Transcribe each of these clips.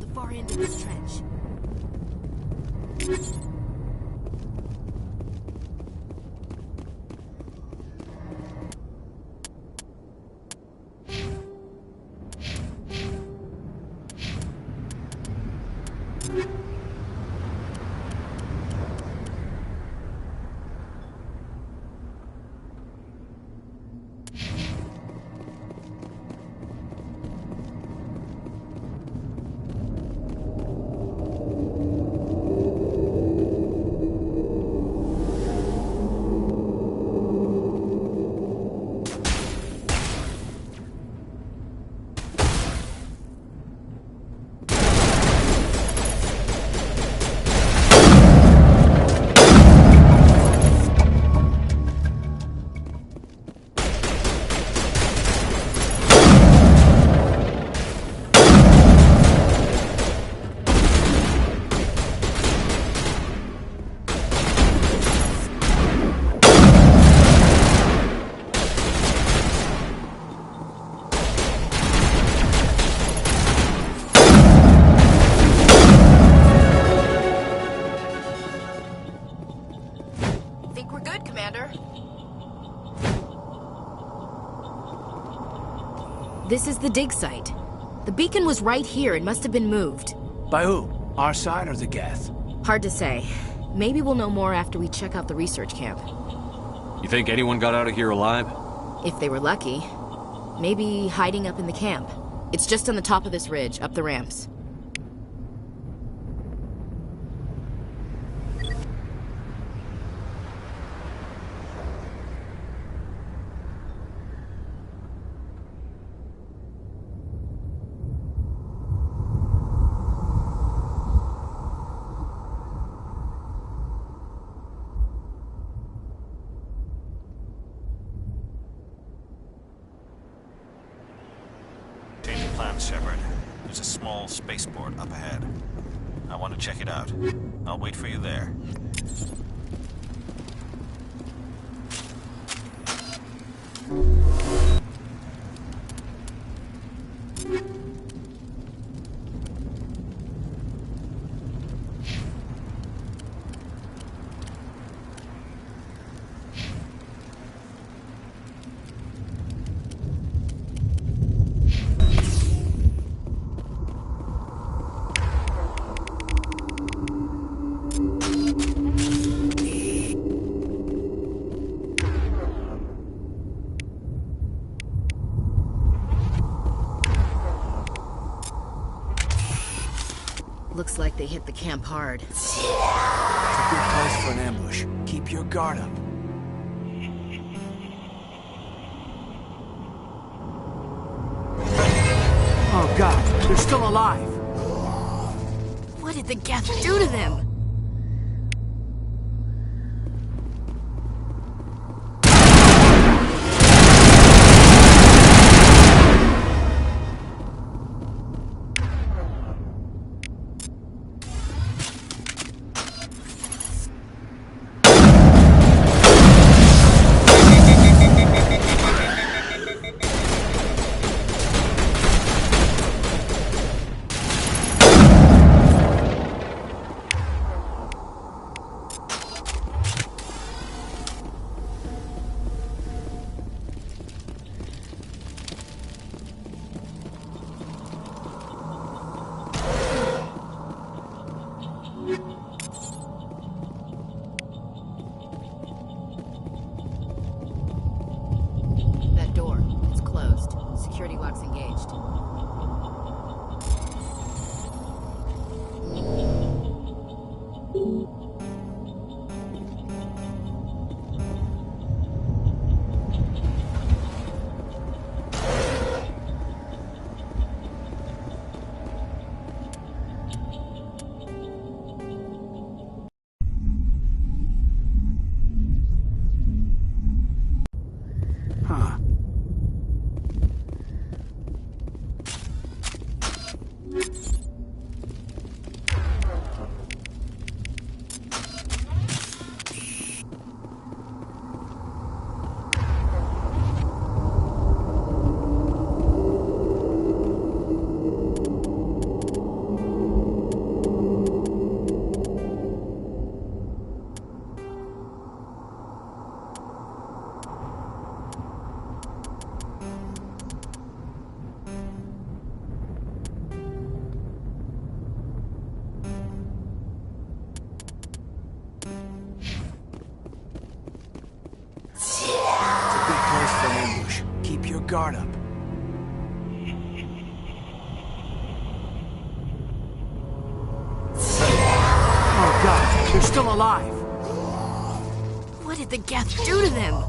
the far end of this trench. This is the dig site. The beacon was right here and must have been moved. By who? Our side or the Geth? Hard to say. Maybe we'll know more after we check out the research camp. You think anyone got out of here alive? If they were lucky. Maybe hiding up in the camp. It's just on the top of this ridge, up the ramps. Shepard. There's a small spaceport up ahead. I want to check it out. I'll wait for you there. Looks like they hit the camp hard. It's a good place for an ambush. Keep your guard up. Oh god, they're still alive! What did the Geth do to them? That door, it's closed. Security lock's engaged. guard up. Oh god, they're still alive! What did the Geth do to them?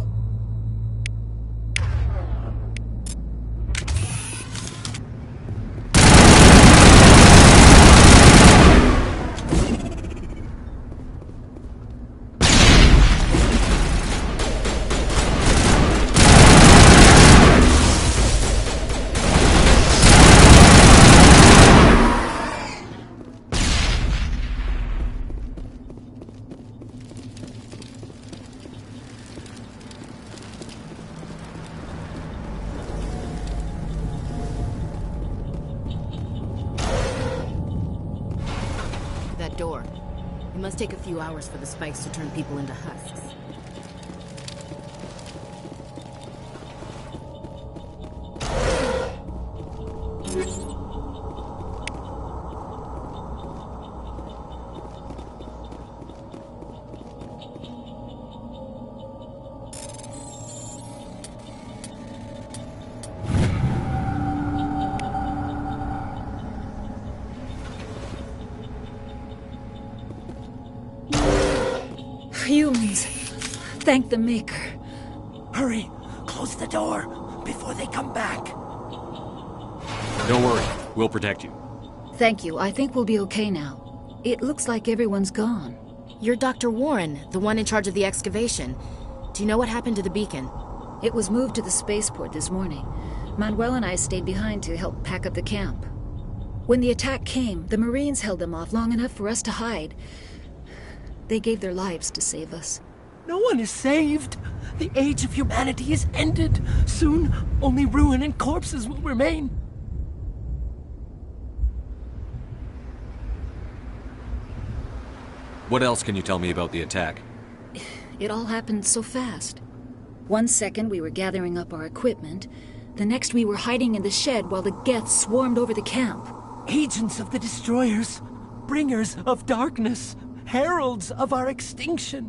That door. It must take a few hours for the spikes to turn people into husks. Humans. Thank the Maker. Hurry! Close the door before they come back. Don't worry. We'll protect you. Thank you. I think we'll be okay now. It looks like everyone's gone. You're Dr. Warren, the one in charge of the excavation. Do you know what happened to the beacon? It was moved to the spaceport this morning. Manuel and I stayed behind to help pack up the camp. When the attack came, the Marines held them off long enough for us to hide. They gave their lives to save us. No one is saved. The age of humanity is ended. Soon, only ruin and corpses will remain. What else can you tell me about the attack? It all happened so fast. 1 second we were gathering up our equipment. The next we were hiding in the shed while the Geth swarmed over the camp. Agents of the Destroyers. Bringers of darkness. Heralds of our extinction.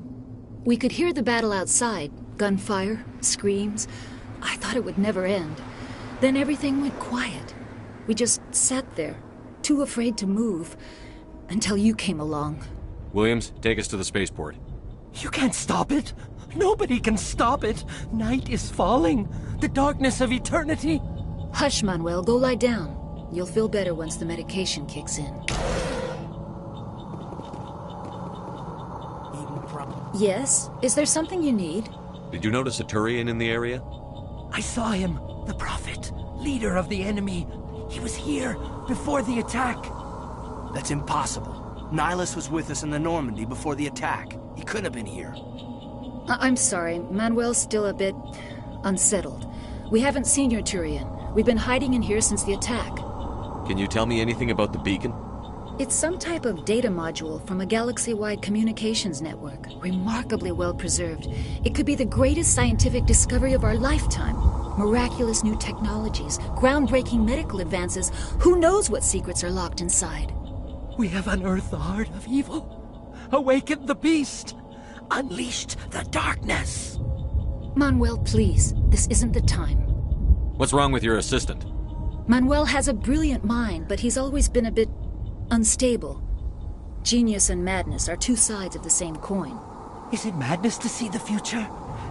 We could hear the battle outside. Gunfire, screams. I thought it would never end. Then everything went quiet. We just sat there, too afraid to move, until you came along. Williams, take us to the spaceport. You can't stop it. Nobody can stop it. Night is falling. The darkness of eternity. Hush, Manuel. Go lie down. You'll feel better once the medication kicks in. Yes? Is there something you need? Did you notice a Turian in the area? I saw him. The Prophet. Leader of the enemy. He was here before the attack. That's impossible. Nihilus was with us in the Normandy before the attack. He couldn't have been here. I'm sorry. Manuel's still a bit unsettled. We haven't seen your Turian. We've been hiding in here since the attack. Can you tell me anything about the beacon? It's some type of data module from a galaxy-wide communications network. Remarkably well preserved. It could be the greatest scientific discovery of our lifetime. Miraculous new technologies, groundbreaking medical advances. Who knows what secrets are locked inside? We have unearthed the heart of evil. Awakened the beast. Unleashed the darkness. Manuel, please. This isn't the time. What's wrong with your assistant? Manuel has a brilliant mind, but he's always been a bit unstable. Genius and madness are two sides of the same coin. Is it madness to see the future?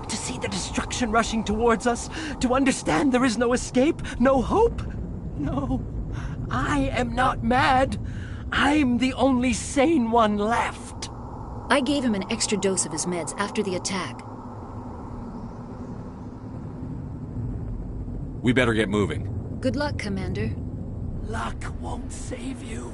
To see the destruction rushing towards us? To understand there is no escape? No hope? No. I am not mad. I'm the only sane one left. I gave him an extra dose of his meds after the attack. We better get moving. Good luck, Commander. Luck won't save you.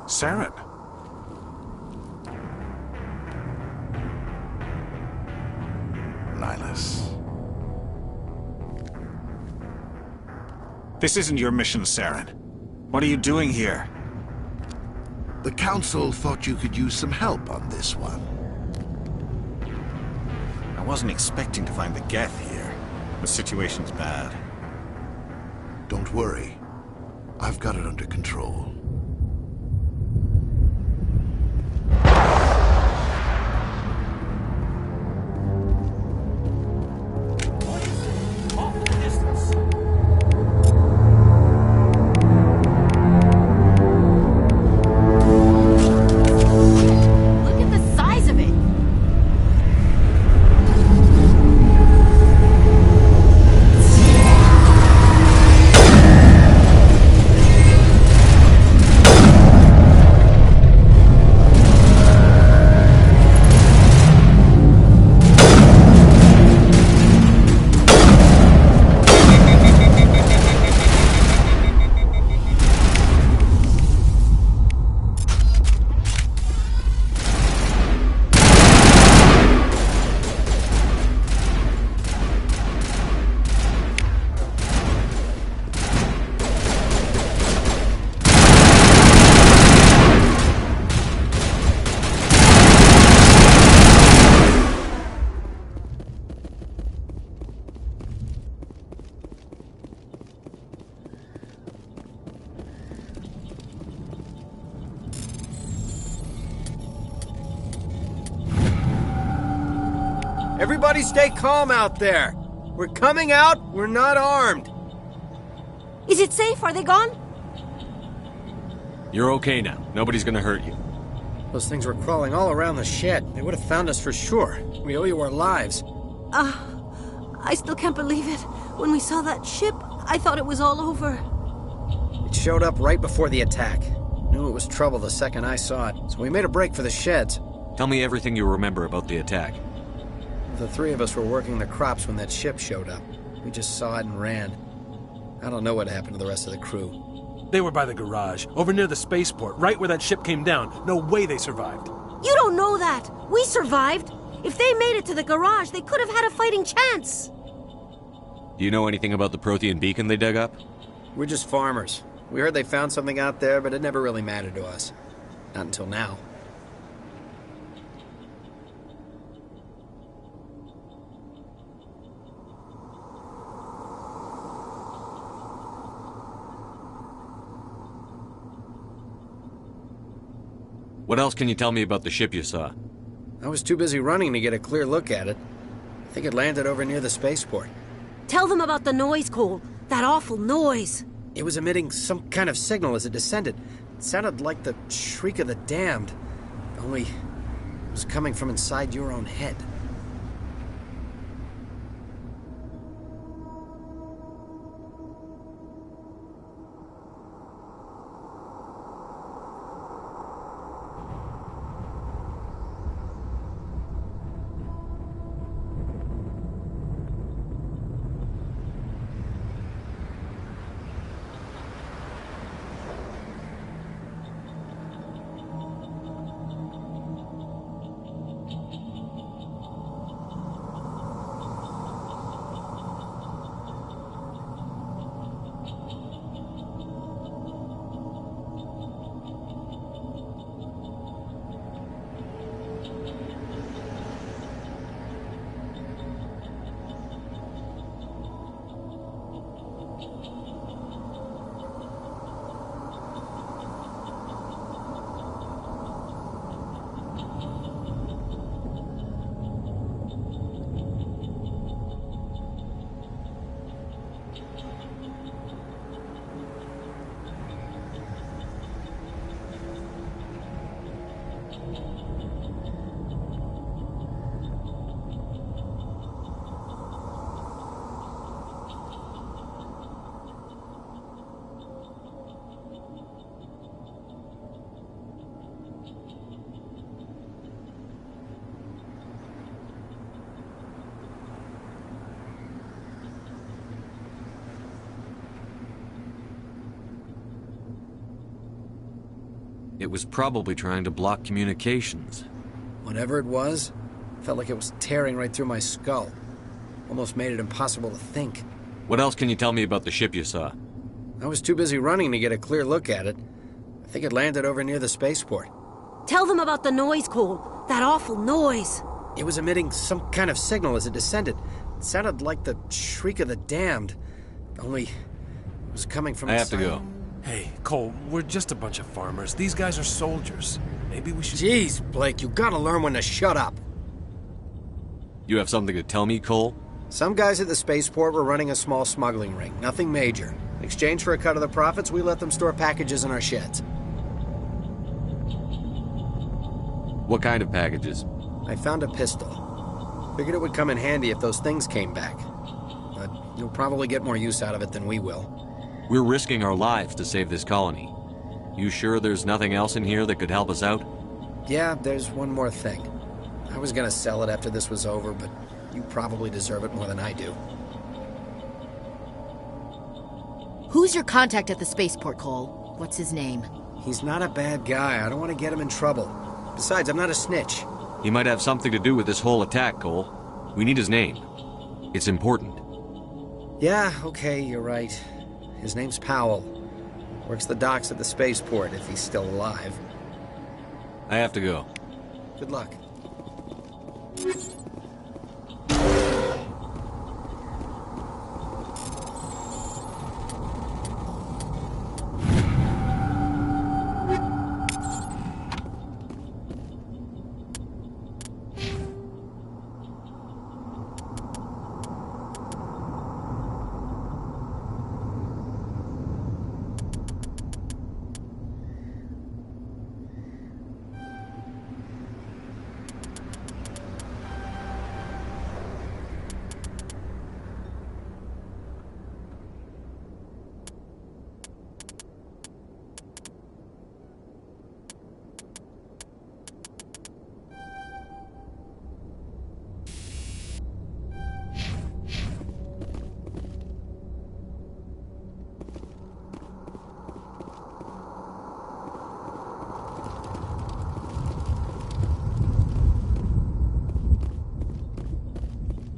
Saren. Nihilus. This isn't your mission, Saren. What are you doing here? The Council thought you could use some help on this one. I wasn't expecting to find the Geth here. The situation's bad. Don't worry. I've got it under control. Look at the size of it! Everybody stay calm out there. We're coming out, we're not armed. Is it safe? Are they gone? You're okay now. Nobody's gonna hurt you. Those things were crawling all around the shed. They would have found us for sure. We owe you our lives. I still can't believe it. When we saw that ship, I thought it was all over. It showed up right before the attack. Knew it was trouble the second I saw it, so we made a break for the sheds. Tell me everything you remember about the attack. The three of us were working the crops when that ship showed up. We just saw it and ran. I don't know what happened to the rest of the crew. They were by the garage, over near the spaceport, right where that ship came down. No way they survived. You don't know that. We survived. If they made it to the garage, they could have had a fighting chance. Do you know anything about the Prothean beacon they dug up? We're just farmers. We heard they found something out there, but it never really mattered to us. Not until now. What else can you tell me about the ship you saw? I was too busy running to get a clear look at it. I think it landed over near the spaceport. Tell them about the noise, Cole. That awful noise. It was emitting some kind of signal as it descended. It sounded like the shriek of the damned. Only it was coming from inside your own head. It was probably trying to block communications. Whatever it was, felt like it was tearing right through my skull. Almost made it impossible to think. What else can you tell me about the ship you saw? I was too busy running to get a clear look at it. I think it landed over near the spaceport. Tell them about the noise, Cole. That awful noise. It was emitting some kind of signal as it descended. It sounded like the shriek of the damned. Only it was coming from I the have to side. go. Hey, Cole, we're just a bunch of farmers. These guys are soldiers. Maybe we should... Jeez, Blake, you gotta learn when to shut up. You have something to tell me, Cole? Some guys at the spaceport were running a small smuggling ring. Nothing major. In exchange for a cut of the profits, we let them store packages in our sheds. What kind of packages? I found a pistol. Figured it would come in handy if those things came back. But you'll probably get more use out of it than we will. We're risking our lives to save this colony. You sure there's nothing else in here that could help us out? Yeah, there's one more thing. I was gonna sell it after this was over, but you probably deserve it more than I do. Who's your contact at the spaceport, Cole? What's his name? He's not a bad guy. I don't want to get him in trouble. Besides, I'm not a snitch. He might have something to do with this whole attack, Cole. We need his name. It's important. Yeah, okay, you're right. His name's Powell. Works the docks at the spaceport, if he's still alive. I have to go. Good luck.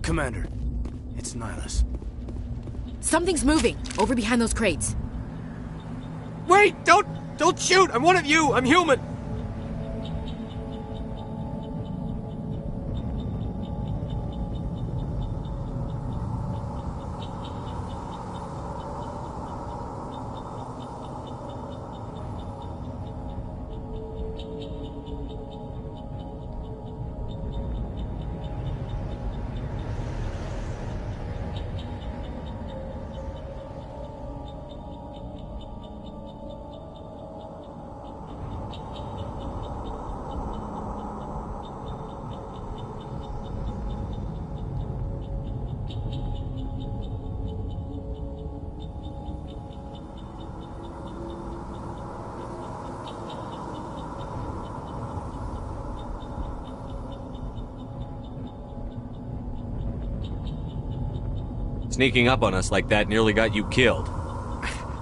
Commander, it's Nihilus. Something's moving, over behind those crates. Wait! Don't shoot! I'm one of you! I'm human! Sneaking up on us like that nearly got you killed.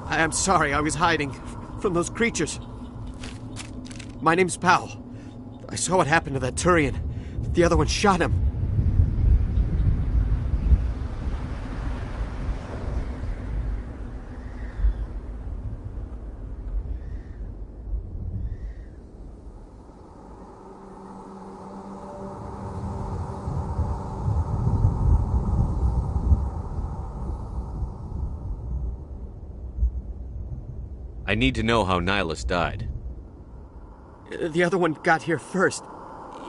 I am sorry, I was hiding from those creatures. My name's Powell. I saw what happened to that Turian. The other one shot him. I need to know how Nihilus died. The other one got here first.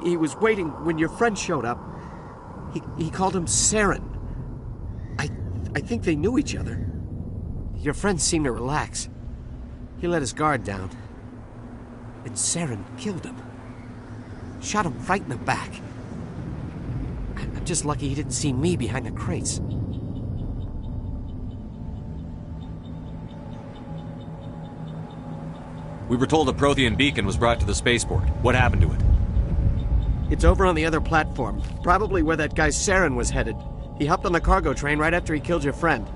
He was waiting when your friend showed up. He called him Saren. I think they knew each other. Your friend seemed to relax. He let his guard down. And Saren killed him. Shot him right in the back. I'm just lucky he didn't see me behind the crates. We were told a Prothean beacon was brought to the spaceport. What happened to it? It's over on the other platform. Probably where that guy Saren was headed. He hopped on the cargo train right after he killed your friend.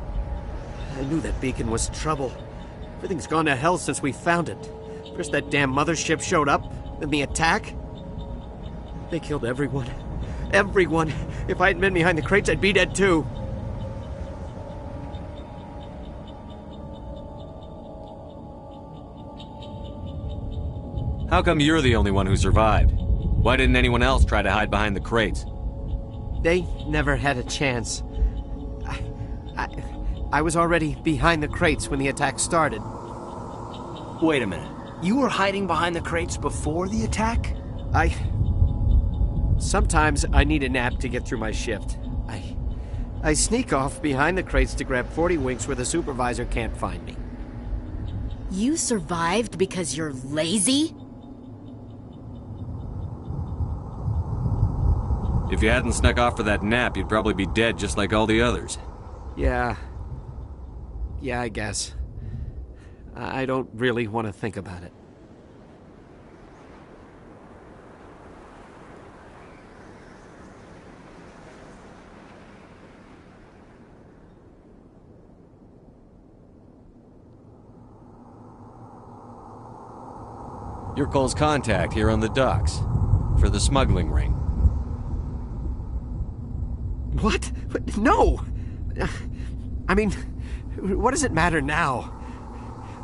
I knew that beacon was trouble. Everything's gone to hell since we found it. First that damn mothership showed up, then the attack. They killed everyone. Everyone. If I hadn't been behind the crates, I'd be dead too. How come you're the only one who survived? Why didn't anyone else try to hide behind the crates? They never had a chance. I was already behind the crates when the attack started. Wait a minute. You were hiding behind the crates before the attack? Sometimes I need a nap to get through my shift. I sneak off behind the crates to grab 40 winks where the supervisor can't find me. You survived because you're lazy? If you hadn't snuck off for that nap, you'd probably be dead just like all the others. Yeah, I guess. I don't really want to think about it. You're Cole's contact here on the docks. For the smuggling ring. What? No! I mean, what does it matter now?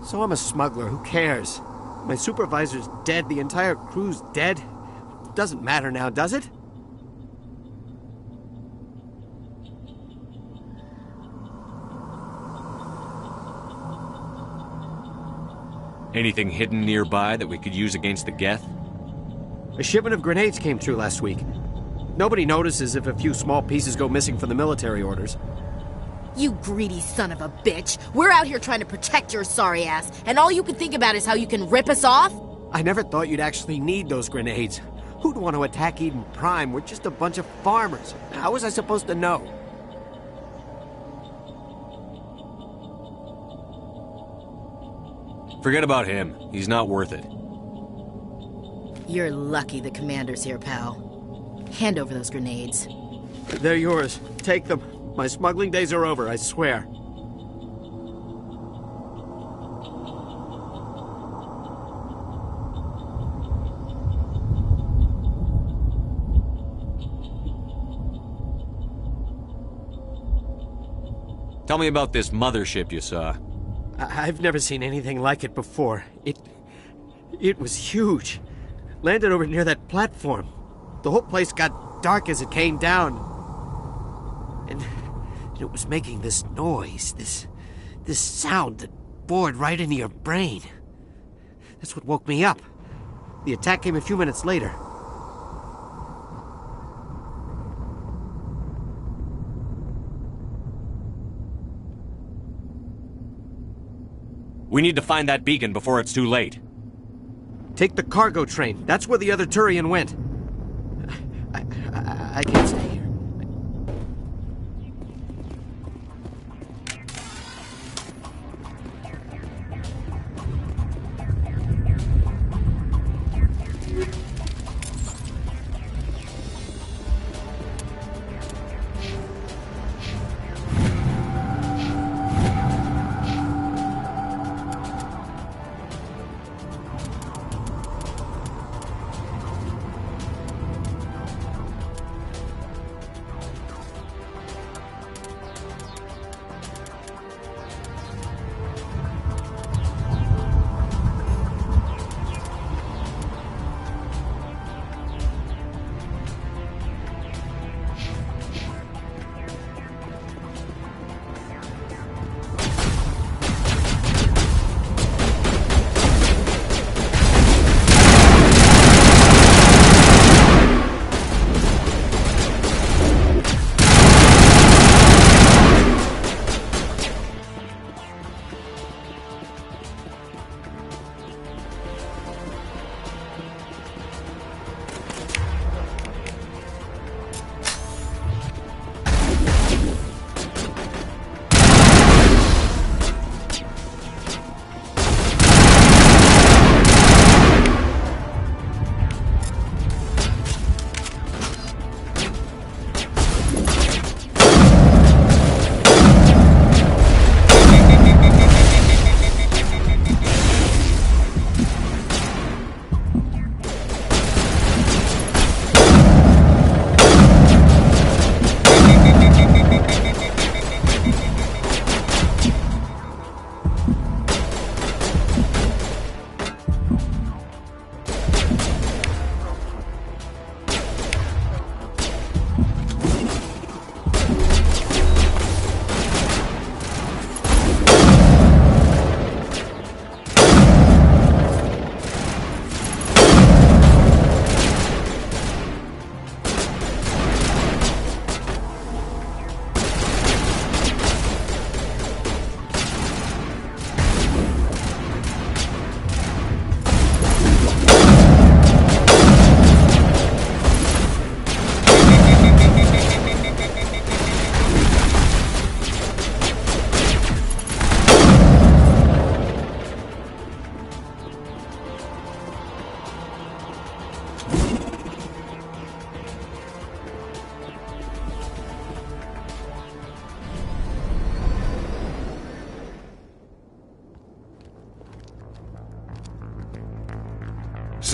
So I'm a smuggler, who cares? My supervisor's dead, the entire crew's dead. Doesn't matter now, does it? Anything hidden nearby that we could use against the Geth? A shipment of grenades came through last week. Nobody notices if a few small pieces go missing from the military orders. You greedy son of a bitch. We're out here trying to protect your sorry ass, and all you can think about is how you can rip us off? I never thought you'd actually need those grenades. Who'd want to attack Eden Prime? We're just a bunch of farmers. How was I supposed to know? Forget about him. He's not worth it. You're lucky the commander's here, pal. Hand over those grenades. They're yours. Take them. My smuggling days are over, I swear. Tell me about this mothership you saw. I've never seen anything like it before. It was huge. Landed over near that platform. The whole place got dark as it came down. And it was making this noise, this sound that bored right into your brain. That's what woke me up. The attack came a few minutes later. We need to find that beacon before it's too late. Take the cargo train. That's where the other Turian went. I can't stay here.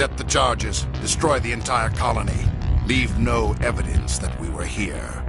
Accept the charges. Destroy the entire colony. Leave no evidence that we were here.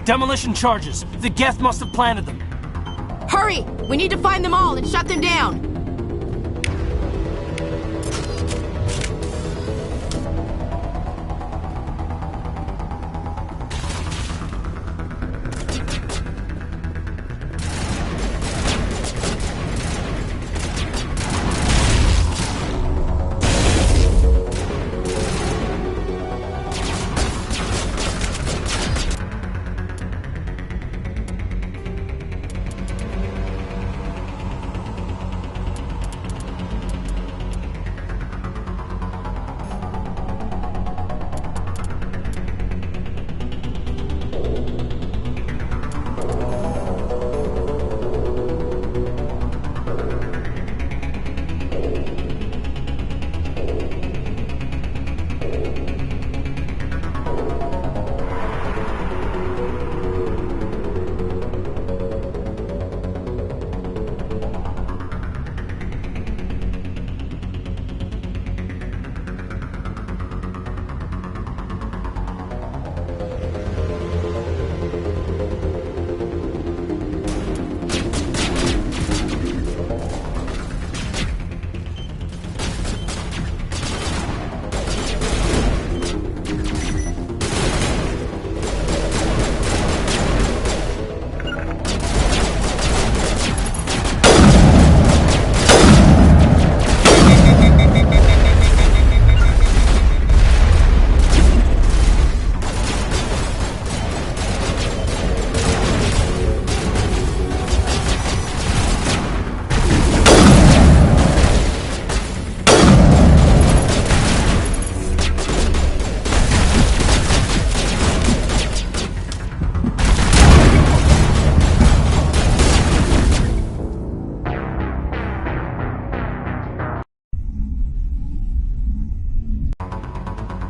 Demolition charges. The Geth must have planted them. Hurry! We need to find them all and shut them down!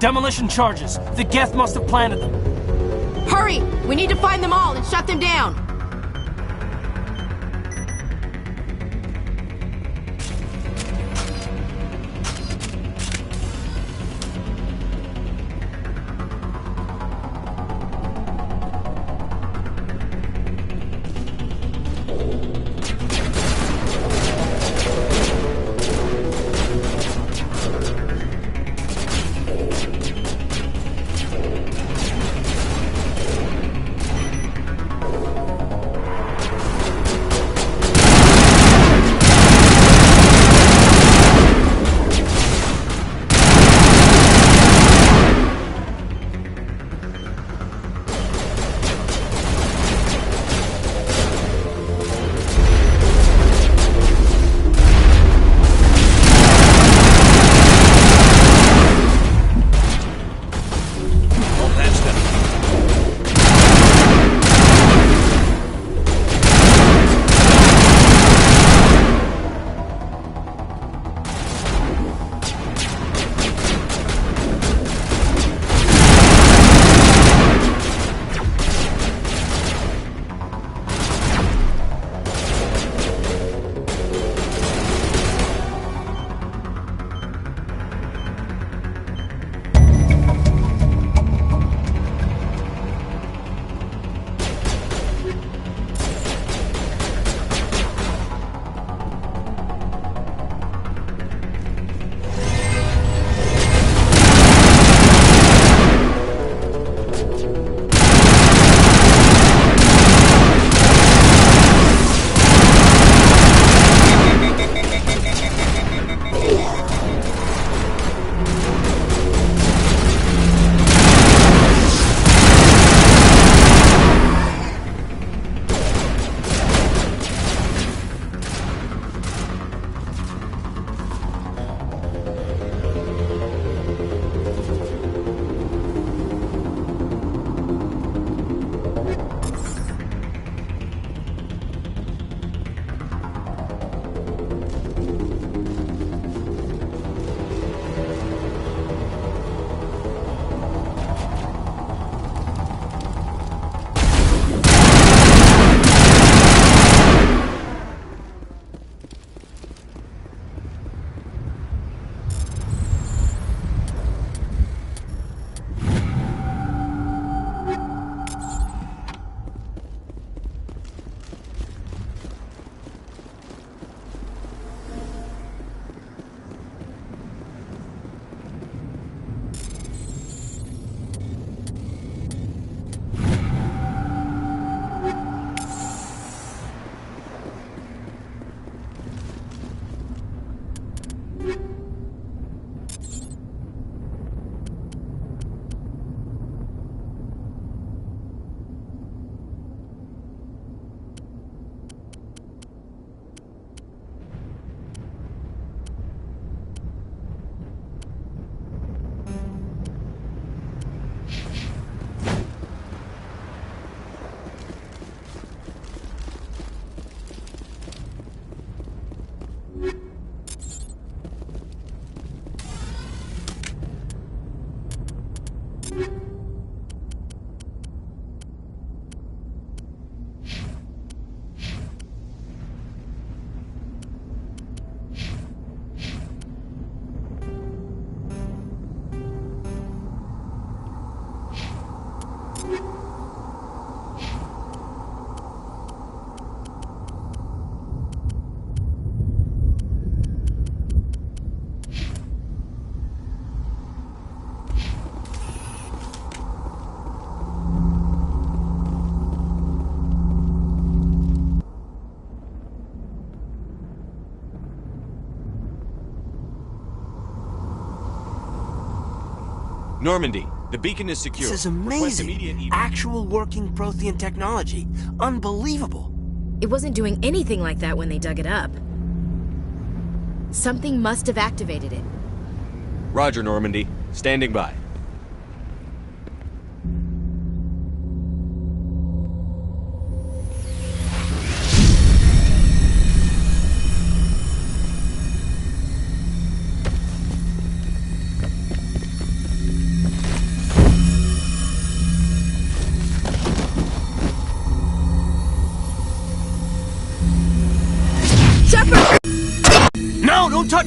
Demolition charges. The Geth must have planted them. Hurry! We need to find them all and shut them down! Normandy, the beacon is secure. This is amazing. Actual working Prothean technology. Unbelievable. It wasn't doing anything like that when they dug it up. Something must have activated it. Roger, Normandy. Standing by.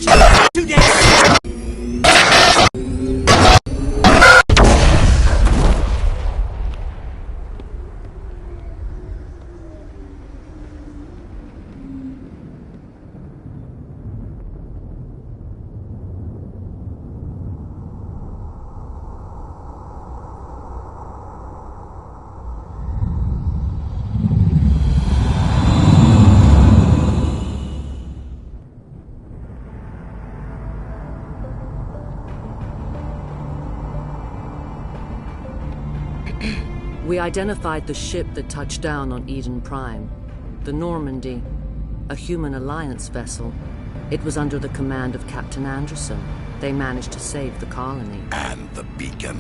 much too damn. We identified the ship that touched down on Eden Prime. The Normandy, a human alliance vessel. It was under the command of Captain Anderson. They managed to save the colony. And the beacon.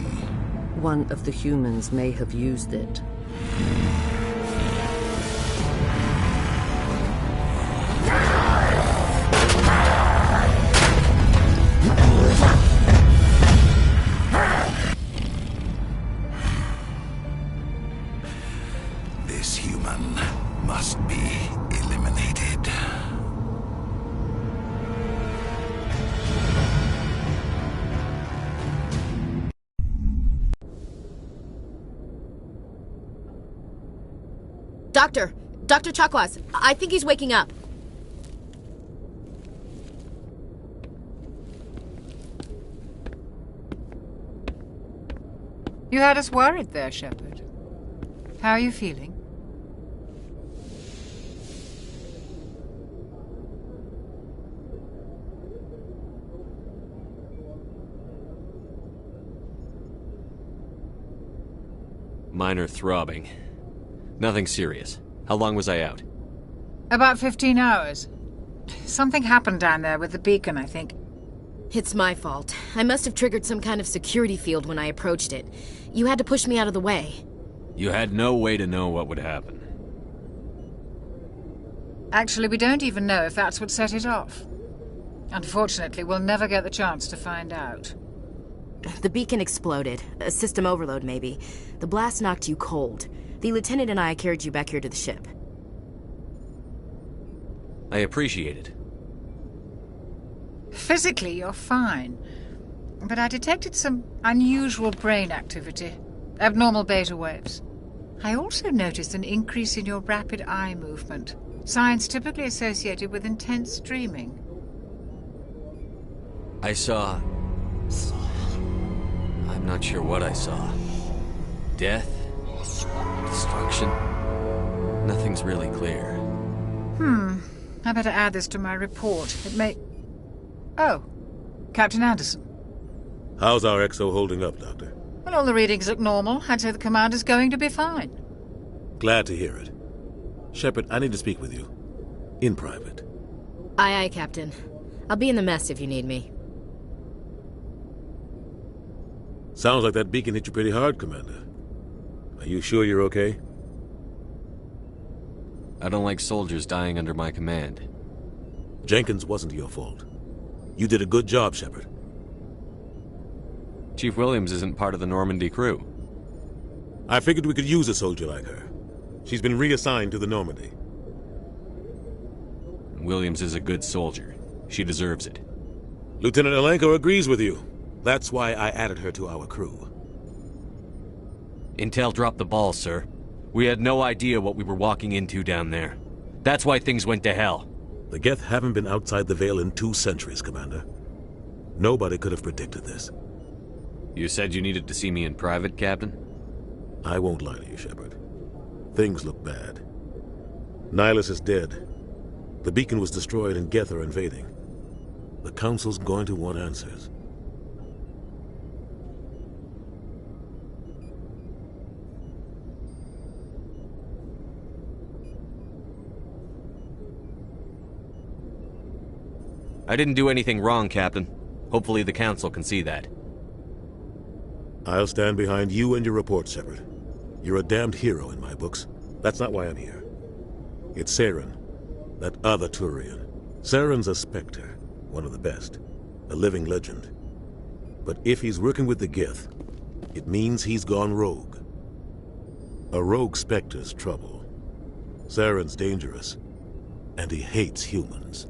One of the humans may have used it. This human must be eliminated. Dr. Chakwas, I think he's waking up. You had us worried there, Shepard. How are you feeling? Minor throbbing. Nothing serious. How long was I out? About 15 hours. Something happened down there with the beacon, I think. It's my fault. I must have triggered some kind of security field when I approached it. You had to push me out of the way. You had no way to know what would happen. Actually, we don't even know if that's what set it off. Unfortunately, we'll never get the chance to find out. The beacon exploded. A system overload, maybe. The blast knocked you cold. The lieutenant and I carried you back here to the ship. I appreciate it. Physically, you're fine. But I detected some unusual brain activity. Abnormal beta waves. I also noticed an increase in your rapid eye movement. Signs typically associated with intense dreaming. I saw... I'm not sure what I saw. Death? Destruction? Nothing's really clear. I better add this to my report. It may... Oh, Captain Anderson. How's our XO holding up, Doctor? Well, all the readings look normal. I'd say the commander's going to be fine. Glad to hear it. Shepard, I need to speak with you. In private. Aye, aye, Captain. I'll be in the mess if you need me. Sounds like that beacon hit you pretty hard, Commander. Are you sure you're okay? I don't like soldiers dying under my command. Jenkins wasn't your fault. You did a good job, Shepard. Chief Williams isn't part of the Normandy crew. I figured we could use a soldier like her. She's been reassigned to the Normandy. Williams is a good soldier. She deserves it. Lieutenant Alenko agrees with you. That's why I added her to our crew. Intel dropped the ball, sir. We had no idea what we were walking into down there. That's why things went to hell. The Geth haven't been outside the Veil in 2 centuries, Commander. Nobody could have predicted this. You said you needed to see me in private, Captain? I won't lie to you, Shepard. Things look bad. Nihilus is dead. The beacon was destroyed and Geth are invading. The Council's going to want answers. I didn't do anything wrong, Captain. Hopefully the Council can see that. I'll stand behind you and your report, Shepard. You're a damned hero in my books. That's not why I'm here. It's Saren, that other Turian. Saren's a Spectre, one of the best. A living legend. But if he's working with the Geth, it means he's gone rogue. A rogue Spectre's trouble. Saren's dangerous, and he hates humans.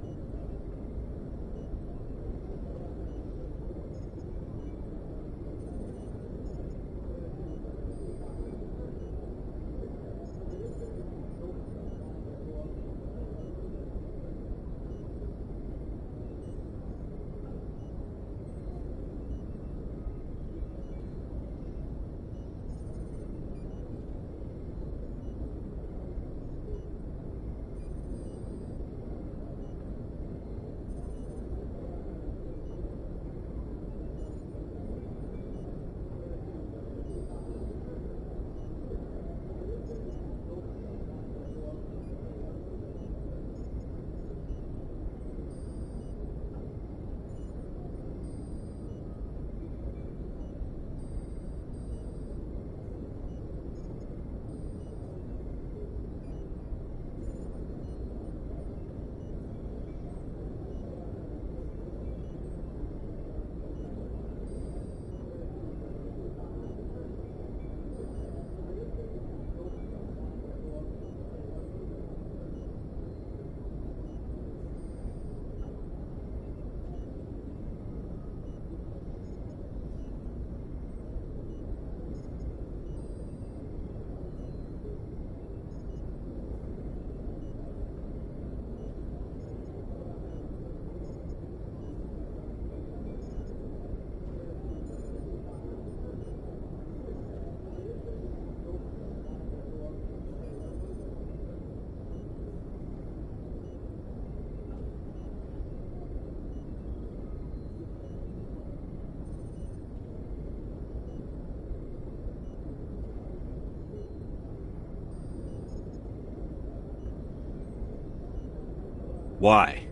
Why?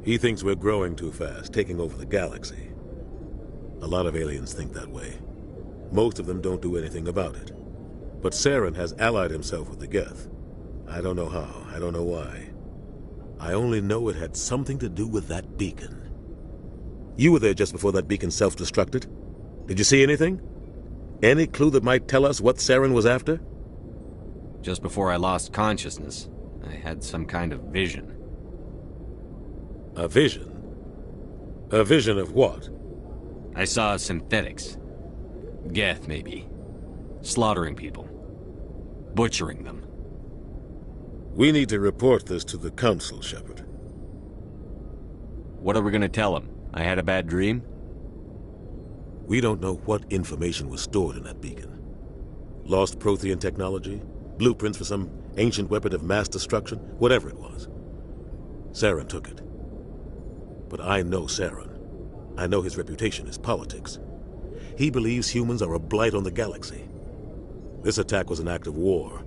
He thinks we're growing too fast, taking over the galaxy. A lot of aliens think that way. Most of them don't do anything about it. But Saren has allied himself with the Geth. I don't know how, I don't know why. I only know it had something to do with that beacon. You were there just before that beacon self-destructed. Did you see anything? Any clue that might tell us what Saren was after? Just before I lost consciousness, I had some kind of vision. A vision? A vision of what? I saw synthetics. Geth, maybe. Slaughtering people. Butchering them. We need to report this to the Council, Shepard. What are we gonna tell them? I had a bad dream? We don't know what information was stored in that beacon. Lost Prothean technology? Blueprints for some ancient weapon of mass destruction? Whatever it was. Saren took it. But I know Saren. I know his reputation is politics. He believes humans are a blight on the galaxy. This attack was an act of war.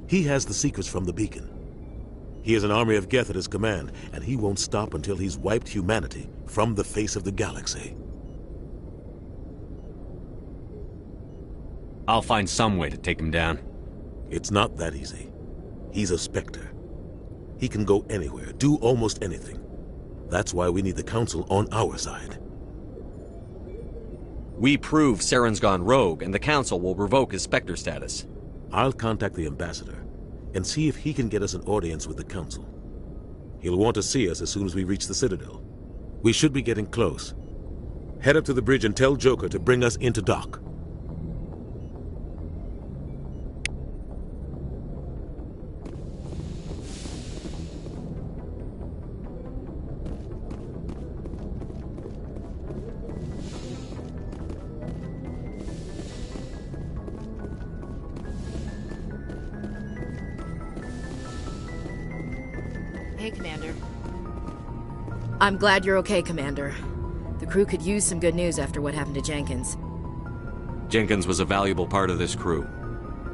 He has the secrets from the beacon. He has an army of Geth at his command, and he won't stop until he's wiped humanity from the face of the galaxy. I'll find some way to take him down. It's not that easy. He's a Spectre. He can go anywhere, do almost anything. That's why we need the Council on our side. We prove Saren's gone rogue, and the Council will revoke his Spectre status. I'll contact the Ambassador and see if he can get us an audience with the Council. He'll want to see us as soon as we reach the Citadel. We should be getting close. Head up to the bridge and tell Joker to bring us into dock. Hey, Commander. I'm glad you're okay, Commander. The crew could use some good news after what happened to Jenkins. Jenkins was a valuable part of this crew.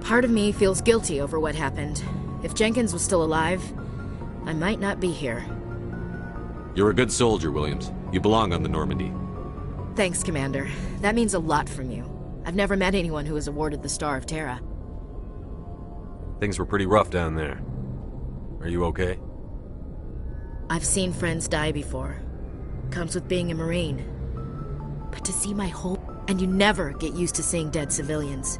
Part of me feels guilty over what happened. If Jenkins was still alive, I might not be here. You're a good soldier, Williams. You belong on the Normandy. Thanks, Commander. That means a lot from you. I've never met anyone who was awarded the Star of Terra. Things were pretty rough down there. Are you okay? I've seen friends die before. Comes with being a Marine. But to see my whole... And you never get used to seeing dead civilians.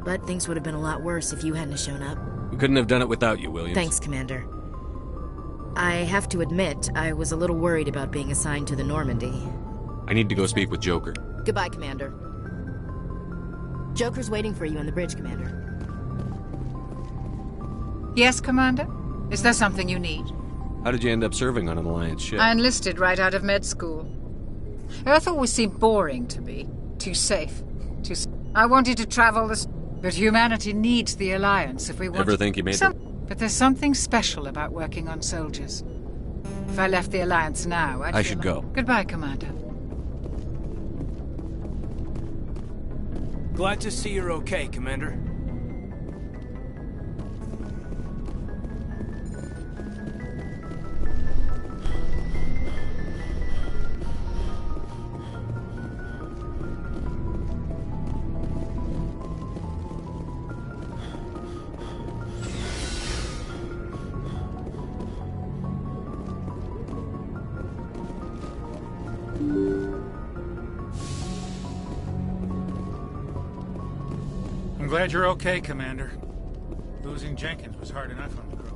But things would have been a lot worse if you hadn't shown up. We couldn't have done it without you, Williams. Thanks, Commander. I have to admit, I was a little worried about being assigned to the Normandy. I need to go speak with Joker. Goodbye, Commander. Joker's waiting for you on the bridge, Commander. Yes, Commander? Is there something you need? How did you end up serving on an Alliance ship? I enlisted right out of med school. Earth always seemed boring to me. Too safe. I wanted to travel this... But humanity needs the Alliance if we want Ever think you made it? But there's something special about working on soldiers. If I left the Alliance now, I should go. Goodbye, Commander. Glad to see you're okay, Commander. I'm glad you're okay, Commander. Losing Jenkins was hard enough on the crew.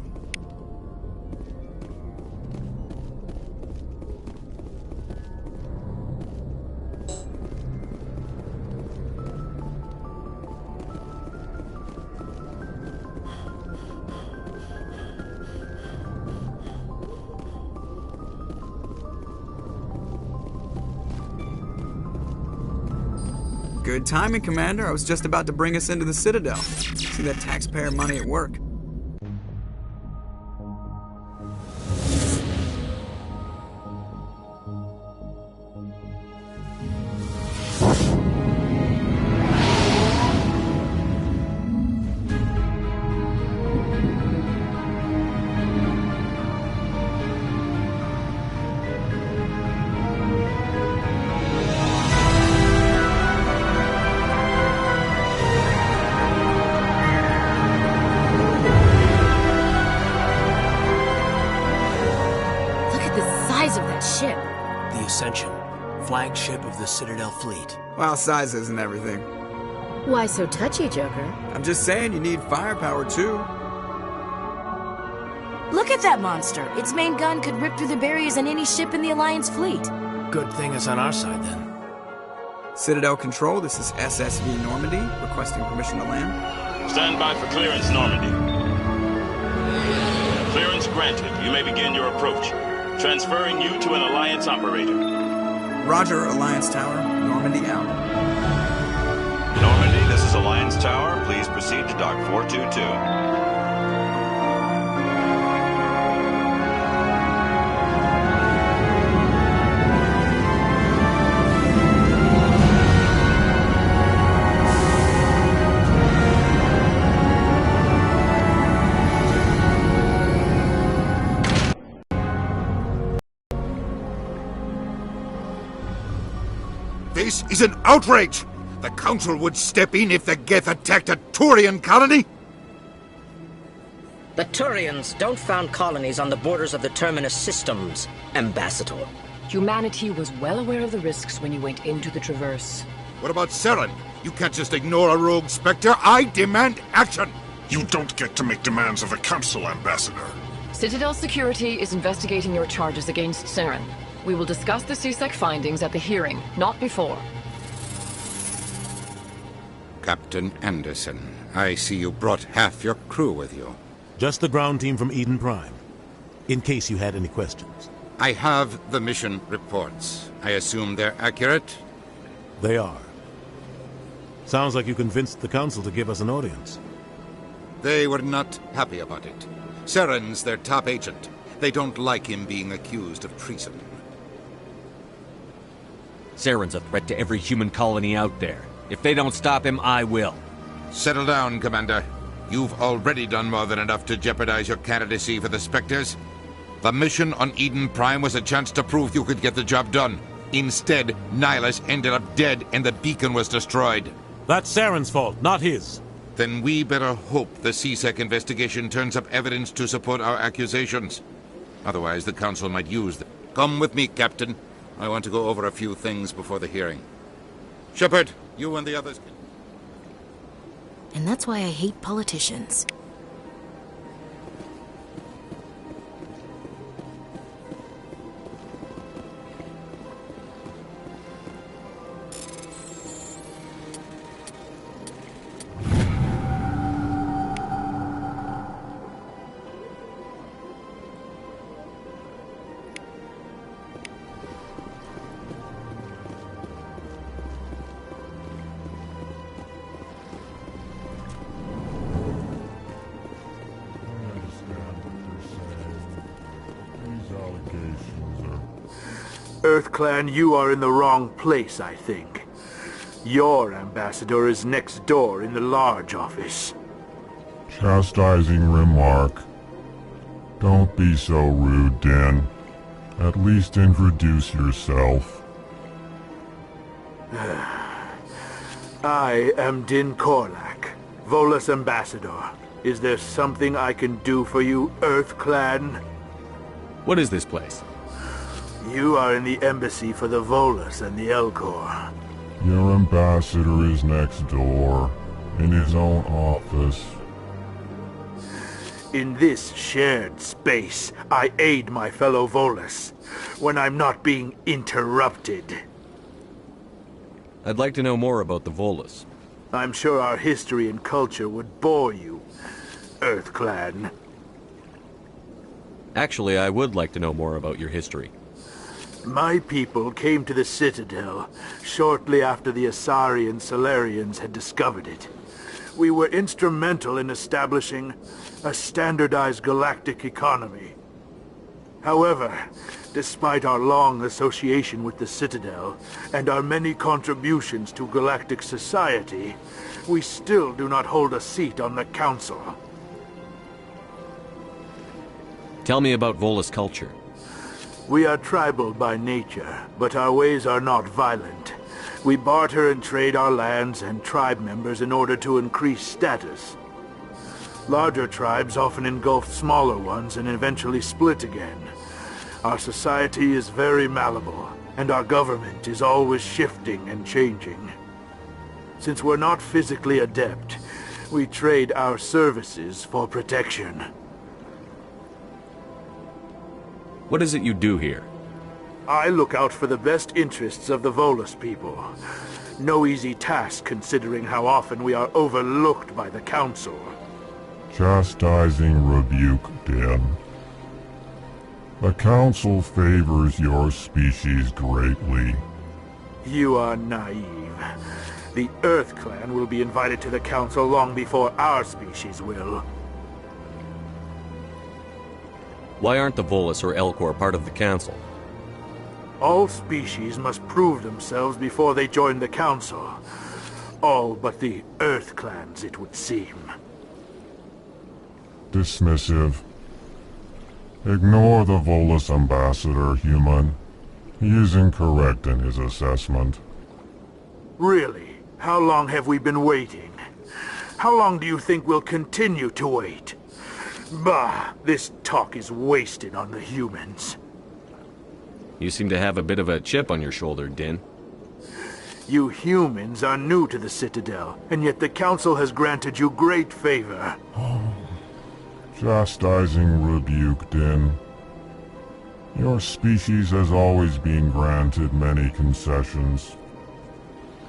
Good timing, Commander. I was just about to bring us into the Citadel. See that taxpayer money at work. flagship of the Citadel fleet. Well, size isn't everything. Why so touchy, Joker? I'm just saying you need firepower too. Look at that monster. Its main gun could rip through the barriers in any ship in the Alliance fleet. Good thing it's on our side, then. Citadel Control, this is SSV Normandy, requesting permission to land. Stand by for clearance, Normandy. Clearance granted. You may begin your approach. Transferring you to an Alliance operator. Roger, Alliance Tower. Normandy out. Normandy, this is Alliance Tower. Please proceed to Dock 422. This is an outrage! The Council would step in if the Geth attacked a Turian colony? The Turians don't found colonies on the borders of the Terminus systems, Ambassador. Humanity was well aware of the risks when you went into the Traverse. What about Saren? You can't just ignore a rogue Spectre. I demand action! You don't get to make demands of the Council, Ambassador. Citadel Security is investigating your charges against Saren. We will discuss the CSEC findings at the hearing, not before. Captain Anderson, I see you brought half your crew with you. Just the ground team from Eden Prime, in case you had any questions. I have the mission reports. I assume they're accurate? They are. Sounds like you convinced the Council to give us an audience. They were not happy about it. Saren's their top agent. They don't like him being accused of treason. Saren's a threat to every human colony out there. If they don't stop him, I will. Settle down, Commander. You've already done more than enough to jeopardize your candidacy for the Spectres. The mission on Eden Prime was a chance to prove you could get the job done. Instead, Nihilus ended up dead and the beacon was destroyed. That's Saren's fault, not his. Then we better hope the CSEC investigation turns up evidence to support our accusations. Otherwise, the Council might use them. Come with me, Captain. I want to go over a few things before the hearing. Shepard, you and the others... And that's why I hate politicians. EarthClan, you are in the wrong place, I think. Your ambassador is next door in the large office. Chastising remark. Don't be so rude, Din. At least introduce yourself. I am Din Korlak, Volus ambassador. Is there something I can do for you, EarthClan? What is this place? You are in the embassy for the Volus and the Elcor. Your ambassador is next door, in his own office. In this shared space, I aid my fellow Volus, when I'm not being interrupted. I'd like to know more about the Volus. I'm sure our history and culture would bore you, EarthClan. Actually, I would like to know more about your history. My people came to the Citadel shortly after the Asari and Salarians had discovered it. We were instrumental in establishing a standardized galactic economy. However, despite our long association with the Citadel and our many contributions to galactic society, we still do not hold a seat on the Council. Tell me about Volus culture. We are tribal by nature, but our ways are not violent. We barter and trade our lands and tribe members in order to increase status. Larger tribes often engulf smaller ones and eventually split again. Our society is very malleable, and our government is always shifting and changing. Since we're not physically adept, we trade our services for protection. What is it you do here? I look out for the best interests of the Volus people. No easy task considering how often we are overlooked by the Council. Chastising rebuke, Din. The Council favors your species greatly. You are naive. The Earth Clan will be invited to the Council long before our species will. Why aren't the Volus or Elcor part of the Council? All species must prove themselves before they join the Council. All but the Earth Clans, it would seem. Dismissive. Ignore the Volus ambassador, human. He is incorrect in his assessment. Really? How long have we been waiting? How long do you think we'll continue to wait? Bah, this talk is wasted on the humans. You seem to have a bit of a chip on your shoulder, Din. You humans are new to the Citadel, and yet the Council has granted you great favor. Chastising rebuke, Din. Your species has always been granted many concessions.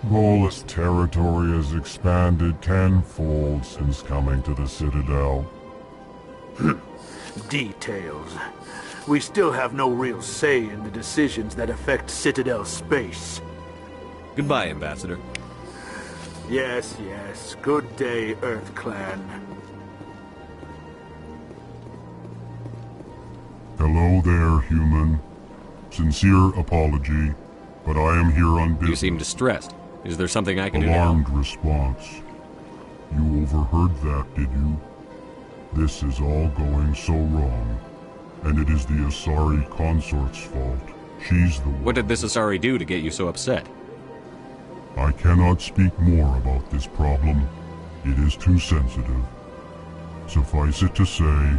Volus territory has expanded tenfold since coming to the Citadel. Details. We still have no real say in the decisions that affect Citadel space. Goodbye, Ambassador. Yes, yes. Good day, Earth Clan. Hello there, human. Sincere apology, but I am here on business. You seem distressed. Is there something I can do now? Alarmed response. You overheard that, did you? This is all going so wrong. And it is the Asari consort's fault. She's the one. What did this Asari do to get you so upset? I cannot speak more about this problem. It is too sensitive. Suffice it to say,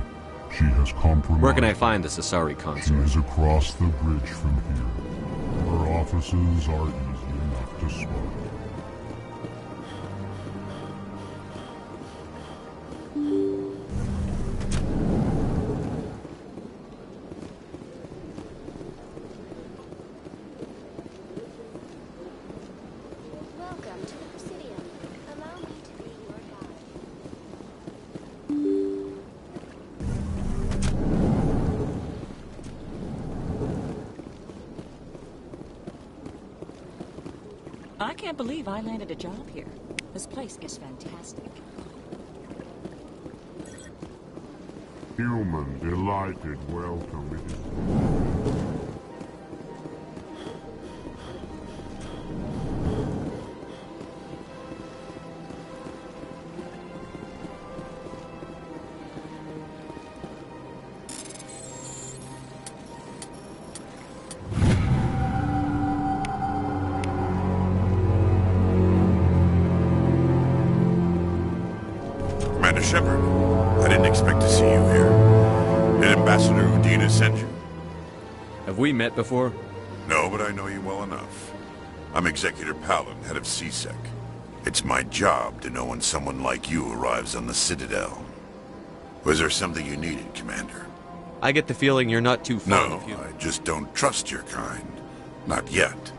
she has compromised. Where can I find this Asari consort? She is across the bridge from here. Her offices are easy enough to spot. I can't believe I landed a job here. This place is fantastic. Human, delighted, welcome. Commander Shepard, I didn't expect to see you here. Did Ambassador Udina send you? Have we met before? No, but I know you well enough. I'm Executor Palin, head of CSEC. It's my job to know when someone like you arrives on the Citadel. Was there something you needed, Commander? I get the feeling you're not too fond of No, I just don't trust your kind. Not yet.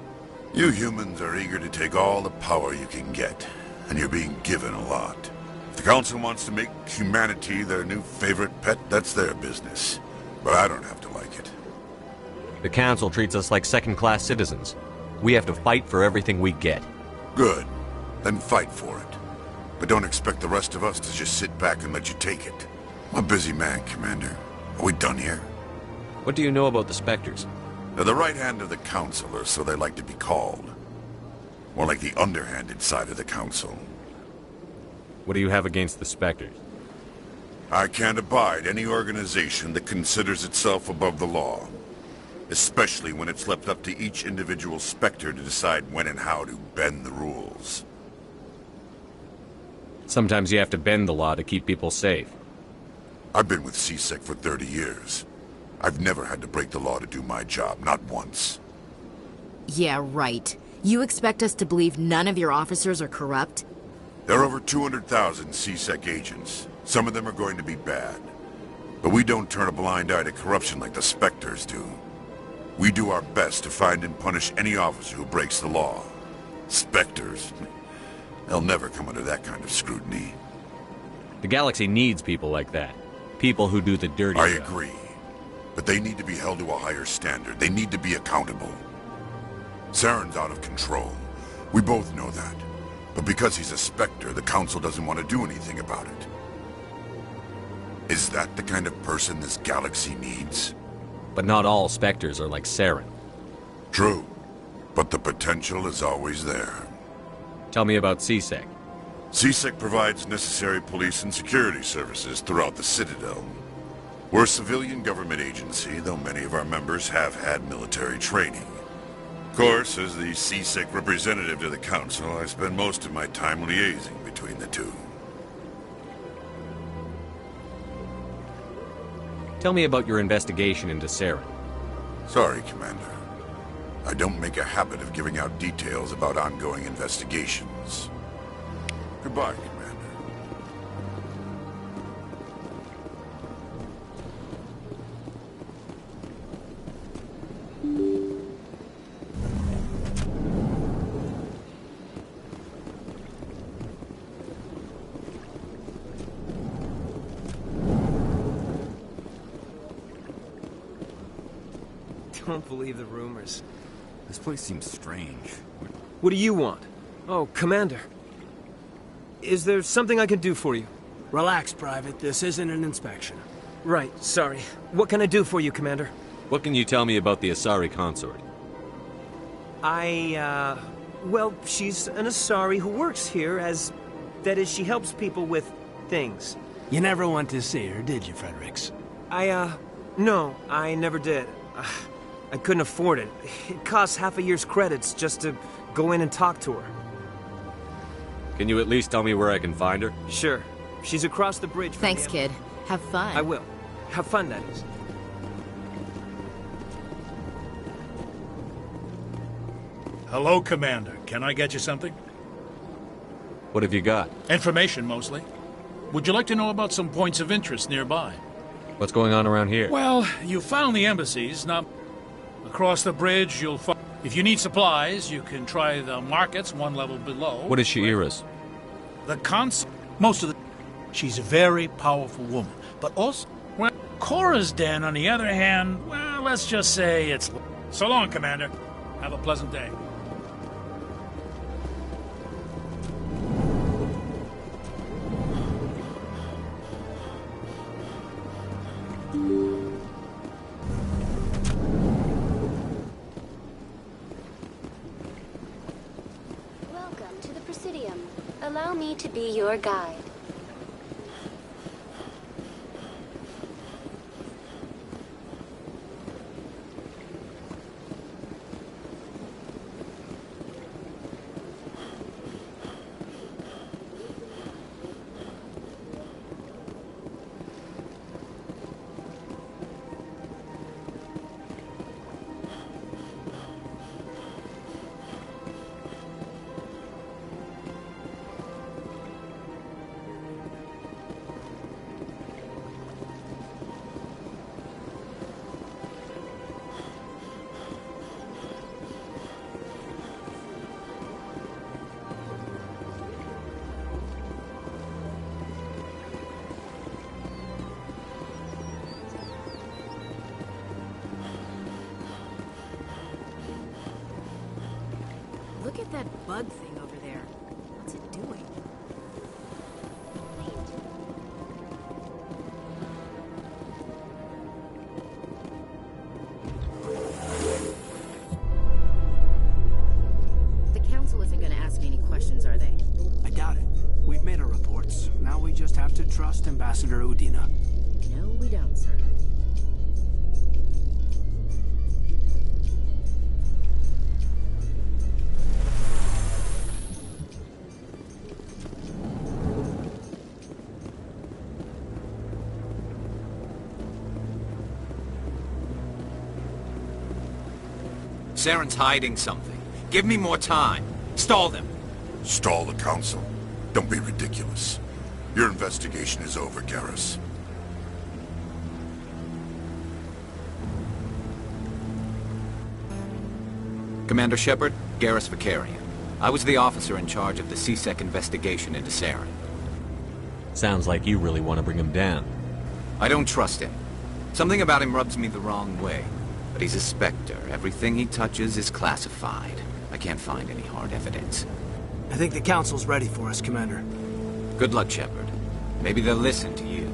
You humans are eager to take all the power you can get, and you're being given a lot. If the Council wants to make humanity their new favorite pet, that's their business. But I don't have to like it. The Council treats us like second-class citizens. We have to fight for everything we get. Good. Then fight for it. But don't expect the rest of us to just sit back and let you take it. I'm a busy man, Commander. Are we done here? What do you know about the Spectres? They're the right hand of the Council, or so they like to be called. More like the underhanded side of the Council. What do you have against the Spectres? I can't abide any organization that considers itself above the law. Especially when it's left up to each individual Spectre to decide when and how to bend the rules. Sometimes you have to bend the law to keep people safe. I've been with CSEC for 30 years. I've never had to break the law to do my job, not once. Yeah, right. You expect us to believe none of your officers are corrupt? There are over 200,000 C-Sec agents. Some of them are going to be bad. But we don't turn a blind eye to corruption like the Spectres do. We do our best to find and punish any officer who breaks the law. Spectres? They'll never come under that kind of scrutiny. The Galaxy needs people like that. People who do the dirty I job. agree. But they need to be held to a higher standard. They need to be accountable. Saren's out of control. We both know that. But because he's a Spectre, the Council doesn't want to do anything about it. Is that the kind of person this galaxy needs? But not all Spectres are like Saren. True. But the potential is always there. Tell me about C-Sec. C-Sec provides necessary police and security services throughout the Citadel. We're a civilian government agency, though many of our members have had military training. Of course, as the C-Sec representative to the Council, I spend most of my time liaising between the two. Tell me about your investigation into Saren. Sorry, Commander. I don't make a habit of giving out details about ongoing investigations. Goodbye, Commander. Don't believe the rumors. This place seems strange. What do you want? Oh, Commander. Is there something I can do for you? Relax, Private. This isn't an inspection. Right, sorry. What can I do for you, Commander? What can you tell me about the Asari consort? Well, she's an Asari who works here as... That is, she helps people with things. You never went to see her, did you, Fredericks? No, I never did. I couldn't afford it. It costs half a year's credits just to go in and talk to her. Can you at least tell me where I can find her? Sure. She's across the bridge from Thanks, kid. Have fun. I will. Have fun, that is. Hello, Commander. Can I get you something? What have you got? Information, mostly. Would you like to know about some points of interest nearby? What's going on around here? Well, you found the embassies. Now, across the bridge, you'll find... If you need supplies, you can try the markets one level below. What is Shi'ira's? The consul... Most of the... She's a very powerful woman. But also... Well, Cora's den, on the other hand, well, let's just say it's... So long, Commander. Have a pleasant day. Welcome to the Presidium. Allow me to be your guide. Look at that bug thing over there. What's it doing? The Council isn't going to ask any questions, are they? I doubt it. We've made our reports. Now we just have to trust Ambassador Udina. No, we don't, sir. Saren's hiding something. Give me more time. Stall them. Stall the Council? Don't be ridiculous. Your investigation is over, Garrus. Commander Shepard, Garrus Vakarian. I was the officer in charge of the C-Sec investigation into Saren. Sounds like you really want to bring him down. I don't trust him. Something about him rubs me the wrong way. But he's a Spectre. Everything he touches is classified. I can't find any hard evidence. I think the Council's ready for us, Commander. Good luck, Shepard. Maybe they'll listen to you.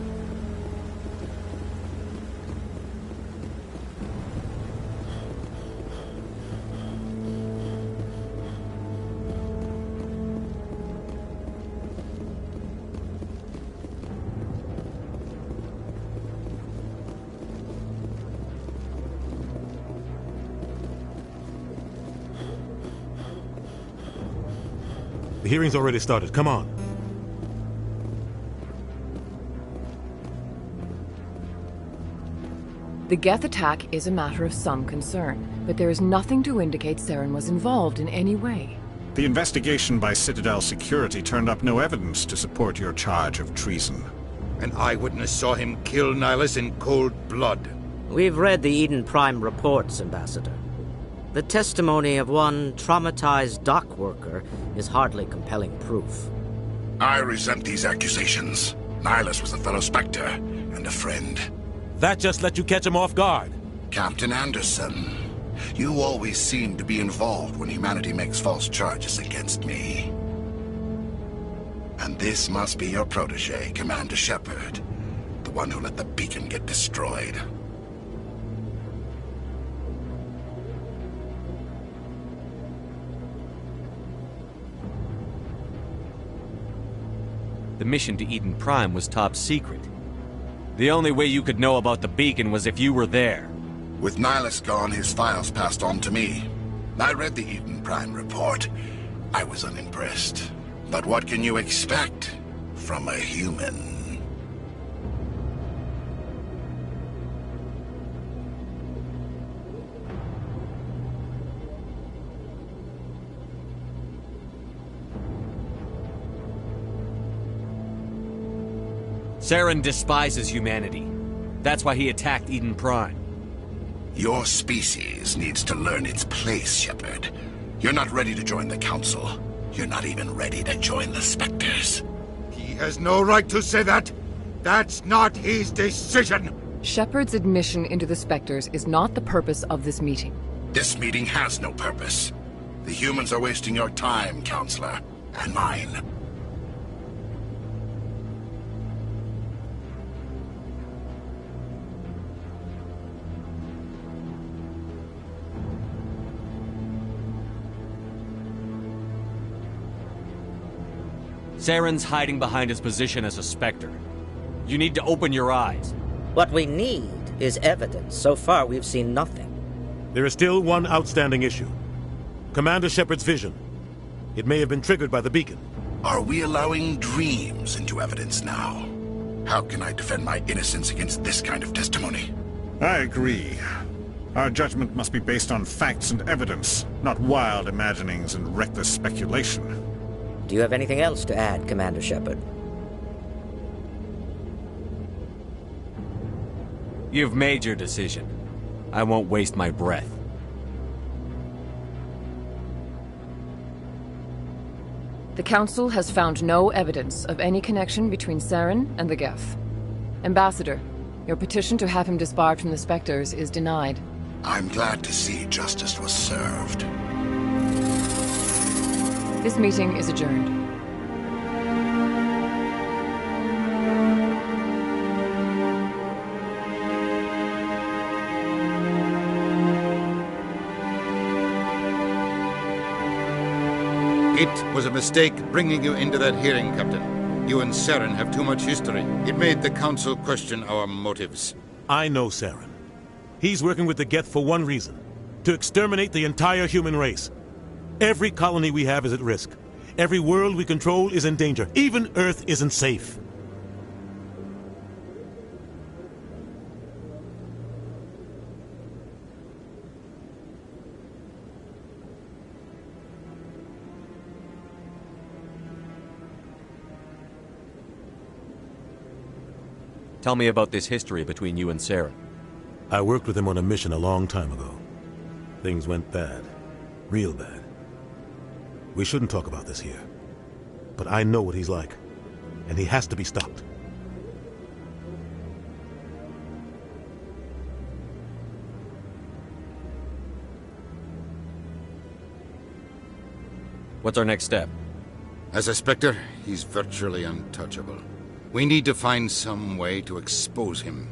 The hearing's already started. Come on. The Geth attack is a matter of some concern, but there is nothing to indicate Saren was involved in any way. The investigation by Citadel Security turned up no evidence to support your charge of treason. An eyewitness saw him kill Nihilus in cold blood. We've read the Eden Prime reports, Ambassador. The testimony of one traumatized dock worker is hardly compelling proof. I resent these accusations. Nihilus was a fellow Spectre and a friend. That just let you catch him off guard. Captain Anderson, you always seem to be involved when humanity makes false charges against me. And this must be your protege, Commander Shepard, the one who let the beacon get destroyed. The mission to Eden Prime was top secret. The only way you could know about the beacon was if you were there. With Nihilus gone, his files passed on to me. I read the Eden Prime report. I was unimpressed. But what can you expect from a human? Saren despises humanity. That's why he attacked Eden Prime. Your species needs to learn its place, Shepard. You're not ready to join the Council. You're not even ready to join the Spectres. He has no right to say that. That's not his decision. Shepard's admission into the Spectres is not the purpose of this meeting. This meeting has no purpose. The humans are wasting your time, Counselor, and mine. Saren's hiding behind his position as a Spectre. You need to open your eyes. What we need is evidence. So far, we've seen nothing. There is still one outstanding issue. Commander Shepard's vision. It may have been triggered by the beacon. Are we allowing dreams into evidence now? How can I defend my innocence against this kind of testimony? I agree. Our judgment must be based on facts and evidence, not wild imaginings and reckless speculation. Do you have anything else to add, Commander Shepard? You've made your decision. I won't waste my breath. The Council has found no evidence of any connection between Saren and the Geth. Ambassador, your petition to have him disbarred from the Spectres is denied. I'm glad to see justice was served. This meeting is adjourned. It was a mistake bringing you into that hearing, Captain. You and Saren have too much history. It made the Council question our motives. I know Saren. He's working with the Geth for one reason. To exterminate the entire human race. Every colony we have is at risk. Every world we control is in danger. Even Earth isn't safe. Tell me about this history between you and Saren. I worked with him on a mission a long time ago. Things went bad. Real bad. We shouldn't talk about this here. But I know what he's like. And he has to be stopped. What's our next step? As a Spectre, he's virtually untouchable. We need to find some way to expose him.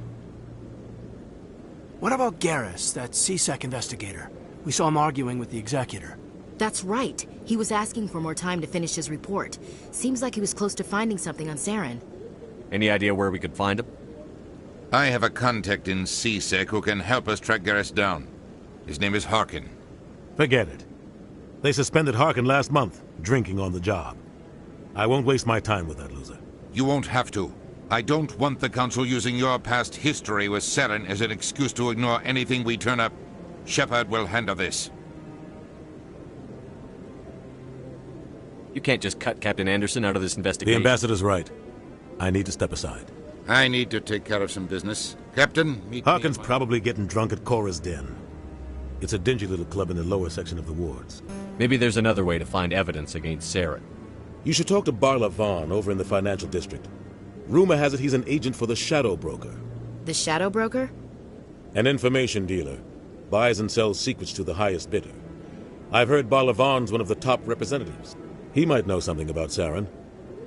What about Garrus, that C-Sec investigator? We saw him arguing with the Executor. That's right. He was asking for more time to finish his report. Seems like he was close to finding something on Saren. Any idea where we could find him? I have a contact in C-Sec who can help us track Garrus down. His name is Harkin. Forget it. They suspended Harkin last month, drinking on the job. I won't waste my time with that loser. You won't have to. I don't want the Council using your past history with Saren as an excuse to ignore anything we turn up. Shepard will handle this. You can't just cut Captain Anderson out of this investigation. The Ambassador's right. I need to step aside. I need to take care of some business. Captain, meet Harkin's me. probably getting drunk at Cora's Den. It's a dingy little club in the lower section of the wards. Maybe there's another way to find evidence against Saren. You should talk to Barla Vaughn over in the financial district. Rumor has it he's an agent for the Shadow Broker. The Shadow Broker? An information dealer. Buys and sells secrets to the highest bidder. I've heard Barla Vaughn's one of the top representatives. He might know something about Saren,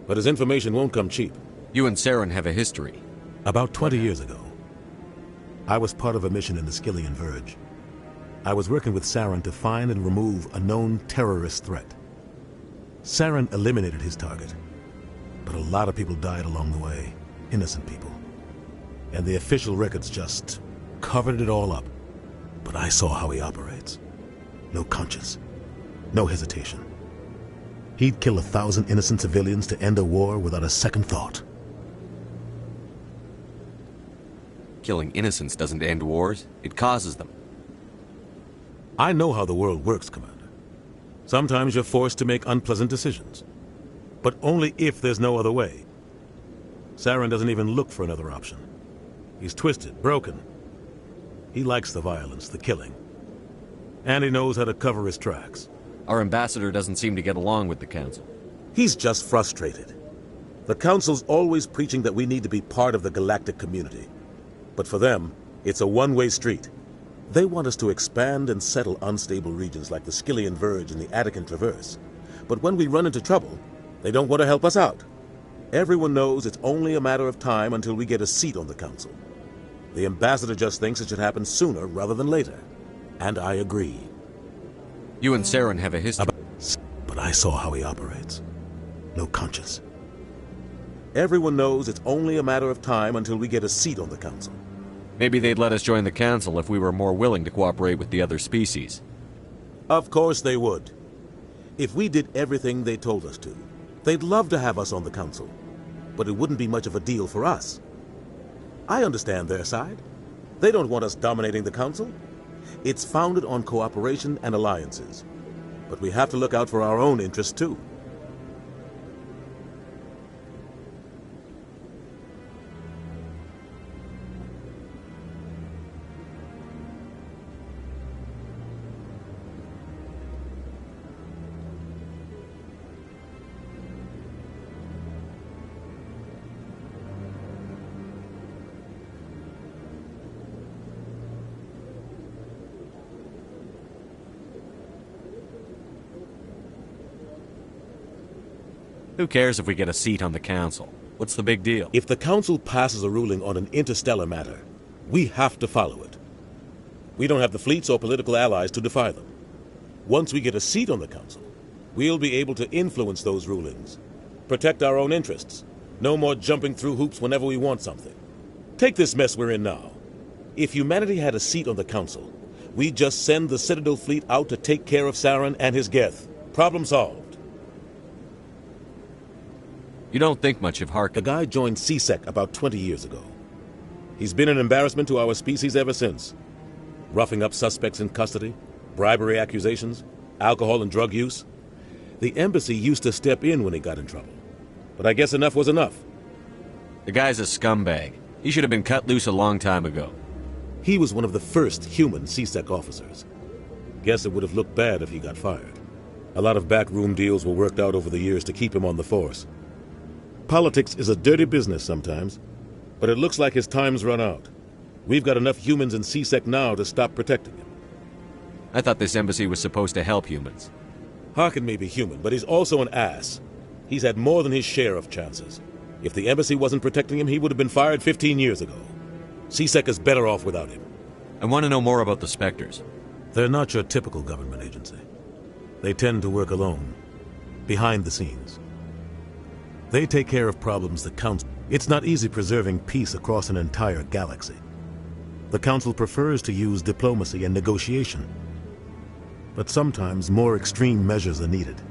but his information won't come cheap. You and Saren have a history. About 20 years ago, I was part of a mission in the Skillian Verge. I was working with Saren to find and remove a known terrorist threat. Saren eliminated his target, but a lot of people died along the way, innocent people. And the official records just covered it all up. But I saw how he operates. No conscience, no hesitation. He'd kill 1,000 innocent civilians to end a war without a second thought. Killing innocents doesn't end wars, it causes them. I know how the world works, Commander. Sometimes you're forced to make unpleasant decisions. But only if there's no other way. Saren doesn't even look for another option. He's twisted, broken. He likes the violence, the killing. And he knows how to cover his tracks. Our ambassador doesn't seem to get along with the Council. He's just frustrated. The Council's always preaching that we need to be part of the galactic community. But for them, it's a one-way street. They want us to expand and settle unstable regions like the Skillian Verge and the Attican Traverse. But when we run into trouble, they don't want to help us out. Everyone knows it's only a matter of time until we get a seat on the Council. The ambassador just thinks it should happen sooner rather than later. And I agree. You and Saren have a history. But I saw how he operates. No conscience. Everyone knows it's only a matter of time until we get a seat on the Council. Maybe they'd let us join the Council if we were more willing to cooperate with the other species. Of course they would. If we did everything they told us to, they'd love to have us on the Council. But it wouldn't be much of a deal for us. I understand their side. They don't want us dominating the Council. It's founded on cooperation and alliances. But we have to look out for our own interests, too. Who cares if we get a seat on the Council? What's the big deal? If the Council passes a ruling on an interstellar matter, we have to follow it. We don't have the fleets or political allies to defy them. Once we get a seat on the Council, we'll be able to influence those rulings, protect our own interests. No more jumping through hoops whenever we want something. Take this mess we're in now. If humanity had a seat on the Council, we'd just send the Citadel fleet out to take care of Saren and his Geth. Problem solved. You don't think much of Harkin. The guy joined C-Sec about 20 years ago. He's been an embarrassment to our species ever since. Roughing up suspects in custody, bribery accusations, alcohol and drug use. The embassy used to step in when he got in trouble. But I guess enough was enough. The guy's a scumbag. He should have been cut loose a long time ago. He was one of the first human C-Sec officers. Guess it would have looked bad if he got fired. A lot of backroom deals were worked out over the years to keep him on the force. Politics is a dirty business sometimes, but it looks like his time's run out. We've got enough humans in C-Sec now to stop protecting him. I thought this embassy was supposed to help humans. Harkin may be human, but he's also an ass. He's had more than his share of chances. If the embassy wasn't protecting him, he would have been fired 15 years ago. C-Sec is better off without him. I want to know more about the Spectres. They're not your typical government agency. They tend to work alone, behind the scenes. They take care of problems the Council... It's not easy preserving peace across an entire galaxy. The Council prefers to use diplomacy and negotiation. But sometimes more extreme measures are needed.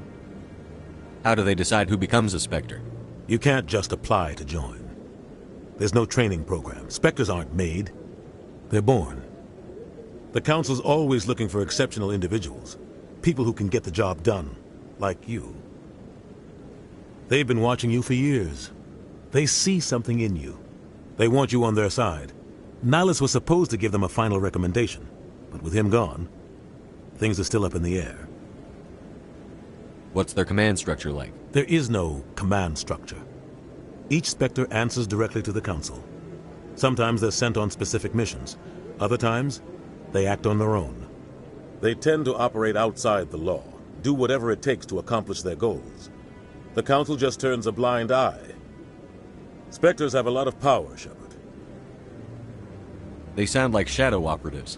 How do they decide who becomes a Spectre? You can't just apply to join. There's no training program. Spectres aren't made. They're born. The Council's always looking for exceptional individuals. People who can get the job done. Like you. They've been watching you for years. They see something in you. They want you on their side. Nihilus was supposed to give them a final recommendation. But with him gone, things are still up in the air. What's their command structure like? There is no command structure. Each Spectre answers directly to the Council. Sometimes they're sent on specific missions. Other times, they act on their own. They tend to operate outside the law, do whatever it takes to accomplish their goals. The Council just turns a blind eye. Spectres have a lot of power, Shepard. They sound like shadow operatives.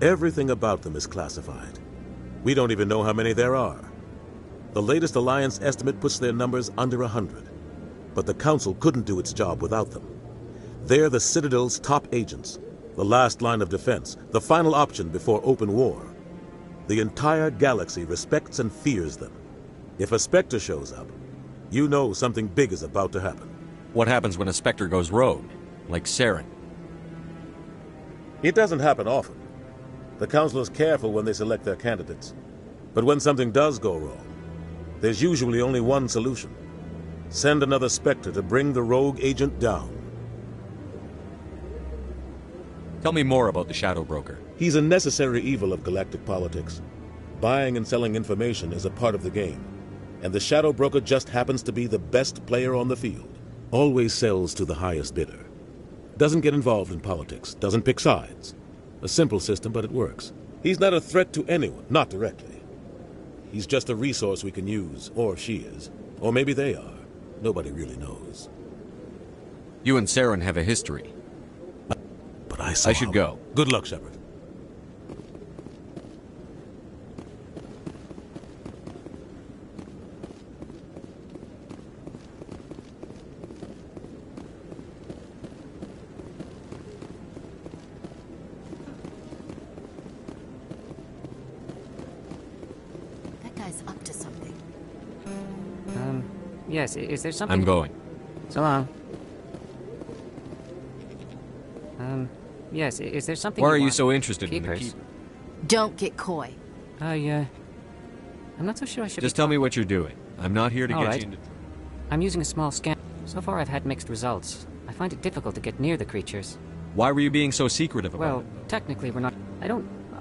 Everything about them is classified. We don't even know how many there are. The latest Alliance estimate puts their numbers under 100. But the Council couldn't do its job without them. They're the Citadel's top agents, the last line of defense, the final option before open war. The entire galaxy respects and fears them. If a Spectre shows up, you know something big is about to happen. What happens when a Spectre goes rogue, like Saren? It doesn't happen often. The Council is careful when they select their candidates. But when something does go wrong, there's usually only one solution. Send another Spectre to bring the rogue agent down. Tell me more about the Shadow Broker. He's a necessary evil of galactic politics. Buying and selling information is a part of the game. And the Shadow Broker just happens to be the best player on the field. Always sells to the highest bidder. Doesn't get involved in politics, doesn't pick sides. A simple system, but it works. He's not a threat to anyone, not directly. He's just a resource we can use, or she is. Or maybe they are. Nobody really knows. You and Saren have a history. But I saw I should go. Good luck, Shepard. That guy's up to something. Yes, is there something... I'm going. So long. Yes, is there something... Why are you so interested in the Keepers? Keeper? Don't get coy. I'm not so sure I should Just tell me what you're doing. I'm not here to All get right. you into... I'm using a small scan. So far I've had mixed results. I find it difficult to get near the creatures. Why were you being so secretive about Well, it? technically we're not...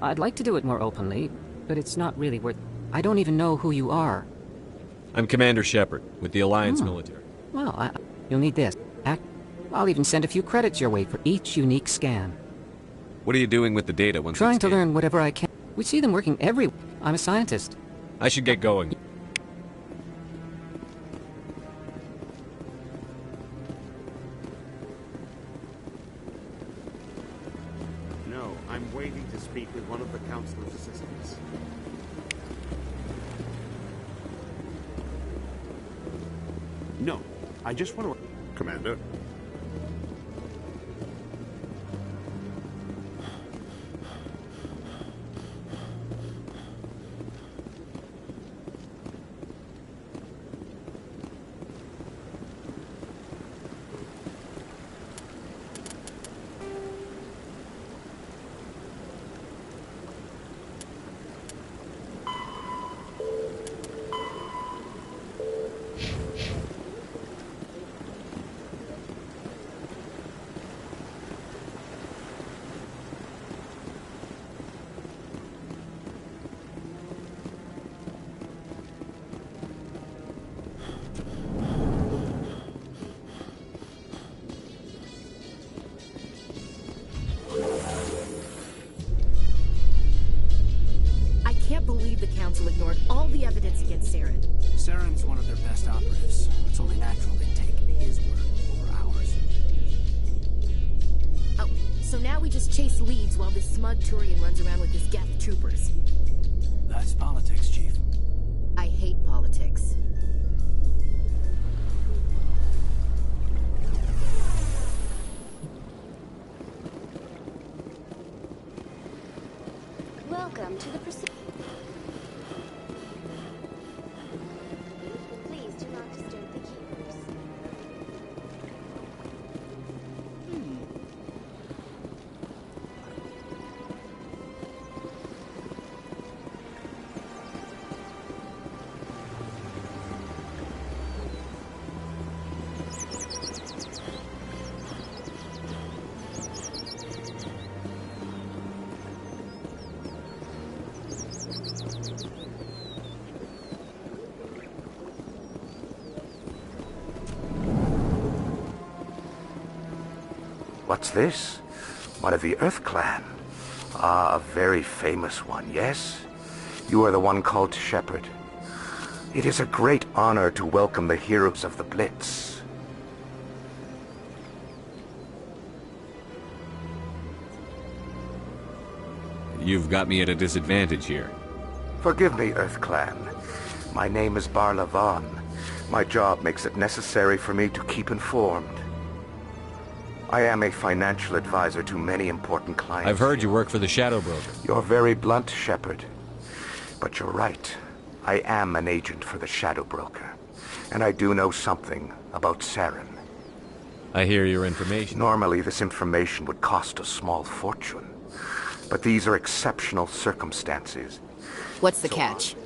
I'd like to do it more openly, but it's not really worth... I don't even know who you are. I'm Commander Shepard, with the Alliance military. Well, you'll need this. I'll even send a few credits your way for each unique scan. What are you doing with the data once Trying it's to scanned? learn whatever I can. We see them working everywhere. I'm a scientist. I should get going. No, I'm waiting to speak with one of the Councilor's assistants. No, I just want to... Commander? thug Turian runs around with his Geth troopers. That's politics, Chief. I hate politics. Welcome to the Presidium. Please do not disturb the keepers. What's this? One of the Earth Clan. Ah, a very famous one, yes? You are the one called Shepard. It is a great honor to welcome the heroes of the Blitz. You've got me at a disadvantage here. Forgive me, Earth Clan. My name is Barla Vaughn. My job makes it necessary for me to keep informed. I am a financial advisor to many important clients. I've heard you work for the Shadow Broker. You're very blunt, Shepard. But you're right. I am an agent for the Shadow Broker. And I do know something about Saren. I hear your information. Normally, this information would cost a small fortune. But these are exceptional circumstances. What's the catch?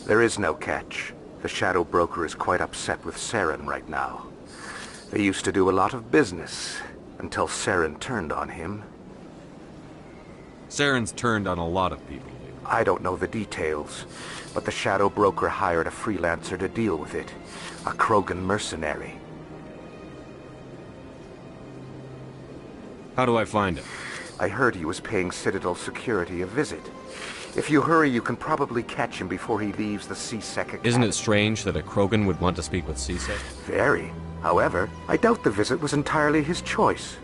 There is no catch. The Shadow Broker is quite upset with Saren right now. They used to do a lot of business, until Saren turned on him. Saren's turned on a lot of people. I don't know the details, but the Shadow Broker hired a freelancer to deal with it. A Krogan mercenary. How do I find him? I heard he was paying Citadel security a visit. If you hurry, you can probably catch him before he leaves the C-Sec Academy. Isn't it strange that a Krogan would want to speak with C-Sec? Very. However, I doubt the visit was entirely his choice.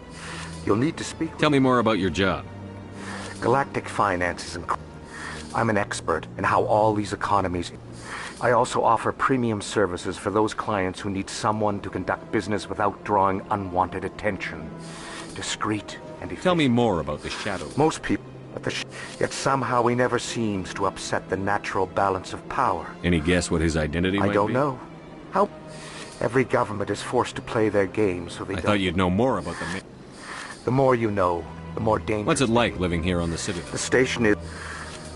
You'll need to speak with... Tell me more about your job. Galactic finances and... I'm an expert in how all these economies... I also offer premium services for those clients who need someone to conduct business without drawing unwanted attention. Discreet and efficient. Tell me more about the Shadow. Most people... Yet somehow he never seems to upset the natural balance of power. Any guess what his identity might be? I don't know. How... Every government is forced to play their game, so they don't... I thought you'd know more about them. The more you know, the more dangerous... What's it like living here on the Citadel? The station is...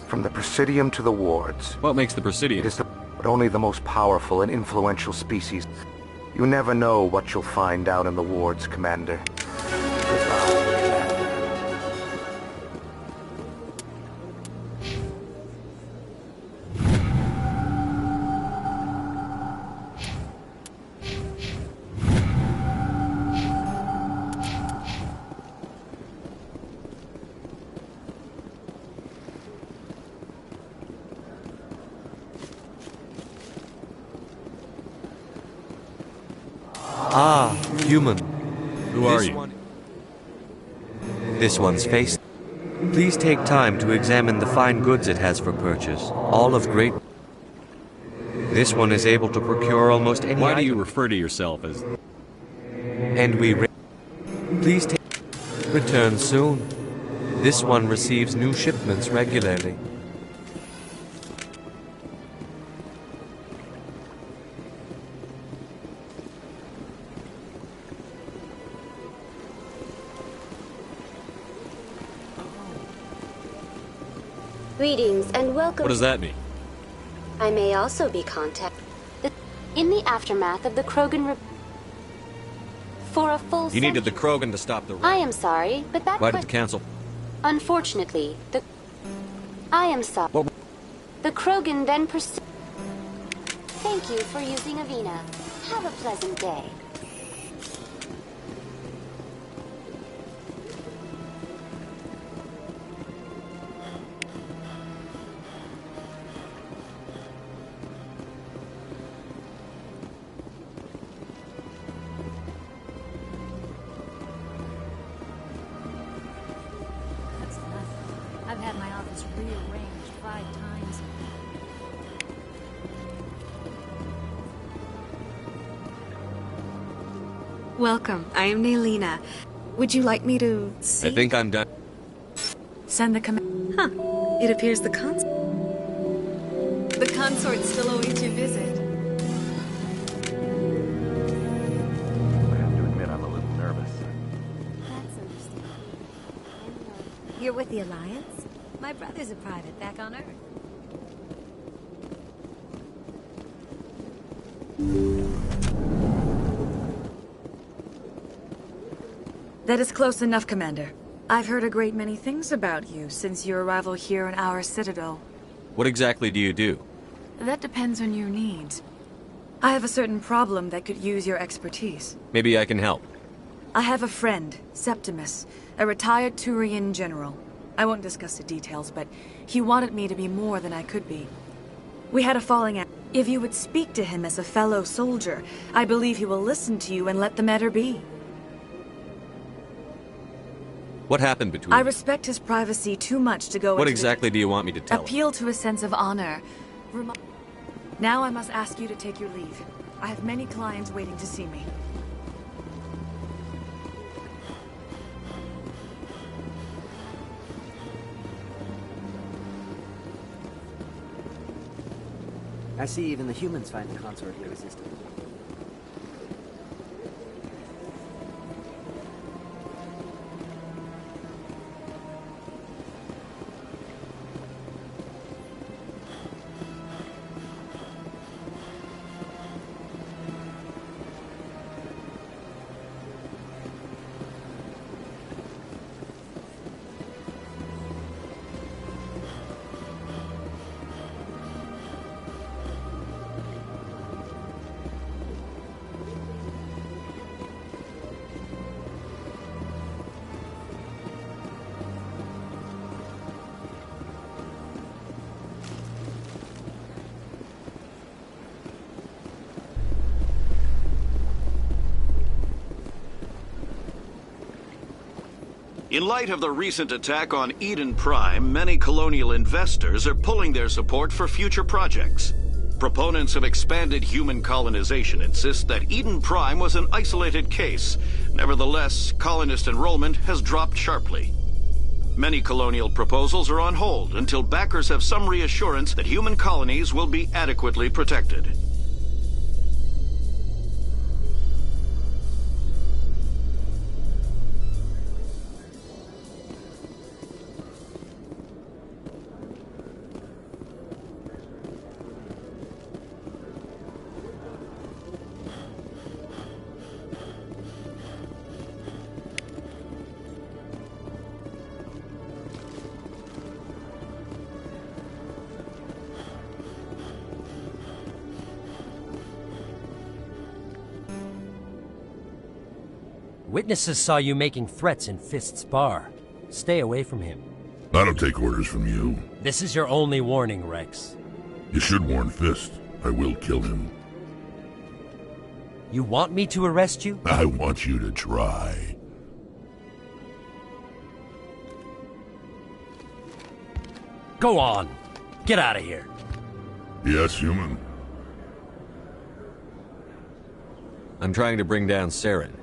From the Presidium to the wards. What makes the Presidium? It is but only the most powerful and influential species. You never know what you'll find down in the wards, Commander. Ah, human. Who are you? This one's face. Please take time to examine the fine goods it has for purchase. All of great... This one is able to procure almost any Why item. do you refer to yourself as... And we... Please take... Return soon. This one receives new shipments regularly. Greetings and welcome. What does that mean? I may also be contacted in the aftermath of the Krogan for a full You needed the Krogan to stop the... I am sorry, but that Why did the Council... Unfortunately, I am sorry. What... The Krogan then pursued... Thank you for using Avina. Have a pleasant day. rearranged 5 times. Welcome. I am Naylina. Would you like me to see? I think I'm done. Send the command. Huh. It appears the consort still awaits your visit. I have to admit I'm a little nervous. That's understandable. You're with the Alliance? My brother's a private back on Earth. That is close enough, Commander. I've heard a great many things about you since your arrival here in our Citadel. What exactly do you do? That depends on your needs. I have a certain problem that could use your expertise. Maybe I can help. I have a friend, Septimus, a retired Turian general. I won't discuss the details, but he wanted me to be more than I could be. We had a falling out. If you would speak to him as a fellow soldier, I believe he will listen to you and let the matter be. What happened between I you? respect his privacy too much to go What into exactly do you want me to tell him? appeal to a sense of honor. Now I must ask you to take your leave. I have many clients waiting to see me. I see even the humans find the consort irresistible. In light of the recent attack on Eden Prime, many colonial investors are pulling their support for future projects. Proponents of expanded human colonization insist that Eden Prime was an isolated case. Nevertheless, colonist enrollment has dropped sharply. Many colonial proposals are on hold until backers have some reassurance that human colonies will be adequately protected. Witnesses saw you making threats in Fist's bar. Stay away from him. I don't take orders from you. This is your only warning, Rex. You should warn Fist. I will kill him. You want me to arrest you? I want you to try. Go on. Get out of here. Yes, human. I'm trying to bring down Saren.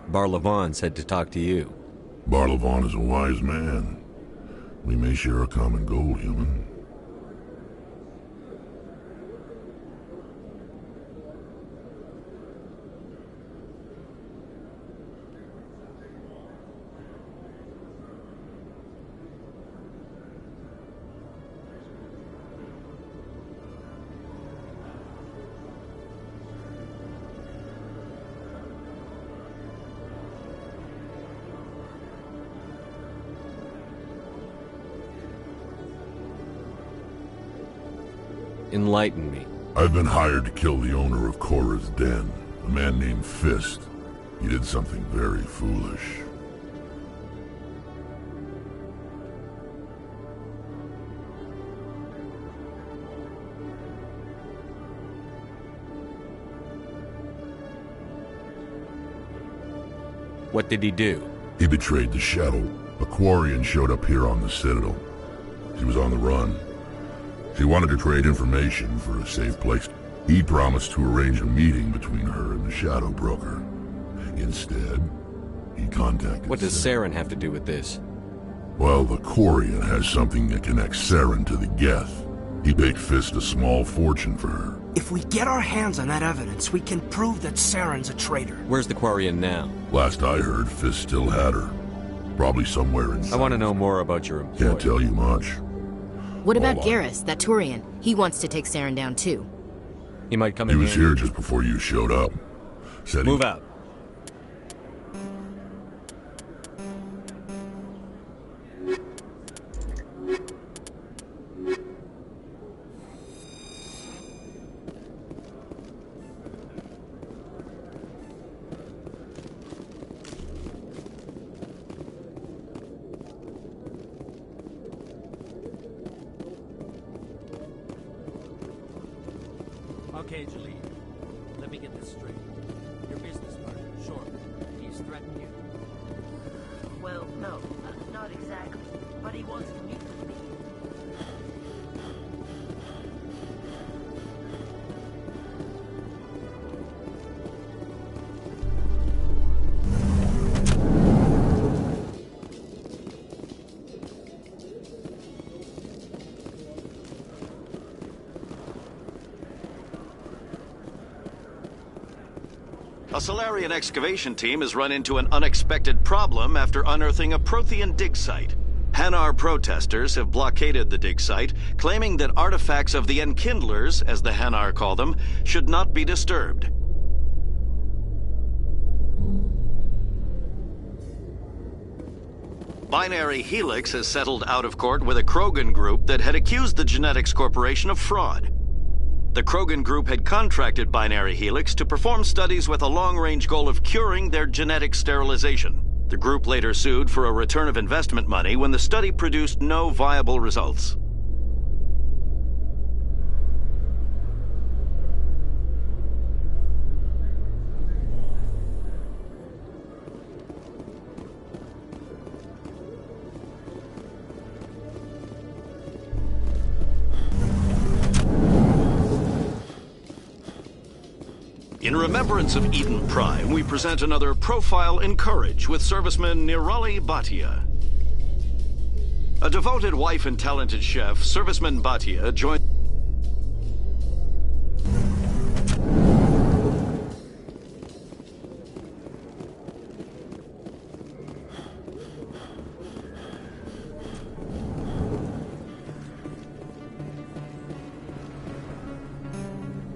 Barlavon said to talk to you. Barlavon is a wise man. We may share a common goal, human. Enlighten me. I've been hired to kill the owner of Korra's Den, a man named Fist. He did something very foolish. What did he do? He betrayed the Shadow. A Quarian showed up here on the Citadel. She was on the run. She wanted to trade information for a safe place. He promised to arrange a meeting between her and the Shadow Broker. Instead, he contacted What does Saren have to do with this? Well, the Quarian has something that connects Saren to the Geth. He paid Fist a small fortune for her. If we get our hands on that evidence, we can prove that Saren's a traitor. Where's the Quarian now? Last I heard, Fist still had her. Probably somewhere inside. I want to know more about your employer. Can't tell you much. What about Garrus, that Turian? He wants to take Saren down too. He might come in. He was here just before you showed up. Said Move out. Okay, Jalil. Let me get this straight. Your business partner, sure. He's threatened you? Well, no, not exactly. But he wants to meet with me. A Salarian excavation team has run into an unexpected problem after unearthing a Prothean dig site. Hanar protesters have blockaded the dig site, claiming that artifacts of the Enkindlers, as the Hanar call them, should not be disturbed. Binary Helix has settled out of court with a Krogan group that had accused the Genetics Corporation of fraud. The Krogan group had contracted Binary Helix to perform studies with a long-range goal of curing their genetic sterilization. The group later sued for a return of investment money when the study produced no viable results. In remembrance of Eden Prime, we present another Profile in Courage with serviceman Nirali Bhatia. A devoted wife and talented chef, serviceman Bhatia joined...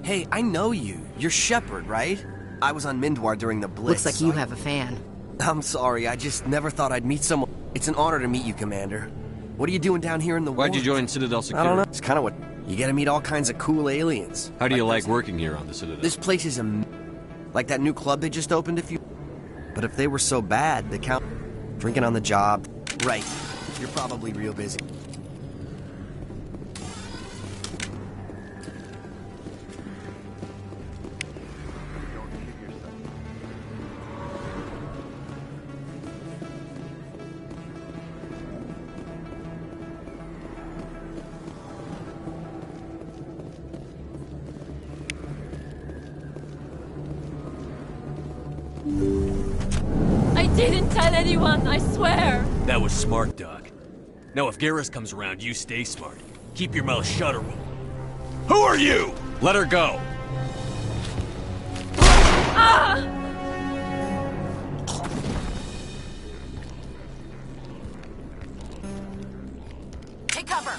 Hey, I know you. You're Shepard, right? I was on Mindwar during the Blitz. Looks like you have a fan. I'm sorry, I just never thought I'd meet someone. It's an honor to meet you, Commander. What are you doing down here in the woods? Why'd you join Citadel Security? I don't know. It's kind of what... You get to meet all kinds of cool aliens. How do you like working here on the Citadel? This place is like that new club they just opened a few... But if they were so bad, the count... Drinking on the job... Right. You're probably real busy. I didn't tell anyone, I swear! That was smart, Doc. Now if Garrus comes around, you stay smart. Keep your mouth shut or we'll... Who are you? Let her go! Ah! Take cover!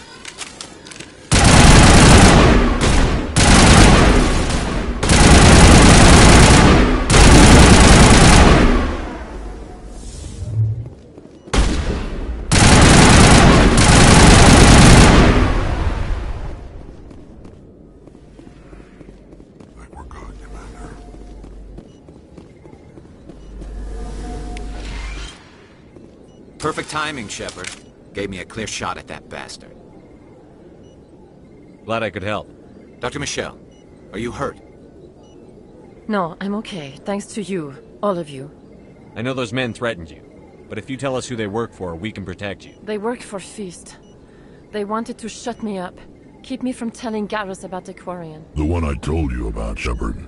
Perfect timing, Shepard. Gave me a clear shot at that bastard. Glad I could help. Dr. Michelle, are you hurt? No, I'm okay. Thanks to you. All of you. I know those men threatened you, but if you tell us who they work for, we can protect you. They work for Feast. They wanted to shut me up. Keep me from telling Garrus about the Quarian. The one I told you about, Shepard.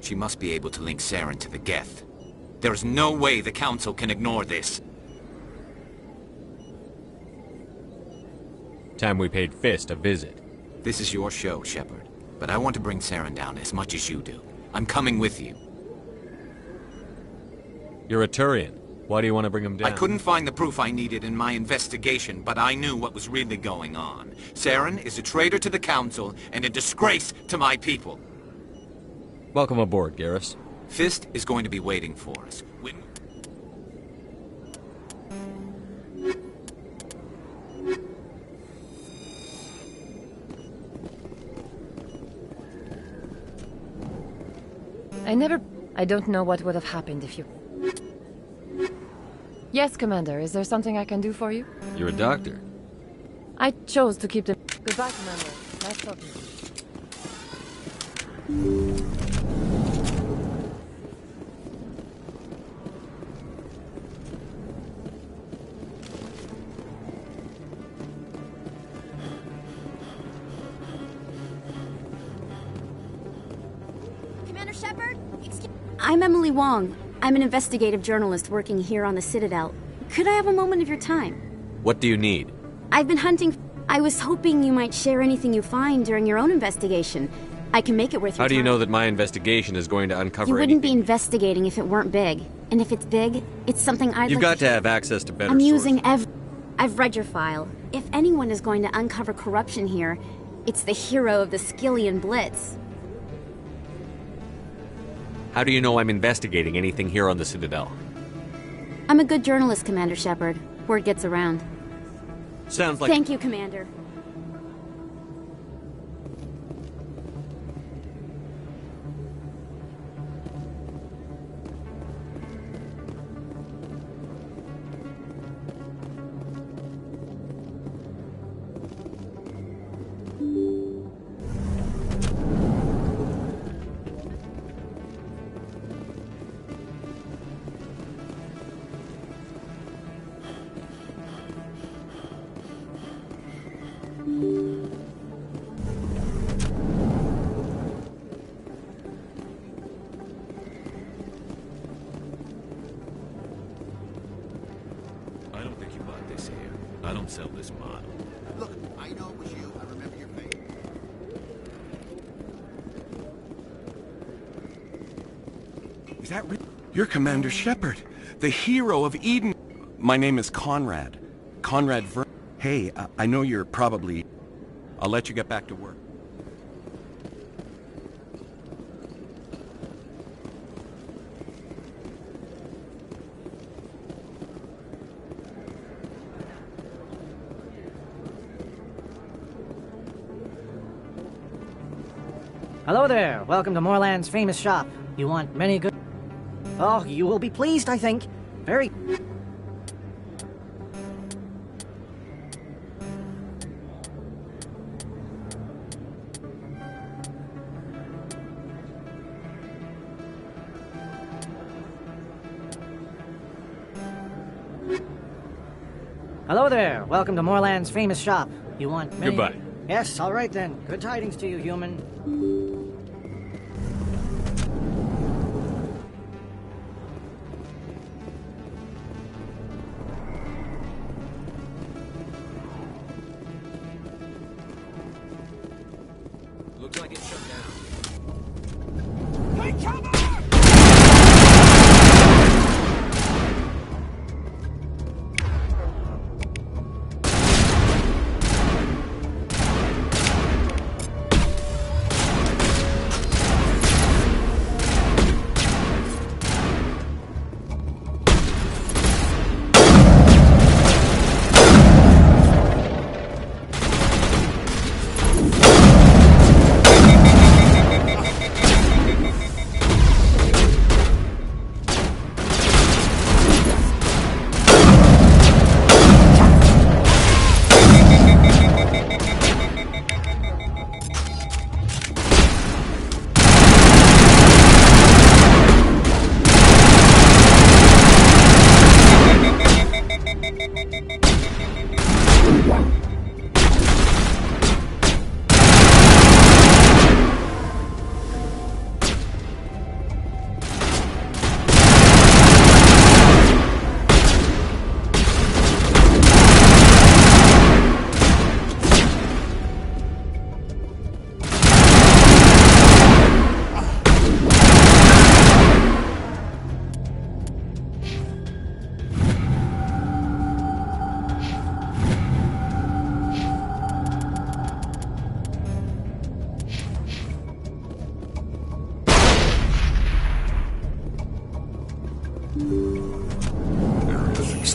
She must be able to link Saren to the Geth. There is no way the Council can ignore this. Time we paid Fist a visit. This is your show, Shepard. But I want to bring Saren down as much as you do. I'm coming with you. You're a Turian. Why do you want to bring him down? I couldn't find the proof I needed in my investigation, but I knew what was really going on. Saren is a traitor to the Council and a disgrace to my people. Welcome aboard, Garrus. Fist is going to be waiting for us. I don't know what would have happened if you... Yes, Commander. Is there something I can do for you? You're a doctor. I chose to keep the... Goodbye, Commander. Nice talking to you. Commander Shepard? I'm Emily Wong. I'm an investigative journalist working here on the Citadel. Could I have a moment of your time? What do you need? I've been hunting... I was hoping you might share anything you find during your own investigation. I can make it worth your time. How do you know that my investigation is going to uncover You wouldn't be anything? investigating if it weren't big. And if it's big, it's something I'd You've like got to have access to better I'm sources. using I've read your file. If anyone is going to uncover corruption here, it's the hero of the Skillian Blitz. How do you know I'm investigating anything here on the Citadel? I'm a good journalist, Commander Shepard. Word gets around. Sounds like... Thank you, Commander. I don't think you bought this here. I don't sell this model. Look, I know it was you. I remember your face. Is that real? You're Commander Shepard, the hero of Eden. My name is Conrad. Conrad Ver... Hey, I know you're probably... I'll let you get back to work. Hello there. Welcome to Moorland's famous shop. You want many good... Oh, you will be pleased, I think. Very... Hello there. Welcome to Moorland's famous shop. You want many... Goodbye. Yes, all right then. Good tidings to you, human. Looks like it's shut down.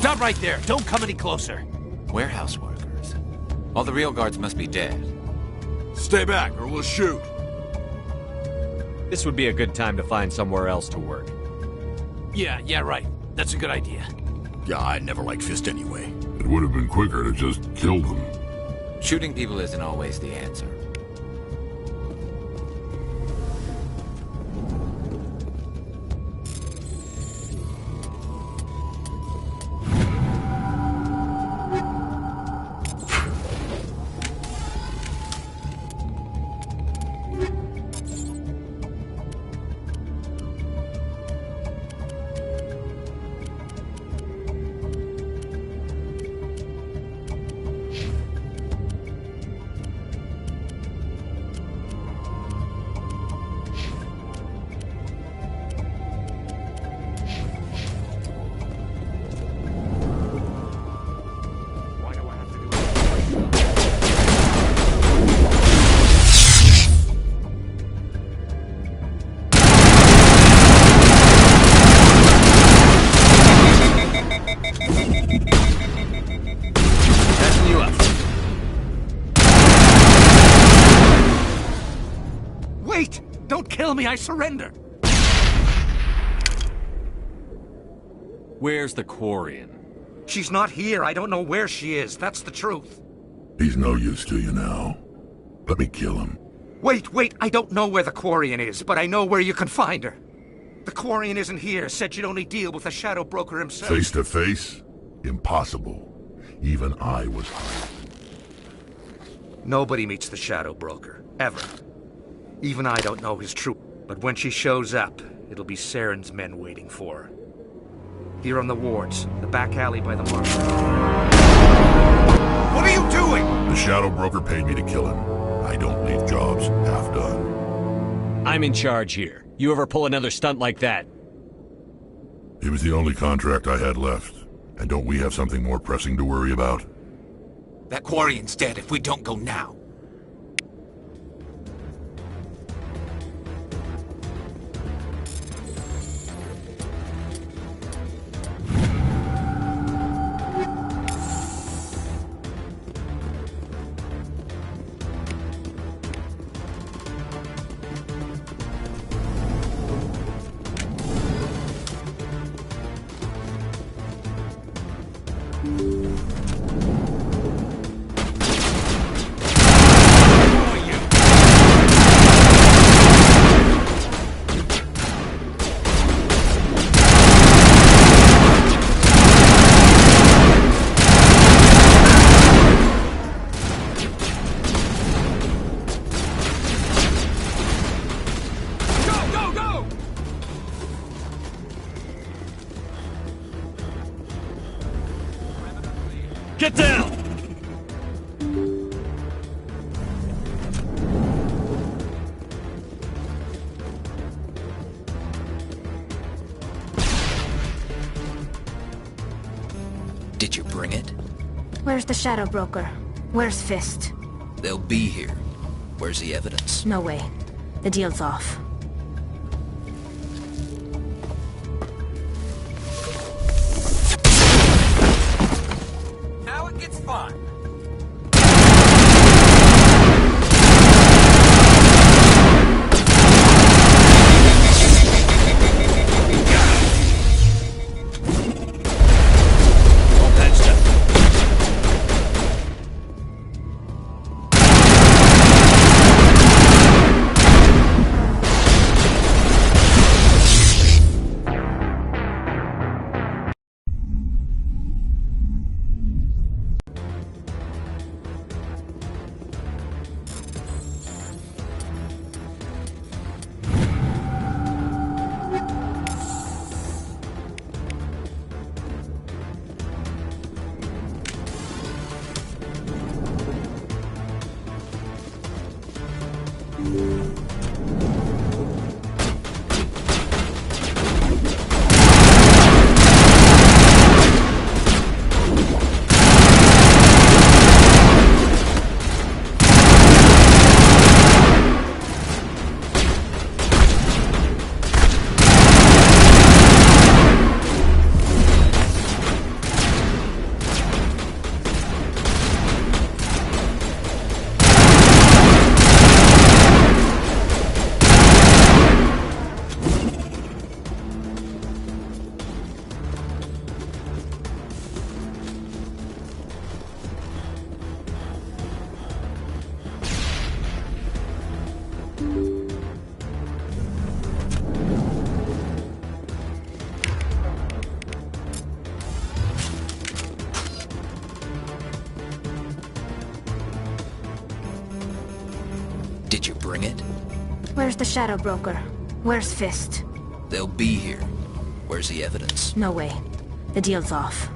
Stop right there. Don't come any closer. Warehouse workers. All the real guards must be dead. Stay back or we'll shoot. This would be a good time to find somewhere else to work. Yeah, right. That's a good idea. Yeah, I never liked Fist anyway. It would have been quicker to just kill them. Shooting people isn't always the answer. Wait! Don't kill me, I surrender! Where's the Quarian? She's not here. I don't know where she is. That's the truth. He's no use to you now. Let me kill him. Wait. I don't know where the Quarian is, but I know where you can find her. The Quarian isn't here. Said she'd only deal with the Shadow Broker himself. Face to face? Impossible. Even I was hired. Nobody meets the Shadow Broker. Ever. Even I don't know his truth. But when she shows up, it'll be Saren's men waiting for her. Here on the wards, the back alley by the market. What are you doing? The Shadow Broker paid me to kill him. I don't leave jobs half done. I'm in charge here. You ever pull another stunt like that? It was the only contract I had left. And don't we have something more pressing to worry about? That Quarian's dead if we don't go now. Get down! Did you bring it? Where's the Shadow Broker? Where's Fist? They'll be here. Where's the evidence? No way. The deal's off. Now it gets fun. Where's the Shadow Broker? Where's Fist? They'll be here. Where's the evidence? No way. The deal's off.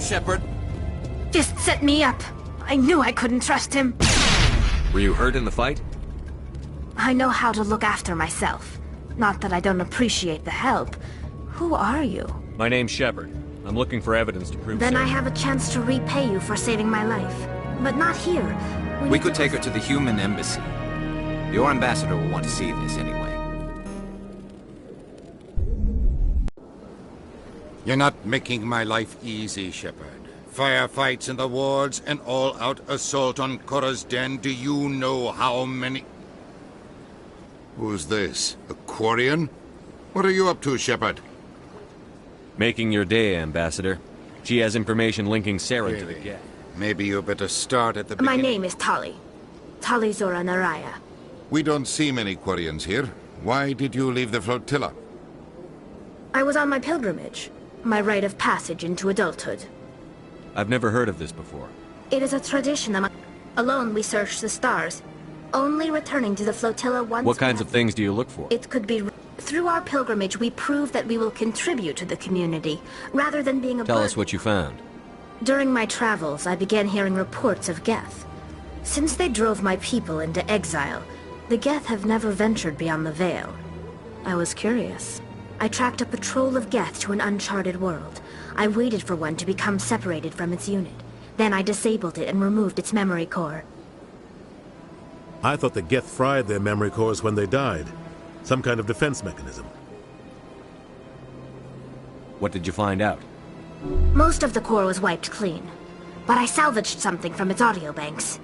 Shepard. Fist set me up. I knew I couldn't trust him. Were you hurt in the fight? I know how to look after myself. Not that I don't appreciate the help. Who are you? My name's Shepard. I'm looking for evidence to prove Then so. I have a chance to repay you for saving my life. But not here. We could take her to the human embassy. Your ambassador will want to see this anyway. You're not making my life easy, Shepard. Firefights in the wards, an all-out assault on Korra's den. Do you know how many... Who's this? A Quarian? What are you up to, Shepard? Making your day, Ambassador. She has information linking Saren to the Geth. Maybe you better start at the My beginning. name is Tali. Tali Zora Naraya. We don't see many Quarians here. Why did you leave the flotilla? I was on my pilgrimage. My rite of passage into adulthood. I've never heard of this before. It is a tradition among... Alone we search the stars, only returning to the flotilla once... What kinds of things do you look for? It could be... Through our pilgrimage, we prove that we will contribute to the community, rather than being a Tell burden. us what you found. During my travels, I began hearing reports of Geth. Since they drove my people into exile, the Geth have never ventured beyond the Veil. I was curious. I tracked a patrol of Geth to an uncharted world. I waited for one to become separated from its unit. Then I disabled it and removed its memory core. I thought the Geth fried their memory cores when they died. Some kind of defense mechanism. What did you find out? Most of the core was wiped clean, but I salvaged something from its audio banks.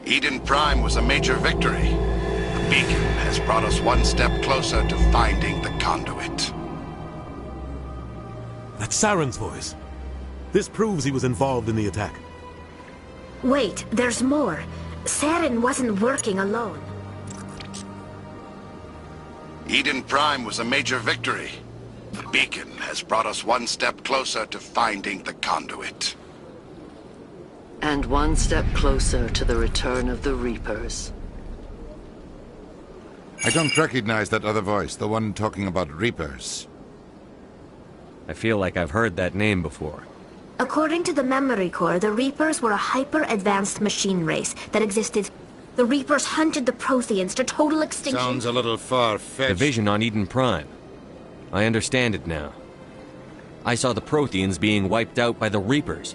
Eden Prime was a major victory. The beacon has brought us one step closer to finding the conduit. That's Saren's voice. This proves he was involved in the attack. Wait, there's more. Saren wasn't working alone. Eden Prime was a major victory. The beacon has brought us one step closer to finding the conduit. And one step closer to the return of the Reapers. I don't recognize that other voice, the one talking about Reapers. I feel like I've heard that name before. According to the memory core, the Reapers were a hyper-advanced machine race that existed. The Reapers hunted the Protheans to total extinction. Sounds a little far-fetched. The vision on Eden Prime. I understand it now. I saw the Protheans being wiped out by the Reapers.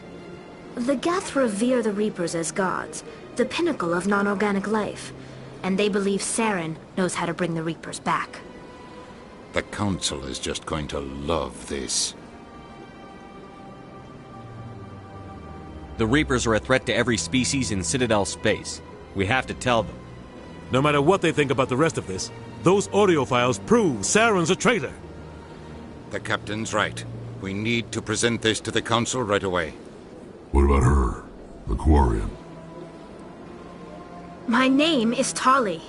The Geth revere the Reapers as gods, the pinnacle of non-organic life. And they believe Saren knows how to bring the Reapers back. The Council is just going to love this. The Reapers are a threat to every species in Citadel space. We have to tell them. No matter what they think about the rest of this, those audio files prove Saren's a traitor. The Captain's right. We need to present this to the Council right away. What about her? The Quarian? My name is Tali.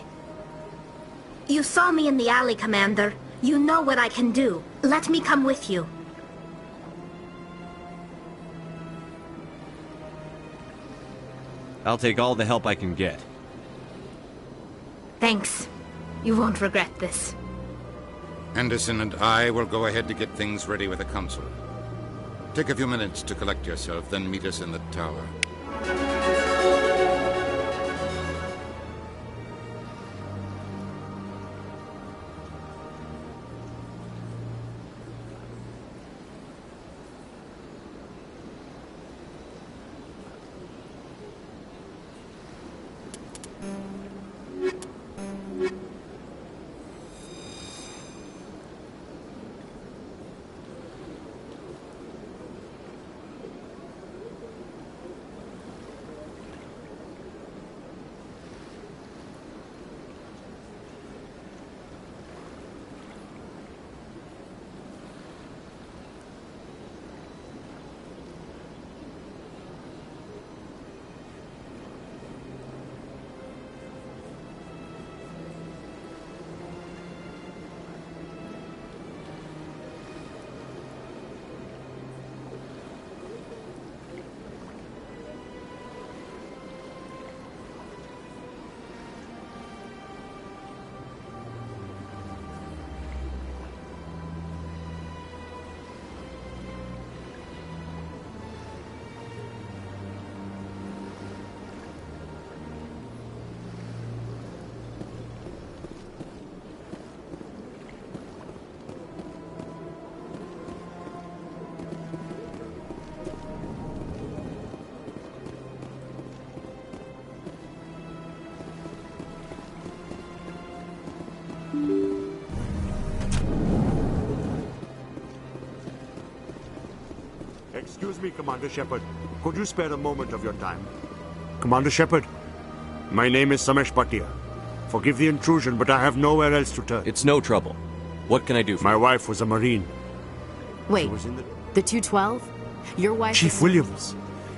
You saw me in the alley, Commander. You know what I can do. Let me come with you. I'll take all the help I can get. Thanks. You won't regret this. Anderson and I will go ahead to get things ready with the Council. Take a few minutes to collect yourself, then meet us in the tower. Excuse me, Commander Shepard. Could you spare a moment of your time? Commander Shepard, my name is Samesh Bhatia. Forgive the intrusion, but I have nowhere else to turn. It's no trouble. What can I do for you? My wife was a Marine. Wait, the 212? Your wife... Chief Williams,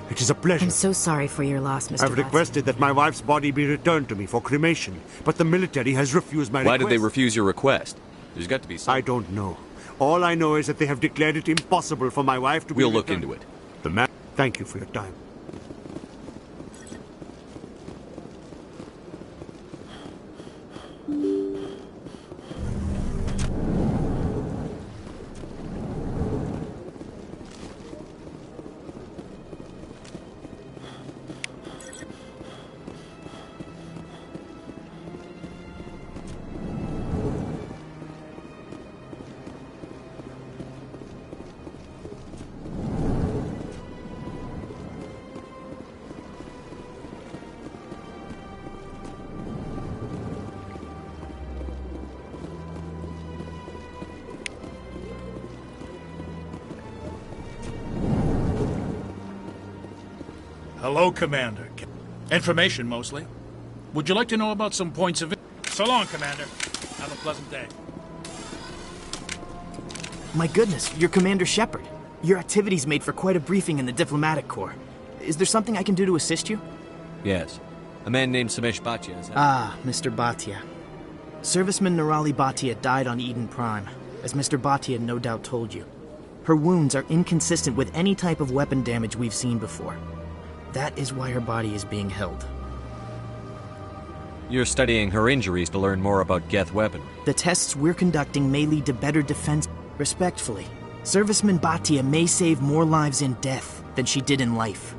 it is a pleasure. I'm so sorry for your loss, Mr. I've requested that my wife's body be returned to me for cremation, but the military has refused my request. Why did they refuse your request? There's got to be some... I don't know. All I know is that they have declared it impossible for my wife to be We'll look returned. into it. The man... Thank you for your time. Hello, Commander. Information, mostly. Would you like to know about some points of... So long, Commander. Have a pleasant day. My goodness, you're Commander Shepard. Your activities made for quite a briefing in the Diplomatic Corps. Is there something I can do to assist you? Yes. A man named Samesh Bhatia is... Ah, Mr. Bhatia. Serviceman Nirali Bhatia died on Eden Prime, as Mr. Bhatia no doubt told you. Her wounds are inconsistent with any type of weapon damage we've seen before. That is why her body is being held. You're studying her injuries to learn more about Geth weaponry. The tests we're conducting may lead to better defense. Respectfully, Serviceman Bhatia may save more lives in death than she did in life.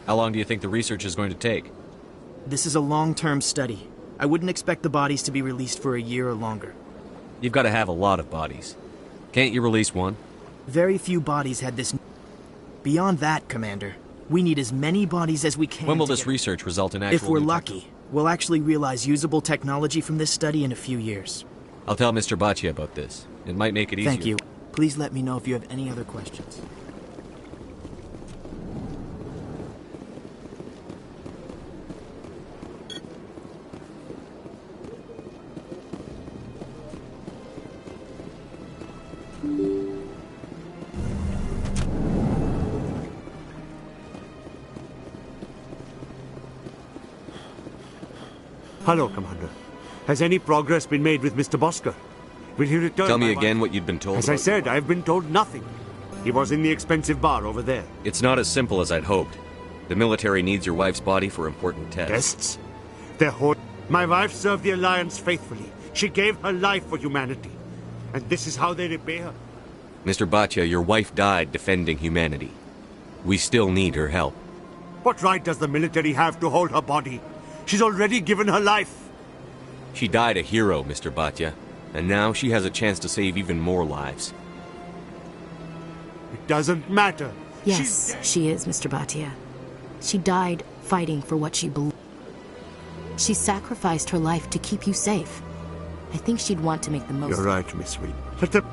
How long do you think the research is going to take? This is a long-term study. I wouldn't expect the bodies to be released for a year or longer. You've got to have a lot of bodies. Can't you release one? Very few bodies had this... Beyond that, Commander, we need as many bodies as we can. When will this research result in actual... If we're lucky, we'll actually realize usable technology from this study in a few years. I'll tell Mr. Bhatia about this. It might make it easier. Thank you. Please let me know if you have any other questions. Hello, Commander. Has any progress been made with Mr. Bosker? Will he return? Tell me again what you'd been told. As I said, I've been told nothing. He was in the expensive bar over there. It's not as simple as I'd hoped. The military needs your wife's body for important tests. Tests? They're My wife served the Alliance faithfully. She gave her life for humanity. And this is how they repay her. Mr. Bhatia, your wife died defending humanity. We still need her help. What right does the military have to hold her body? She's already given her life. She died a hero, Mr. Bhatia. And now she has a chance to save even more lives. It doesn't matter. Yes, she is, Mr. Bhatia. She died fighting for what she believed. She sacrificed her life to keep you safe. I think she'd want to make the most... You're right, Miss Reed. Let the...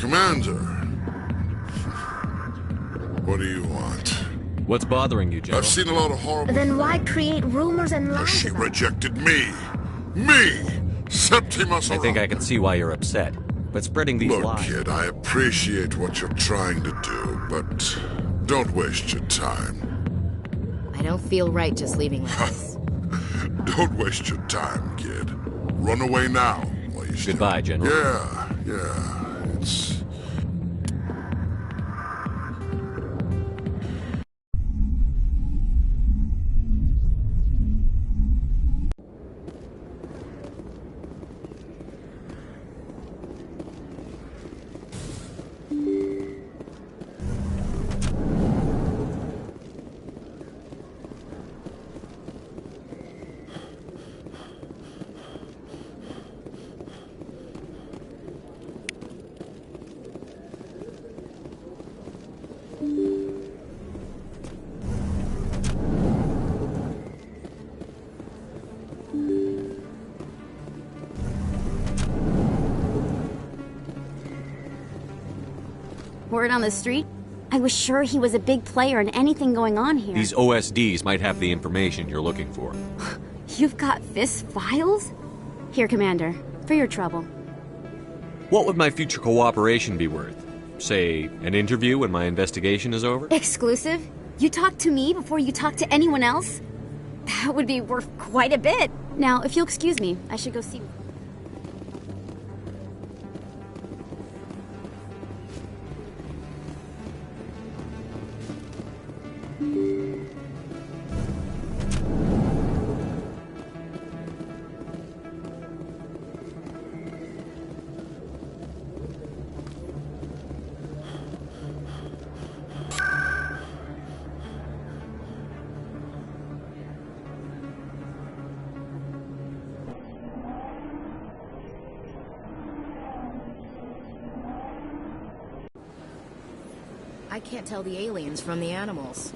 Commander. What do you want? What's bothering you, General? I've seen a lot of horrible... Then why create rumors and lies? She rejected me! Me! Septimus I think I can see why you're upset. But spreading these Look, lies... kid, I appreciate what you're trying to do, but don't waste your time. I don't feel right just leaving like this. Don't waste your time, kid. Run away now while you still... Goodbye, General. Yeah, it's... Word on the street? I was sure he was a big player in anything going on here. These OSDs might have the information you're looking for. You've got Fisk's files? Here, Commander, for your trouble. What would my future cooperation be worth? Say, an interview when my investigation is over? Exclusive? You talk to me before you talk to anyone else? That would be worth quite a bit. Now, if you'll excuse me, I should go see... I can't tell the aliens from the animals.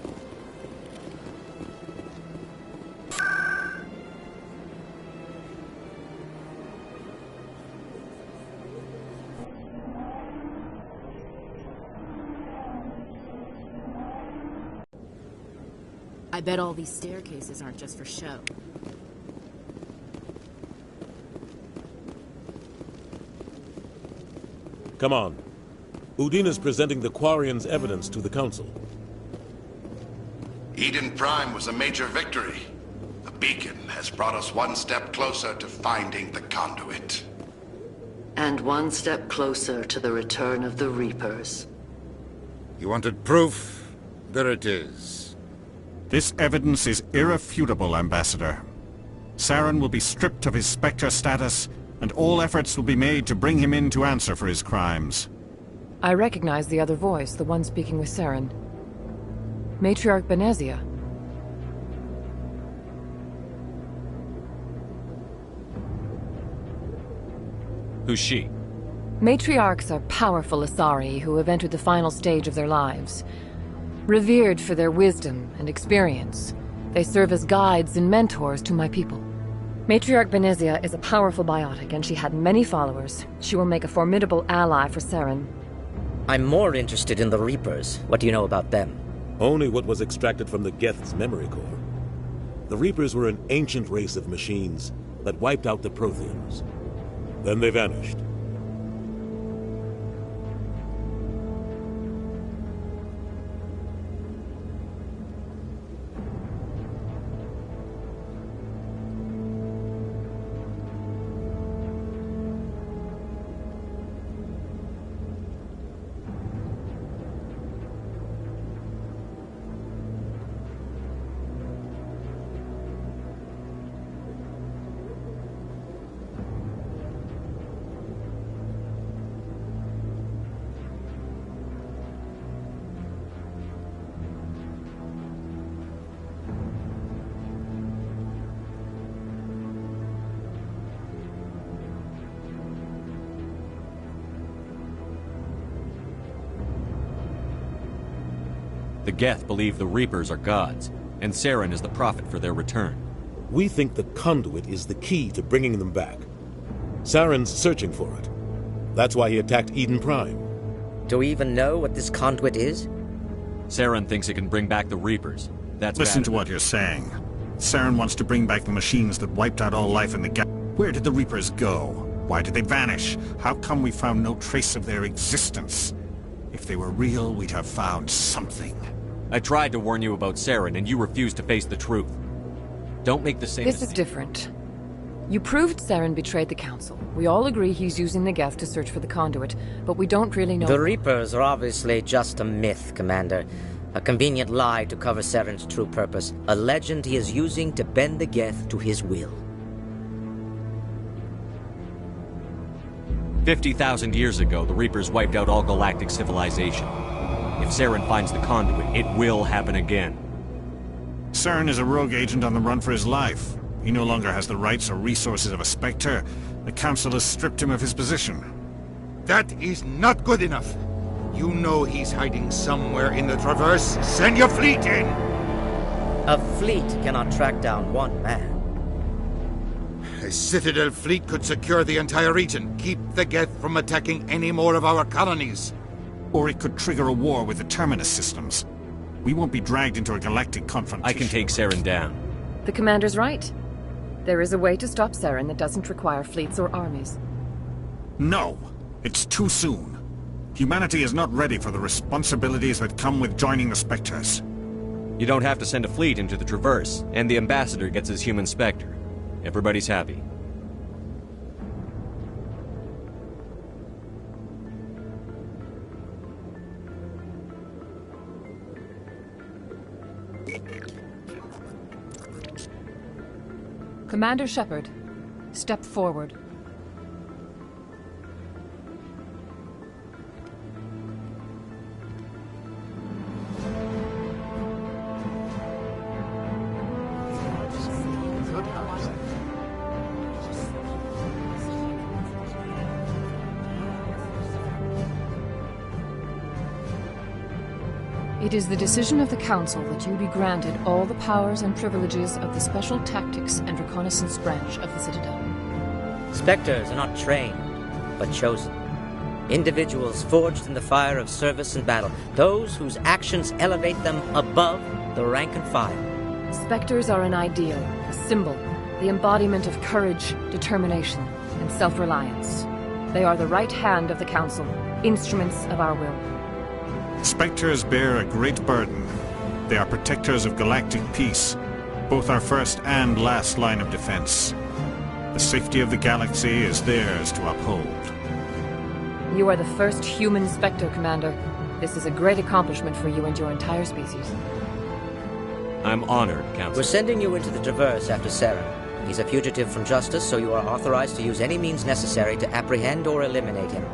I bet all these staircases aren't just for show. Come on. Udine is presenting the Quarians' evidence to the Council. Eden Prime was a major victory. The beacon has brought us one step closer to finding the conduit. And one step closer to the return of the Reapers. You wanted proof? There it is. This evidence is irrefutable, Ambassador. Saren will be stripped of his Spectre status, and all efforts will be made to bring him in to answer for his crimes. I recognize the other voice, the one speaking with Saren. Matriarch Benezia. Who's she? Matriarchs are powerful Asari who have entered the final stage of their lives. Revered for their wisdom and experience, they serve as guides and mentors to my people. Matriarch Benezia is a powerful biotic, and she had many followers. She will make a formidable ally for Saren. I'm more interested in the Reapers. What do you know about them? Only what was extracted from the Geth's memory core. The Reapers were an ancient race of machines that wiped out the Protheans. Then they vanished. The Geth believe the Reapers are gods, and Saren is the prophet for their return. We think the conduit is the key to bringing them back. Saren's searching for it. That's why he attacked Eden Prime. Do we even know what this conduit is? Saren thinks it can bring back the Reapers. That's Listen to enough. what you're saying. Saren wants to bring back the machines that wiped out all life in the galaxy. Where did the Reapers go? Why did they vanish? How come we found no trace of their existence? If they were real, we'd have found something. I tried to warn you about Saren, and you refused to face the truth. Don't make the same This is mistake. different. You proved Saren betrayed the Council. We all agree he's using the Geth to search for the conduit, but we don't really know... The Reapers are obviously just a myth, Commander. A convenient lie to cover Saren's true purpose. A legend he is using to bend the Geth to his will. 50,000 years ago, the Reapers wiped out all galactic civilization. If Saren finds the conduit, it will happen again. Saren is a rogue agent on the run for his life. He no longer has the rights or resources of a Spectre. The Council has stripped him of his position. That is not good enough. You know he's hiding somewhere in the Traverse. Send your fleet in! A fleet cannot track down one man. A Citadel fleet could secure the entire region, keep the Geth from attacking any more of our colonies. Or it could trigger a war with the Terminus systems. We won't be dragged into a galactic confrontation. I can take Saren down. The Commander's right. There is a way to stop Saren that doesn't require fleets or armies. No! It's too soon. Humanity is not ready for the responsibilities that come with joining the Spectres. You don't have to send a fleet into the Traverse, and the Ambassador gets his human Spectre. Everybody's happy. Commander Shepard, step forward. It is the decision of the Council that you be granted all the powers and privileges of the Special Tactics and Reconnaissance Branch of the Citadel. Spectres are not trained, but chosen. Individuals forged in the fire of service and battle. Those whose actions elevate them above the rank and file. Spectres are an ideal, a symbol, the embodiment of courage, determination, and self-reliance. They are the right hand of the Council, instruments of our will. Spectres bear a great burden. They are protectors of galactic peace, both our first and last line of defense. The safety of the galaxy is theirs to uphold. You are the first human Spectre, Commander. This is a great accomplishment for you and your entire species. I'm honored, Council. We're sending you into the Traverse after Saren. He's a fugitive from justice, so you are authorized to use any means necessary to apprehend or eliminate him.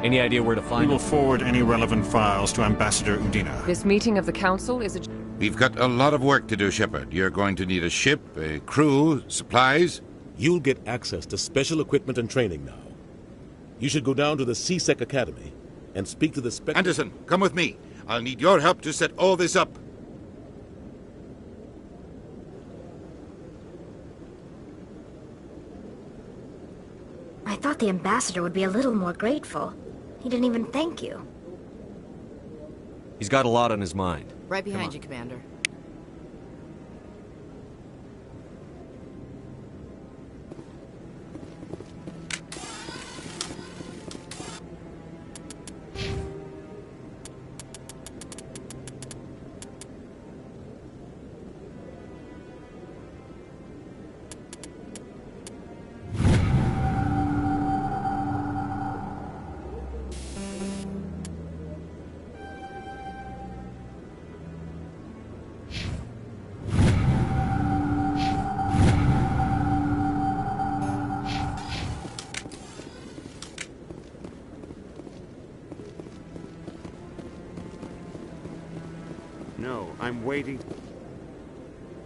Any idea where to find him? We will forward any relevant files to Ambassador Udina. This meeting of the Council is a... We've got a lot of work to do, Shepard. You're going to need a ship, a crew, supplies. You'll get access to special equipment and training now. You should go down to the C-Sec Academy and speak to the Spectre... Anderson, come with me. I'll need your help to set all this up. I thought the Ambassador would be a little more grateful. He didn't even thank you. He's got a lot on his mind. Right behind you, Commander. No, I'm waiting.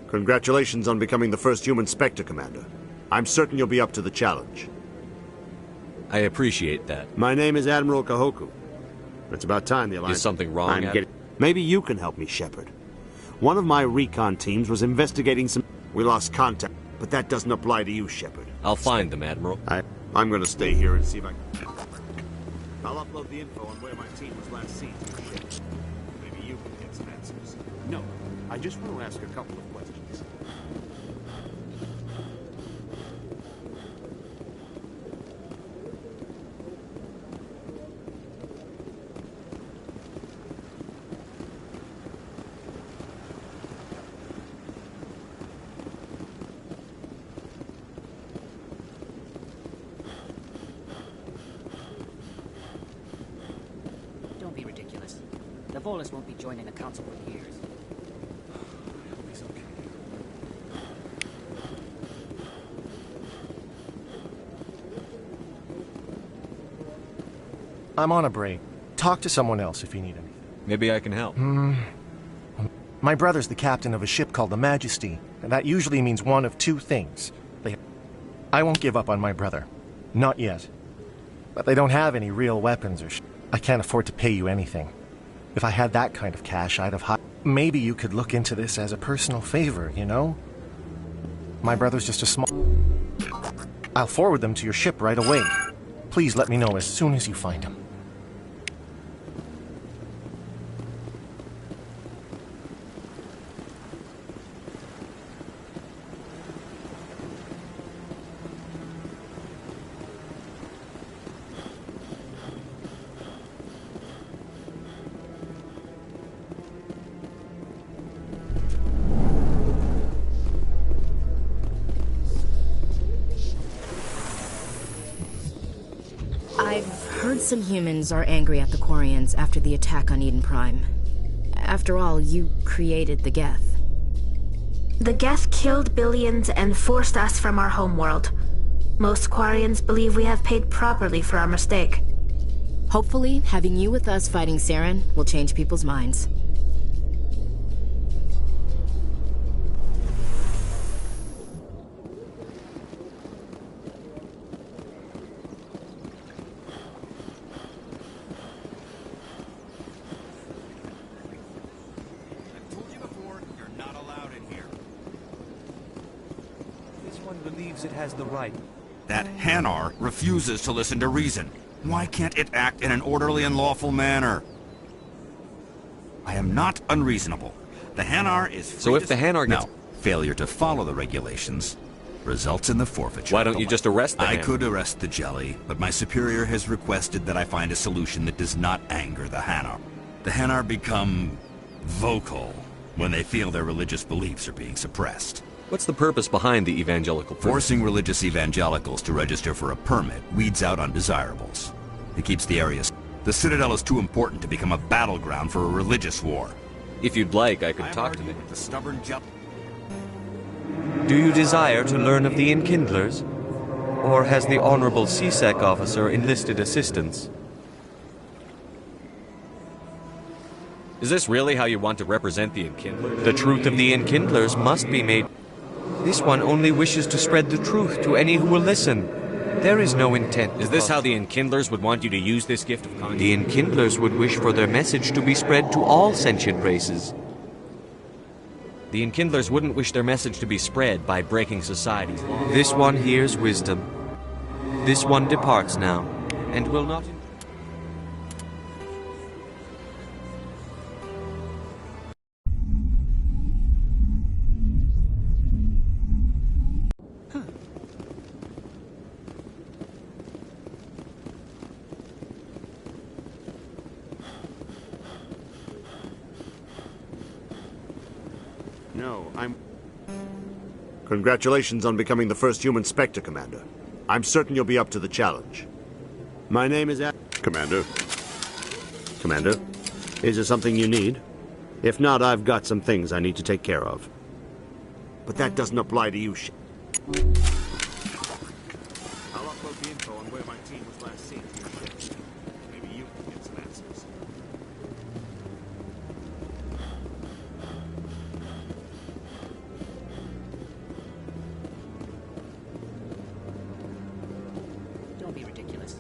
Congratulations on becoming the first human Spectre, Commander. I'm certain you'll be up to the challenge. I appreciate that. My name is Admiral Kahoku. It's about time the Alliance... Is something wrong, Maybe you can help me, Shepard. One of my recon teams was investigating some... We lost contact, but that doesn't apply to you, Shepard. I'll find them, Admiral. I'm gonna stay here and see if I... I'll upload the info on where my team was last seen. Maybe you can get some answers. No, I just want to ask a couple of questions. Don't be ridiculous. The Volus won't be joining the Council for years. I'm on a break. Talk to someone else if you need anything. Maybe I can help. My brother's the captain of a ship called the Majesty, and that usually means one of two things. I won't give up on my brother. Not yet. But they don't have any real weapons or I can't afford to pay you anything. If I had that kind of cash, I'd have Maybe you could look into this as a personal favor, you know? My brother's just a small... I'll forward them to your ship right away. Please let me know as soon as you find him. Some humans are angry at the Quarians after the attack on Eden Prime. After all, you created the Geth. The Geth killed billions and forced us from our homeworld. Most Quarians believe we have paid properly for our mistake. Hopefully, having you with us fighting Saren will change people's minds. It has the right. That Hanar refuses to listen to reason. Why can't it act in an orderly and lawful manner? I am not unreasonable. The Hanar is free. So if the Hanar gets... No. Failure to follow the regulations results in the forfeiture. Why don't you just arrest the Hanar? I could arrest the Jelly, but my superior has requested that I find a solution that does not anger the Hanar. The Hanar become vocal when they feel their religious beliefs are being suppressed. What's the purpose behind the evangelical permit? Forcing religious evangelicals to register for a permit weeds out undesirables. It keeps the area... The Citadel is too important to become a battleground for a religious war. If you'd like, I could talk to them. With the stubborn Do you desire to learn of the Enkindlers? Or has the Honorable CSEC officer enlisted assistance? Is this really how you want to represent the Enkindlers? The truth of the Enkindlers must be made... This one only wishes to spread the truth to any who will listen. There is no intent. Is this how the Enkindlers would want you to use this gift of conscience? The Enkindlers would wish for their message to be spread to all sentient races. The Enkindlers wouldn't wish their message to be spread by breaking society's law. This one hears wisdom. This one departs now, and will not... No, I'm... Congratulations on becoming the first human Spectre, Commander. I'm certain you'll be up to the challenge. My name is... Commander? Commander? Is there something you need? If not, I've got some things I need to take care of. But that doesn't apply to you, I'll upload the info on where my team was last seen. Maybe you can get some answers. Don't be ridiculous.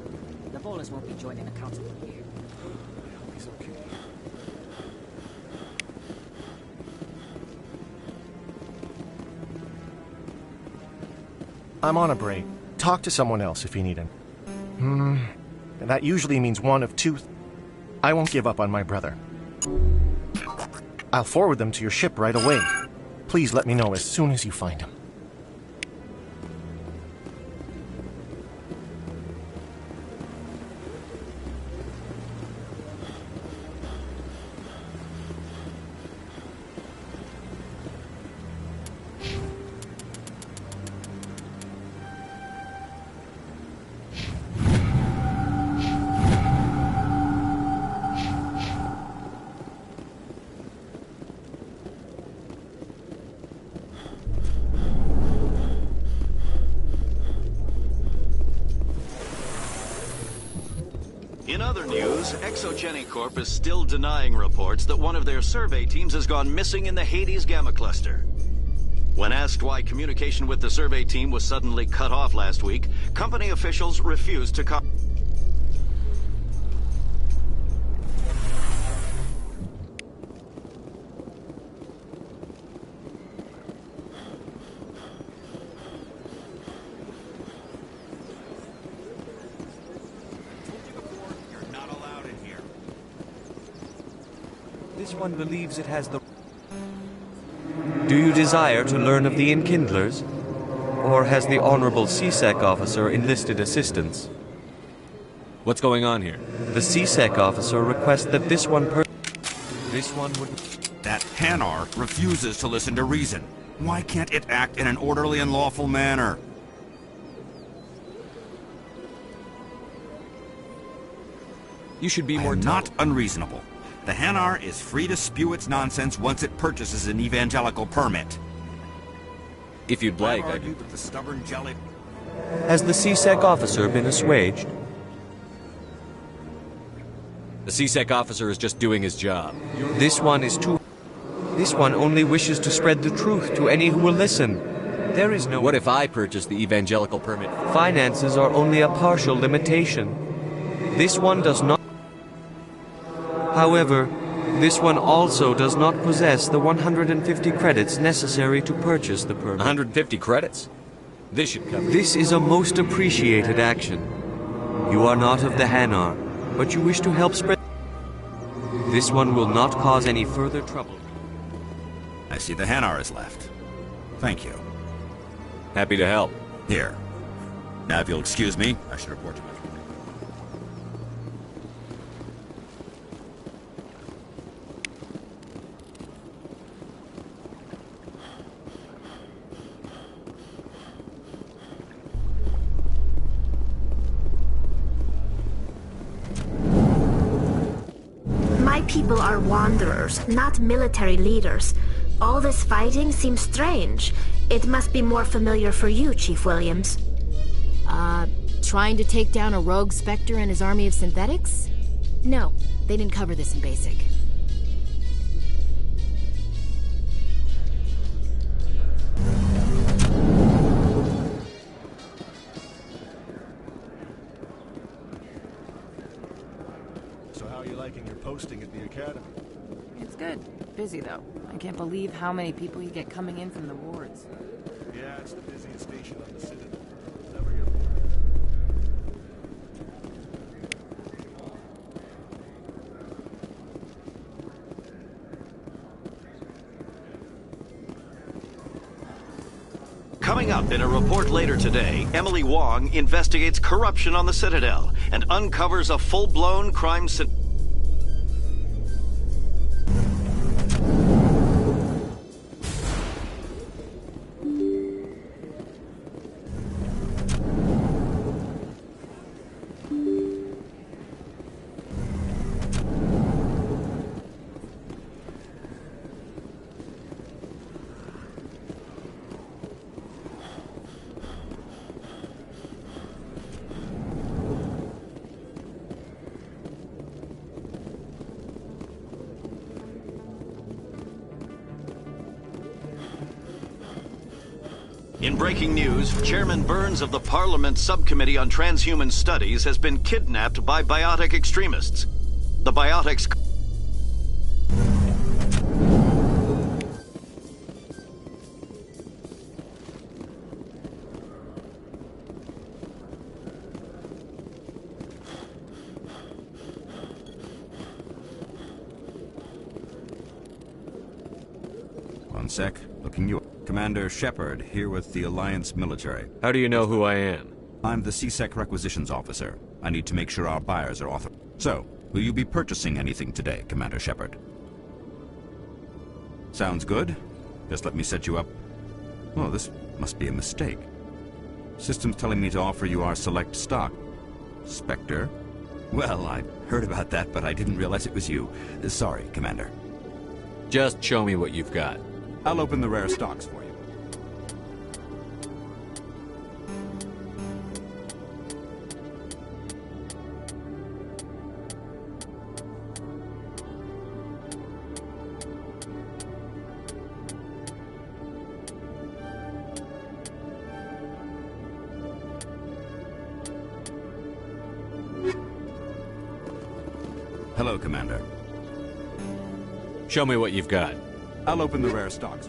The Volus won't be joining the Council for years. He's okay. I'm on a break. Talk to someone else if you need him. and that usually means one of two. I won't give up on my brother. I'll forward them to your ship right away. Please let me know as soon as you find him. In other news, Exogeny Corp is still denying reports that one of their survey teams has gone missing in the Hades Gamma Cluster. When asked why communication with the survey team was suddenly cut off last week, company officials refused to comment. This one believes it has the... Do you desire to learn of the Enkindlers? Or has the Honorable CSEC officer enlisted assistance? What's going on here? The CSEC officer requests that this one would... That Hanar refuses to listen to reason. Why can't it act in an orderly and lawful manner? You should be more not unreasonable. The Hanar is free to spew its nonsense once it purchases an evangelical permit. If you'd like, I argue with the stubborn jelly. Has the CSEC officer been assuaged? The CSEC officer is just doing his job. This one is too... This one only wishes to spread the truth to any who will listen. There is no... What if I purchase the evangelical permit? Finances are only a partial limitation. This one does not... However, this one also does not possess the 150 credits necessary to purchase the permit. 150 credits? This should cover it. This is a most appreciated action. You are not of the Hanar, but you wish to help spread... This one will not cause any further trouble. I see the Hanar is left. Thank you. Happy to help. Here. Now if you'll excuse me, I should report you. My people are wanderers, not military leaders. All this fighting seems strange. It must be more familiar for you, Chief Williams. Trying to take down a rogue Spectre and his army of synthetics? No, they didn't cover this in basic. So how are you liking your posting at the Academy? It's good. Busy, though. I can't believe how many people you get coming in from the wards. Yeah, it's the busiest station on the Citadel. Never get bored. Coming up in a report later today, Emily Wong investigates corruption on the Citadel and uncovers a full-blown crime syndicate. In breaking news, Chairman Burns of the Parliament Subcommittee on Transhuman Studies has been kidnapped by biotic extremists. The biotics... One sec. Looking you up. Commander Shepard, here with the Alliance military. How do you know who I am? I'm the CSEC requisitions officer. I need to make sure our buyers are authorized. So, will you be purchasing anything today, Commander Shepard? Sounds good. Just let me set you up. Oh, this must be a mistake. System's telling me to offer you our select stock. Spectre? Well, I heard about that, but I didn't realize it was you. Sorry, Commander. Just show me what you've got. I'll open the rare stocks for you. Hello, Commander. Show me what you've got. I'll open the rare stocks.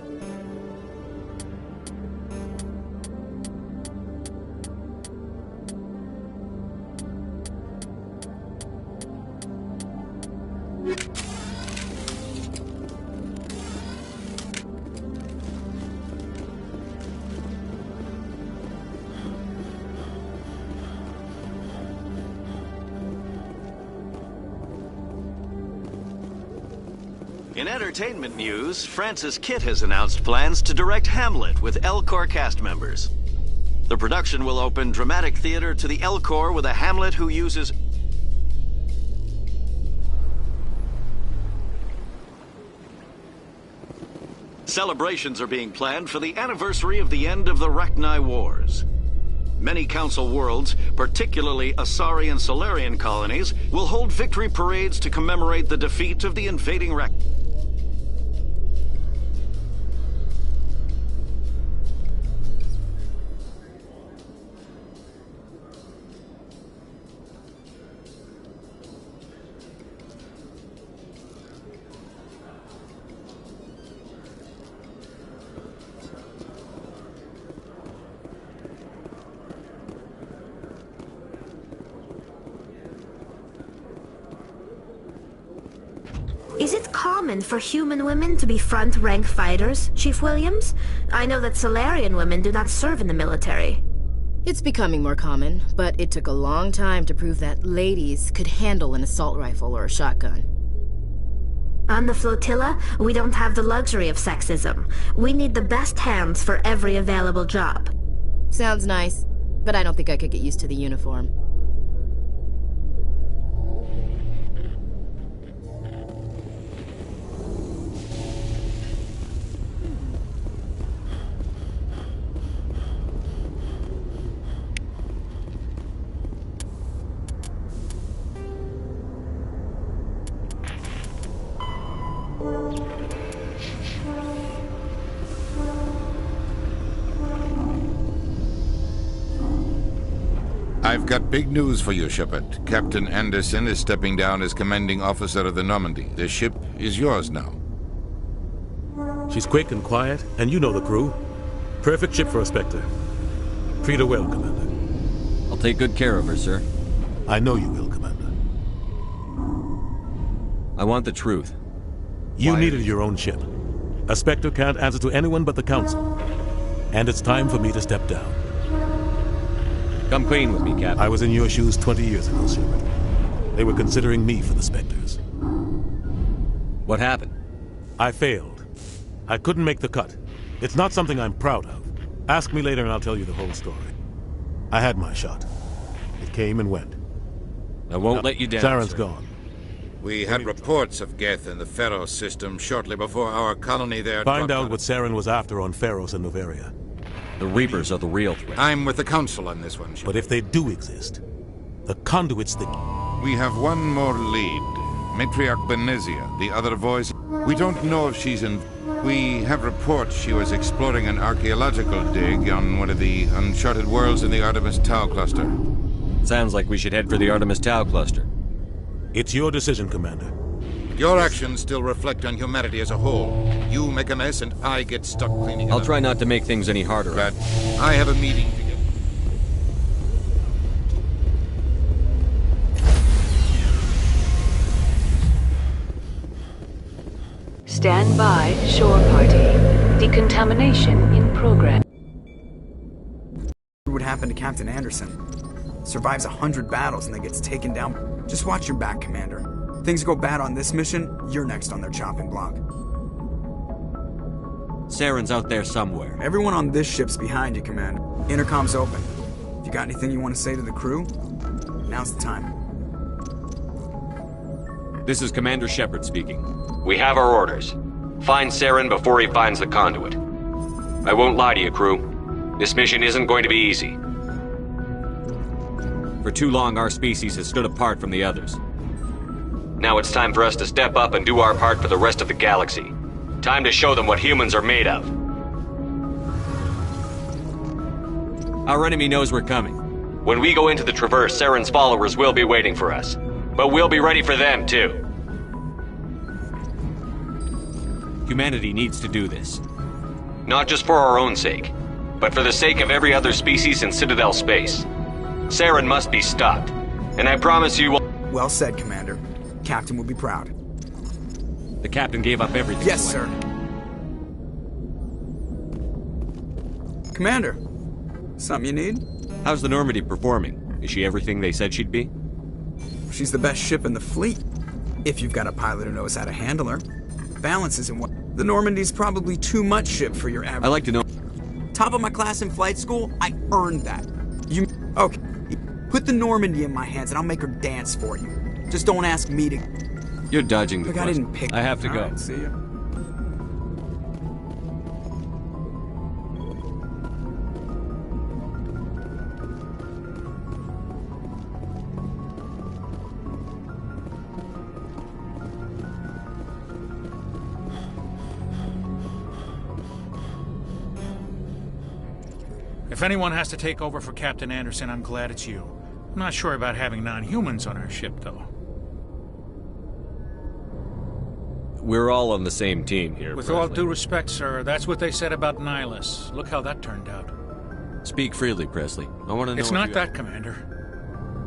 In entertainment news, Francis Kitt has announced plans to direct Hamlet with Elcor cast members. The production will open dramatic theater to the Elcor with a Hamlet who uses... Celebrations are being planned for the anniversary of the end of the Rachni Wars. Many Council worlds, particularly Asari and Solarian colonies, will hold victory parades to commemorate the defeat of the invading Rachni. Is it common for human women to be front-rank fighters, Chief Williams? I know that Solarian women do not serve in the military. It's becoming more common, but it took a long time to prove that ladies could handle an assault rifle or a shotgun. On the flotilla, we don't have the luxury of sexism. We need the best hands for every available job. Sounds nice, but I don't think I could get used to the uniform. I've got big news for you, Shepard. Captain Anderson is stepping down as commanding officer of the Normandy. The ship is yours now. She's quick and quiet, and you know the crew. Perfect ship for a Spectre. Treat her well, Commander. I'll take good care of her, sir. I know you will, Commander. I want the truth. You needed your own ship. A Spectre can't answer to anyone but the Council. And it's time for me to step down. Come clean with me, Captain. I was in your shoes 20 years ago, Shepard. They were considering me for the Spectres. What happened? I failed. I couldn't make the cut. It's not something I'm proud of. Ask me later and I'll tell you the whole story. I had my shot. It came and went. I won't let you down, Saren's sir. gone. We had reports of Geth in the Pharos system shortly before our colony there... Find out what Saren was after on Pharos and Noveria. The Reapers are the real threat. I'm with the Council on this one, Shepard. But if they do exist, the conduits that... We have one more lead. Matriarch Benezia, the other voice. We don't know if she's in... We have reports she was exploring an archaeological dig on one of the uncharted worlds in the Artemis Tau cluster. Sounds like we should head for the Artemis Tau cluster. It's your decision, Commander. Your actions still reflect on humanity as a whole. You make a mess and I get stuck cleaning it up. I'll try not to make things any harder. But I have a meeting to get... Stand by, shore party. Decontamination in progress. What would happen to Captain Anderson? Survives 100 battles and then gets taken down. Just watch your back, Commander. Things go bad on this mission, you're next on their chopping block. Saren's out there somewhere. Everyone on this ship's behind you, Commander. Intercom's open. If you got anything you want to say to the crew, now's the time. This is Commander Shepard speaking. We have our orders. Find Saren before he finds the conduit. I won't lie to you, crew. This mission isn't going to be easy. For too long, our species has stood apart from the others. Now it's time for us to step up and do our part for the rest of the galaxy. Time to show them what humans are made of. Our enemy knows we're coming. When we go into the Traverse, Saren's followers will be waiting for us. But we'll be ready for them, too. Humanity needs to do this. Not just for our own sake, but for the sake of every other species in Citadel space. Saren must be stopped, and I promise you will— Well said, Commander. Captain will be proud. The captain gave up everything. Yes, sir. Commander, something you need? How's the Normandy performing? Is she everything they said she'd be? She's the best ship in the fleet. If you've got a pilot who knows how to handle her. Balance isn't what— The Normandy's probably too much ship for your average— I like to know— Top of my class in flight school, I earned that. You— Okay. Put the Normandy in my hands and I'll make her dance for you. Just don't ask me to— You're dodging the Look, I question. didn't pick— I have to All go. right, see ya. If anyone has to take over for Captain Anderson, I'm glad it's you. I'm not sure about having non-humans on our ship, though. We're all on the same team here, With Presley. all due respect, sir, that's what they said about Nihilus. Look how that turned out. Speak freely, Presley. I want to know It's if not you- that, Commander.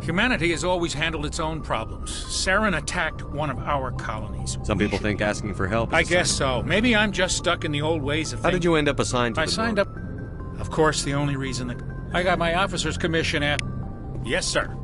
Humanity has always handled its own problems. Saren attacked one of our colonies. Some people think asking for help is I a guess sign so. Maybe I'm just stuck in the old ways of How thinking. did you end up assigned to I the signed up. Of course, the only reason that I got my officer's commission at— Yes, sir.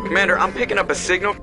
Commander, I'm picking up a signal.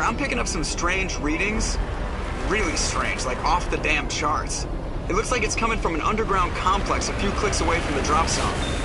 I'm picking up some strange readings. Really strange, like off the damn charts. It looks like it's coming from an underground complex a few clicks away from the drop zone.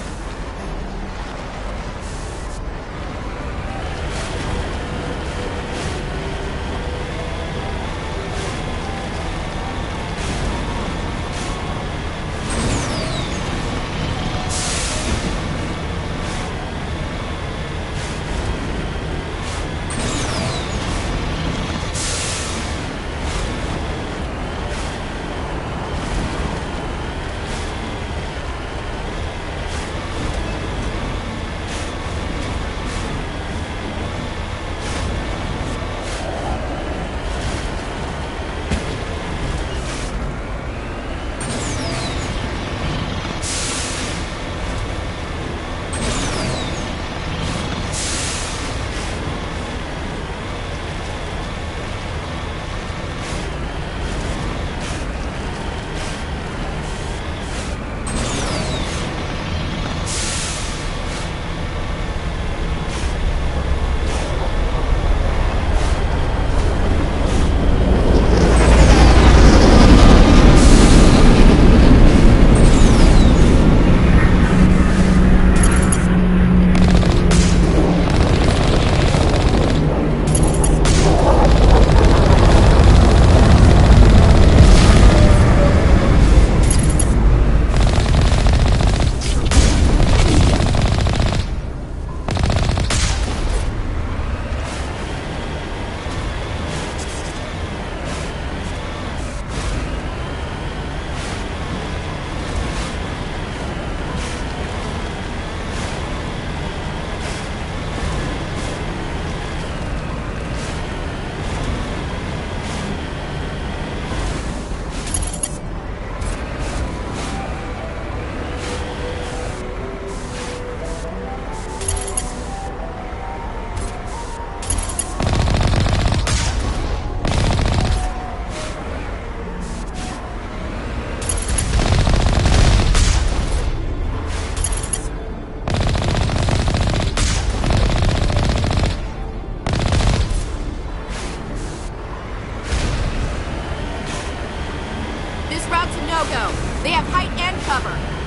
no-go. They have height and cover.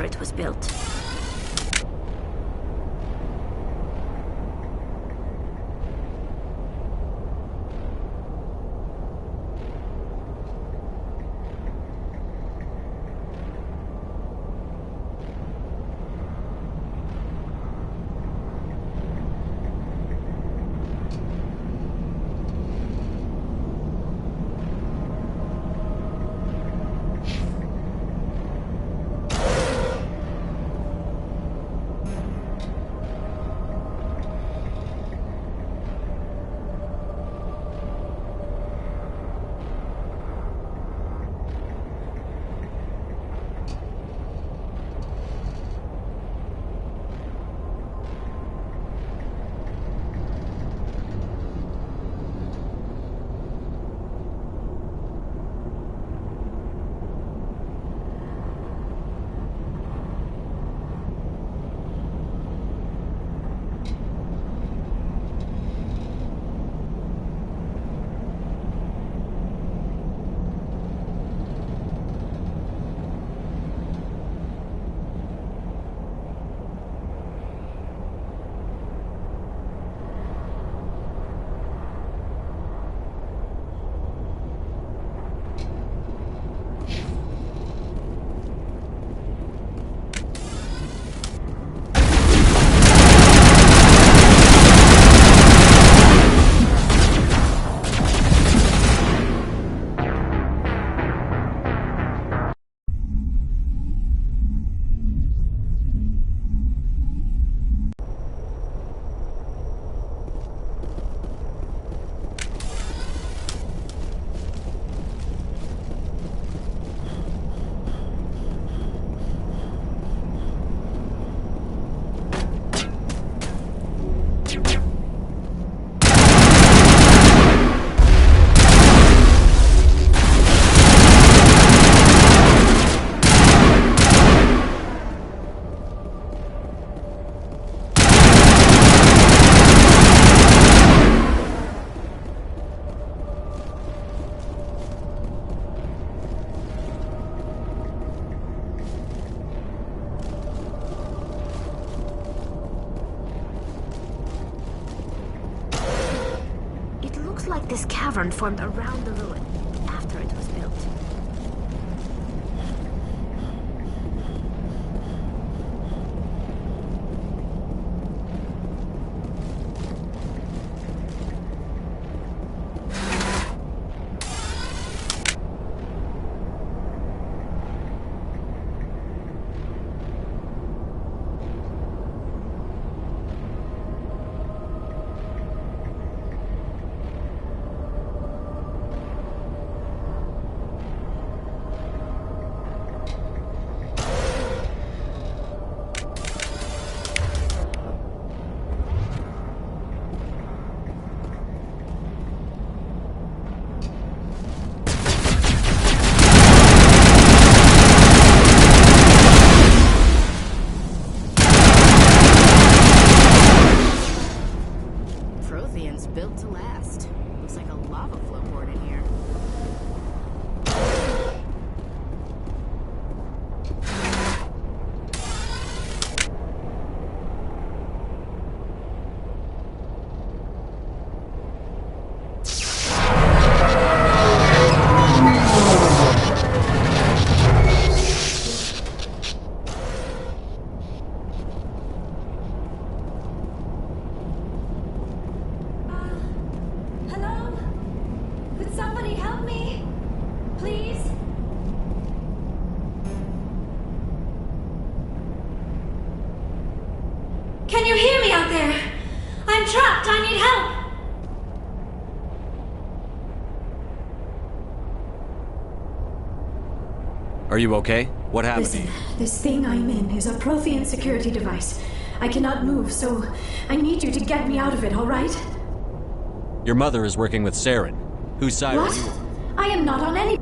it was built. Like this cavern formed around the ruin after it was built. Built to last. Looks like a lava flow port in here. Can you hear me out there? I'm trapped. I need help. Are you okay? What happened to you? Listen, this thing I'm in is a Prothean security device. I cannot move, so I need you to get me out of it, all right? Your mother is working with Saren. Whose side are you on? I am not on any...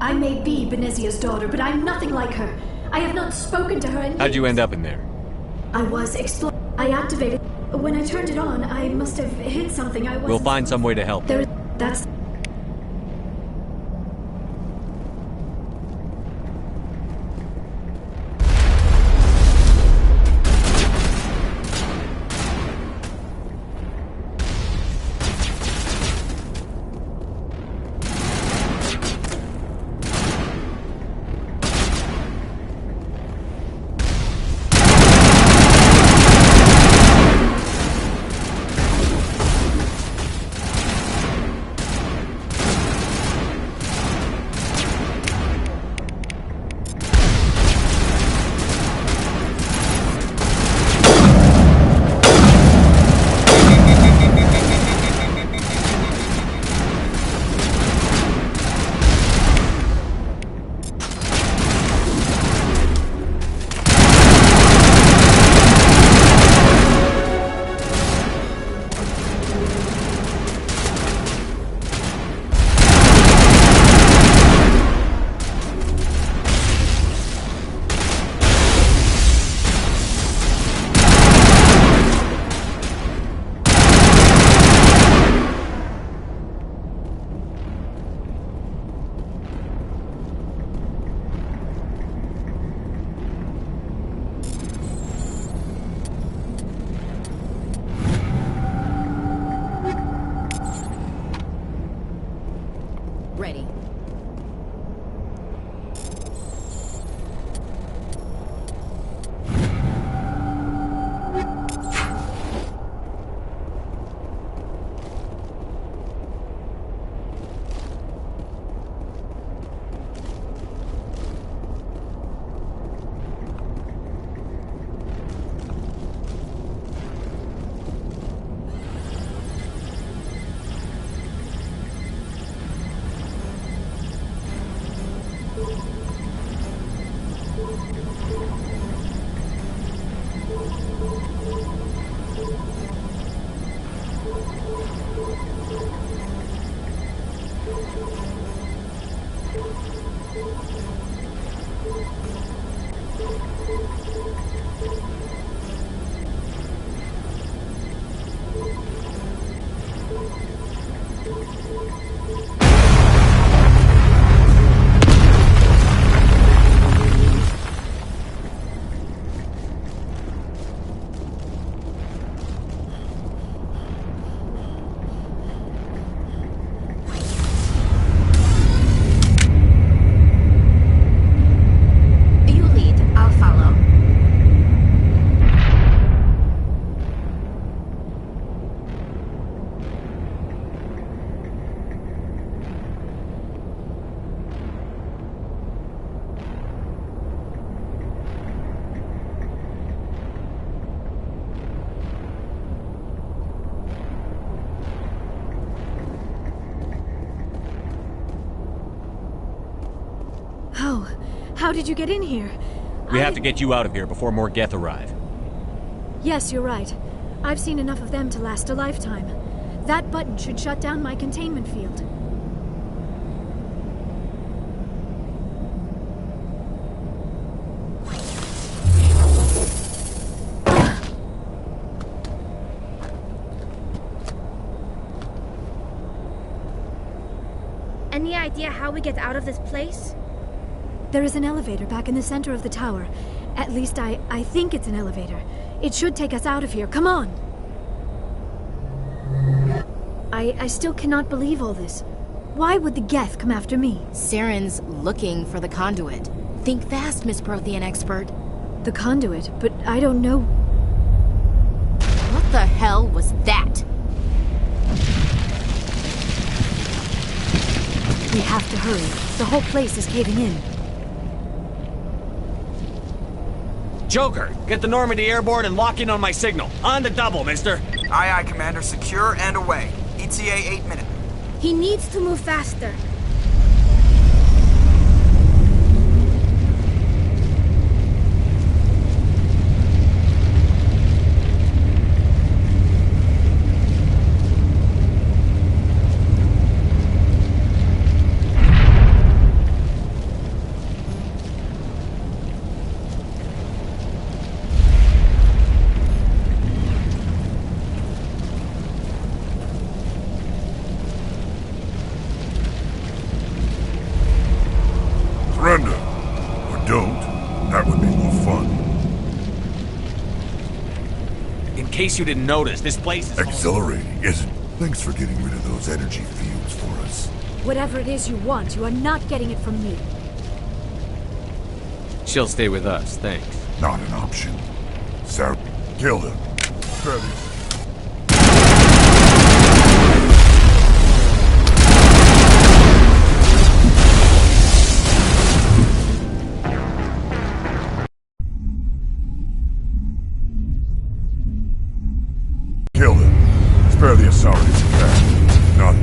I may be Benezia's daughter, but I'm nothing like her. I have not spoken to her in... How'd you end up in there? I was I activated... When I turned it on, I must have hit something. I was... We'll find some way to help. That's... How did you get in here? We have to get you out of here before more Geth arrive. Yes, you're right. I've seen enough of them to last a lifetime. That button should shut down my containment field. Any idea how we get out of this place? There is an elevator back in the center of the tower. At least I think it's an elevator. It should take us out of here. Come on! I still cannot believe all this. Why would the Geth come after me? Saren's looking for the conduit. Think fast, Miss Prothean expert. The conduit? But I don't know... What the hell was that? We have to hurry. The whole place is caving in. Joker, get the Normandy airborne and lock in on my signal. On the double, mister. Aye, aye, Commander. Secure and away. ETA 8 minutes. He needs to move faster. Surrender. Or don't. That would be more fun. In case you didn't notice, this place is... Exhilarating, isn't it? Thanks for getting rid of those energy fields for us. Whatever it is you want, you are not getting it from me. She'll stay with us, thanks. Not an option. Sarah, kill him. Kill him. Spare the Asari if you can. Not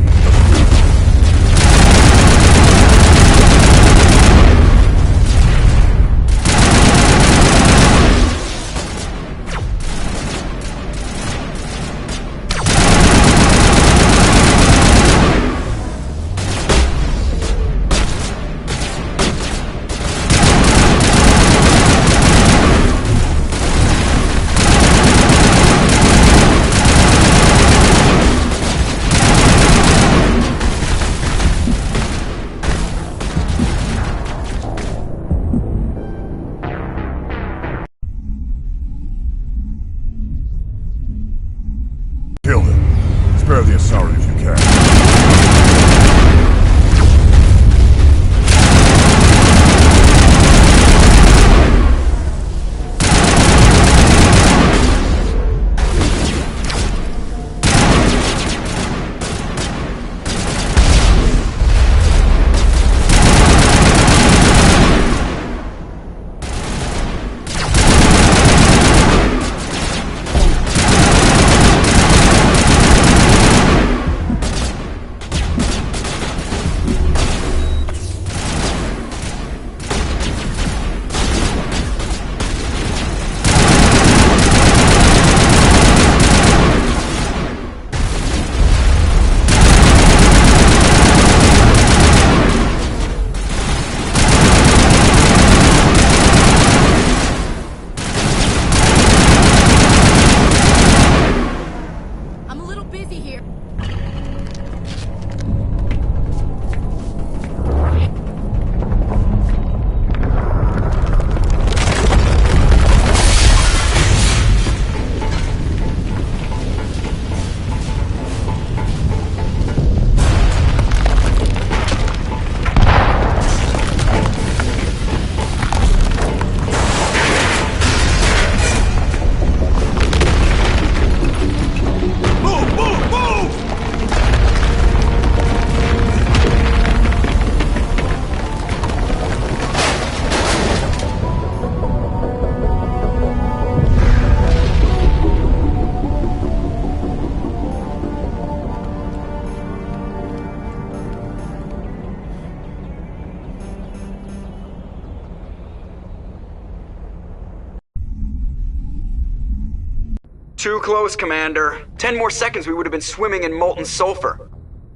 Too close, Commander. 10 more seconds we would have been swimming in molten sulfur.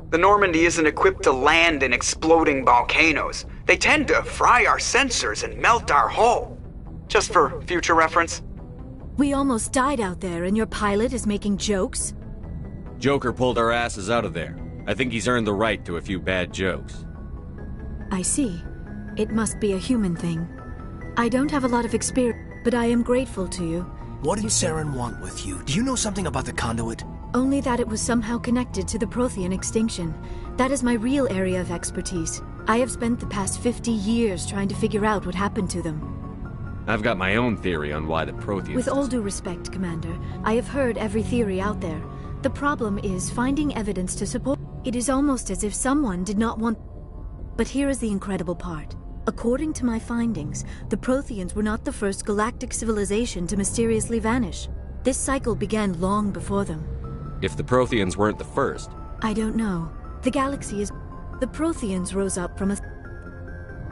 The Normandy isn't equipped to land in exploding volcanoes. They tend to fry our sensors and melt our hull. Just for future reference. We almost died out there, and your pilot is making jokes? Joker pulled our asses out of there. I think he's earned the right to a few bad jokes. I see. It must be a human thing. I don't have a lot of experience, but I am grateful to you. What did Saren want with you? Do you know something about the conduit? Only that it was somehow connected to the Prothean extinction. That is my real area of expertise. I have spent the past 50 years trying to figure out what happened to them. I've got my own theory on why the Protheans... With all due respect, Commander, I have heard every theory out there. The problem is finding evidence to support. It is almost as if someone did not want... But here is the incredible part. According to my findings, the Protheans were not the first galactic civilization to mysteriously vanish. This cycle began long before them. If the Protheans weren't the first... I don't know. The galaxy is... The Protheans rose up from a...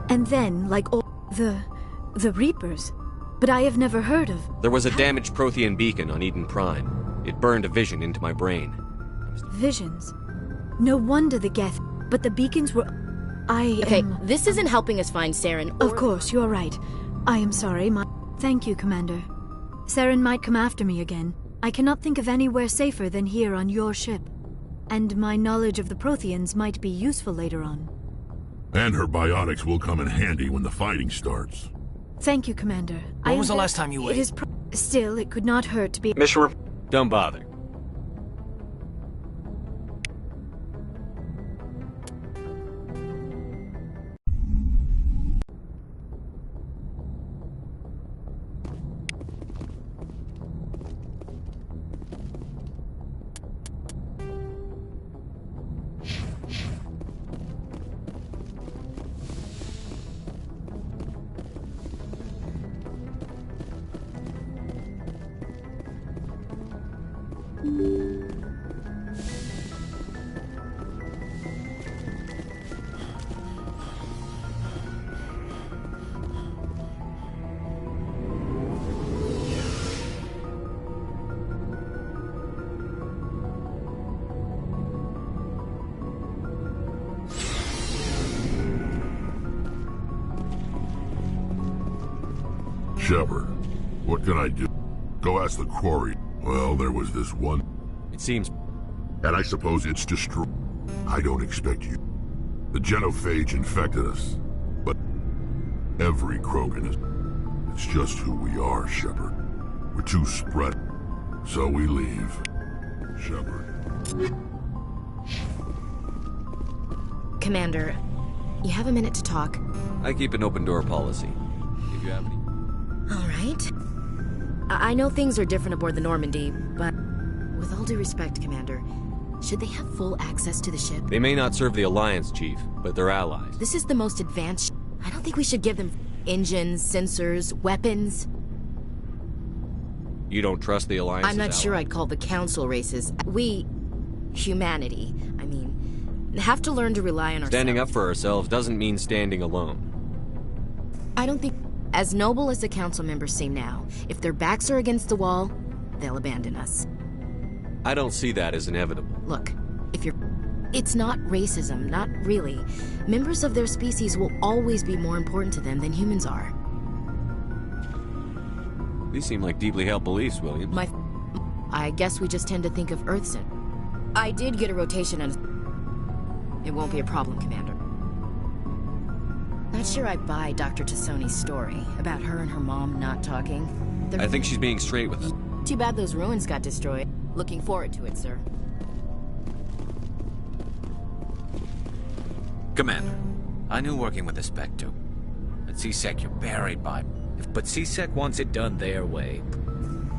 And then, like all... The Reapers. But I have never heard of... There was a damaged Prothean beacon on Eden Prime. It burned a vision into my brain. Visions? No wonder the Geth... But the beacons were... Okay, this isn't helping us find Saren or... Of course, you're right. I am sorry, Thank you, Commander. Saren might come after me again. I cannot think of anywhere safer than here on your ship. And my knowledge of the Protheans might be useful later on. And her biotics will come in handy when the fighting starts. Thank you, Commander. When was the last time you ate? It is still, it could not hurt to be... Mission Don't bother. Shepard, what can I do? Go ask the quarry. Well, there was this one. It seems... And I suppose it's destroyed. I don't expect you. The genophage infected us. But every Krogan is... It's just who we are, Shepard. We're too spread. So we leave. Shepard. Commander, you have a minute to talk? I keep an open-door policy. If you have any... All right. I know things are different aboard the Normandy, but with all due respect, Commander, should they have full access to the ship? They may not serve the Alliance, Chief, but they're allies. This is the most advanced I don't think we should give them engines, sensors, weapons. You don't trust the Alliance? I'm not sure I'd call the Council races. We, humanity, I mean, have to learn to rely on ourselves. Standing up for ourselves doesn't mean standing alone. I don't think... As noble as the Council members seem now, if their backs are against the wall, they'll abandon us. I don't see that as inevitable. Look, if you're... It's not racism, not really. Members of their species will always be more important to them than humans are. These seem like deeply held beliefs, Williams. I guess we just tend to think of Earth's. I did get a rotation and... It won't be a problem, Commander. Not sure I buy Dr. Tassoni's story about her and her mom not talking. I think she's being straight with us. Too bad those ruins got destroyed. Looking forward to it, sir. Commander, I knew working with the Spec too. At CSEC, you're buried by... But CSEC wants it done their way.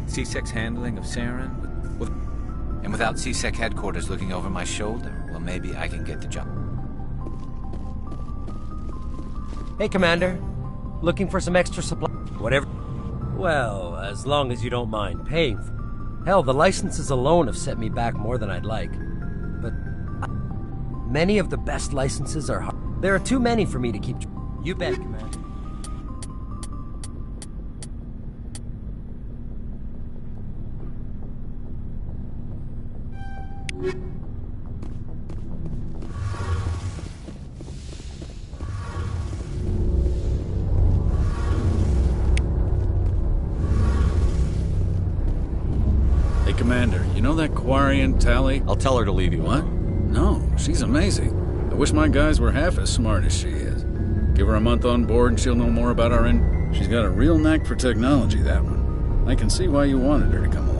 CSEC's handling of Saren... And without CSEC headquarters looking over my shoulder, well, maybe I can get the job. Hey, Commander. Looking for some extra supply? Whatever. Well, as long as you don't mind paying for it. Hell, the licenses alone have set me back more than I'd like. But many of the best licenses are hard. There are too many for me to keep... You bet, Commander. Hey, Commander, you know that Quarian, Tali? I'll tell her to leave you. What? No, she's amazing. I wish my guys were half as smart as she is. Give her a month on board and she'll know more about our end. She's got a real knack for technology, that one. I can see why you wanted her to come along.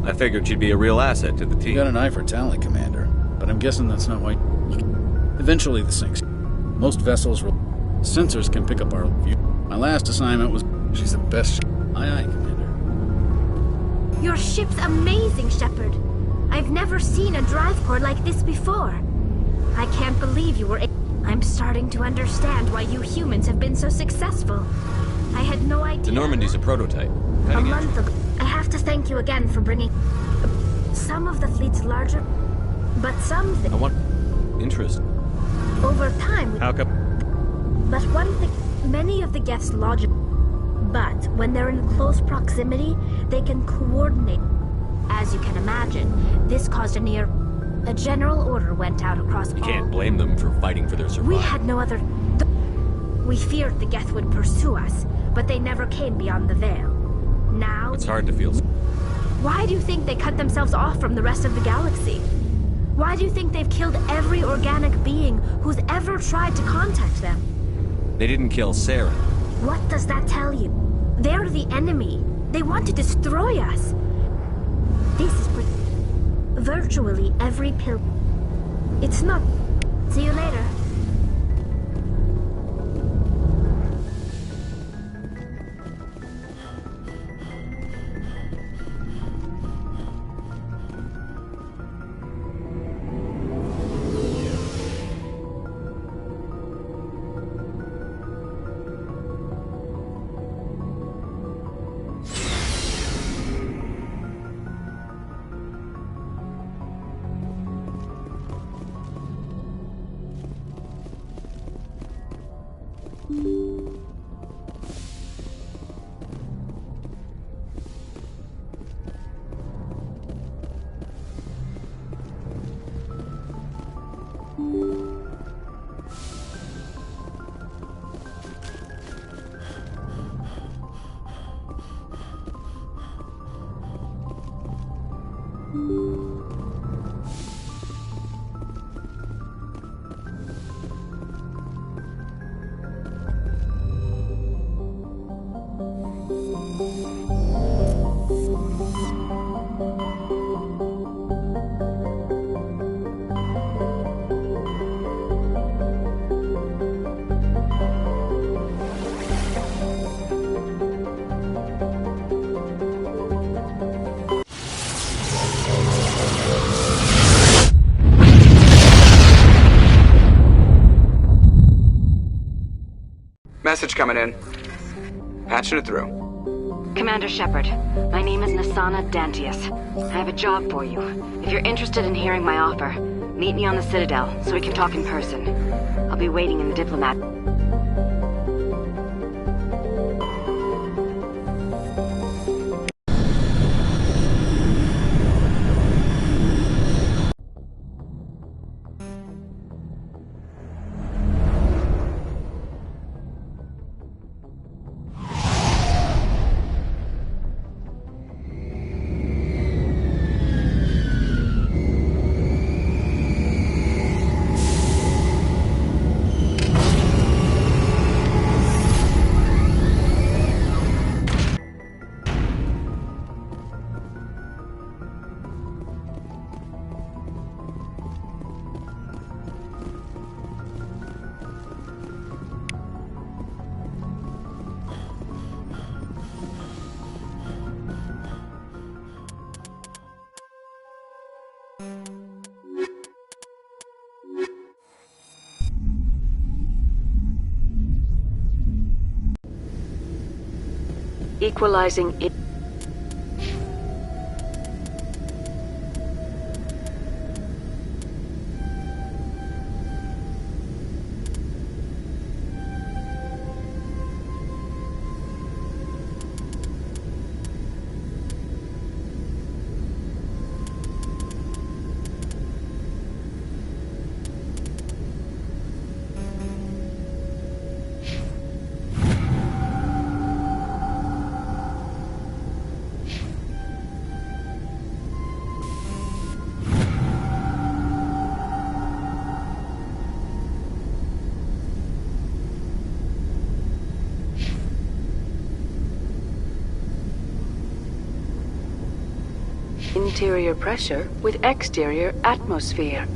I figured she'd be a real asset to the team. You got an eye for Tali, Commander, but I'm guessing that's not why. Eventually the thing's... Most vessels... Sensors can pick up our view. My last assignment was... She's the best... Aye, aye, Commander. Your ship's amazing, Shepard. I've never seen a drive core like this before. I can't believe you were... I'm starting to understand why you humans have been so successful. I had no idea... The Normandy's a prototype. A month ago. I have to thank you again for bringing... Some of the fleet's larger... But some... I want... interest. Over time... How come... But one thing... Many of the Geth's logic... But when they're in close proximity, they can coordinate. As you can imagine, this caused a general order went out across all... You can't blame them for fighting for their survival. We had no other... We feared the Geth would pursue us, but they never came beyond the Veil. Now... It's hard to feel... Why do you think they cut themselves off from the rest of the galaxy? Why do you think they've killed every organic being who's ever tried to contact them? They didn't kill Saren. What does that tell you? They're the enemy. They want to destroy us. This is virtually every pill. It's not... See you later. Message coming in. Patching it through. Commander Shepard, my name is Nassana Dantius. I have a job for you. If you're interested in hearing my offer, meet me on the Citadel so we can talk in person. I'll be waiting in the diplomat. Equalizing it. interior pressure with exterior atmosphere.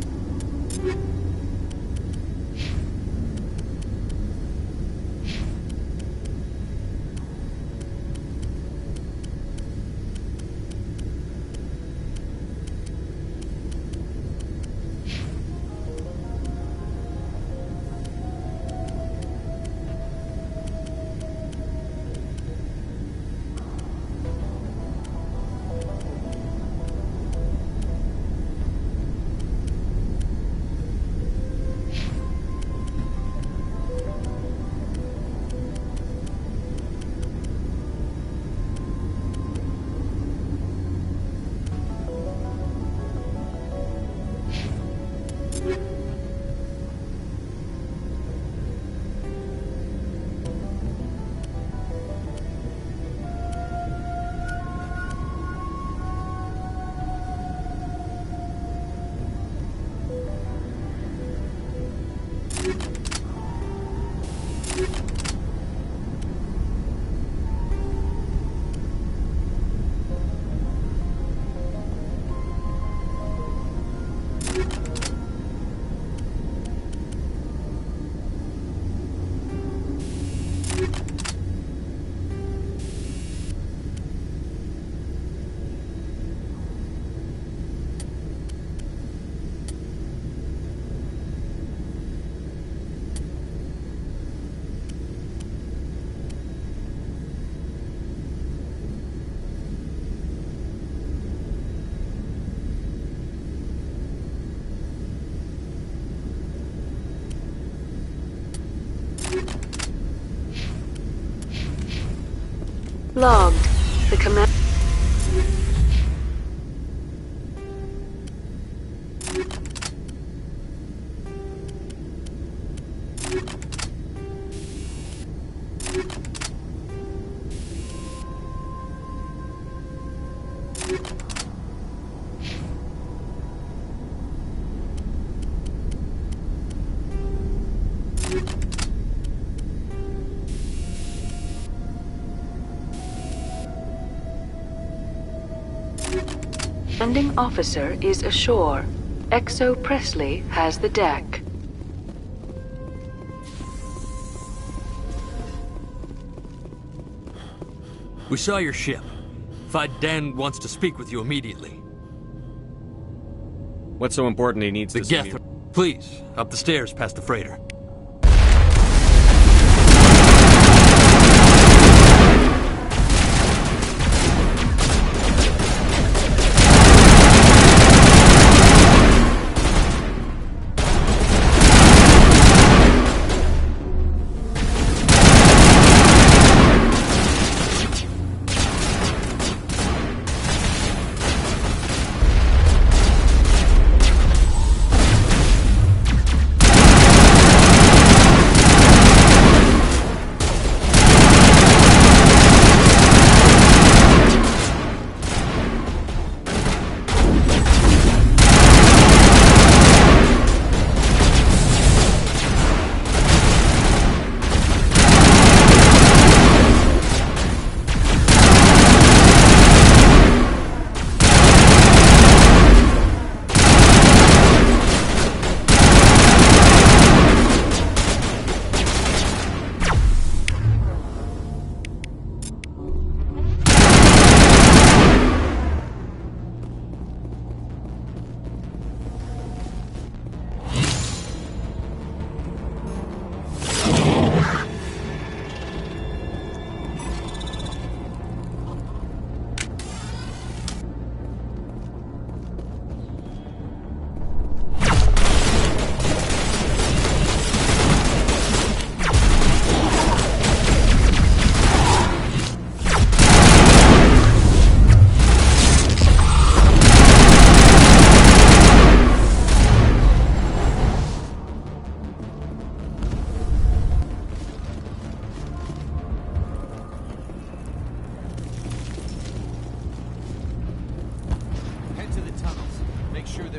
Logged. The command... Commanding officer is ashore. Exo Presley has the deck. We saw your ship. Fiden wants to speak with you immediately. What's so important he needs to see me? Please, up the stairs past the freighter.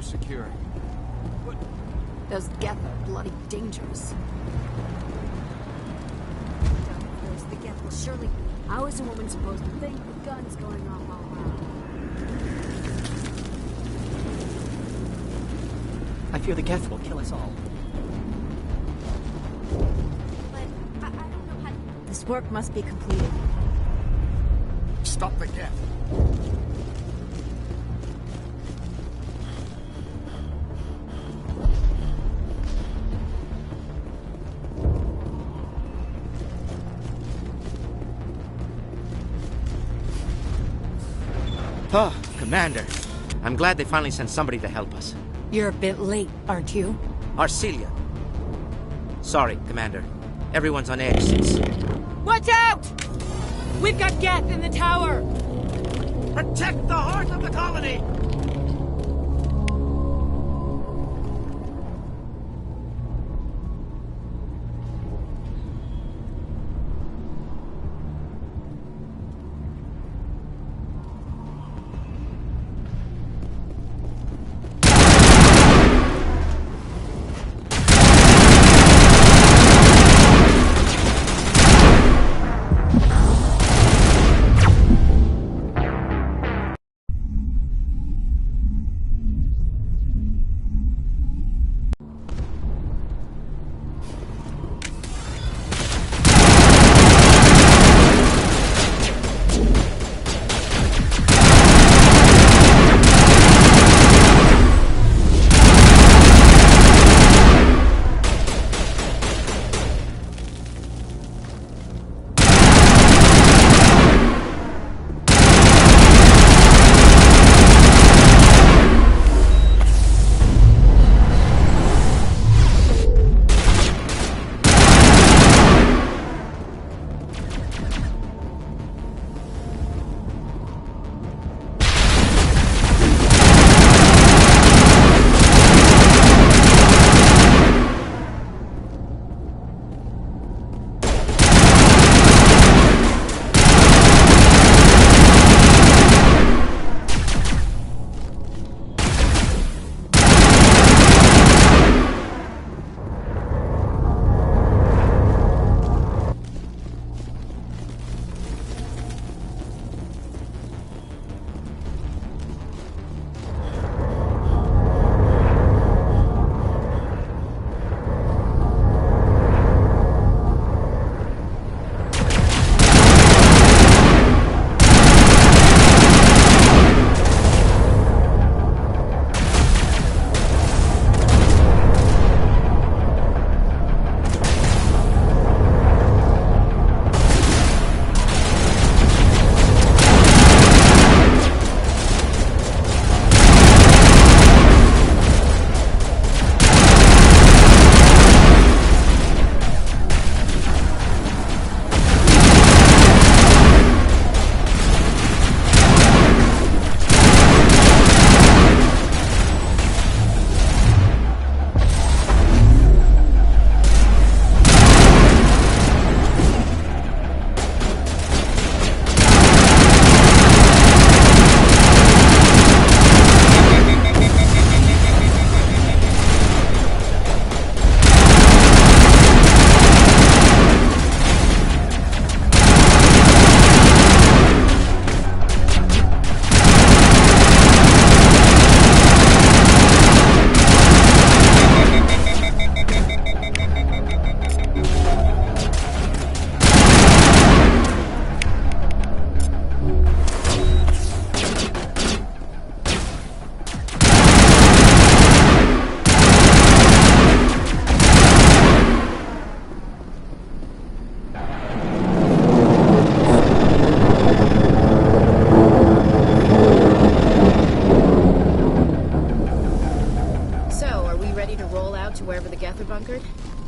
secure. Those Geth are bloody dangerous. There's the Geth will surely... How is a woman supposed to think with guns going off all around? I fear the Geth will kill us all. This work must be completed. Stop the Geth. Oh, Commander. I'm glad they finally sent somebody to help us. You're a bit late, aren't you? Arcelia. Sorry, Commander. Everyone's on edge since... Watch out! We've got Geth in the tower! Protect the heart of the colony!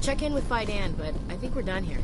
Check in with Faidan, but I think we're done here.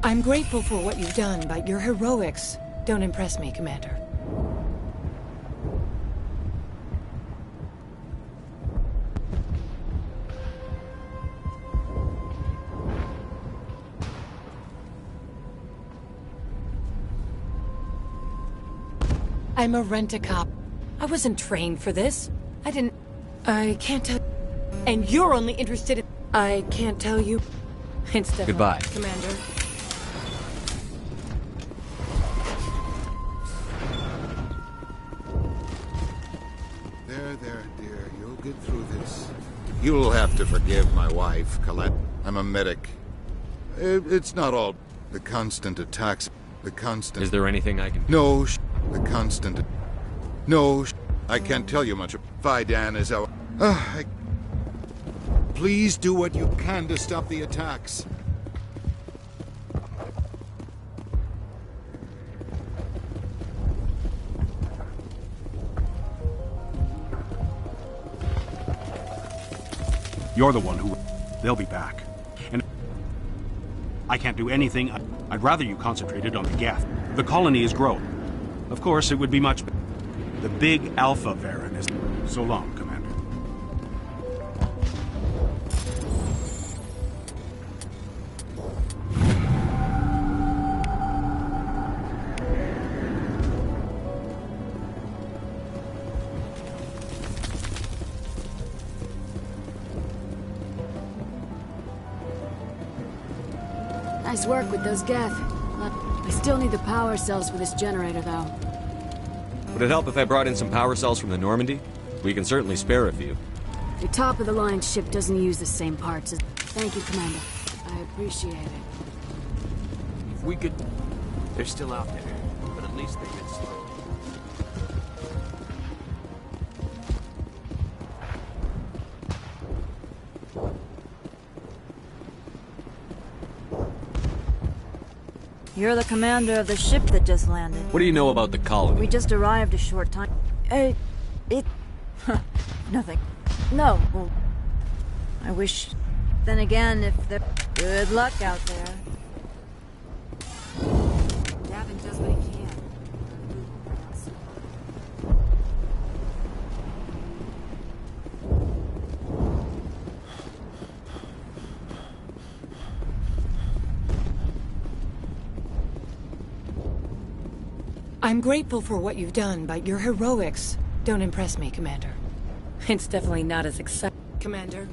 I'm grateful for what you've done, but your heroics don't impress me, Commander. I'm a rent-a-cop. I wasn't trained for this. I can't tell... And you're only interested in... I can't tell you. It's definitely... Goodbye. Commander. There, dear. You'll get through this. You'll have to forgive my wife, Colette. I'm a medic. It's not all the constant attacks. The constant... Is there anything I can... No, the constant... No, I can't tell you much. Vidan is our... Please do what you can to stop the attacks. You're the one who... They'll be back. And I can't do anything. I'd rather you concentrated on the Geth. The colony is growing. Of course, it would be much better. The big Alpha Varren is... So long, Commander. Nice work with those Geth. I still need the power cells for this generator, though. Would it help if I brought in some power cells from the Normandy? We can certainly spare a few. The top-of-the-line ship doesn't use the same parts as... Thank you, Commander. I appreciate it. If we could... They're still out there, but at least they've been slow. You're the commander of the ship that just landed. What do you know about the colony? We just arrived a short time... Nothing. No, well... I wish... Then again, if they're... Good luck out there. Gavin does what he can. I'm grateful for what you've done, but your heroics don't impress me, Commander. It's definitely not as exciting, Commander.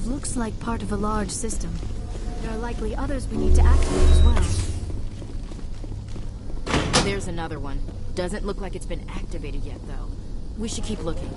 Looks like part of a large system. There are likely others we need to activate as well. There's another one. Doesn't look like it's been activated yet, though. We should keep looking.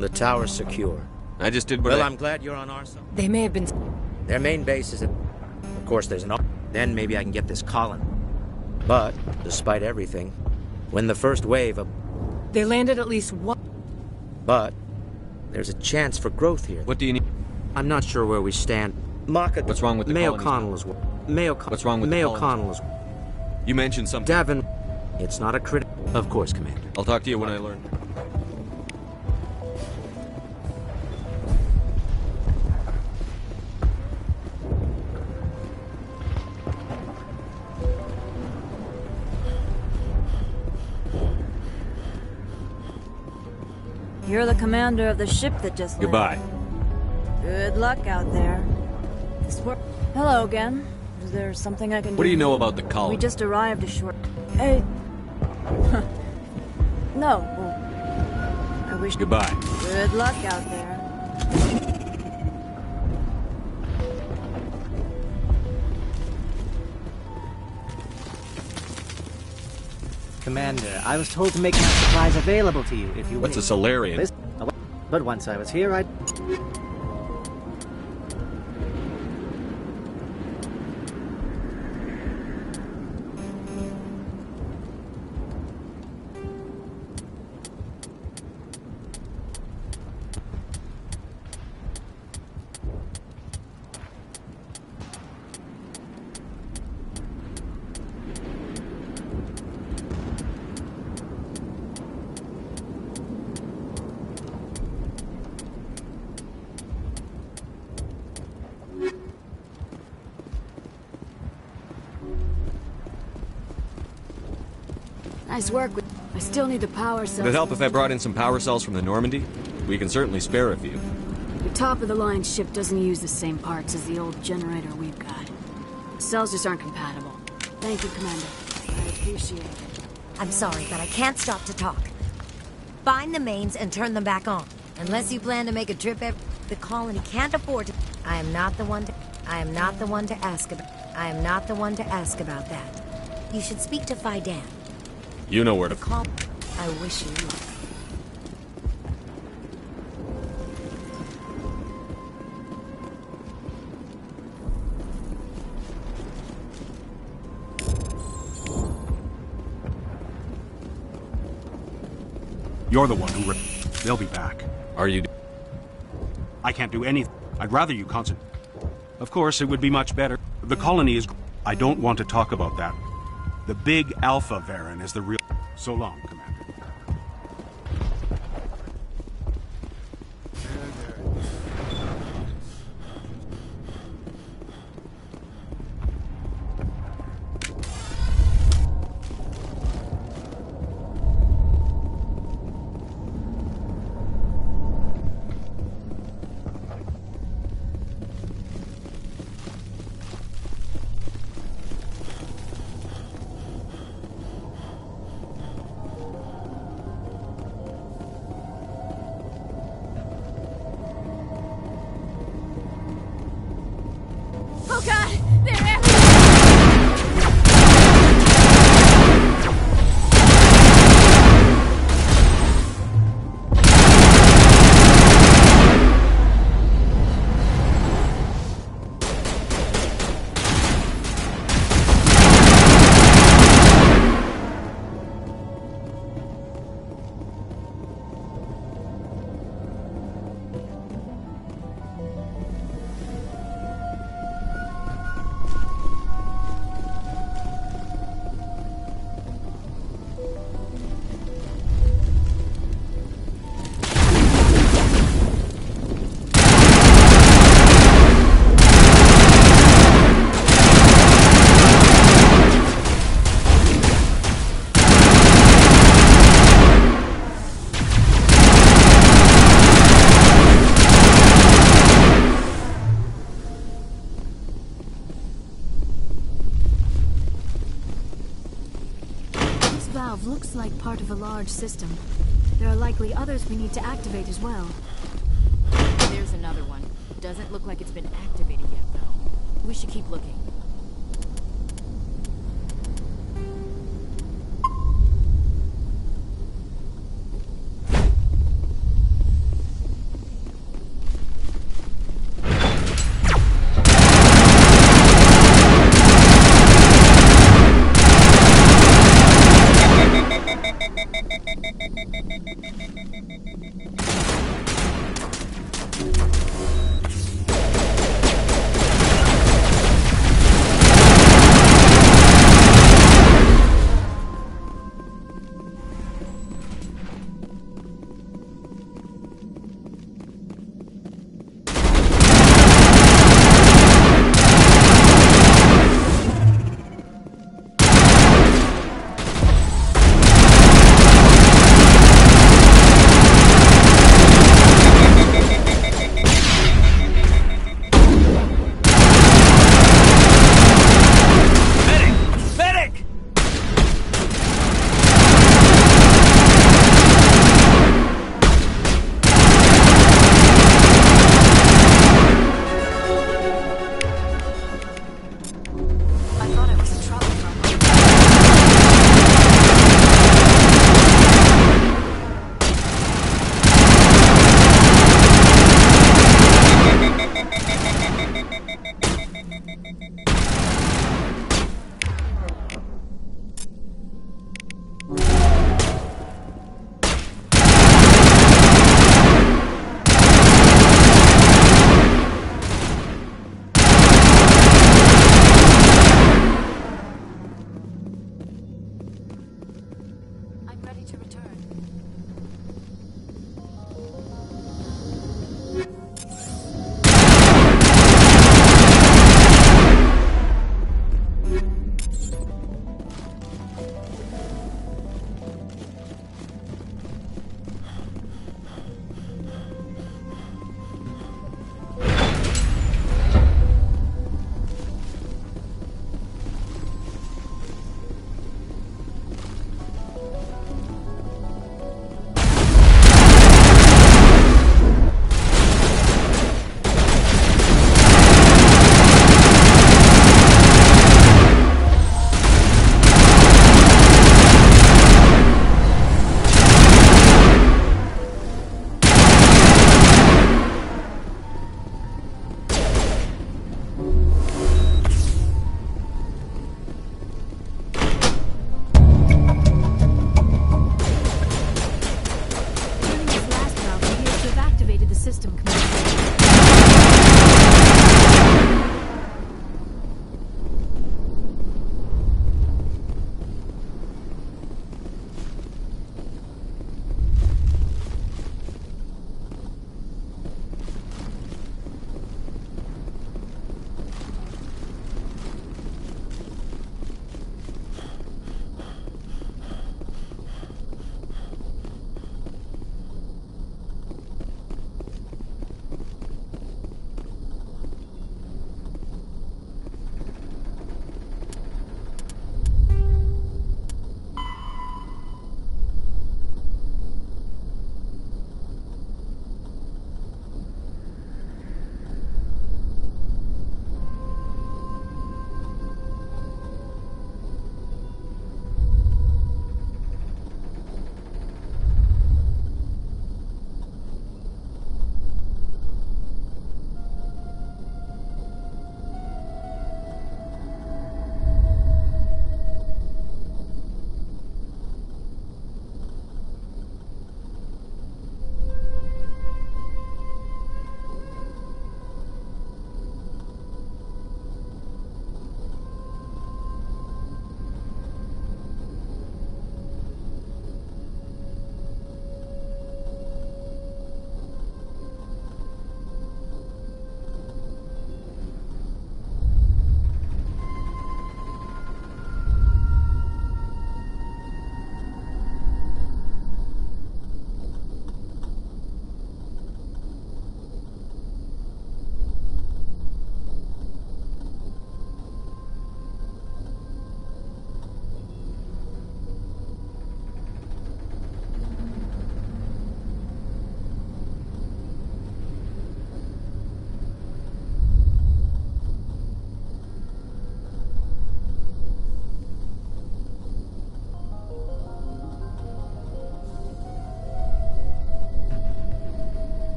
The tower's secure. I just did what Well, I'm glad you're on our side. They may have been... Their main base is at... Of course, there's an... Then maybe I can get this colony. But, despite everything, when the first wave of... They landed at least one... But, there's a chance for growth here. What do you need? I'm not sure where we stand. Maka... What's wrong with the May colonies O'Connell now? is... May O'Connell... What's wrong with May the O'Connell is... You mentioned something. Davin... It's not a crit... Of course, Commander. I'll talk to you when I learn. You're the commander of the ship that just landed. Goodbye. Good luck out there. Hello again. Is there something I can do? What do you know about the colony? We just arrived a short... Hey... No. Well, I wish... Goodbye. Good luck out there. Commander, I was told to make my supplies available to you if you What's a Solarian? But once I was here, I'd... Nice work. I still need the power cells. Would it help if I brought in some power cells from the Normandy? We can certainly spare a few. The top-of-the-line ship doesn't use the same parts as the old generator we've got. Cells just aren't compatible. Thank you, Commander. I appreciate it. I'm sorry, but I can't stop to talk. Find the mains and turn them back on. Unless you plan to make a trip the colony can't afford to... I am not the one to ask about that. You should speak to Faidan. You know where to call. I wish you luck. You're the one who... They'll be back. Are you... I can't do anything. I'd rather you concentrate. Of course, it would be much better. The colony is... I don't want to talk about that. The big Alpha Varren is the real... So long, Commander. Oh God! They're everywhere! Looks like part of a large system. There are likely others we need to activate as well. There's another one. Doesn't look like it's been activated yet, though. We should keep looking.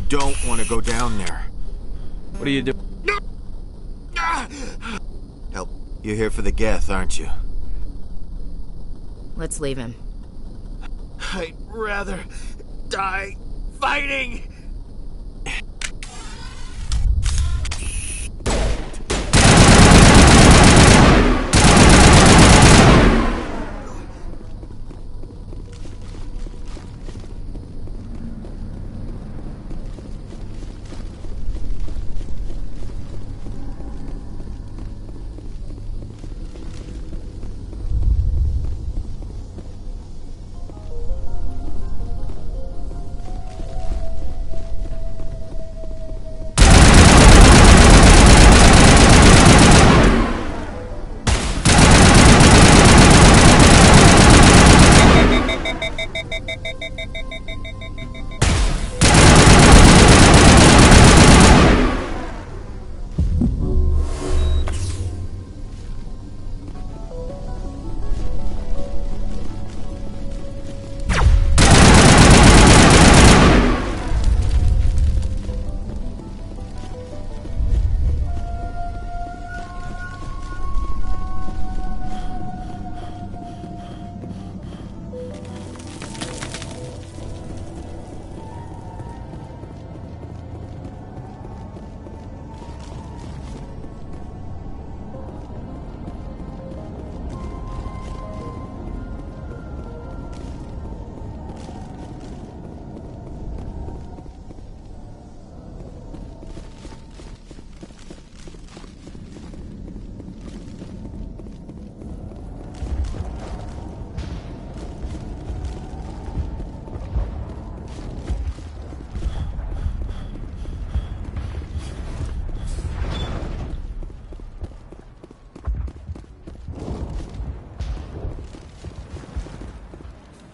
don't want to go down there. What do you do? Help. You're here for the Geth, aren't you? Let's leave him. I'd rather die fighting!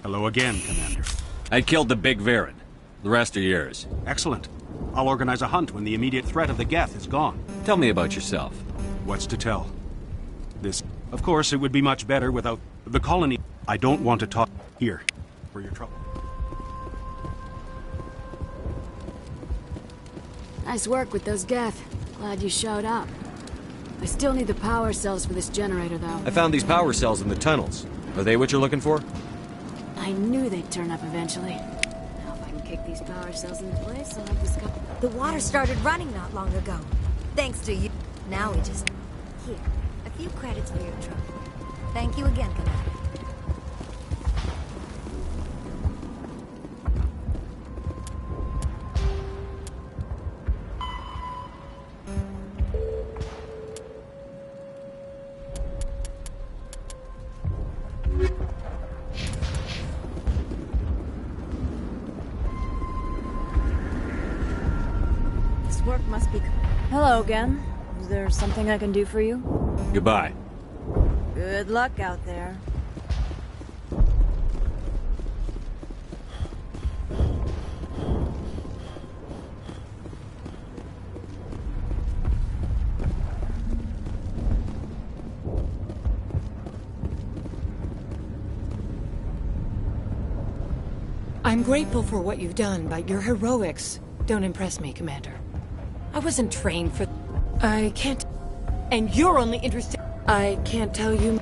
Hello again, Commander. I killed the big Varen. The rest are yours. Excellent. I'll organize a hunt when the immediate threat of the Geth is gone. Tell me about yourself. What's to tell? This... Of course, it would be much better without the colony. I don't want to talk here for your trouble. Nice work with those Geth. Glad you showed up. I still need the power cells for this generator, though. I found these power cells in the tunnels. Are they what you're looking for? I knew they'd turn up eventually. Now if I can kick these power cells into place, I'll have discovered... The water started running not long ago. Thanks to you. Now we just... Here, a few credits for your trouble. Thank you again, Commander. Work must be... Hello again. Is there something I can do for you? Goodbye. Good luck out there. I'm grateful for what you've done, but your heroics don't impress me, Commander. I wasn't trained for... I can't... And you're only interested... I can't tell you...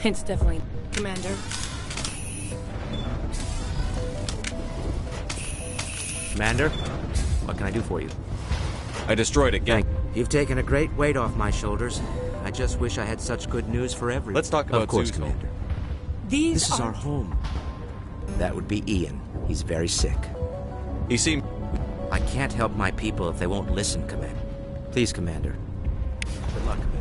It's definitely... Commander. Commander, what can I do for you? I destroyed a gang. You've taken a great weight off my shoulders. I just wish I had such good news for everyone. Let's talk about Of course, Zeus. Commander. This is our home. That would be Ian. He's very sick. He seemed... I can't help my people if they won't listen, Commander. Please, Commander. Good luck, Commander.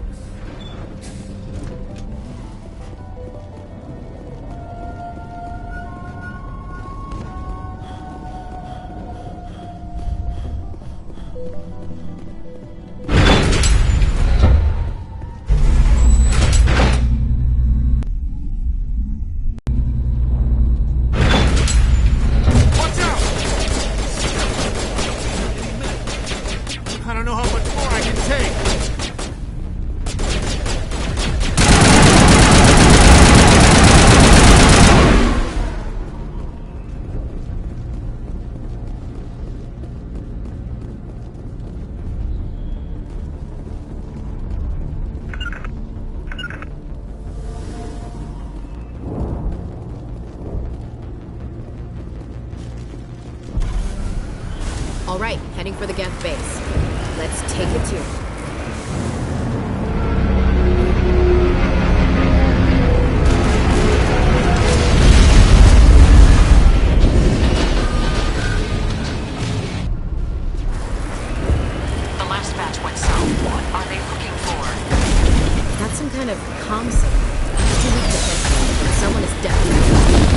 All right, heading for the Geth base. Let's take it to. The last batch went south. What are they looking for? Got some kind of comm signal. It's too weak to pinpoint, but someone is definitely.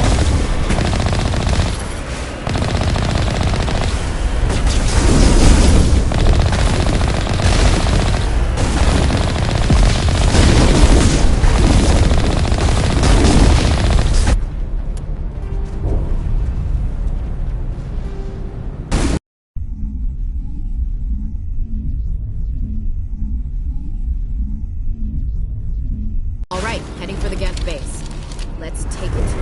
All right, heading for the Geth base. Let's take it to.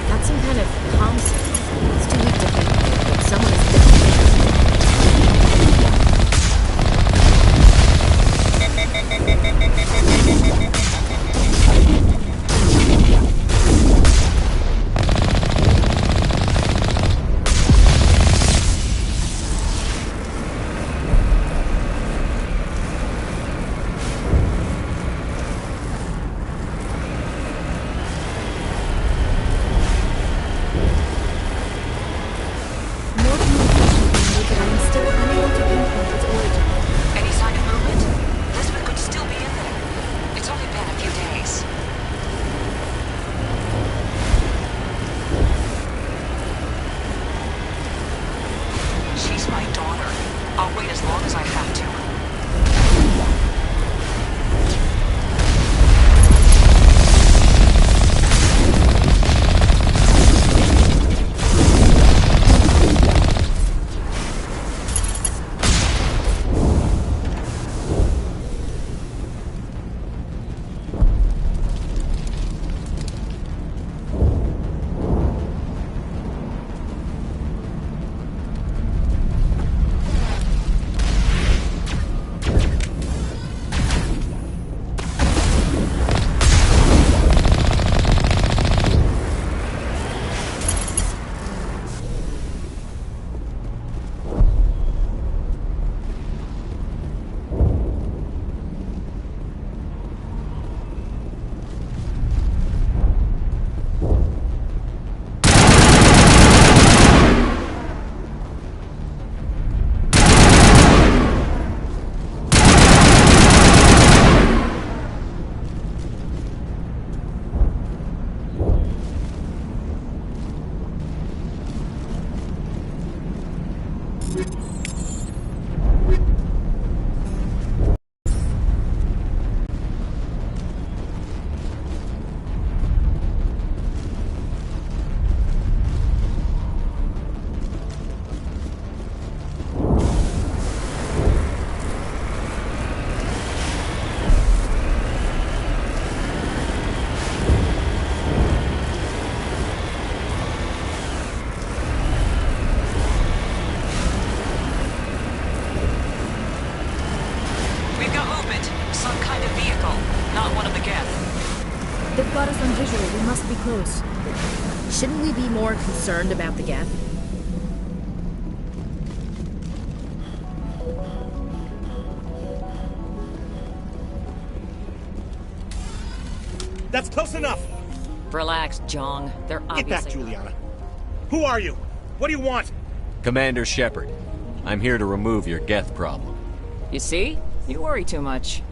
Got some kind of comm signal. It's too weak to pinpoint, but someone is They've got us on visual. We must be close. Shouldn't we be more concerned about the Geth? That's close enough! Relax, Jong. They're obviously... Get back, Juliana. Who are you? What do you want? Commander Shepard. I'm here to remove your Geth problem. You see? You worry too much.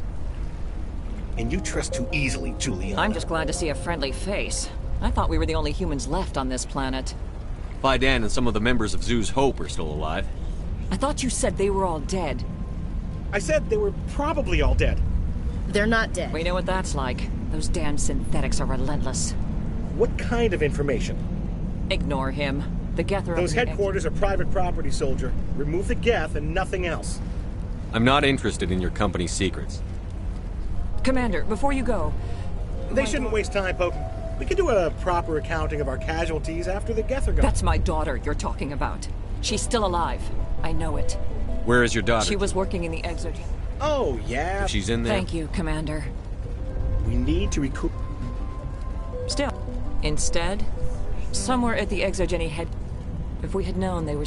And you trust too easily, Juliana. I'm just glad to see a friendly face. I thought we were the only humans left on this planet. Faidan and some of the members of Zoo's Hope are still alive. I thought you said they were all dead. I said they were probably all dead. They're not dead. We know what that's like. Those damn synthetics are relentless. What kind of information? Ignore him. The Geth are... Those headquarters are private property, soldier. Remove the Geth and nothing else. I'm not interested in your company's secrets. Commander, before you go... They shouldn't waste time, Pope. We can do a proper accounting of our casualties after the Geth are gone. That's my daughter you're talking about. She's still alive. I know it. Where is your daughter? She was working in the Exogen. Oh, yeah. She's in there? Thank you, Commander. We need to recoup... Still. Instead, somewhere at the Exogeny head... If we had known they were...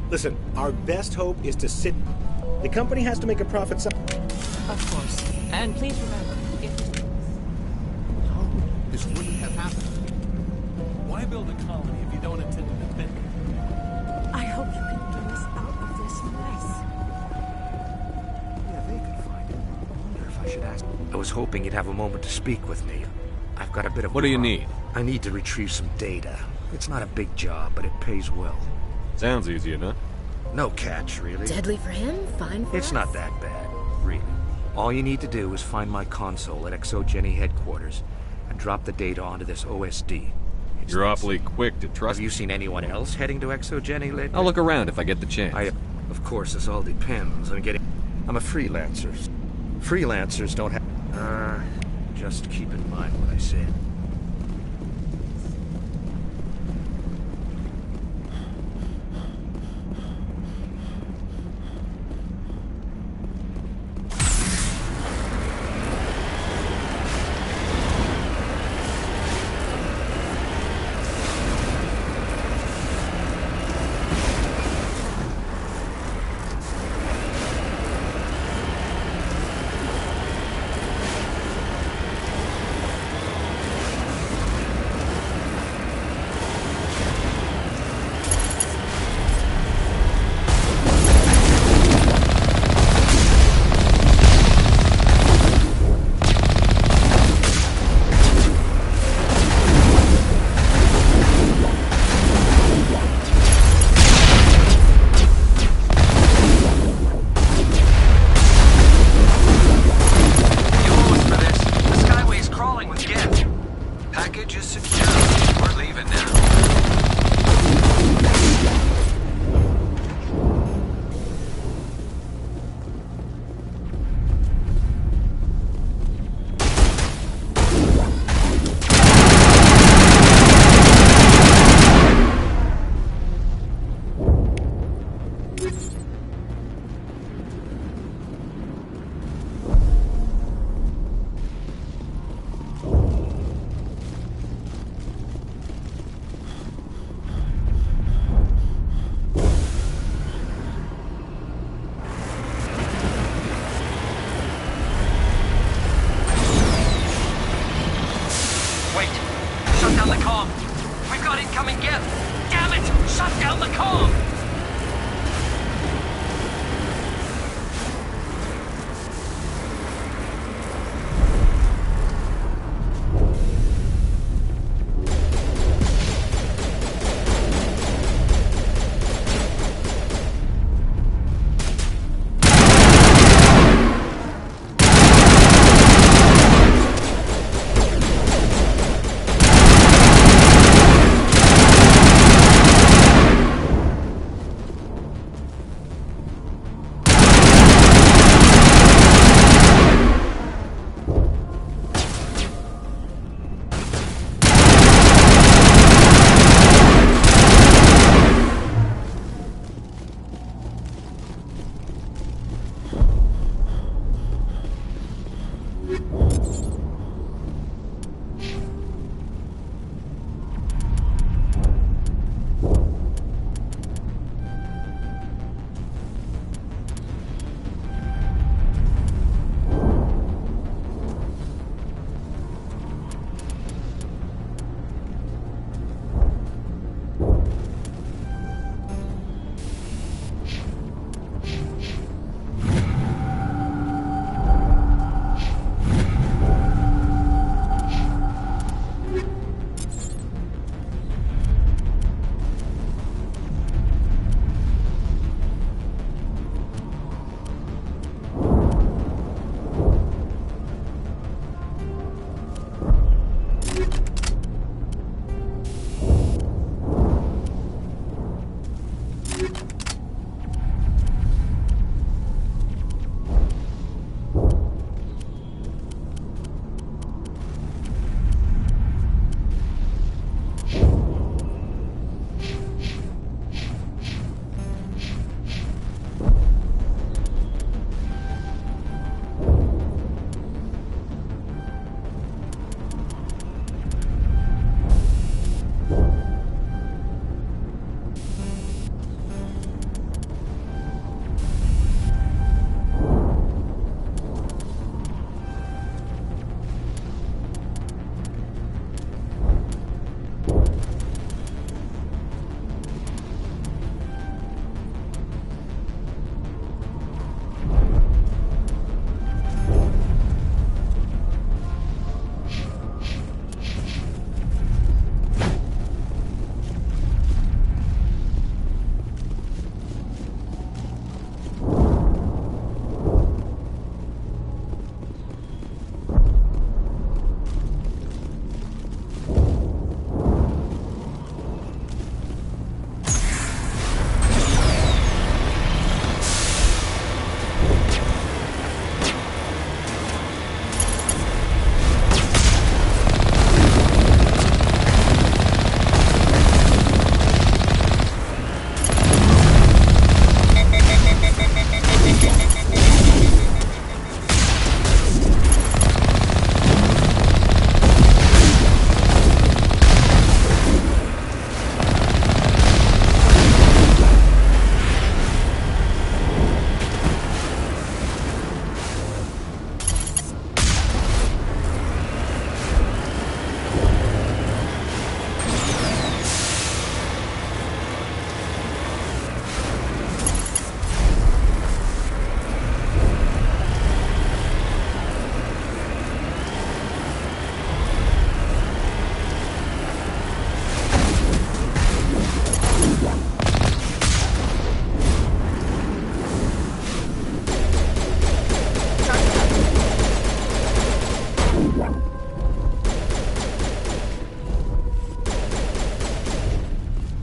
Listen, our best hope is to sit... The company has to make a profit Of course. And please remember, if... This wouldn't have happened. Why build a colony if you don't intend to defend it? I hope you can get us out of this mess. Yeah, they could find it. I wonder if I should ask. I was hoping you'd have a moment to speak with me. I've got a bit of... What do you need? I need to retrieve some data. It's not a big job, but it pays well. Sounds easy enough. No catch, really. Deadly for him, fine for It's us. not that bad, really. All you need to do is find my console at Exogeny headquarters and drop the data onto this OSD. You're awfully quick to trust. Have you seen anyone else heading to Exogeny lately? I'll look around if I get the chance. Of course, this all depends. I'm a freelancer. Freelancers don't have... just keep in mind what I said.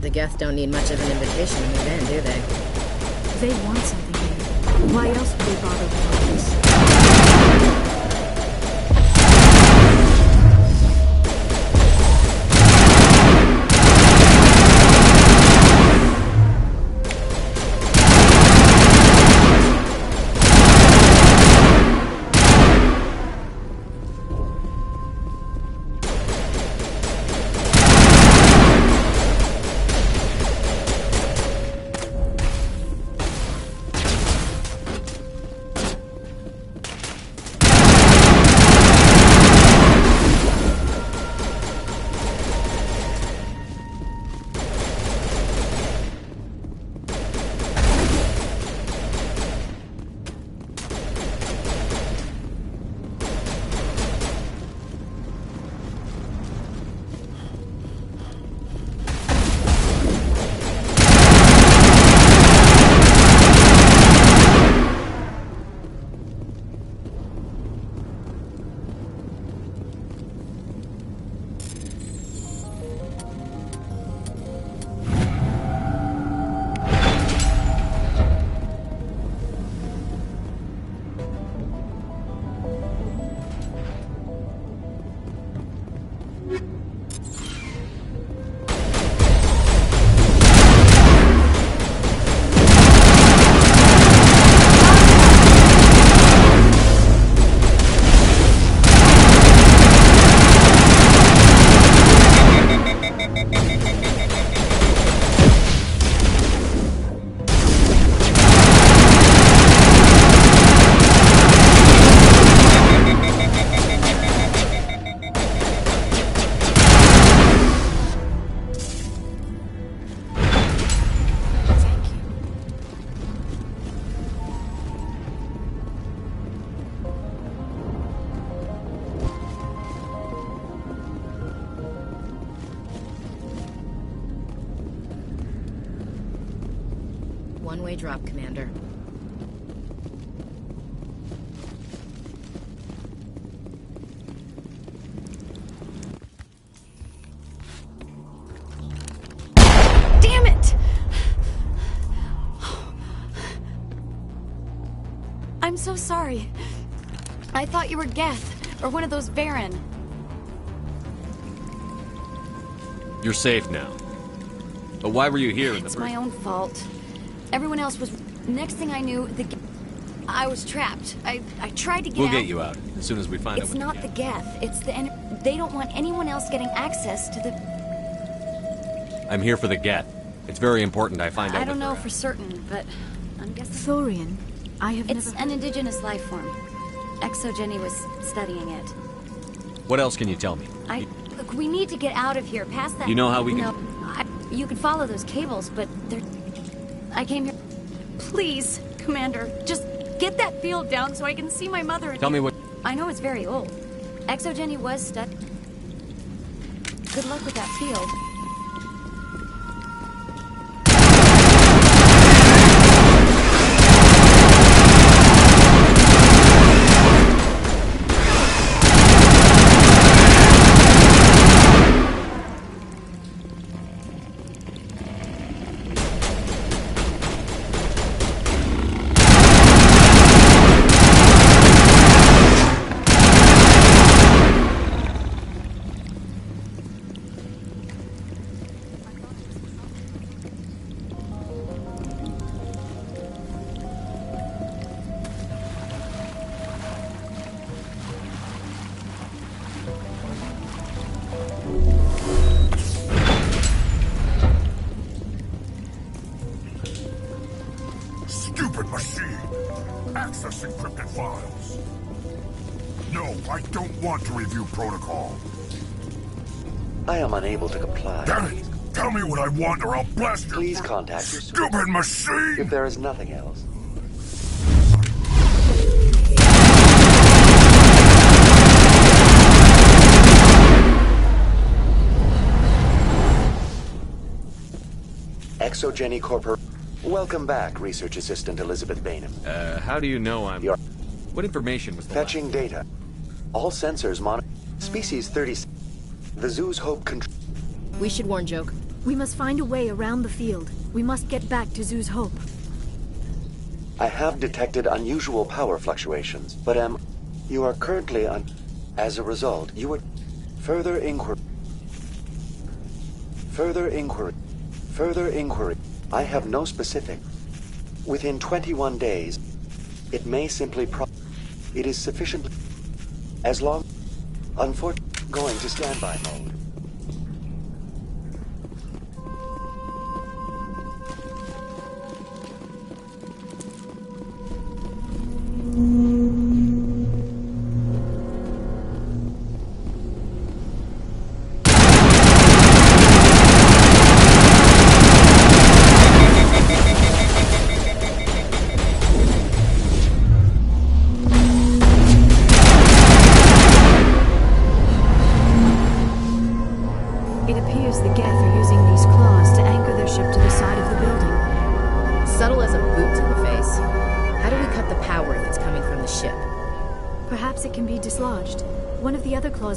The Geth don't need much of an invitation to move in, do they? They want something here. Why else would they bother with all this? One-way drop, Commander. Damn it! I'm so sorry. I thought you were Geth, or one of those Baron. You're safe now. But why were you here in the It's first... my own fault. Everyone else was... Next thing I knew, I was trapped. I tried to get out. We'll get you out, as soon as we find out It's what not the Geth. It's the... They don't want anyone else getting access to the... I'm here for the Geth. It's very important I find out I don't what know they're for certain, but I'm guessing... Thorian. I have It's never... an indigenous life form. Exogeny was studying it. at. What else can you tell me? Look, we need to get out of here, past that... You know how we can... No, you could follow those cables, but they're... I came here... Please, Commander, just get that field down so I can see my mother and... Tell me what... I know it's very old. Exogeny was studied. Good luck with that field. Stupid machine! Access encrypted files. No, I don't want to review protocol. I am unable to comply. Damn it! Tell me what I want or I'll blast you! Please contact... Stupid machine! If there is nothing else. Exogeny Corporation. Welcome back, Research Assistant Elizabeth Bainham. How do you know I'm... What information was the Fetching data. All sensors monitor... Species 30... The zoo's hope control... We should warn Joke. We must find a way around the field. We must get back to Zoo's Hope. I have detected unusual power fluctuations, but you are currently on... As a result, you are... Further inquiry. I have no specific. Within 21 days, it may simply It is sufficiently... As long... Unfortunately, going to standby mode.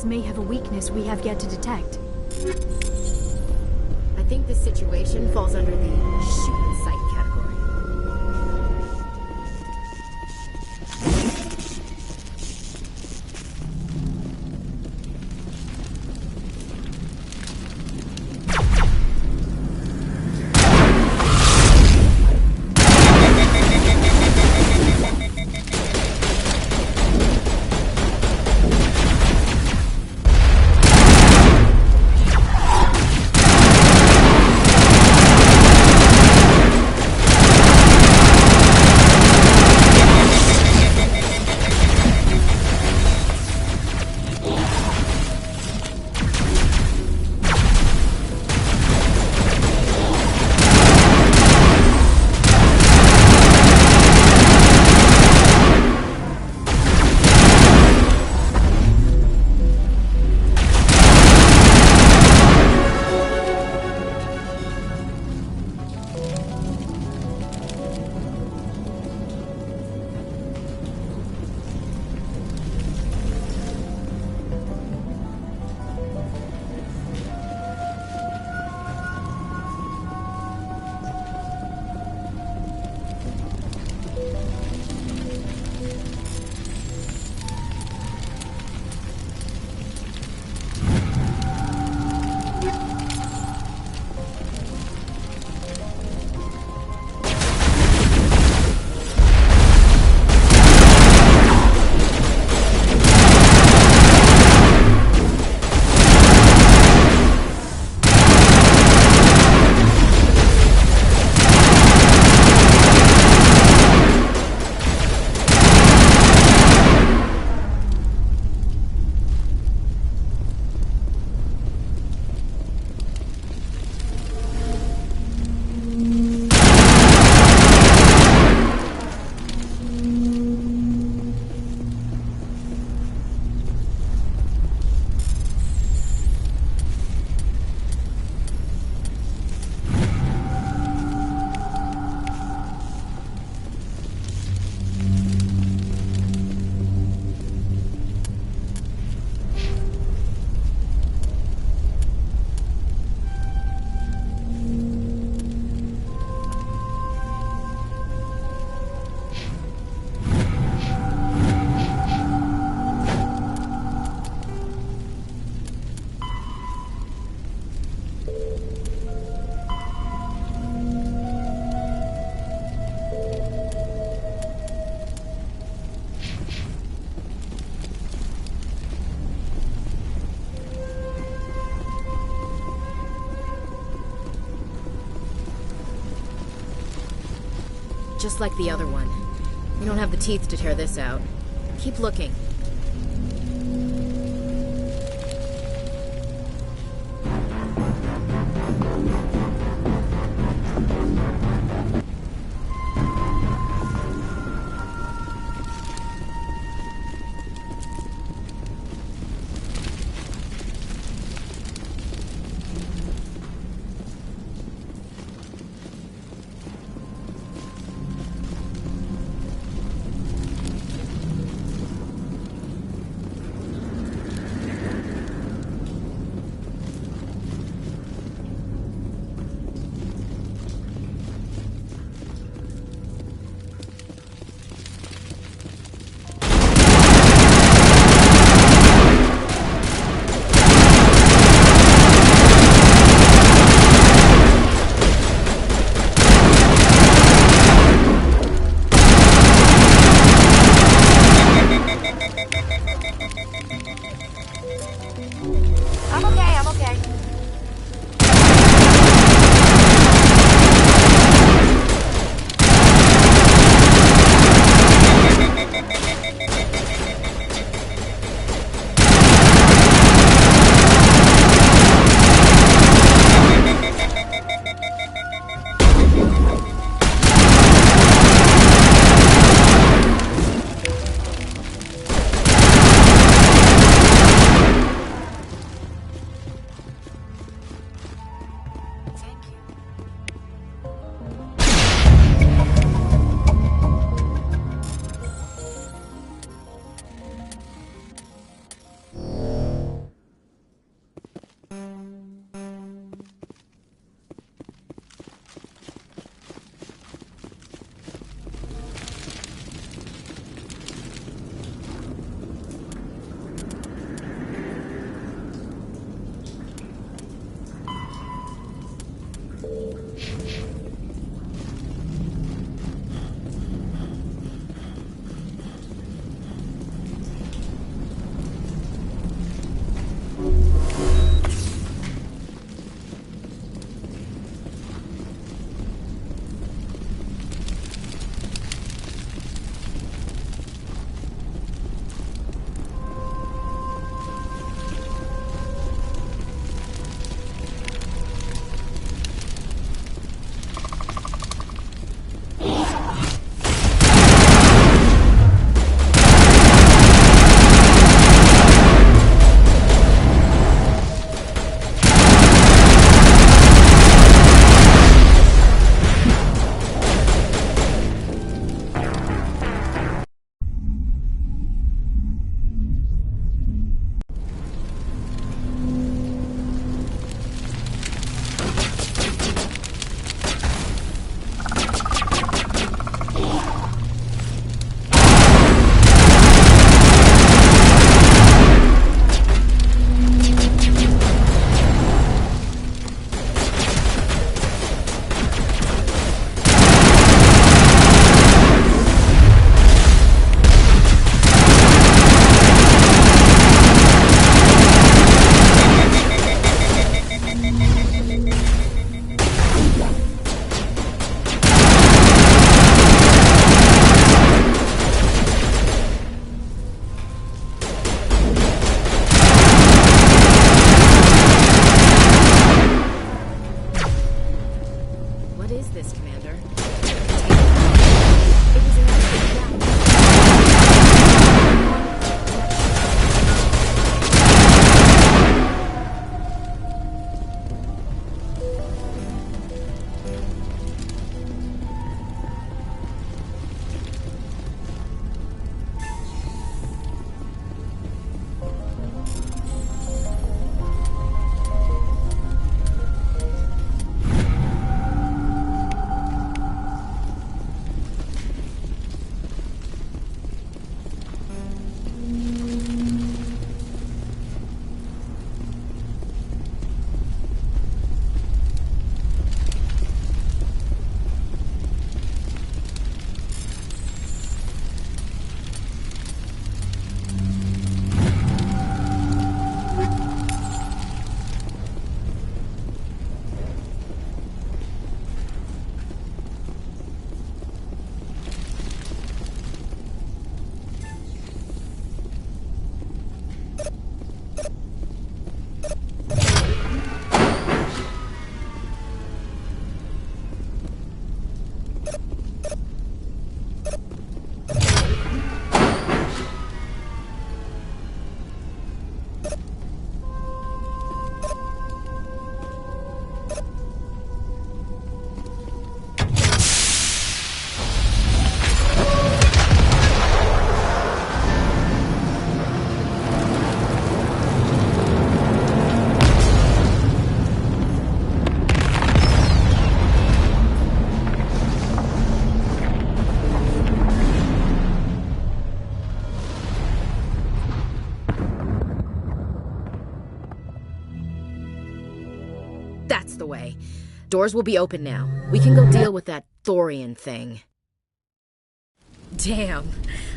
May have a weakness we have yet to detect. I think this situation falls under the shoot in sight category. Just like the other one. We don't have the teeth to tear this out. Keep looking. I'm okay, I'm okay. That's the way. Doors will be open now. We can go deal with that Thorian thing. Damn.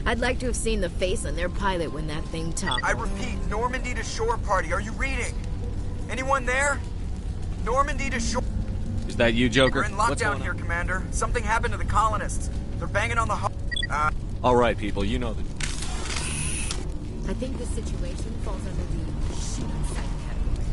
I'd like to have seen the face on their pilot when that thing talked. I repeat, Normandy to shore party. Are you reading? Anyone there? Normandy to shore... Is that you, Joker? We're in lockdown here, Commander. Something happened to the colonists. They're banging on the All right, people, you know the... I think the situation falls under the shoot on sight category.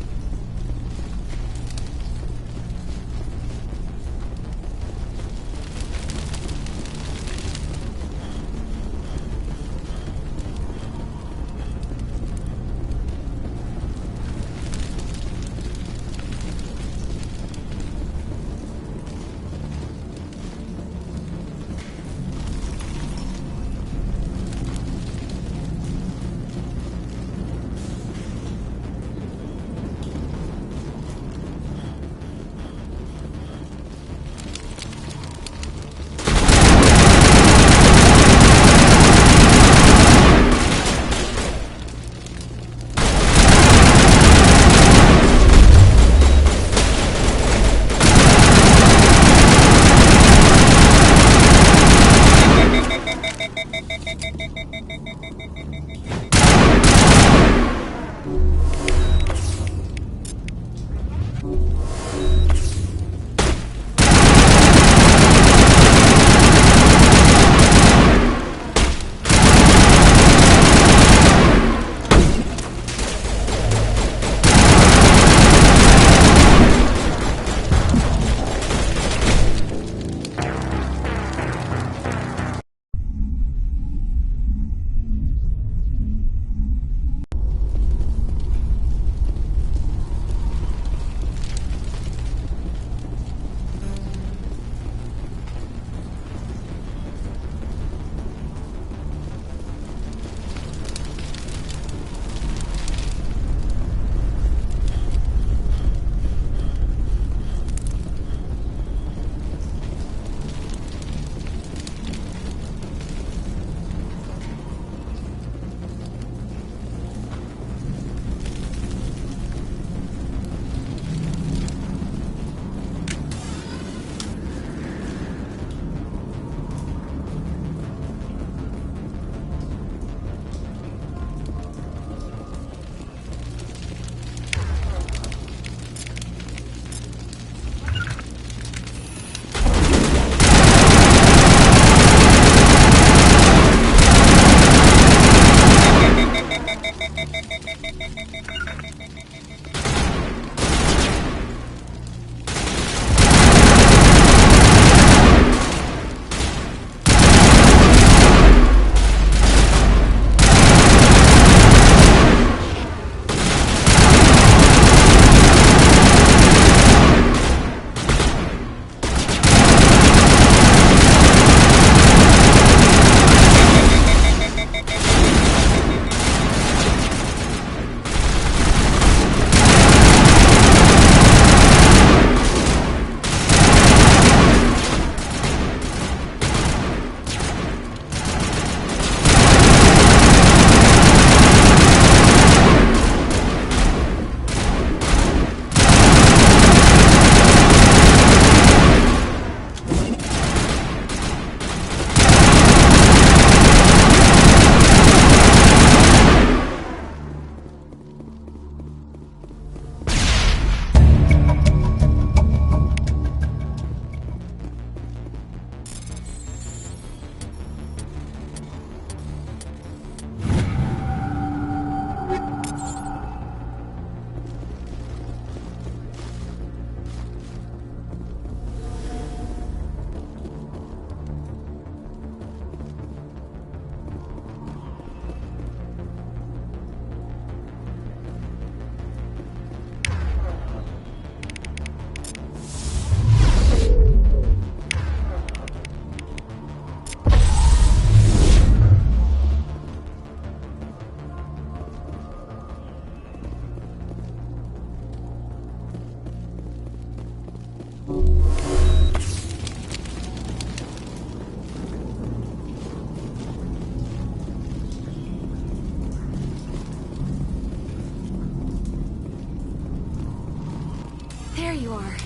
There you are.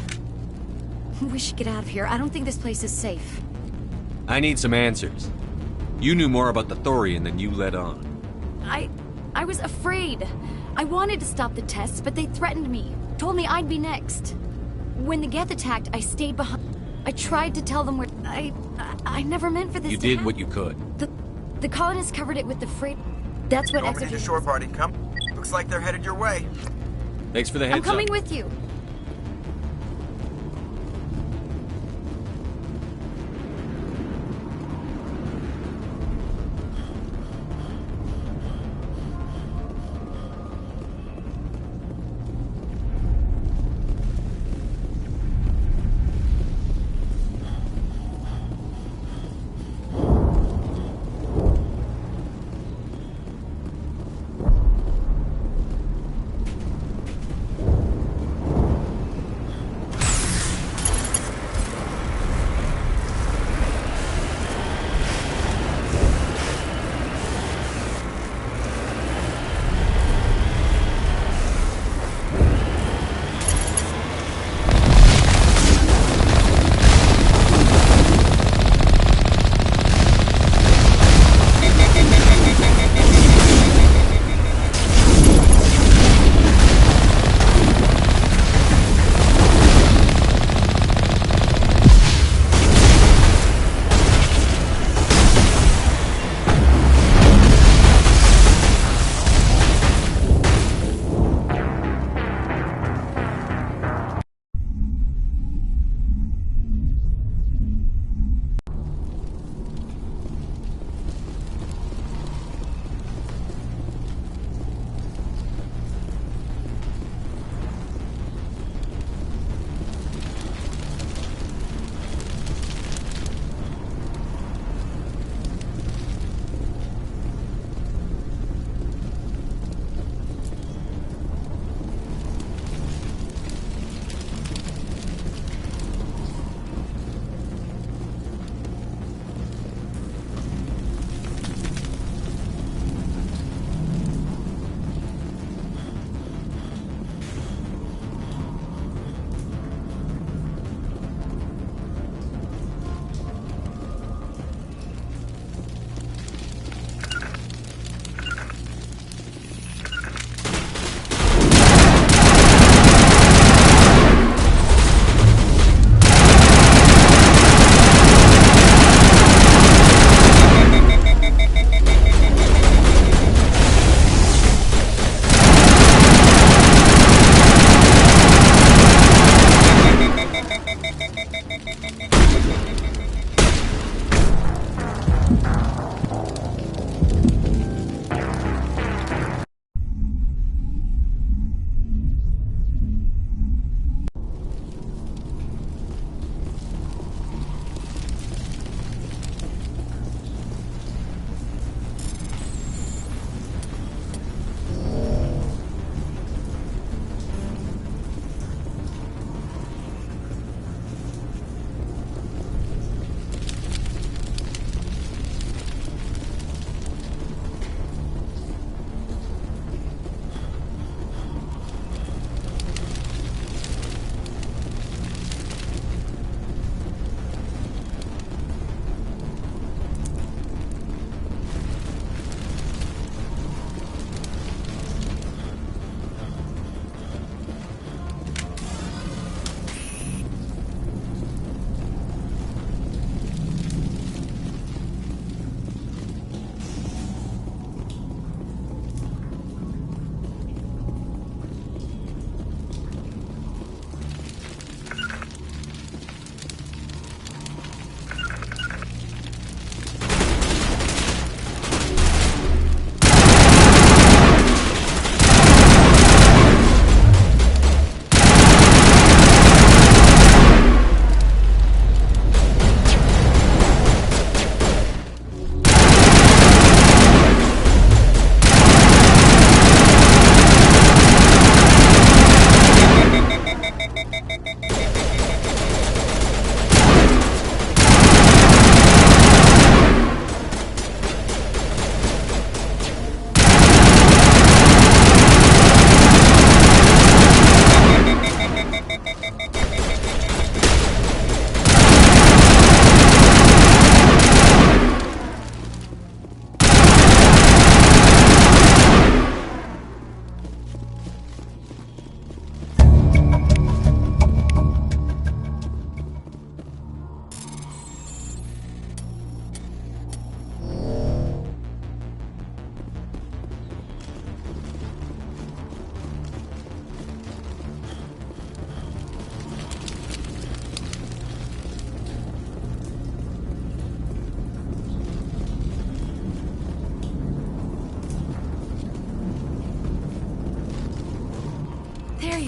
We should get out of here. I don't think this place is safe. I need some answers. You knew more about the Thorian than you let on. I was afraid. I wanted to stop the tests, but they threatened me. Told me I'd be next. When the Geth attacked, I stayed behind. I tried to tell them where... I never meant for this You to did happen. what you could. The colonists covered it with the freight. That's what Company to shore party, come. Looks like they're headed your way. Thanks for the heads I'm coming up. with you.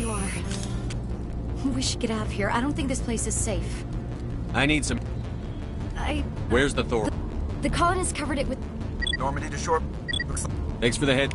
you are. We should get out of here. I don't think this place is safe. I need some... Where's the Thor? The colonists covered it with... Normandy to shore. Looks like... Thanks for the head.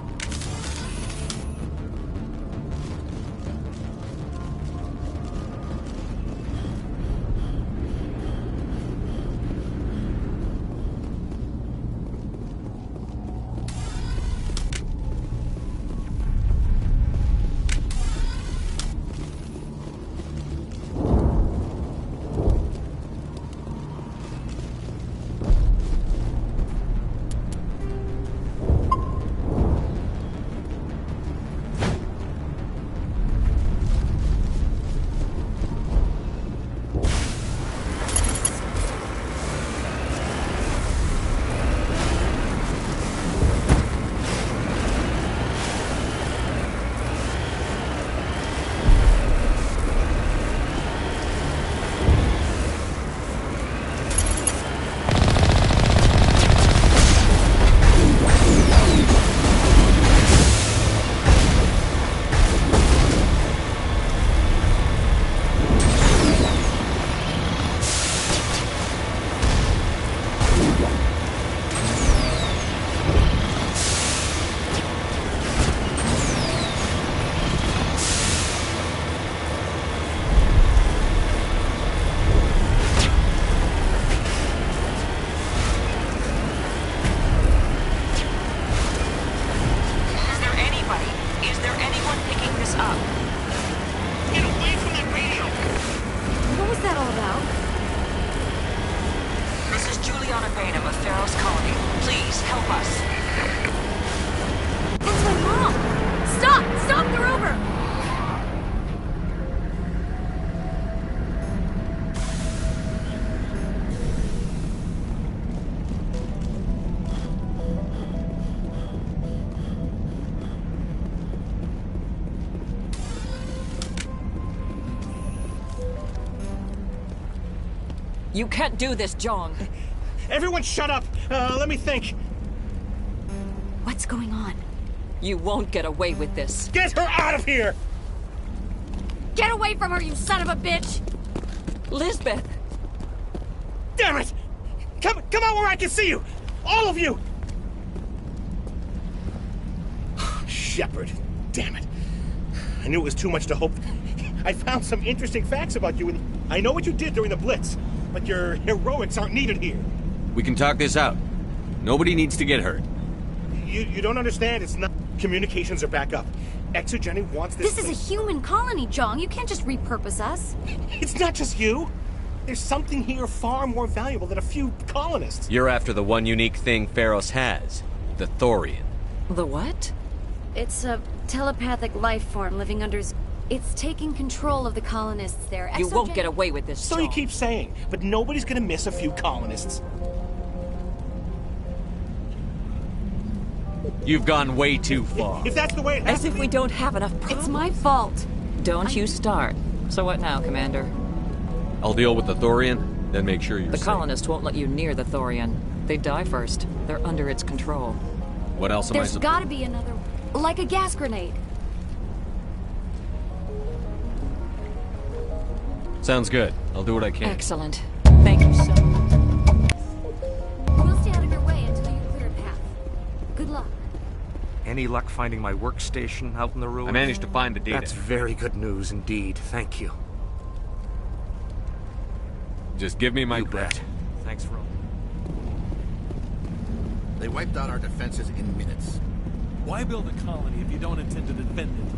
You can't do this, John. Everyone shut up! Let me think. What's going on? You won't get away with this. Get her out of here! Get away from her, you son of a bitch! Lisbeth! Damn it! Come out where I can see you! All of you! Shepard, damn it. I knew it was too much to hope. I found some interesting facts about you, and I know what you did during the Blitz, but your heroics aren't needed here. We can talk this out. Nobody needs to get hurt. You don't understand. It's not... Communications are back up. Exogeny wants this... This is a human colony, John. You can't just repurpose us. It's not just you. There's something here far more valuable than a few colonists. You're after the one unique thing Pharos has. The Thorian. The what? It's a telepathic life form living under... It's taking control of the colonists there. You won't get away with this, So you keep saying, but nobody's gonna miss a few colonists. You've gone way too far. If that's the way it has As if we don't have enough problems. It's my fault. Don't you start. So what now, Commander? I'll deal with the Thorian, then make sure you're The safe. colonists won't let you near the Thorian. They die first. They're under its control. What else am I There's supposed... gotta be another... Like a gas grenade. Sounds good. I'll do what I can. Excellent. Thank you so much. We'll stay out of your way until you clear a path. Good luck. Any luck finding my workstation out in the ruins? I managed to find the data. That's very good news indeed. Thank you. Just give me my You credit. bet. Thanks for all. They wiped out our defenses in minutes. Why build a colony if you don't intend to defend it?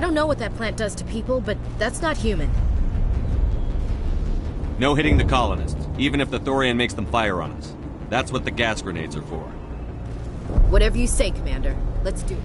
I don't know what that plant does to people, but that's not human. No hitting the colonists, even if the Thorian makes them fire on us. That's what the gas grenades are for. Whatever you say, Commander. Let's do it.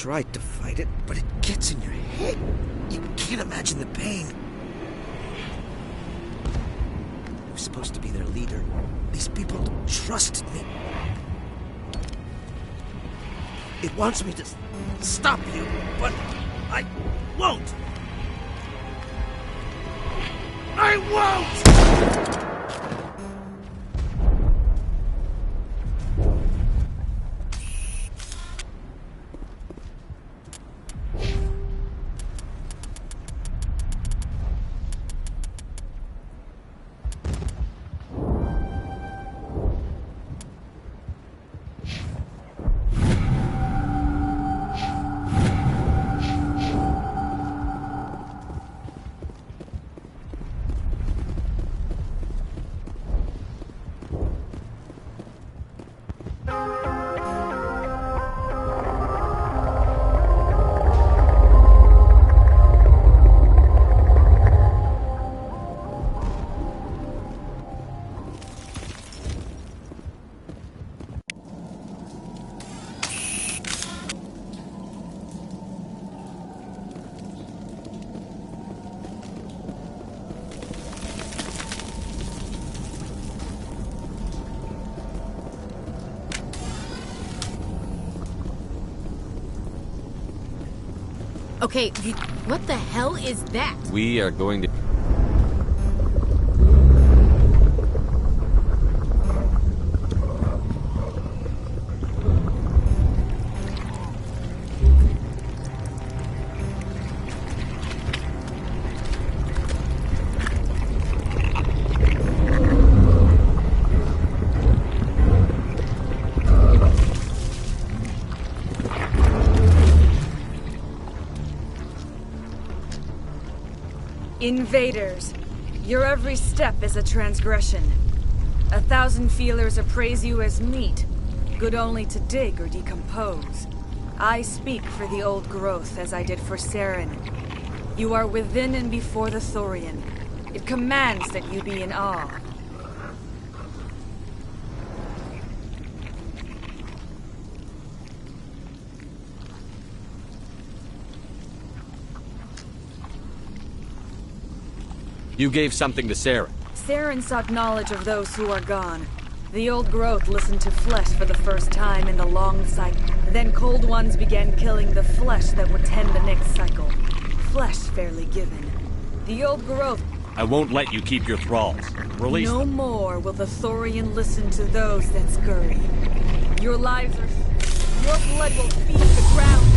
tried to fight it, but it gets in your head. You can't imagine the pain. I was supposed to be their leader. These people trusted me. It wants me to stop you, but I won't. I won't! Okay, what the hell is that? We are going to... Invaders, your every step is a transgression. 1,000 feelers appraise you as meat, good only to dig or decompose. I speak for the old growth as I did for Saren. You are within and before the Thorian. It commands that you be in awe. You gave something to Saren. Saren sought knowledge of those who are gone. The old growth listened to flesh for the first time in the long cycle. Then cold ones began killing the flesh that would tend the next cycle. Flesh fairly given. The old growth... I won't let you keep your thralls. Release No them. more will the Thorian listen to those that scurry. Your lives are... Your blood will feed the ground.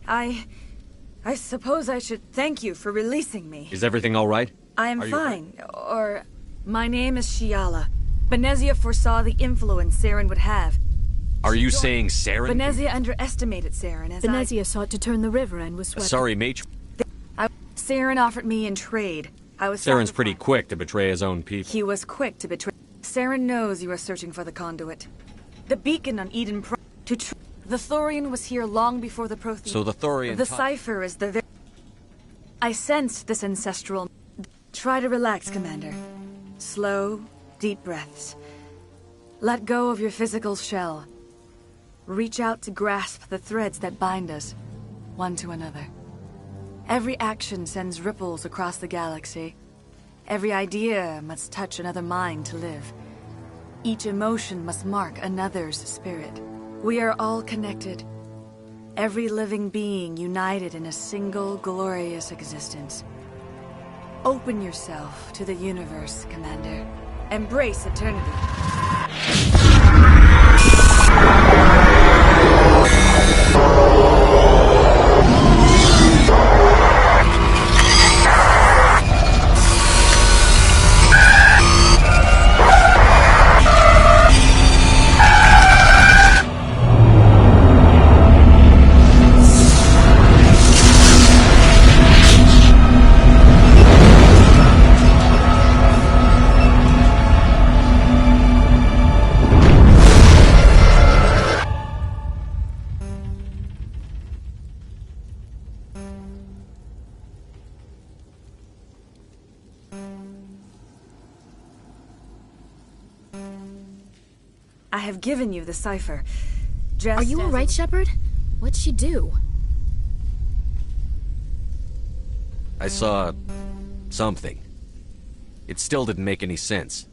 I suppose I should thank you for releasing me. Is everything all right? I am Are you fine. Or, my name is Shiala. Benezia foresaw the influence Saren would have. Are you saying Saren? Benezia underestimated Saren as Benezia sought to turn the river and was swept. Sorry, mate. Saren offered me in trade. I was Saren's pretty quick to betray his own people. He was quick to betray. Saren knows you are searching for the conduit. The beacon on Eden Pro... The Thorian was here long before the Prothean. So the Thorian... The cipher is the... I sensed this ancestral... Try to relax, Commander. Slow, deep breaths. Let go of your physical shell. Reach out to grasp the threads that bind us, one to another. Every action sends ripples across the galaxy. Every idea must touch another mind to live. Each emotion must mark another's spirit. We are all connected. Every living being united in a single glorious existence. Open yourself to the universe, Commander. Embrace eternity. I have given you the cipher. Are you alright, Shepard? What'd she do? I saw... something. It still didn't make any sense.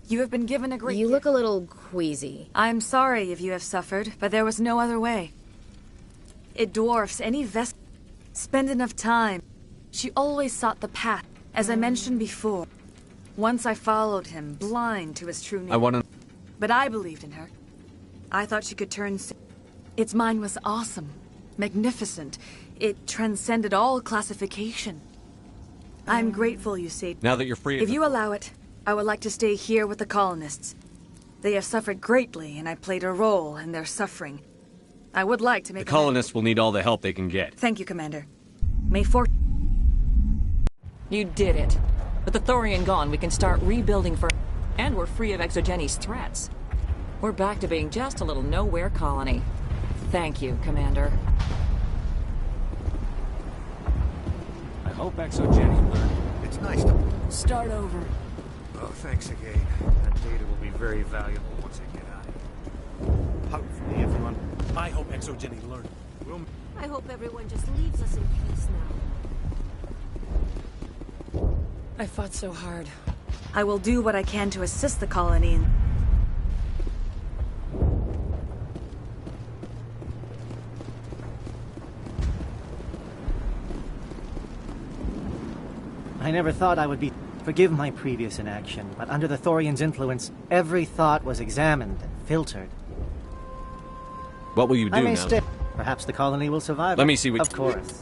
You have been given a great... You look a little queasy. I'm sorry if you have suffered, but there was no other way. It dwarfs any Spend enough time. She always sought the path, as I mentioned before. Once I followed him, blind to his true nature. I want to... But I believed in her. I thought she could turn... Its mind was awesome, magnificent. It transcended all classification. I'm grateful you saved... Now that you're free... If you allow it, I would like to stay here with the colonists. They have suffered greatly, and I played a role in their suffering. I would like to make... The colonists will need all the help they can get. Thank you, Commander. May for... You did it. With the Thorian gone, we can start rebuilding for... And we're free of Exogeni's threats. We're back to being just a little nowhere colony. Thank you, Commander. I hope Exogeni learned. It's nice to... Start over. Oh, thanks again. That data will be very valuable once I get out of here. Hopefully everyone... I hope Exogeni learned. I hope everyone just leaves us in peace now. I fought so hard. I will do what I can to assist the colony in... I never thought I would be... Forgive my previous inaction, but under the Thorian's influence, every thought was examined and filtered. What will you do I may now? stay. Perhaps the colony will survive. Let me see what... Of course.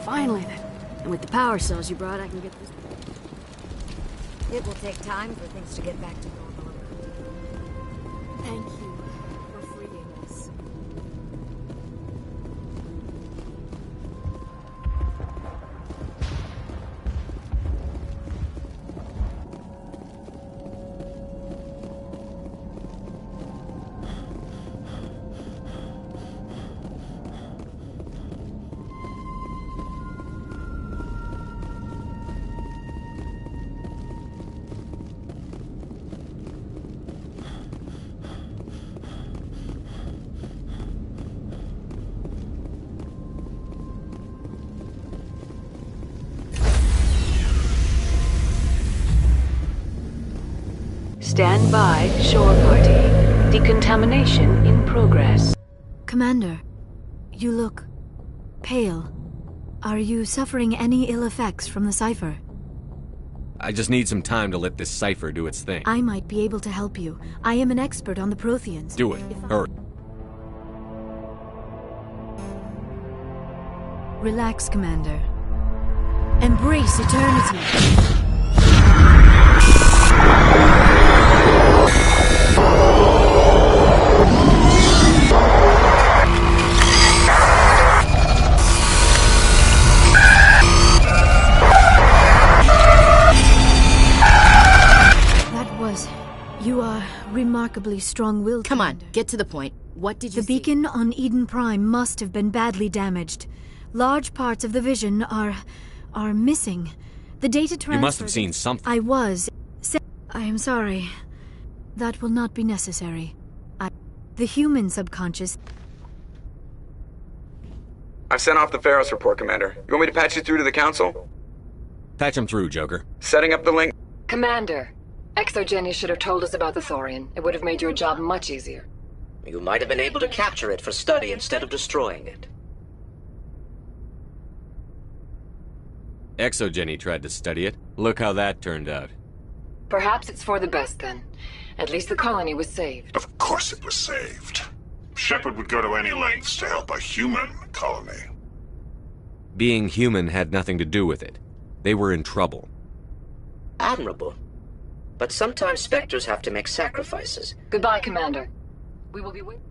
Finally, then. And with the power cells you brought, I can get this... It will take time for things to get back to normal. Thank you for freeing us. Stand by, shore party. Decontamination in progress. Commander, you look... pale. Are you suffering any ill effects from the cipher? I just need some time to let this cipher do its thing. I might be able to help you. I am an expert on the Protheans. Do it. Hurry. Relax, Commander. Embrace eternity. You are remarkably strong-willed. Come on, get to the point. What did you see? The beacon on Eden Prime must have been badly damaged. Large parts of the vision are missing. The data transfer... You must have seen something. I was. I am sorry. That will not be necessary. The human subconscious... I've sent off the Pharos report, Commander. You want me to patch you through to the Council? Patch him through, Joker. Setting up the link... Commander, Exogeny should have told us about the Thorian. It would have made your job much easier. You might have been able to capture it for study instead of destroying it. Exogeny tried to study it. Look how that turned out. Perhaps it's for the best, then. At least the colony was saved. Of course it was saved. Shepard would go to any lengths to help a human colony. Being human had nothing to do with it. They were in trouble. Admirable. But sometimes Spectres have to make sacrifices. Goodbye, Commander. We will be waiting.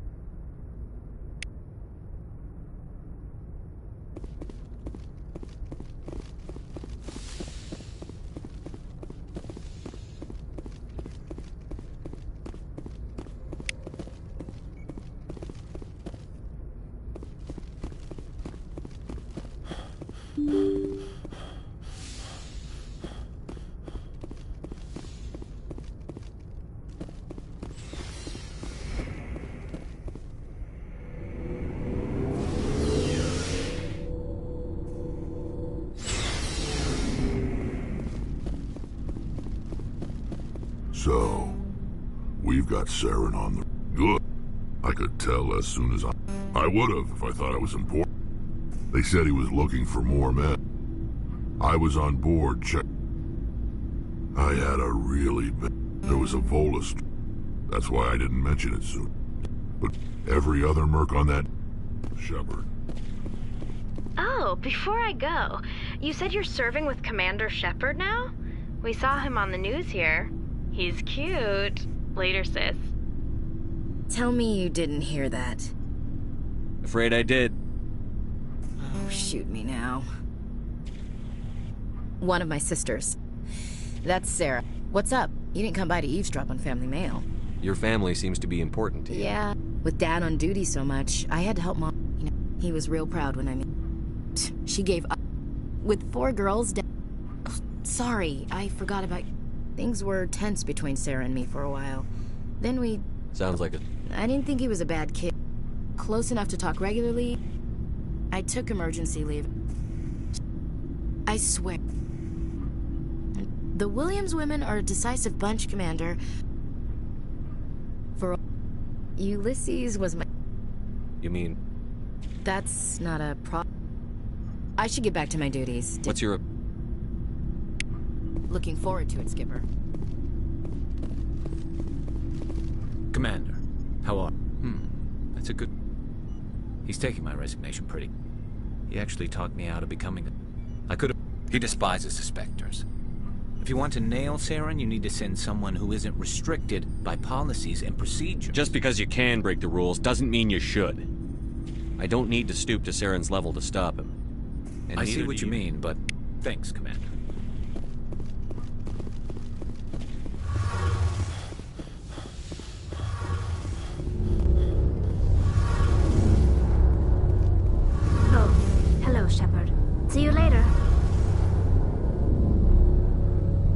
So, we've got Saren on the... Good. I could tell as soon as I would have if I thought I was important. They said he was looking for more men. I was on board, check. I had a really bad... There was a Volus. That's why I didn't mention it soon. But every other merc on that... Shepard. Oh, before I go, you said you're serving with Commander Shepard now? We saw him on the news here. He's cute. Later, sis. Tell me you didn't hear that. Afraid I did. Oh, shoot me now. One of my sisters. That's Sarah. What's up? You didn't come by to eavesdrop on Family Mail. Your family seems to be important to you. Yeah. With Dad on duty so much, I had to help Mom. You know, he was real proud when she gave up. With 4 girls, sorry, I forgot about... Things were tense between Sarah and me for a while. Then we... Sounds like it. I didn't think he was a bad kid. Close enough to talk regularly. I took emergency leave. I swear. The Williams women are a decisive bunch, Commander. For Ulysses was my... You mean... That's not a problem. I should get back to my duties. What's your... Looking forward to it, Skipper. Commander, how are... That's a good... He's taking my resignation pretty... He actually talked me out of becoming I could have... He despises the Spectres. If you want to nail Saren, you need to send someone who isn't restricted by policies and procedures. Just because you can break the rules doesn't mean you should. I don't need to stoop to Saren's level to stop him. And I see what you mean, but... Thanks, Commander. Shepard. See you later.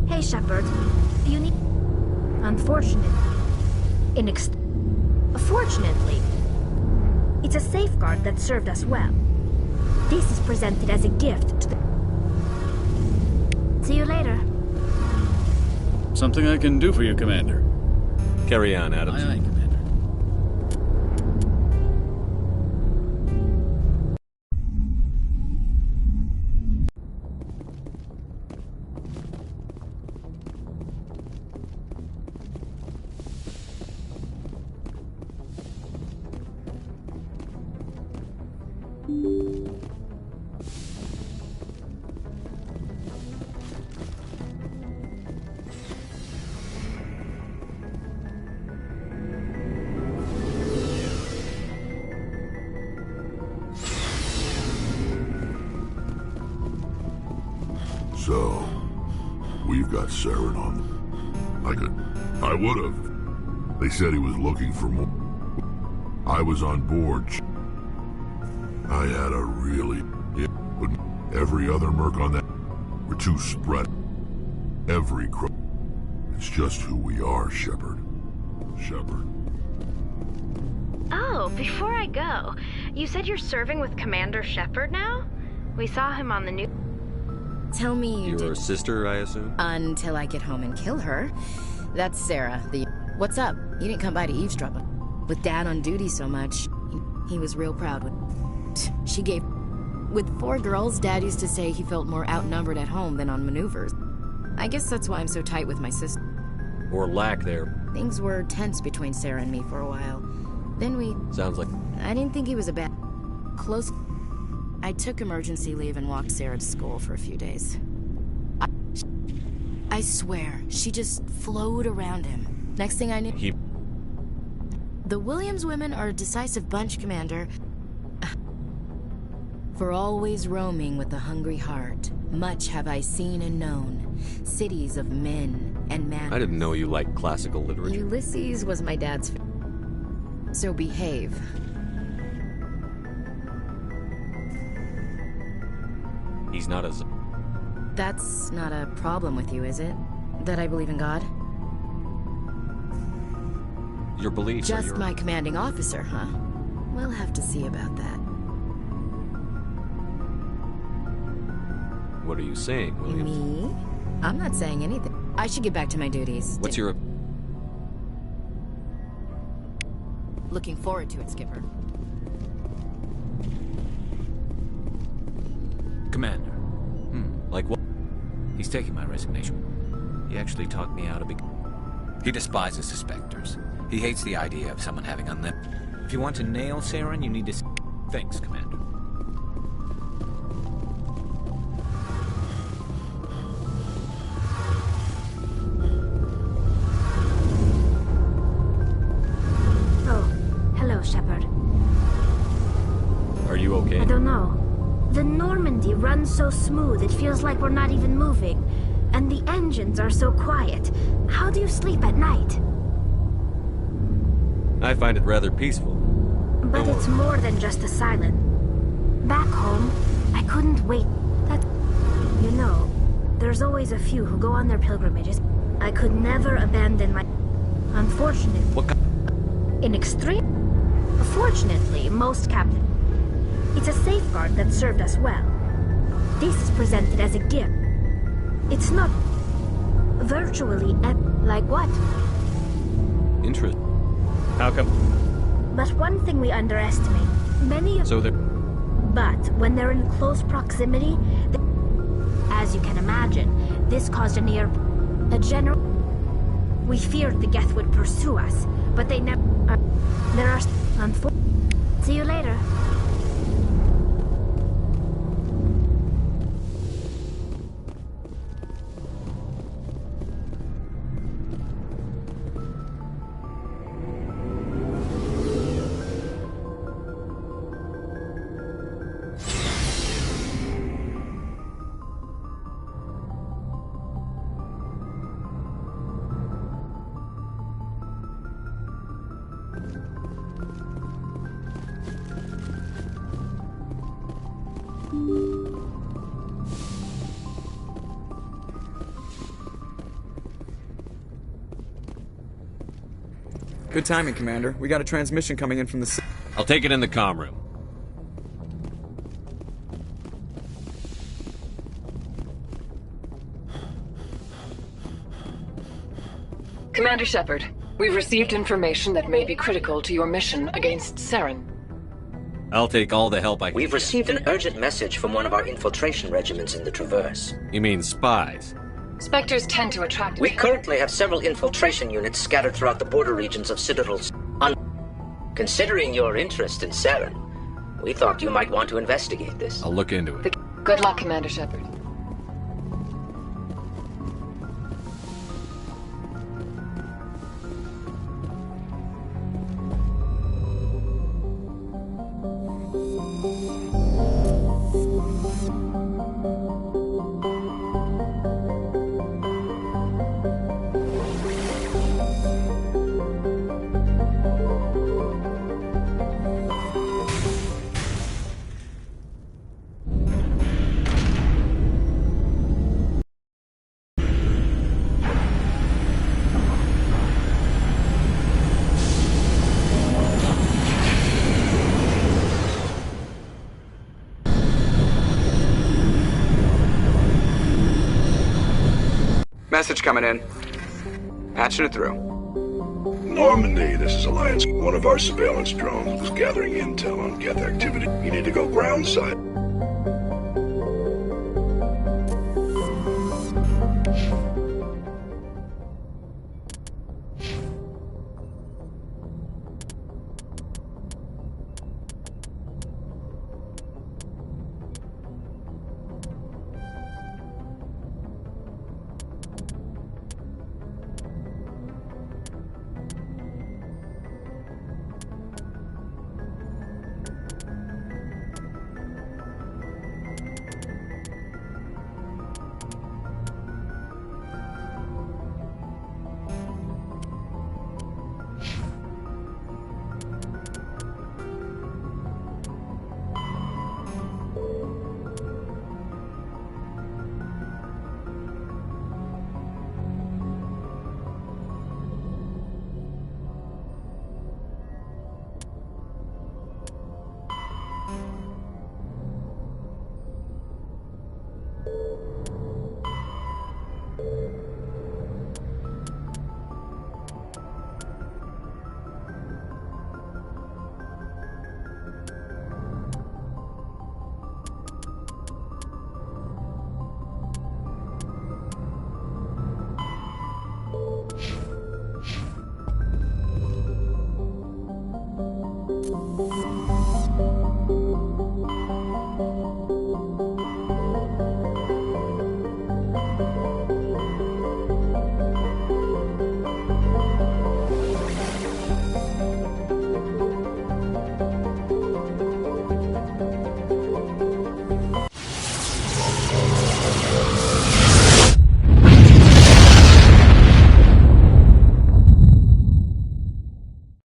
Hey, Shepard. You need... Unfortunately. Fortunately. It's a safeguard that served us well. This is presented as a gift to the... See you later. Something I can do for you, Commander. Carry on, Adams. Aye, aye, Commander. So, we've got Saren on. I would have. They said he was looking for more. I was on board. I had a really... But every other merc on that... We're too spread. Every crook. It's just who we are, Shepard. Shepard. Oh, before I go, you said you're serving with Commander Shepard now? We saw him on the news. Tell me you Your sister, I assume? Until I get home and kill her. That's Sarah, the... What's up? You didn't come by to eavesdrop. With Dad on duty so much, he was real proud. She gave... With 4 girls, Dad used to say he felt more outnumbered at home than on maneuvers. I guess that's why I'm so tight with my sister. Or lack there. Things were tense between Sarah and me for a while. Then we... Sounds like... I didn't think he was a bad... Close... I took emergency leave and walked Sarah to school for a few days. I swear, she just flowed around him. Next thing I knew... The Williams women are a decisive bunch, Commander. For always roaming with a hungry heart, much have I seen and known. Cities of men and man. I didn't know you liked classical literature. Ulysses was my dad's... So behave. He's not as... That's not a problem with you, is it? That I believe in God? Your beliefs Just are your... my commanding officer, huh? We'll have to see about that. What are you saying, Williams? Me? I'm not saying anything. I should get back to my duties. What's your... Looking forward to it, Skipper. Commander. Like what? He's taking my resignation. He actually talked me out of He despises the Spectres. He hates the idea of someone having unlimited... If you want to nail Saren, you need to... Thanks, Commander. Hello, Shepard. Are you okay? I don't know. The Normandy runs so smooth, it feels like we're not even moving. And the engines are so quiet. How do you sleep at night? I find it rather peaceful. But it's more than just a silence. Back home, I couldn't wait. That... You know, there's always a few who go on their pilgrimages. I could never abandon my... Unfortunately... What kind... In extreme... Fortunately, most captains... It's a safeguard that served us well. This is presented as a gift. It's not... virtually like what? Interesting. How come? But one thing we underestimate. Many of... So they're... But when they're in close proximity... As you can imagine, this caused a general... We feared the Geth would pursue us, but they never... There are... See you later. Good timing, Commander. We got a transmission coming in from the... I'll take it in the comm room. Commander Shepard, we've received information that may be critical to your mission against Saren. I'll take all the help I can. We've received an urgent message from one of our infiltration regiments in the Traverse. You mean spies? Spectres tend to attract... We currently have several infiltration units scattered throughout the border regions of Citadel's... Considering your interest in Saren, we thought you might want to investigate this. I'll look into it. Good luck, Commander Shepard. message coming in. Patching it through. Normandy, this is Alliance. One of our surveillance drones was gathering intel on Geth activity. You need to go ground side.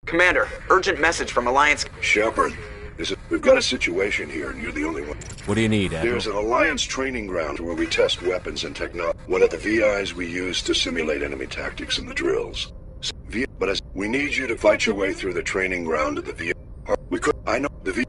Commander, urgent message from Alliance... Shepard, we've got a situation here, and you're the only one. What do you need, Admiral? There's an Alliance training ground where we test weapons and technology. One of the VIs we use to simulate enemy tactics in the drills. But we need you to fight your way through the training ground to the VI. I know the VI...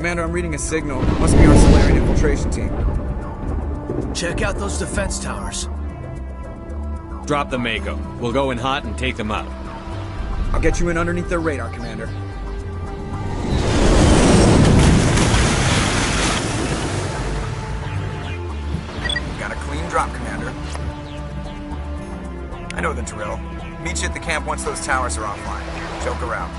Commander, I'm reading a signal. Must be our Solarian infiltration team. Check out those defense towers. Drop the Mako. We'll go in hot and take them out. I'll get you in underneath their radar, Commander. drop, Commander. I know the drill. Meet you at the camp once those towers are offline. Joke around.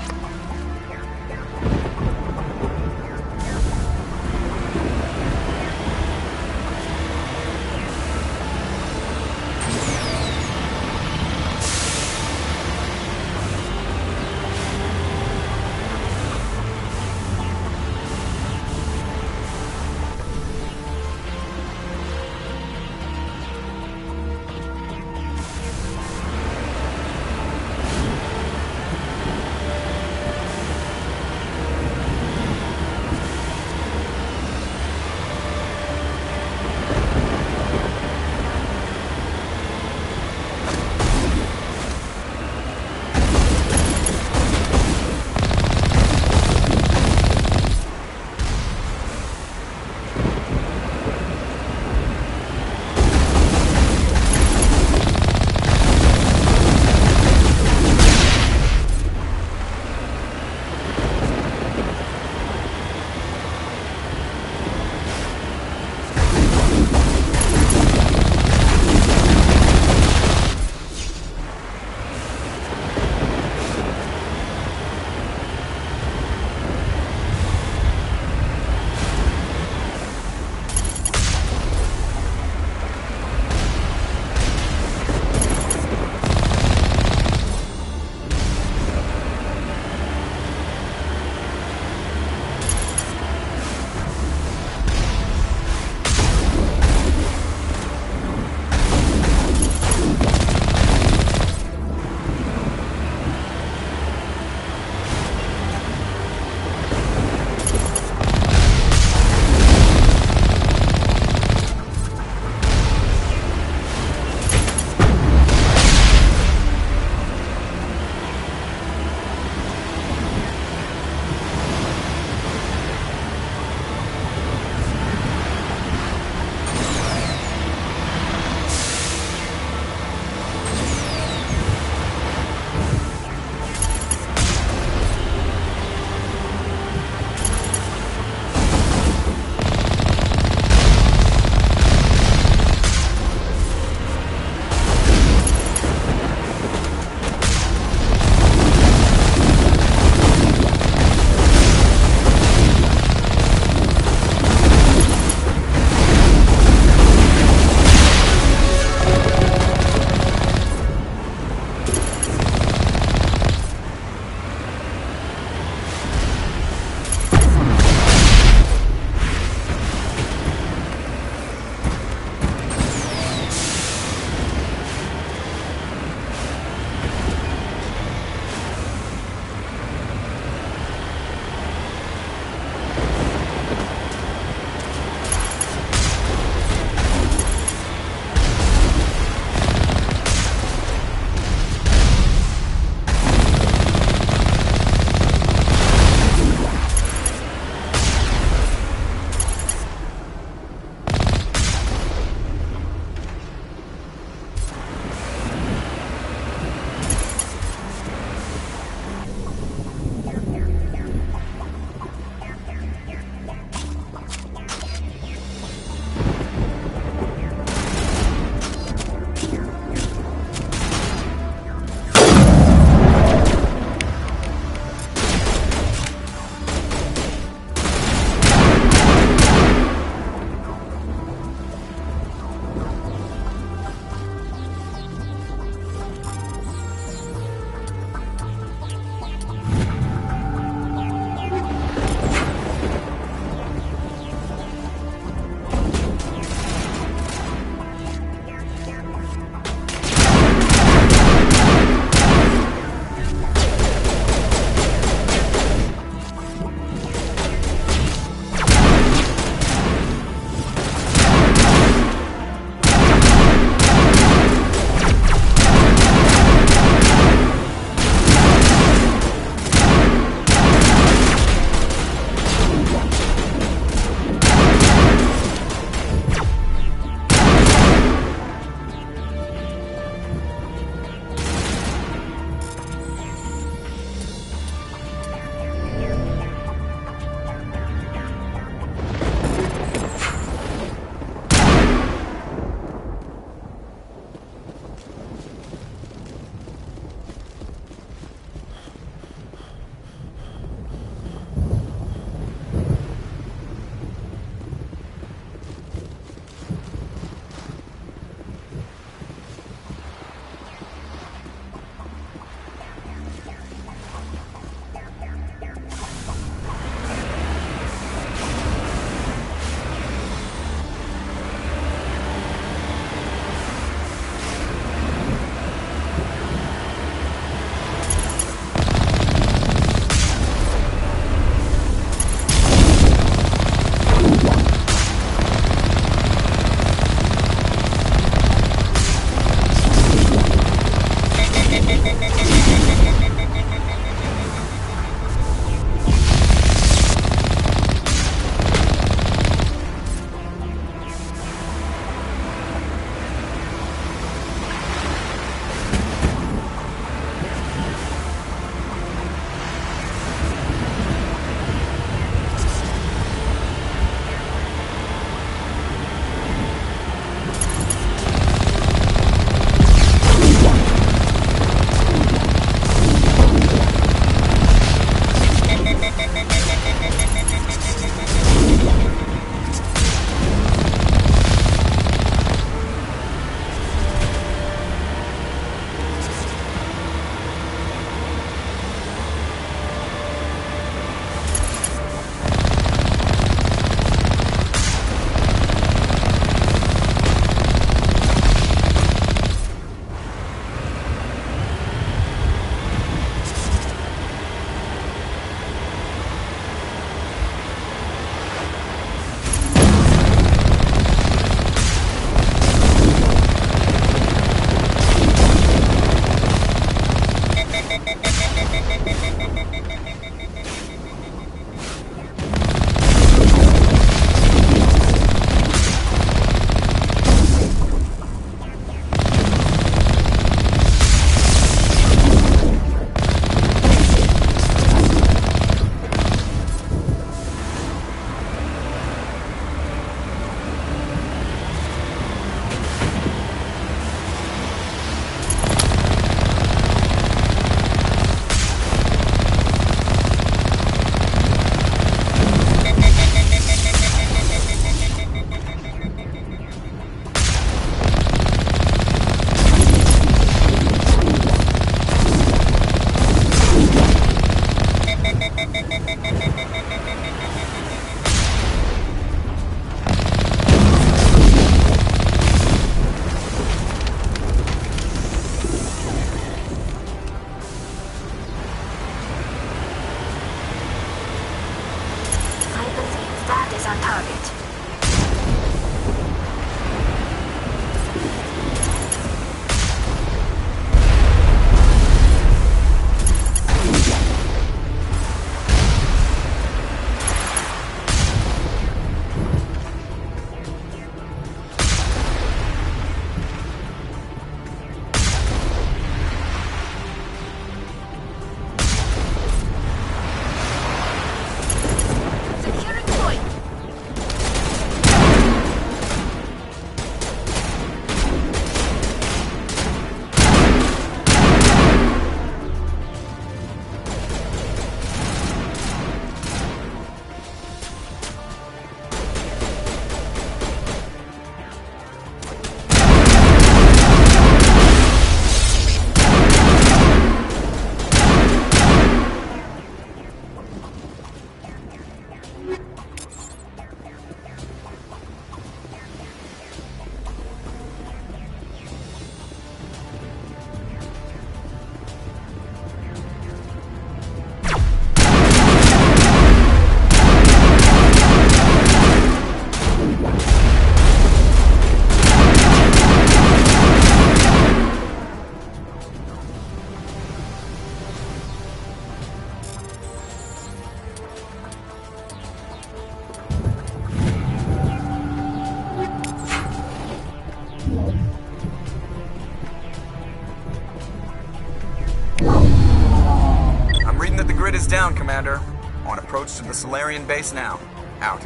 I'm reading that the grid is down, Commander. On approach to the Solarian base now. Out.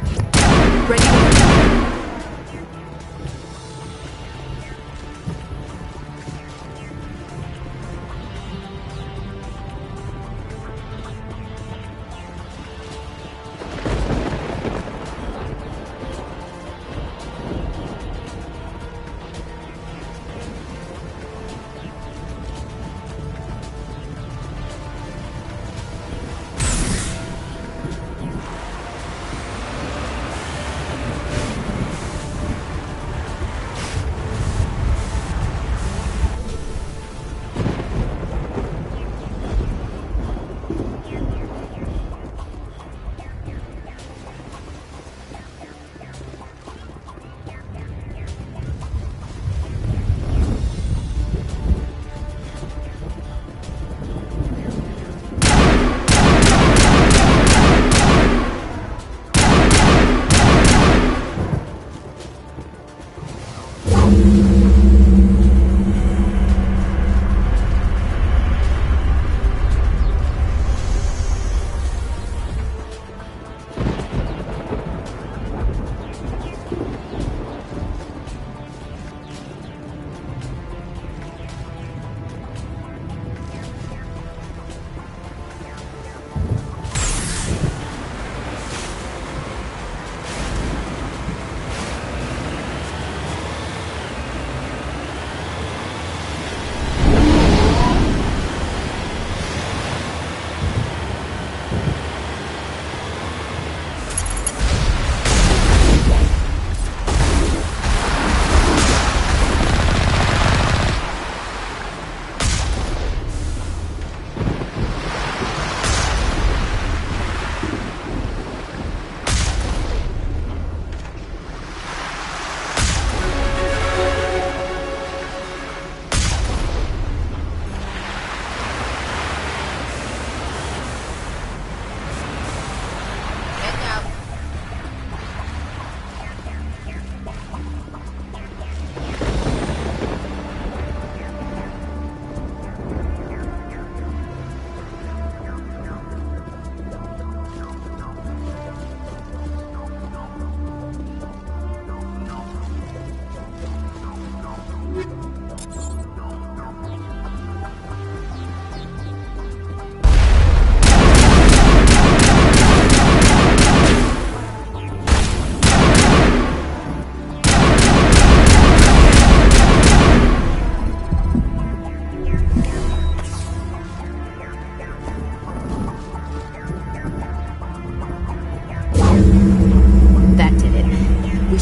Ready to move.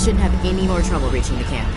Shouldn't have any more trouble reaching the camp.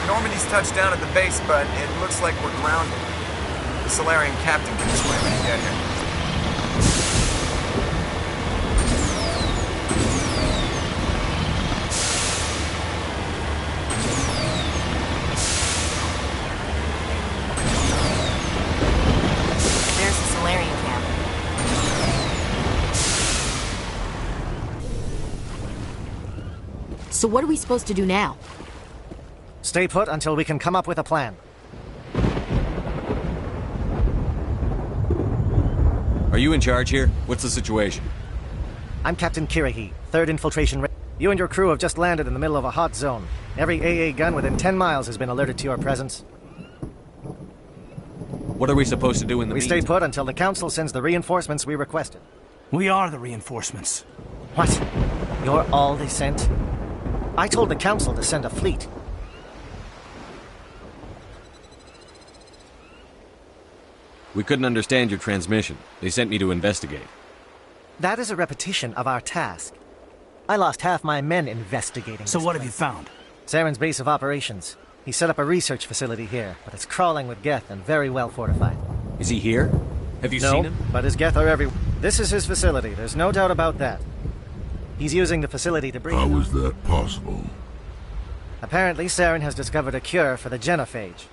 Normandy's touched down at the base, but it looks like we're grounded. The Solarian captain can explain when you get here. There's the Solarian camp. So what are we supposed to do now? Stay put until we can come up with a plan. Are you in charge here? What's the situation? I'm Captain Kirrahe, 3rd Infiltration. You and your crew have just landed in the middle of a hot zone. Every AA gun within 10 miles has been alerted to your presence. What are we supposed to do in the We meantime? stay put until the Council sends the reinforcements we requested. We are the reinforcements. What? You're all they sent? I told the Council to send a fleet. We couldn't understand your transmission. They sent me to investigate. That is a repetition of our task. I lost half my men investigating. So what have you found? Saren's base of operations. He set up a research facility here, but it's crawling with Geth and very well fortified. Is he here? Have you seen him? No, but his Geth are everywhere. This is his facility, there's no doubt about that. He's using the facility to bring... How is that possible? Apparently, Saren has discovered a cure for the genophage.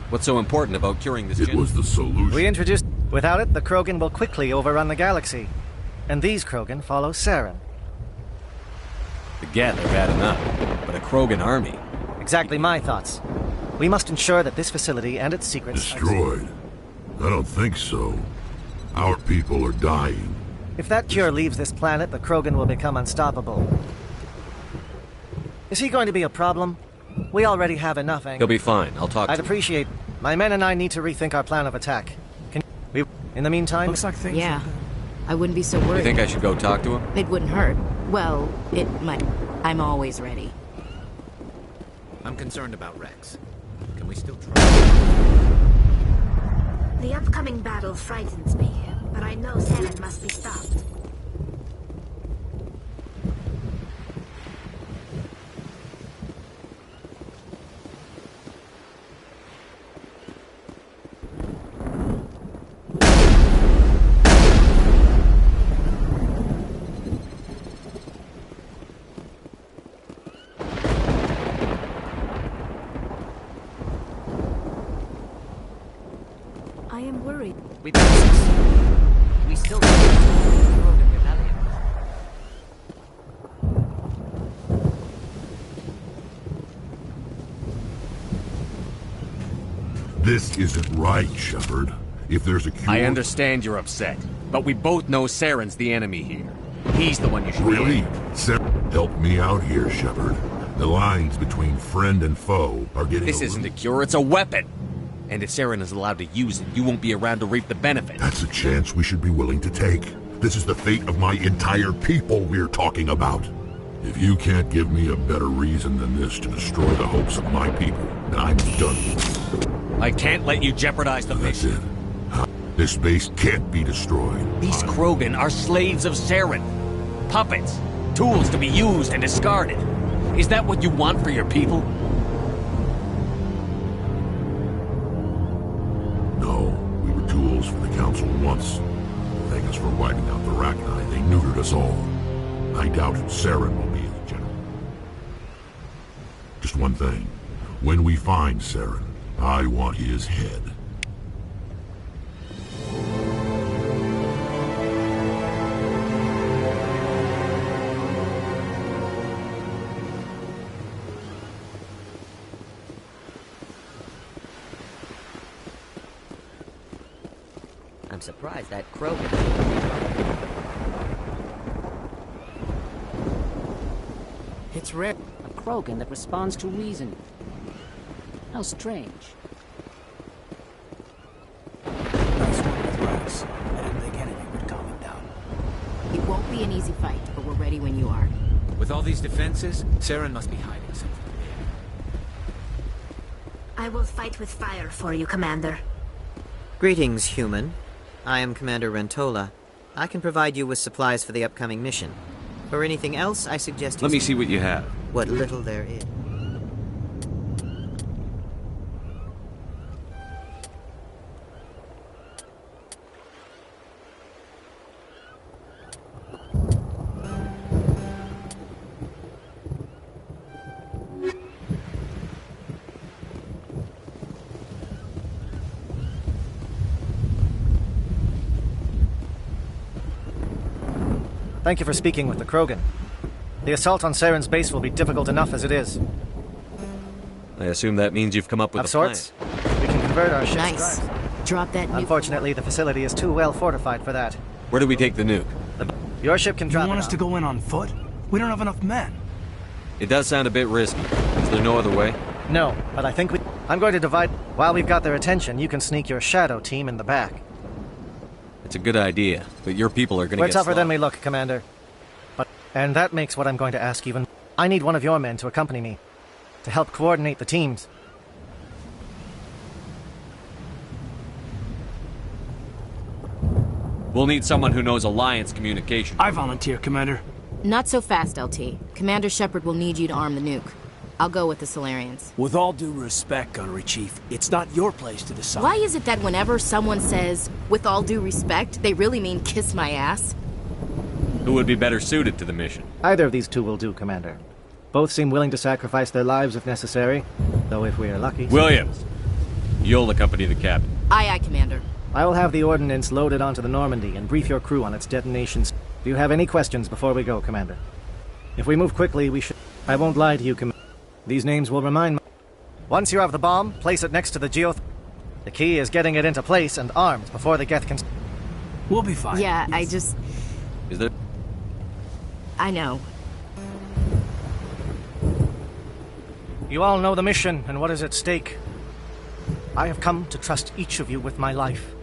What's so important about curing this It was the solution. We introduced... Without it, the Krogan will quickly overrun the galaxy. And these Krogan follow Saren. The Geth are bad enough, but a Krogan army. Exactly my thoughts. We must ensure that this facility and its secrets... Destroyed? I don't think so. Our people are dying. If that cure leaves this planet, the Krogan will become unstoppable. Is he going to be a problem? We already have enough anger. He'll be fine. I'll talk to I'd him. appreciate... My men and I need to rethink our plan of attack. Can we... In the meantime... Looks like things... Yeah. I wouldn't be so worried. You think I should go talk to him? It wouldn't hurt. Well, it might. I'm always ready. I'm concerned about Rex. Can we still try? The upcoming battle frightens me, but I know Saren must be stopped. I am worried. We still Krogan rebellion. This isn't right, Shepard. If there's a cure... I understand you're upset, but we both know Saren's the enemy here. He's the one you should Really? be. Saren, help me out here, Shepard. The lines between friend and foe are getting... This isn't a cure, it's a weapon! And if Saren is allowed to use it, you won't be around to reap the benefit. That's a chance we should be willing to take. This is the fate of my entire people we're talking about. If you can't give me a better reason than this to destroy the hopes of my people, then I'm done. I can't let you jeopardize the mission. That's it. This base can't be destroyed. These Krogan are slaves of Saren. Puppets. Tools to be used and discarded. Is that what you want for your people? No, we were tools for the Council once. Thank us for wiping out the Rachni. They neutered us all. I doubt Saren will be as general. Just one thing. When we find Saren, I want his head. I'm surprised that Krogan... It's rare. A Krogan that responds to reason. How strange. Nice work with Rex. I didn't think anything would calm him down. It won't be an easy fight, but we're ready when you are. With all these defenses, Saren must be hiding something. I will fight with fire for you, Commander. Greetings, human. I am Commander Rentola. I can provide you with supplies for the upcoming mission. For anything else, I suggest you... Let me see what you have. What little there is. Thank you for speaking with the Krogan. The assault on Saren's base will be difficult enough as it is. I assume that means you've come up with Of a sorts. We can convert our ship's Nice. drives. Drop that nuke. Unfortunately, the facility is too well fortified for that. Where do we take the nuke? Your ship can drop You want it us off. to go in on foot? We don't have enough men. It does sound a bit risky. Is there no other way? No, but I think we... I'm going to divide... While we've got their attention, you can sneak your shadow team in the back. It's a good idea, but your people are gonna We're get tougher than slaughtered. we look, Commander. And that makes what I'm going to ask even... I need one of your men to accompany me, to help coordinate the teams. We'll need someone who knows Alliance communication. I volunteer, Commander. Not so fast, LT. Commander Shepard will need you to arm the nuke. I'll go with the Solarians. With all due respect, Gunnery Chief, it's not your place to decide. Why is it that whenever someone says, with all due respect, they really mean kiss my ass? Who would be better suited to the mission? Either of these two will do, Commander. Both seem willing to sacrifice their lives if necessary, though if we are lucky... Williams! You'll accompany the captain. Aye, aye, Commander. I will have the ordnance loaded onto the Normandy and brief your crew on its detonations. Do you have any questions before we go, Commander? If we move quickly, we should... I won't lie to you, Commander. These names will remind me... Once you have the bomb, place it next to the The key is getting it into place and armed before the Geth can... We'll be fine. Yeah, I just... Is there... I know. You all know the mission and what is at stake. I have come to trust each of you with my life,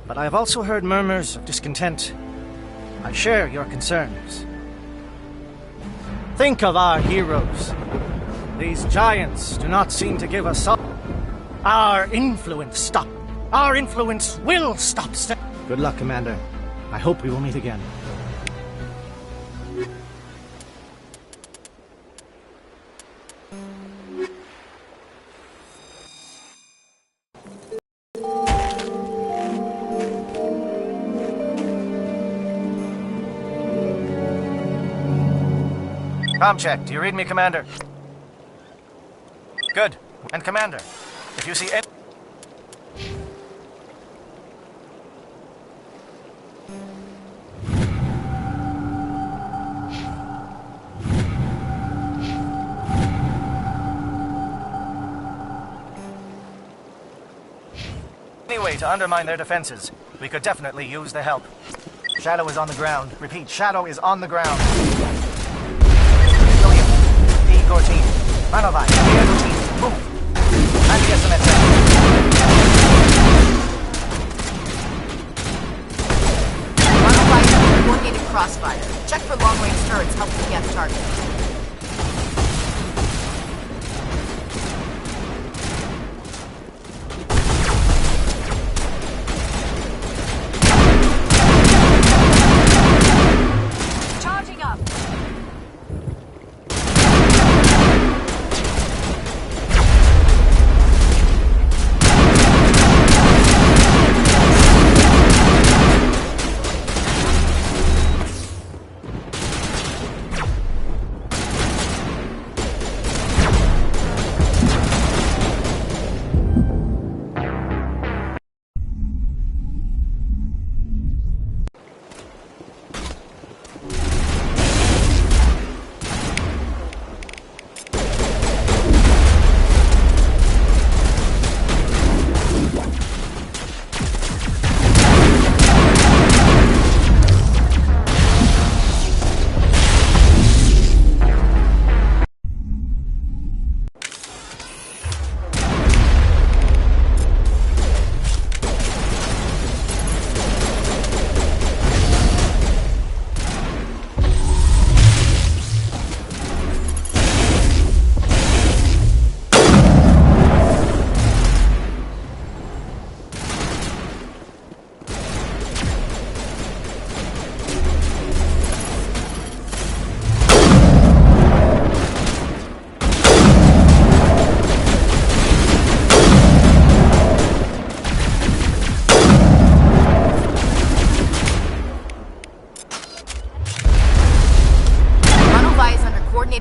but I have also heard murmurs of discontent. I share your concerns. Think of our heroes. These giants do not seem to give us up. Our influence stop. Our influence will stop. Good luck, Commander. I hope we will meet again. Comm check. Do you read me, Commander? Good. And Commander, if you see any... any way to undermine their defenses, we could definitely use the help. Shadow is on the ground. Repeat, Shadow is on the ground. Igor team. Manovai, Diego team. Move. Anti-SMS. Manovai, coordinated crossfire. Check for long-range turrets helping get target.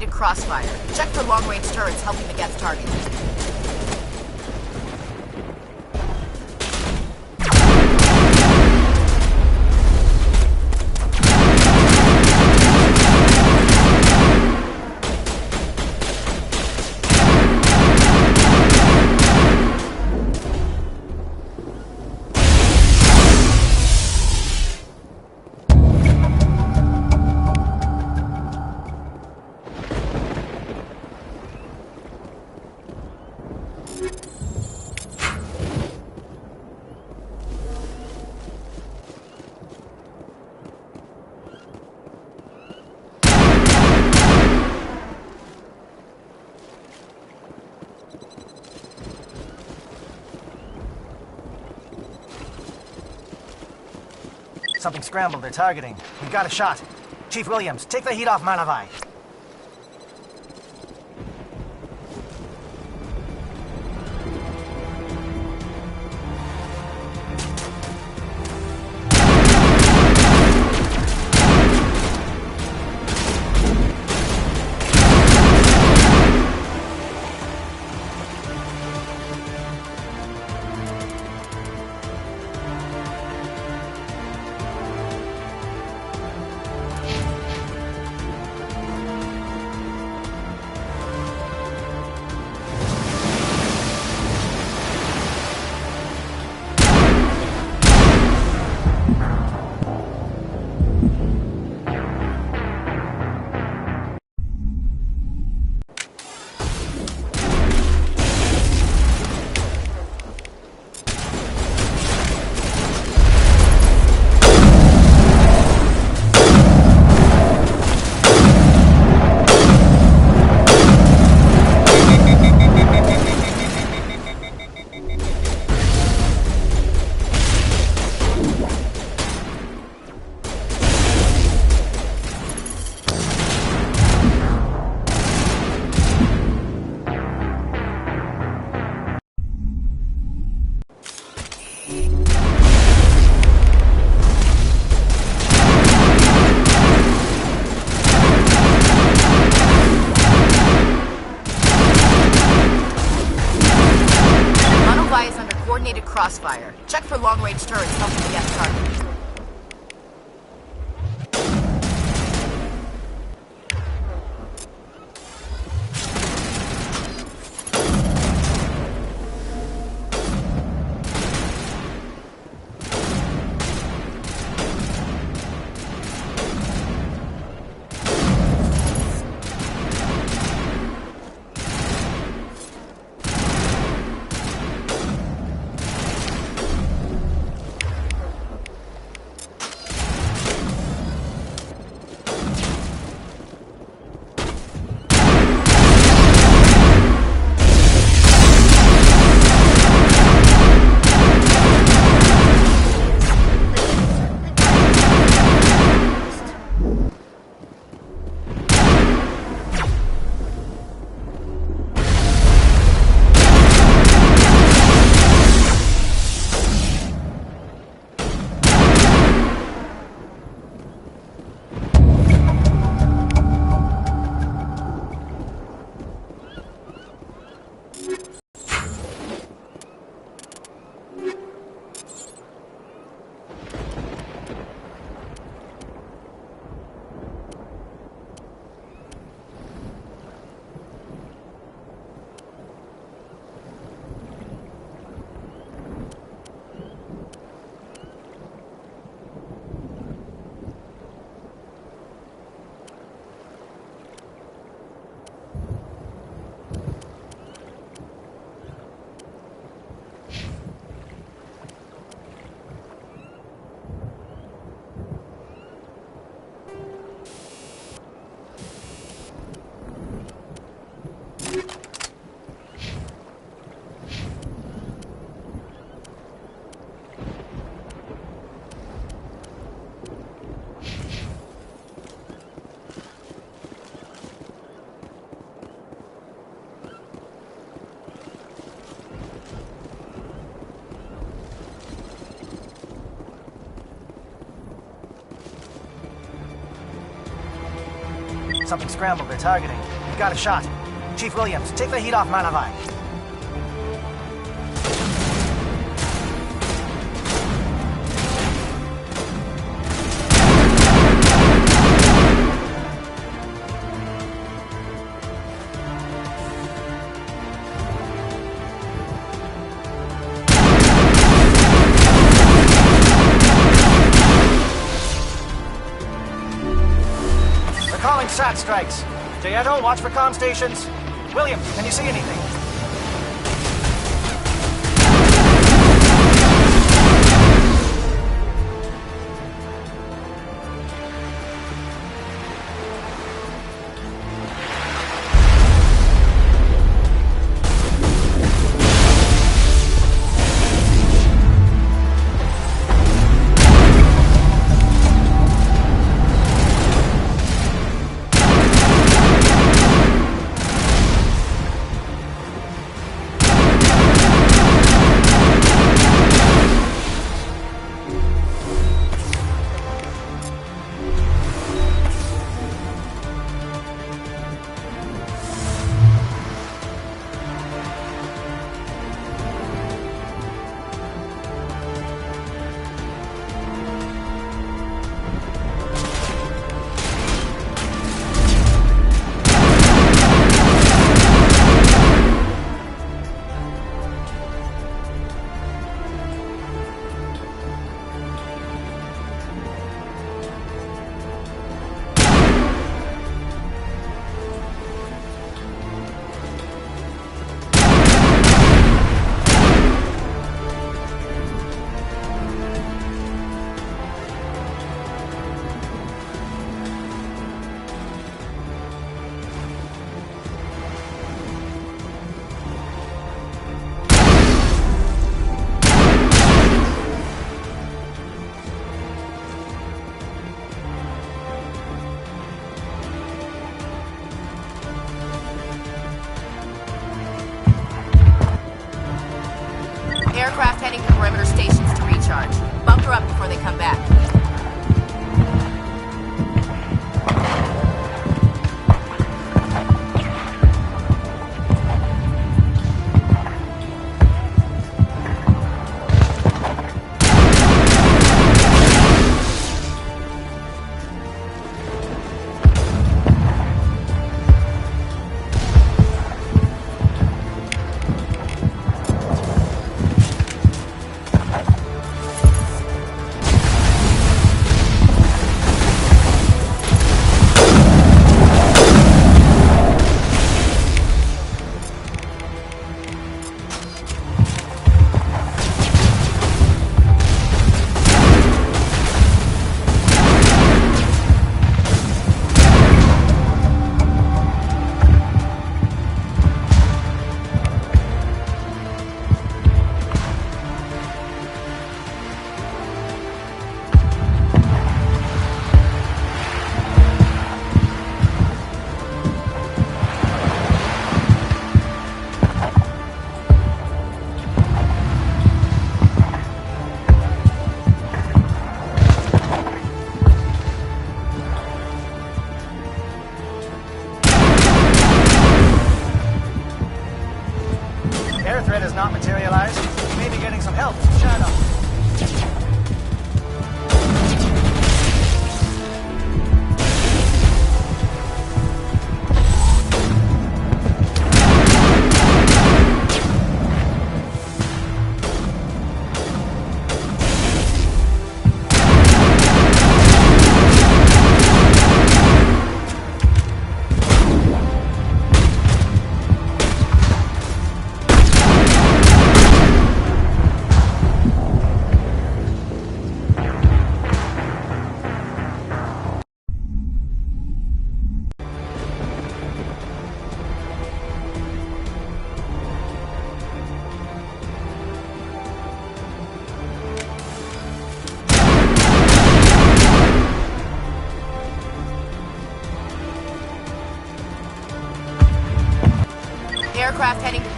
Crossfire. Check for long-range turrets helping the Geth target. Something scrambled. They're targeting. We've got a shot. Chief Williams, take the heat off Manavai. Crossfire. Check for long-range turrets helping the Geth target. Something scrambled. They're targeting. We've got a shot. Chief Williams, take the heat off Manavai. Calling SAT strikes. Jayeto, watch for comm stations. Williams, can you see anything?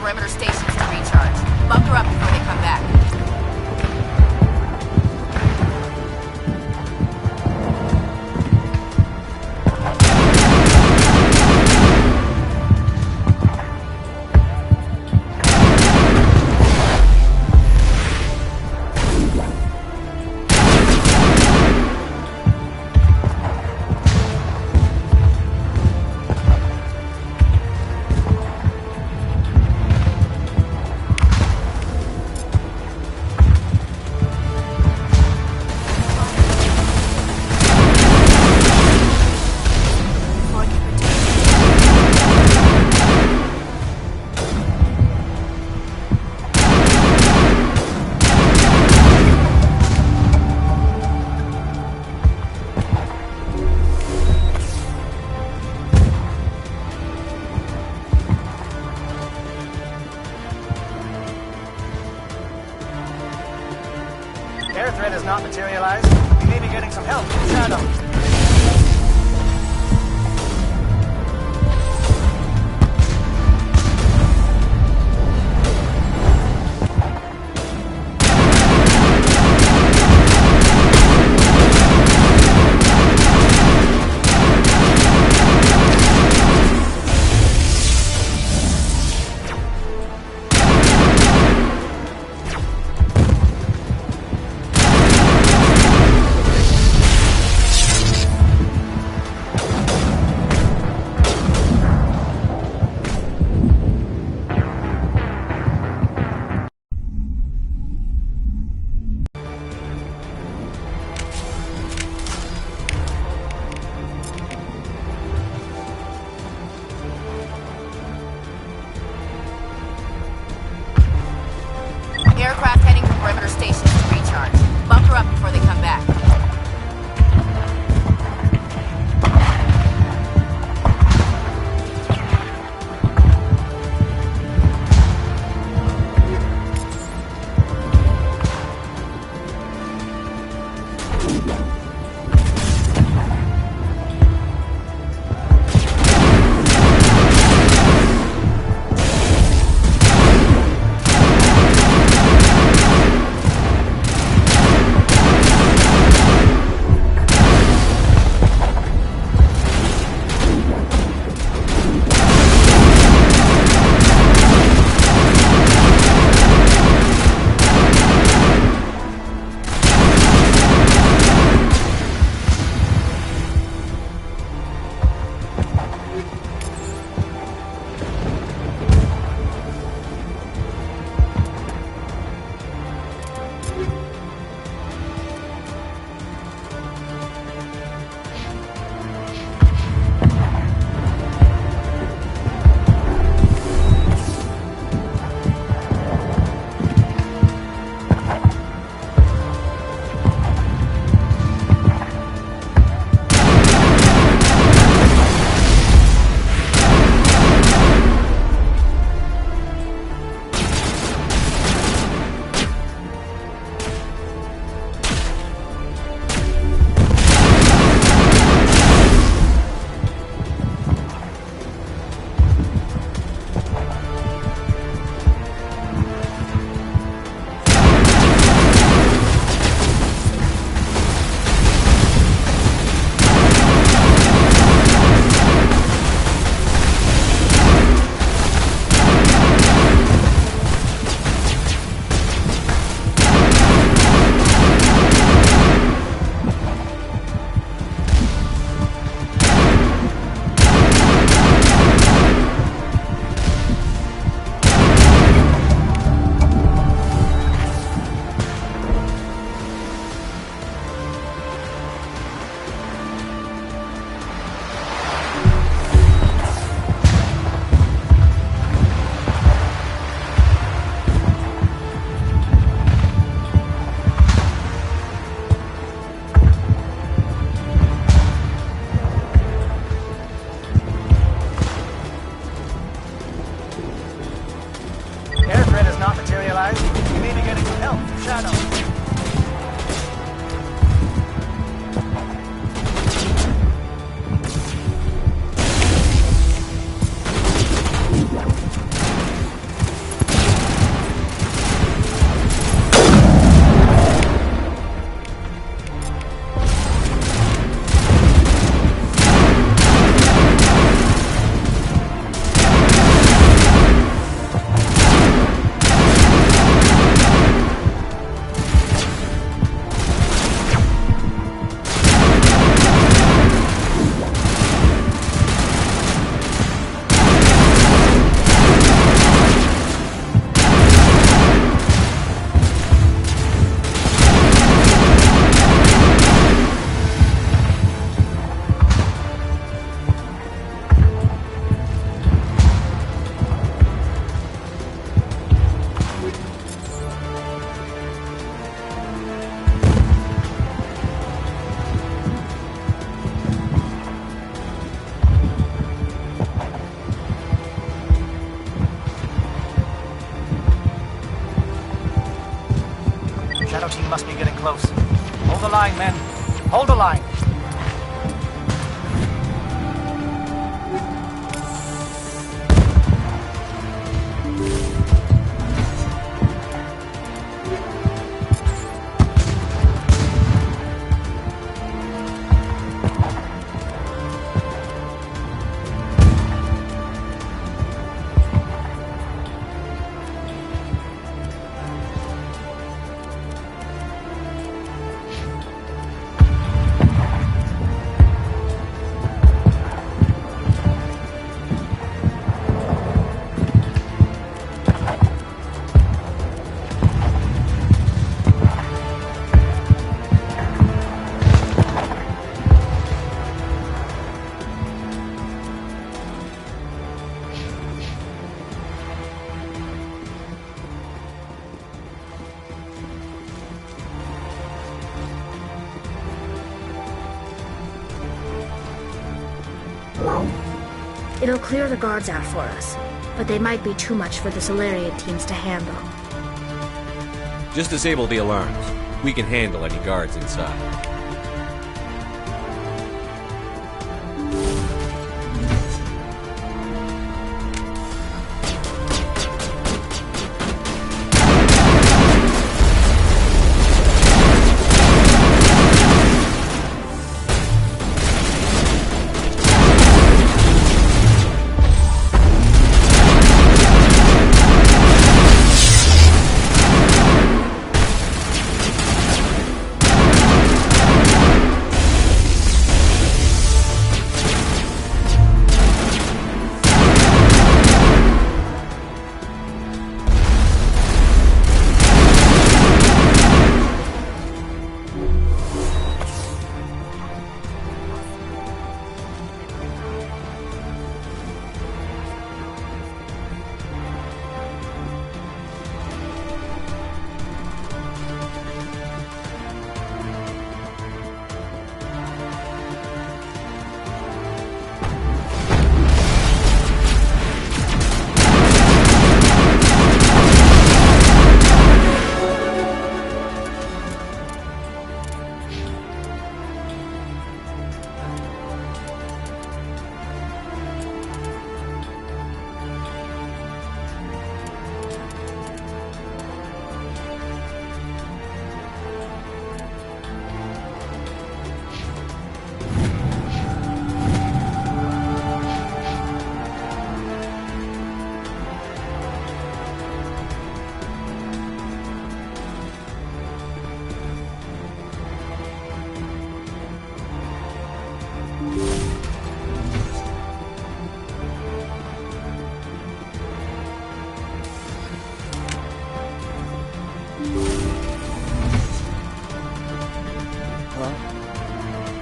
perimeter stations to recharge. Bunker up before they come back. Air threat has not materialized. We may be getting some help from Shadow. Aircraft heading for perimeter stations to recharge. Bunker up before they come back. Shadow team must be getting close. Hold the line, men. Hold the line. It'll clear the guards out for us, but they might be too much for the Solarian teams to handle. Just disable the alarms. We can handle any guards inside.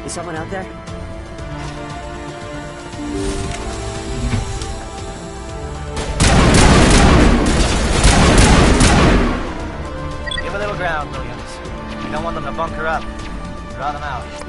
Is someone out there? Give a little ground, Williams. We don't want them to bunker up. Draw them out.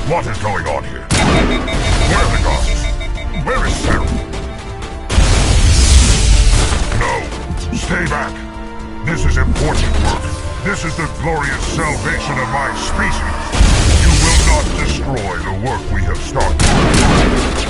What is going on here? Where are the guards? Where is Sarah? No. Stay back. This is important work. This is the glorious salvation of my species. You will not destroy the work we have started.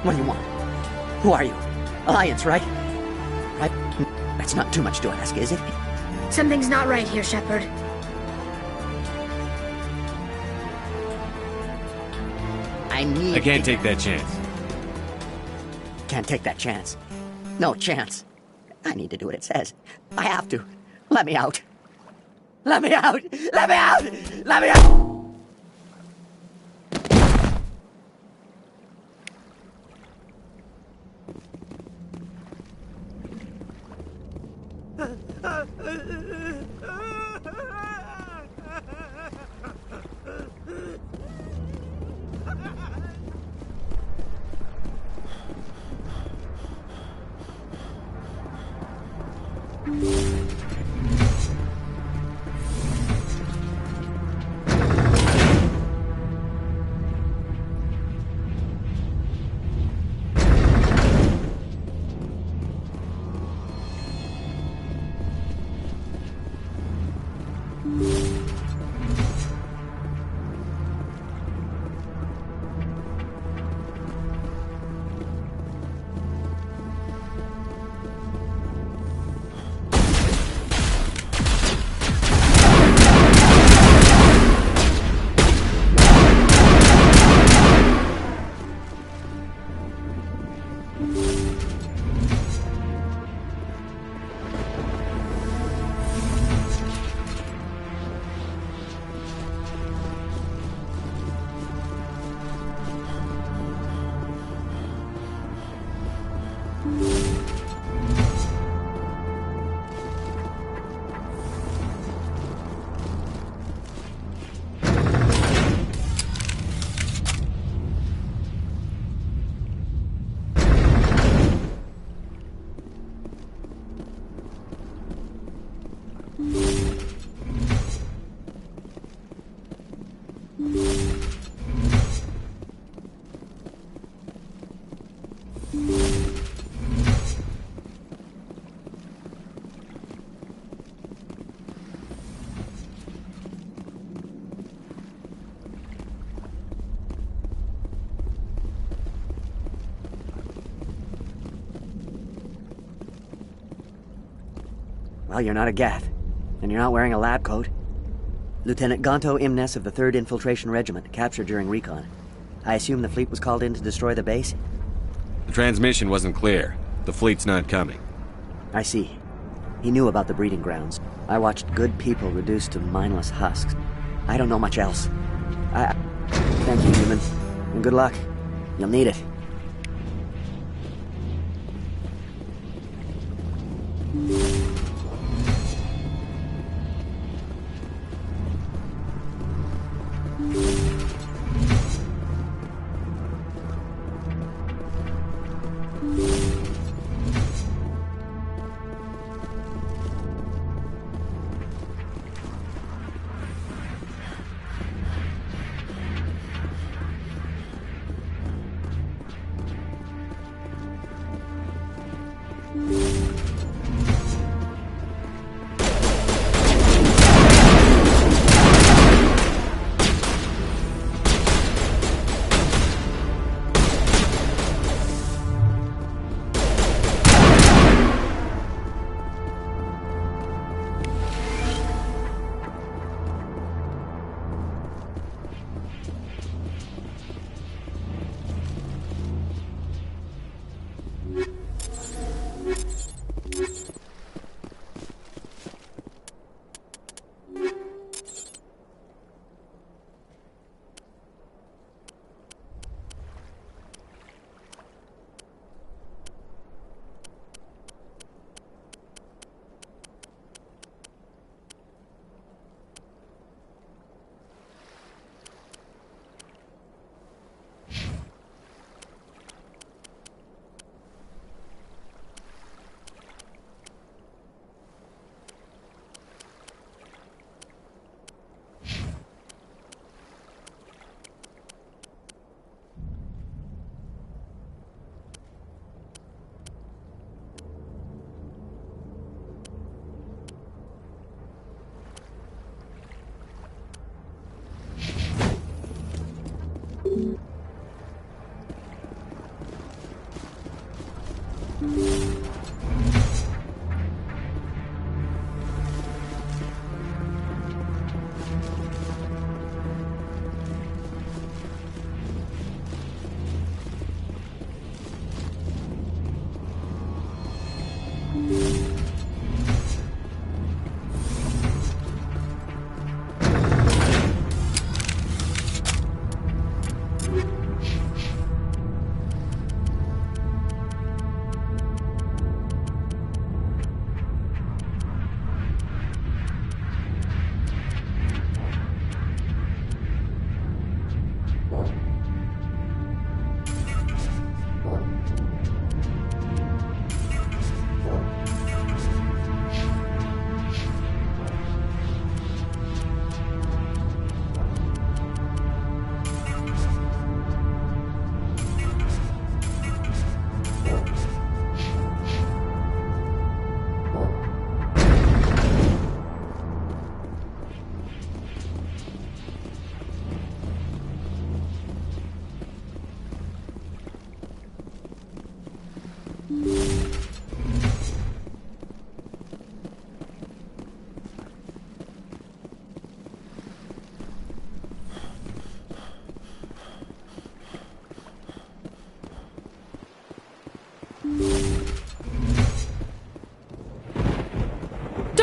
What do you want? Who are you? Alliance, right? Right? That's not too much to ask, is it? Something's not right here, Shepard. I can't take that chance. Can't take that chance. No chance. I need to do what it says. I have to. Let me out. Let me out! Let me out! Let me out! Well, you're not a Gath, and you're not wearing a lab coat. Lieutenant Gonto Imnes of the 3rd Infiltration Regiment, captured during recon. I assume the fleet was called in to destroy the base? The transmission wasn't clear. The fleet's not coming. I see. He knew about the breeding grounds. I watched good people reduced to mindless husks. I don't know much else. Thank you, human. And good luck. You'll need it.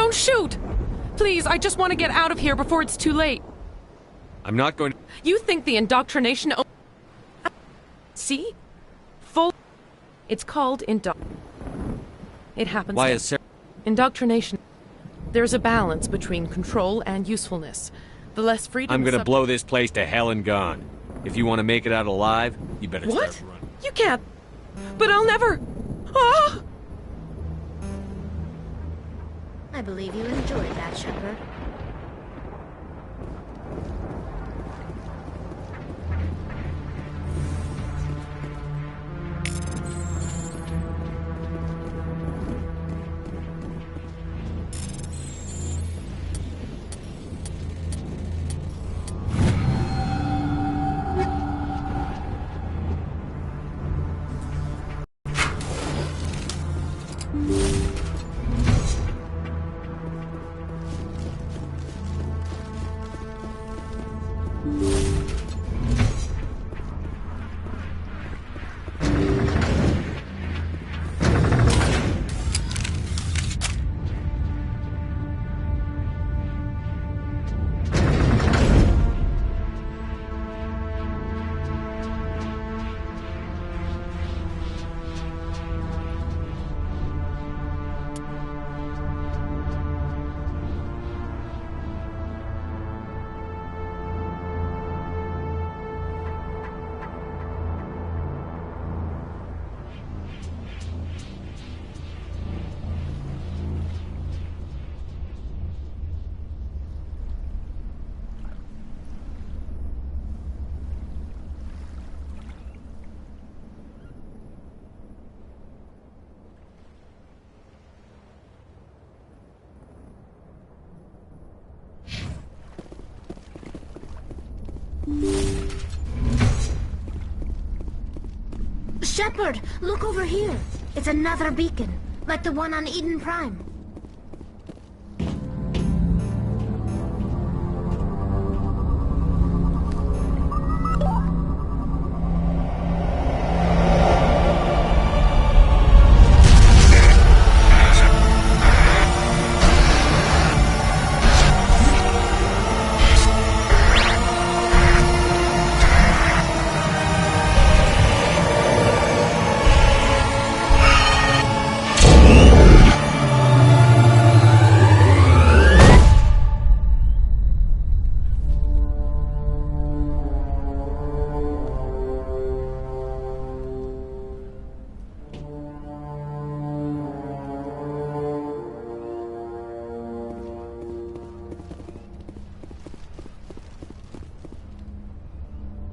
Don't shoot! Please, I just want to get out of here before it's too late. I'm not going to... You think the indoctrination... See? Full... It's called It happens... Why is Sarah... Indoctrination. There's a balance between control and usefulness. The less freedom... I'm gonna blow this place to hell and gone. If you want to make it out alive, you better start running. You can't... But I'll never... Ah! I believe you enjoyed that, Shepard. Shepard, look over here. It's another beacon, like the one on Eden Prime.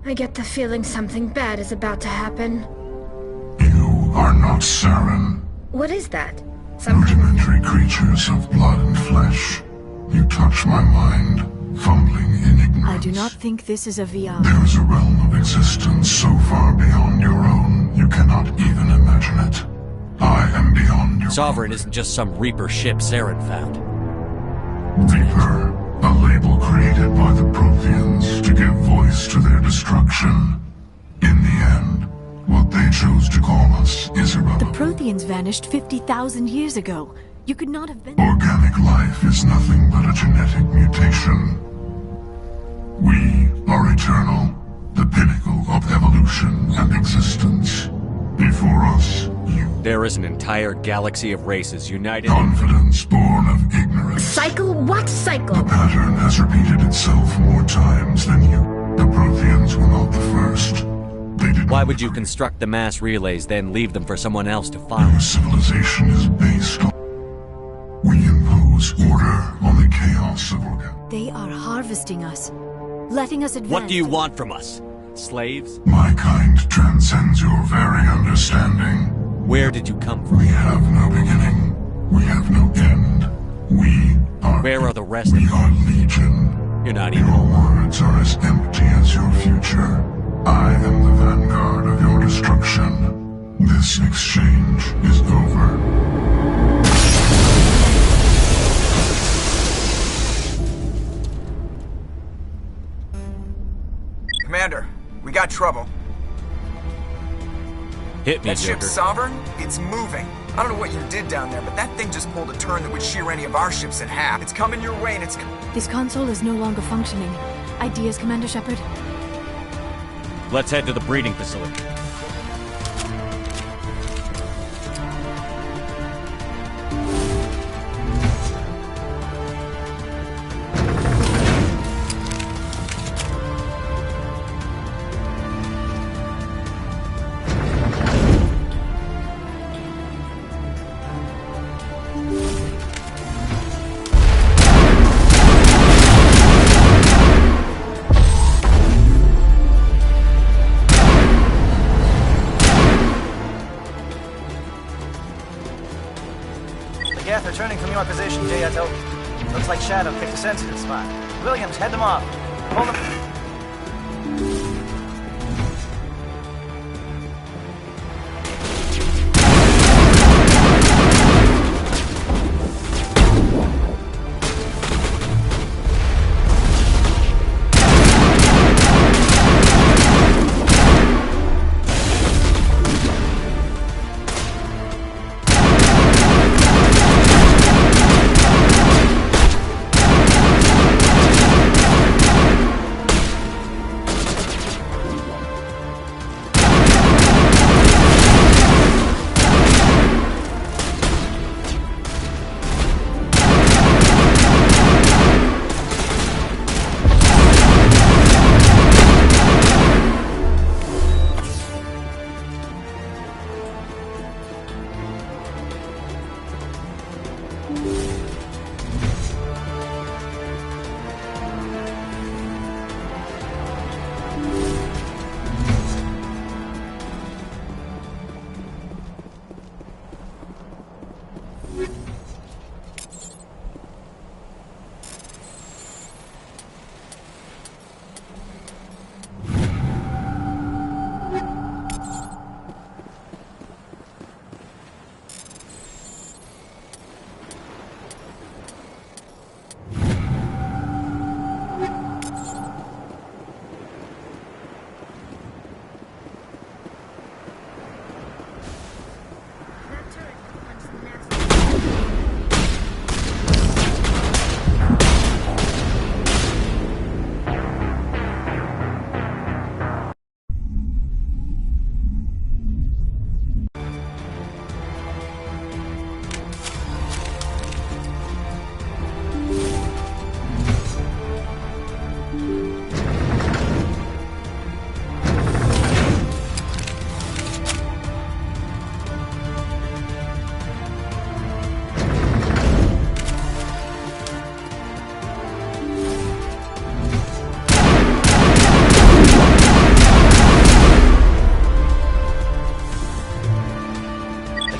I get the feeling something bad is about to happen. You are not Saren. What is that? Rudimentary creatures of blood and flesh. You touch my mind, fumbling in ignorance. I do not think this is a VR. There is a realm of existence so far beyond your own, you cannot even imagine it. I am beyond your... Sovereign isn't just some Reaper ship Saren found. Reaper, a label created by the Protheans to give voice to their destruction. In the end, what they chose to call us is irrelevant. The Protheans vanished 50,000 years ago. You could not have been... Organic life is nothing but a genetic mutation. We are eternal, the pinnacle of evolution and existence. Before us, you... There is an entire galaxy of races united... Confidence born of ignorance. Cycle? What cycle? The pattern has repeated itself more times than you. The Protheans were not the first. Why would you construct the mass relays, then leave them for someone else to follow? Our civilization is based on... We impose order on the chaos of order. They are harvesting us, letting us advance. What do you want from us? Slaves? My kind transcends your very understanding. Where did you come from? We have no beginning. We have no end. We are... Where are the rest We of are Legion. You're not even... Your words are as empty as your future. I am the vanguard of your destruction. This exchange is over. Commander, we got trouble. Hit me, That Joker. ship's Sovereign? It's moving. I don't know what you did down there, but that thing just pulled a turn that would shear any of our ships in half. It's coming your way, and it's... This console is no longer functioning. Ideas, Commander Shepard? Let's head to the breeding facility. Geth returning from your position, J.L. Looks like Shadow picked a sensitive spot. Williams, head them off. Hold them.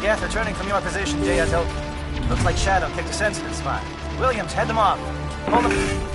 Geth returning from your position, J.L. Looks like Shadow picked a sensitive spot. Williams, head them off. Hold them.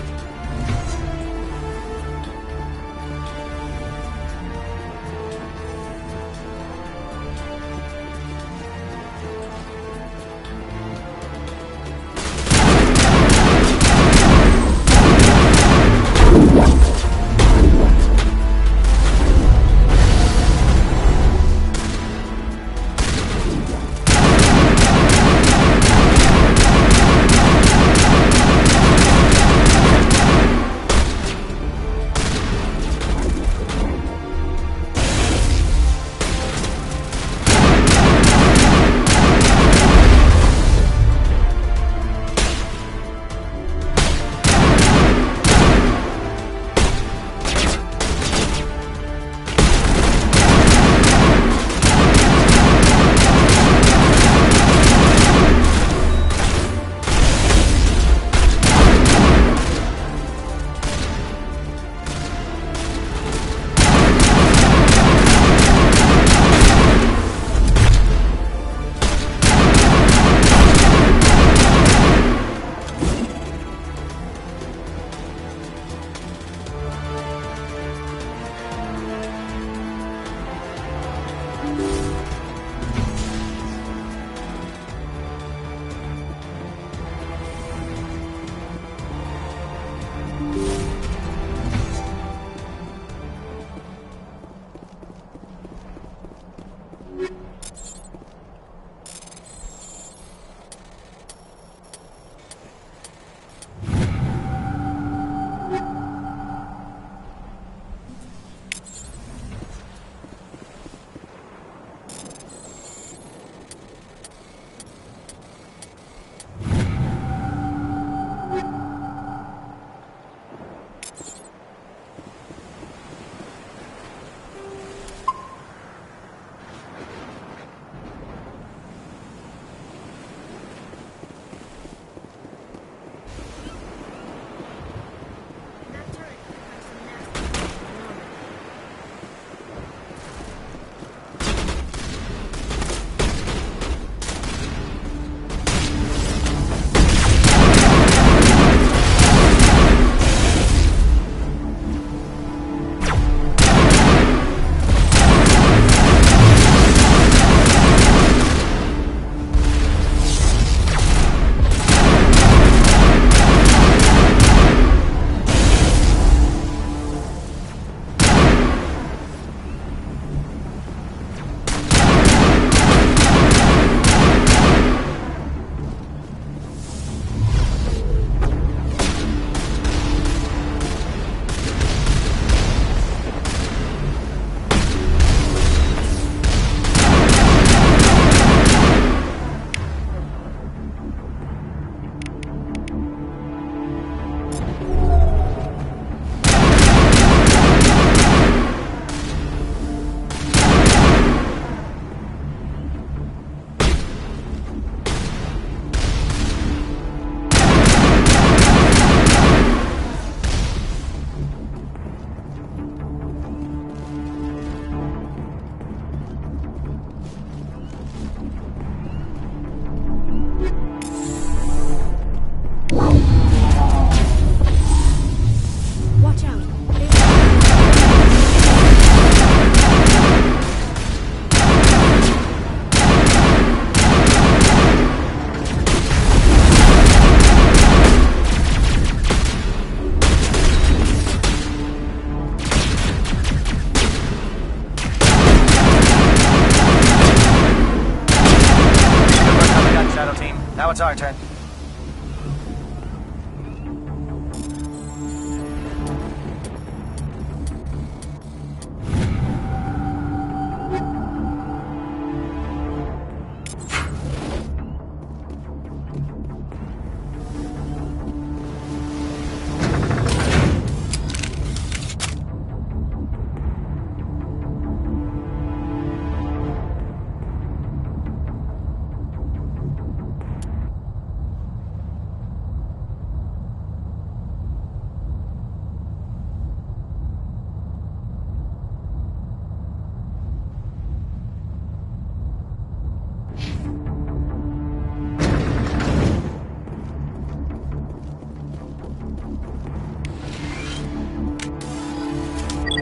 our turn.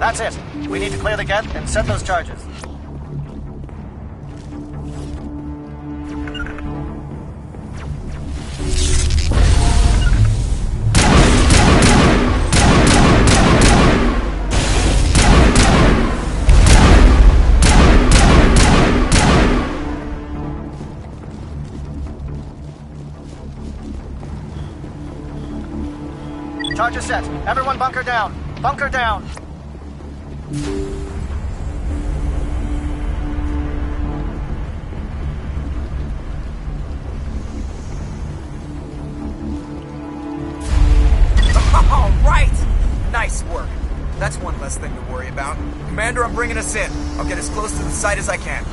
That's it. We need to clear the gate and set those charges. Charges set. Everyone bunker down. Bunker down. All right! Nice work. That's one less thing to worry about. Commander, I'm bringing us in. I'll get as close to the site as I can.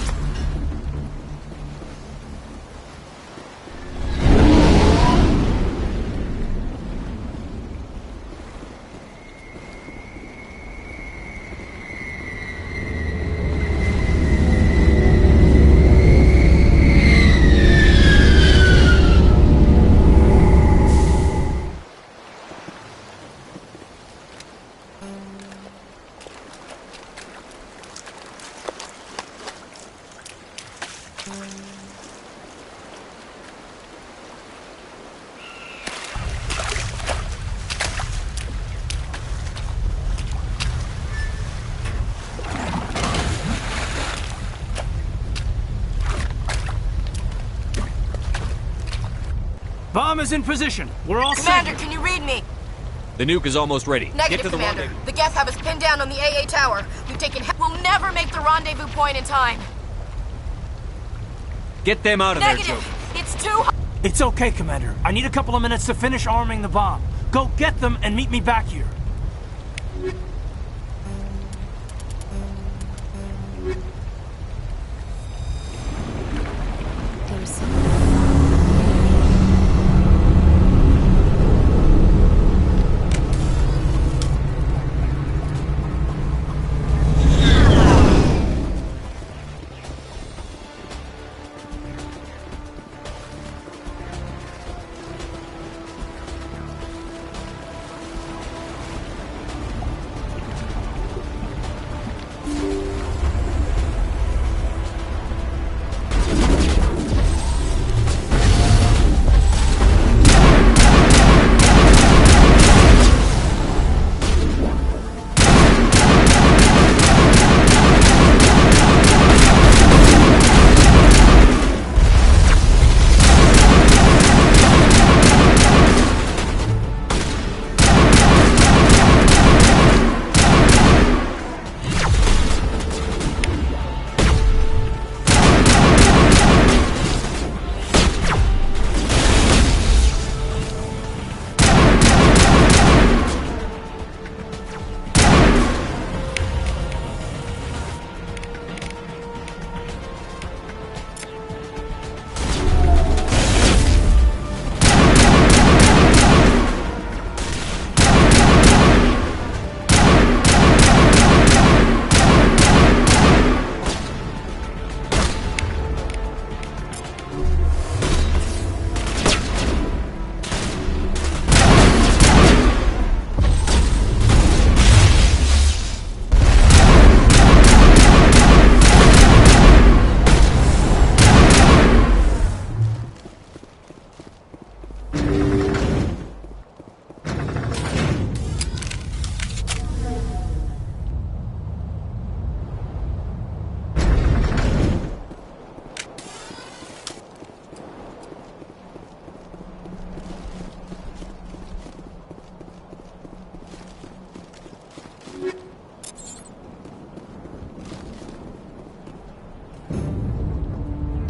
Bomb is in position. We're all set. Commander, can you read me? The nuke is almost ready. Negative, Get to the Commander. rendezvous. The Geth have us pinned down on the AA tower. We've taken. We'll never make the rendezvous point in time. Get them out of there, Negative. Joker. It's too hot. It's okay, Commander. I need a couple of minutes to finish arming the bomb. Go get them and meet me back here.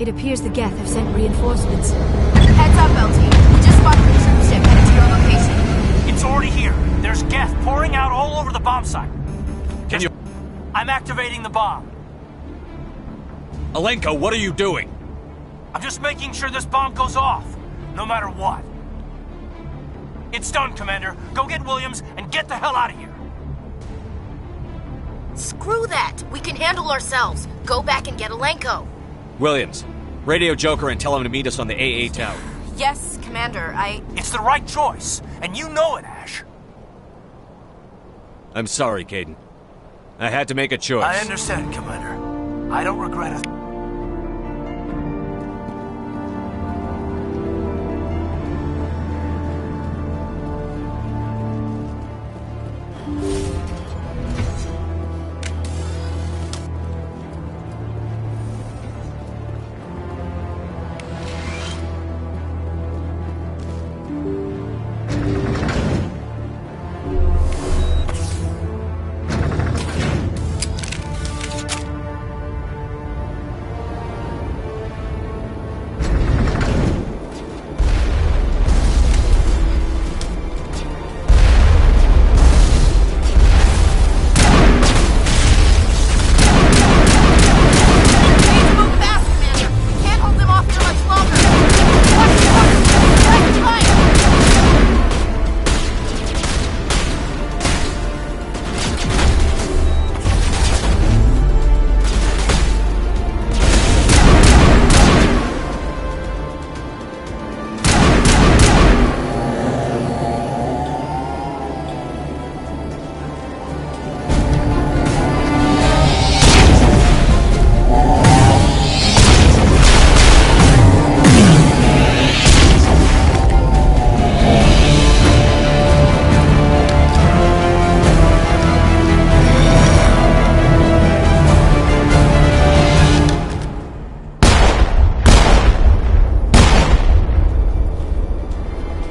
It appears the Geth have sent reinforcements. Heads up, LT. We just spotted the troop ship headed to your location. It's already here. There's Geth pouring out all over the bomb site. Can you... I'm activating the bomb. Alenko, what are you doing? I'm just making sure this bomb goes off, no matter what. It's done, Commander. Go get Williams and get the hell out of here. Screw that! We can handle ourselves. Go back and get Alenko. Williams, radio Joker and tell him to meet us on the AA tower. Yes, Commander, It's the right choice, and you know it, Ash. I'm sorry, Kaidan. I had to make a choice. I understand, Commander. I don't regret it.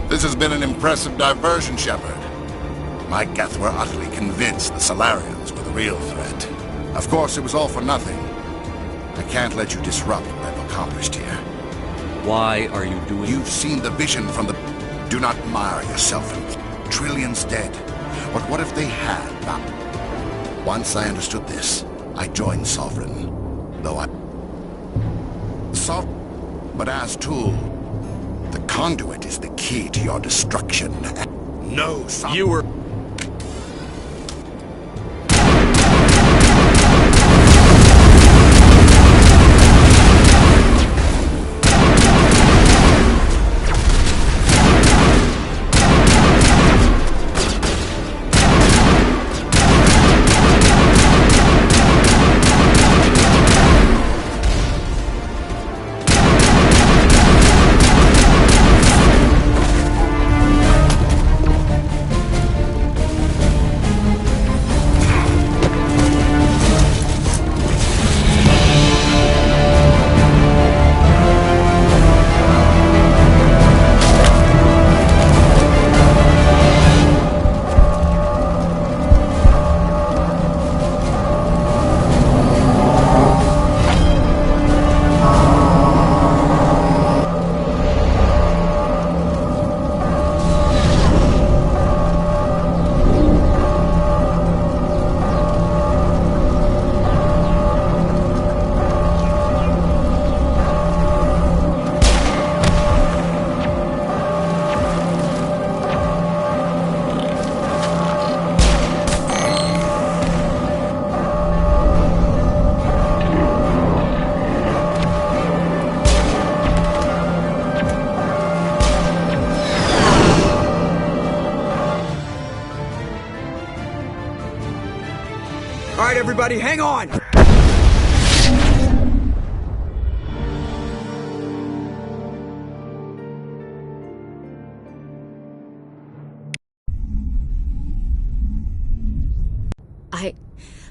This has been an impressive diversion, Shepard. My Geth were utterly convinced the Salarians were the real threat. Of course, it was all for nothing. I can't let you disrupt what I've accomplished here. Why are you doing... You've seen the vision from the... Do not mire yourself in trillions dead. But what if they had not? Once I understood this, I joined Sovereign. Though I... But as tool, the conduit is the key to your destruction. No, son. You were... Alright, everybody, hang on!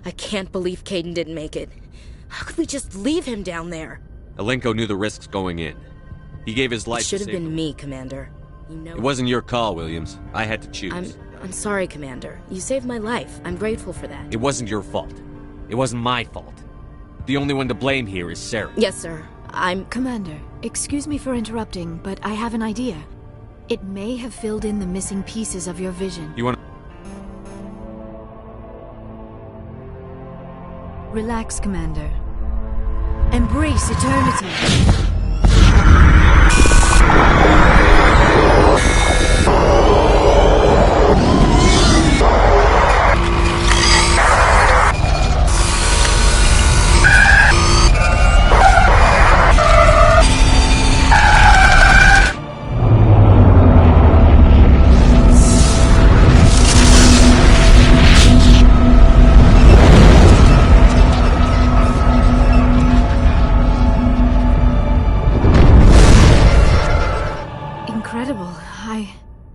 I can't believe Kaidan didn't make it. How could we just leave him down there? Alenko knew the risks going in. He gave his life It should to have save been them. me, Commander. You know. It wasn't your call, Williams. I had to choose. I'm sorry, Commander. You saved my life. I'm grateful for that. It wasn't your fault. It wasn't my fault. The only one to blame here is Saren. Yes, sir. Commander, excuse me for interrupting, but I have an idea. It may have filled in the missing pieces of your vision. You want... Relax, Commander. Embrace eternity. Incredible.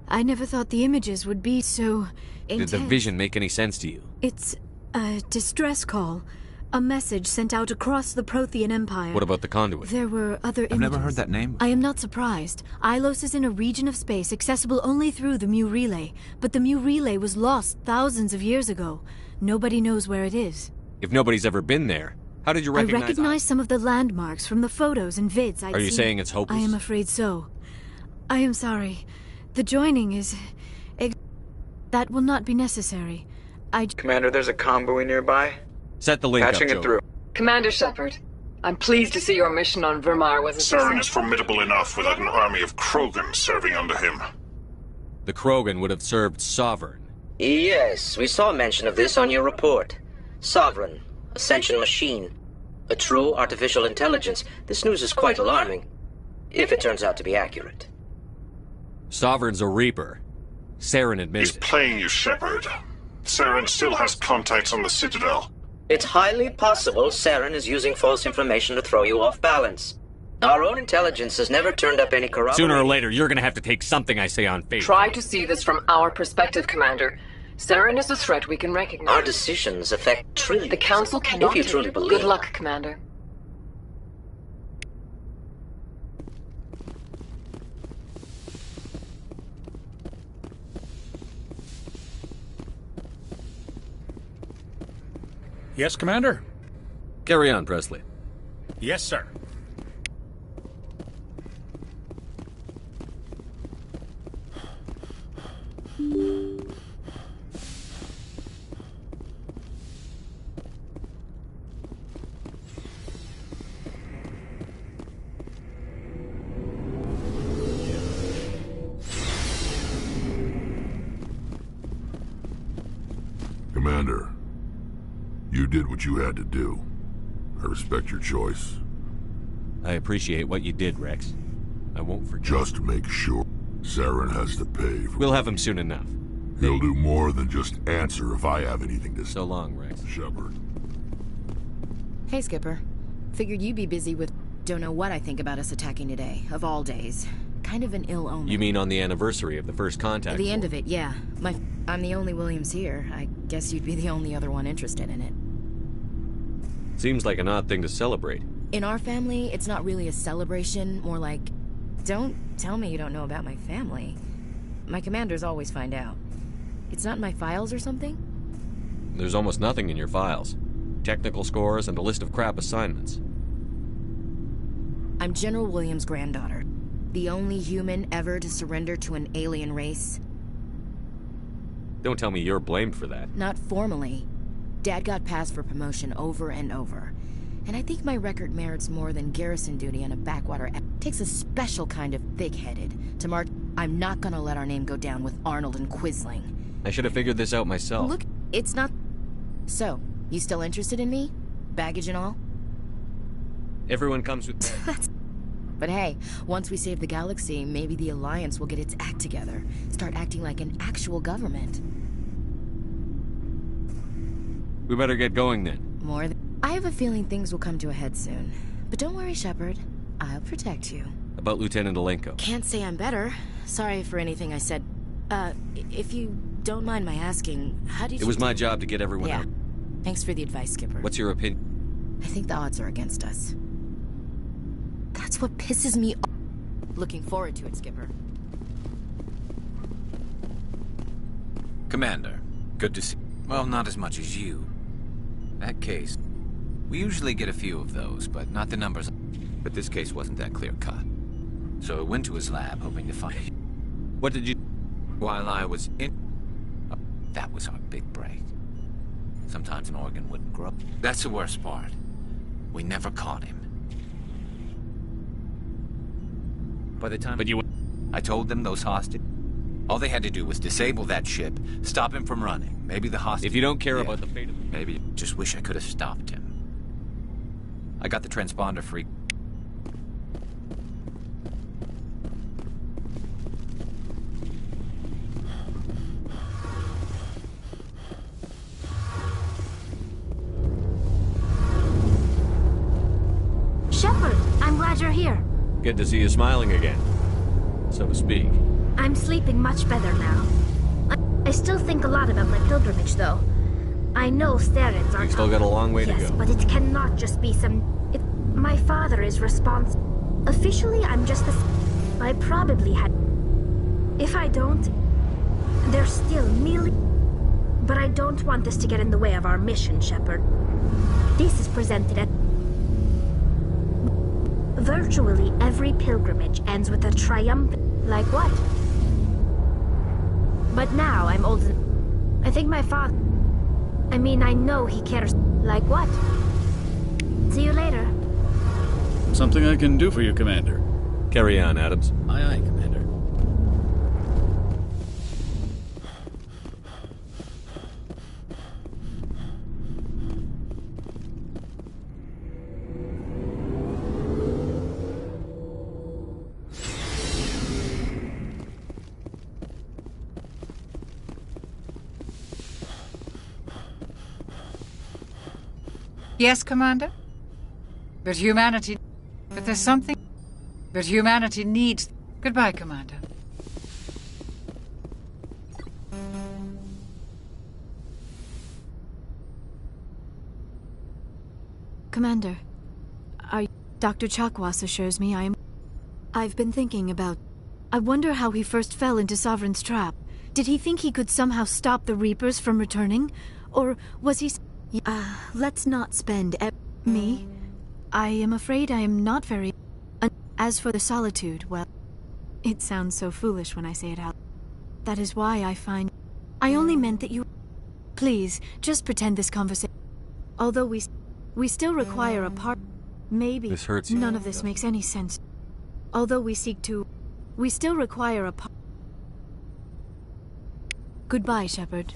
I never thought the images would be so intense. Did the vision make any sense to you? It's a distress call. A message sent out across the Prothean Empire. What about the conduit? There were other images. I've never heard that name. I am not surprised. Ilos is in a region of space accessible only through the Mu Relay. But the Mu Relay was lost thousands of years ago. Nobody knows where it is. If nobody's ever been there, how did you recognize... I recognize some of the landmarks from the photos and vids I'd seen. Are you saying it's hopeless? I am afraid so. I am sorry. The joining is... That will not be necessary. Commander, there's a convoy nearby. Set the link Patching up, it through. Commander Shepard, I'm pleased to see your mission on Vermar was a Saren is formidable enough without an army of Krogan serving under him. The Krogan would have served Sovereign. Yes, we saw mention of this on your report. Sovereign, Ascension machine, a true artificial intelligence. This news is quite alarming, if it turns out to be accurate. Sovereign's a Reaper. Saren admitted He's playing you, Shepard. Saren still has contacts on the Citadel. It's highly possible Saren is using false information to throw you off balance. Our own intelligence has never turned up any corruption. Sooner or later, you're gonna have to take something I say on faith. Try to see this from our perspective, Commander. Saren is a threat we can recognize. Our decisions affect trillions. The Council cannot... If you truly believe... Good luck, Commander. Yes, Commander? Carry on, Presley. Yes, sir. Commander, you did what you had to do. I respect your choice. I appreciate what you did, Rex. I won't forget. Just make sure Saren has to pay for... We'll have him soon enough. He'll do more than just answer if I have anything to say. So long, Rex. Shepard. Hey, Skipper. Figured you'd be busy with... Don't know what I think about us attacking today, of all days. Kind of an ill omen. You mean on the anniversary of the first contact? At the end of it, yeah. I'm the only Williams here. I guess you'd be the only other one interested in it. Seems like an odd thing to celebrate. In our family, it's not really a celebration, more like... Don't tell me you don't know about my family. My commanders always find out. It's not in my files or something? There's almost nothing in your files. Technical scores and a list of crap assignments. I'm General Williams' granddaughter. The only human ever to surrender to an alien race. Don't tell me you're blamed for that. Not formally. Dad got passed for promotion over and over. And I think my record merits more than garrison duty on a backwater... Takes a special kind of thick-headed to mark... I'm not gonna let our name go down with Arnold and Quisling. I should have figured this out myself. Look, it's not... So, you still interested in me? Baggage and all? Everyone comes with... But hey, once we save the galaxy, maybe the Alliance will get its act together. Start acting like an actual government. We better get going then. More than... I have a feeling things will come to a head soon. But don't worry, Shepard. I'll protect you. About Lieutenant Alenko. Can't say I'm better. Sorry for anything I said. If you don't mind my asking, how did you... It was my job to get everyone out. Thanks for the advice, Skipper. What's your opinion? I think the odds are against us. That's what pisses me off. Looking forward to it, Skipper. Commander, good to see... Well, not as much as you. That case... We usually get a few of those, but not the numbers... But this case wasn't that clear-cut. So I went to his lab, hoping to find... What did you... While I was in... Oh, that was our big break. Sometimes an organ wouldn't grow. That's the worst part. We never caught him. By the time... But you... I told them those hostages... All they had to do was disable that ship, stop him from running. Maybe the hostage... If you don't care about the fate of... Maybe... Just wish I could have stopped him. I got the transponder free. Shepard, I'm glad you're here. Good to see you smiling again, so to speak. I'm sleeping much better now. I still think a lot about my pilgrimage, though. I know Sterins aren't... You still got a long way to go. Yes, but it cannot just be some... My father is responsible. Officially, I'm just the... I probably had... If I don't, there's still millions... But I don't want this to get in the way of our mission, Shepard. This is presented at... Virtually every pilgrimage ends with a triumphant... Like what? But now I'm old. I think my father... I mean, I know he cares. Like what? See you later. Something I can do for you, Commander. Carry on, Adams. Aye, aye, Commander. Yes, Commander? But humanity... But there's something... But humanity needs... Goodbye, Commander. Commander, Dr. Chakwas assures me I've been thinking about... I wonder how he first fell into Sovereign's trap. Did he think he could somehow stop the Reapers from returning? Or was he... let's not spend me. I am afraid I am not very... As for the solitude, well... It sounds so foolish when I say it out. That is why I find... I only meant that you... Please, just pretend this conversation... Although we still require a part... Maybe this hurts you. None of this makes any sense. Although we seek to... We still require a part... Goodbye, Shepard.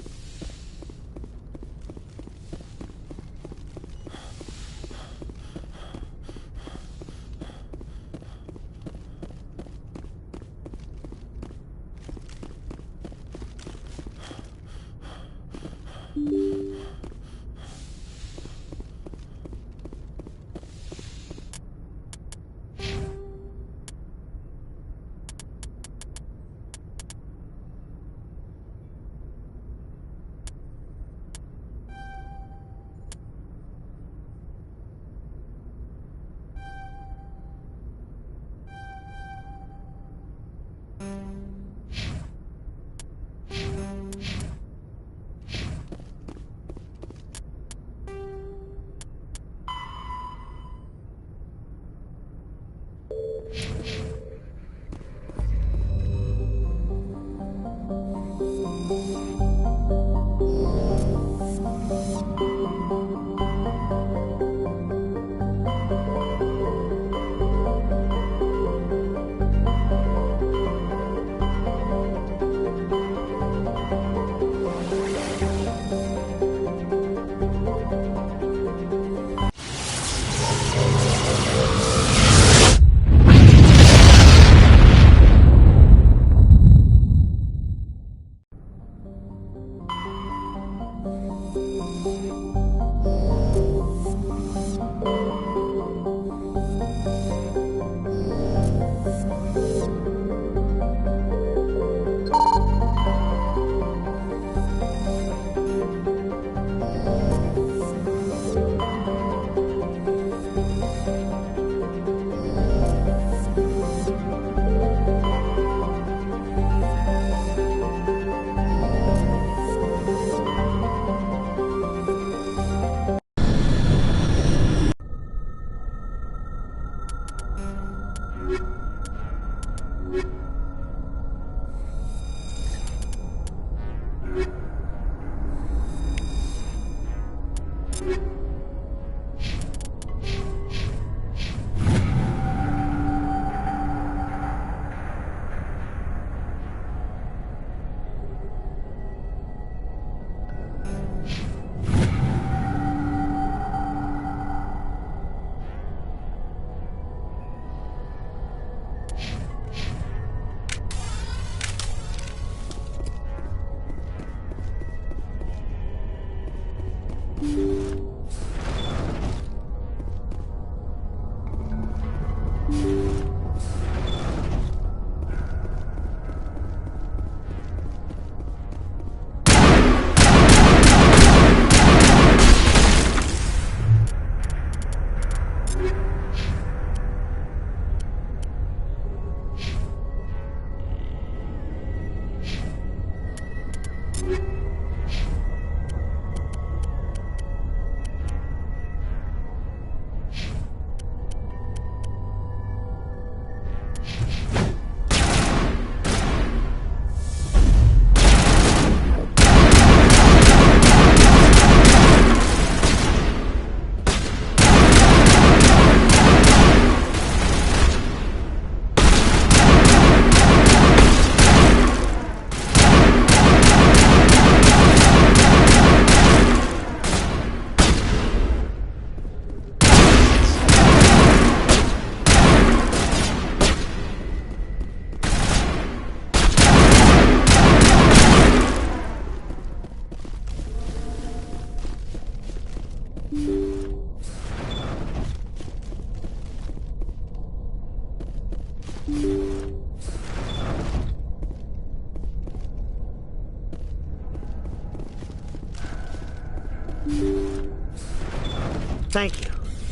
Thank you.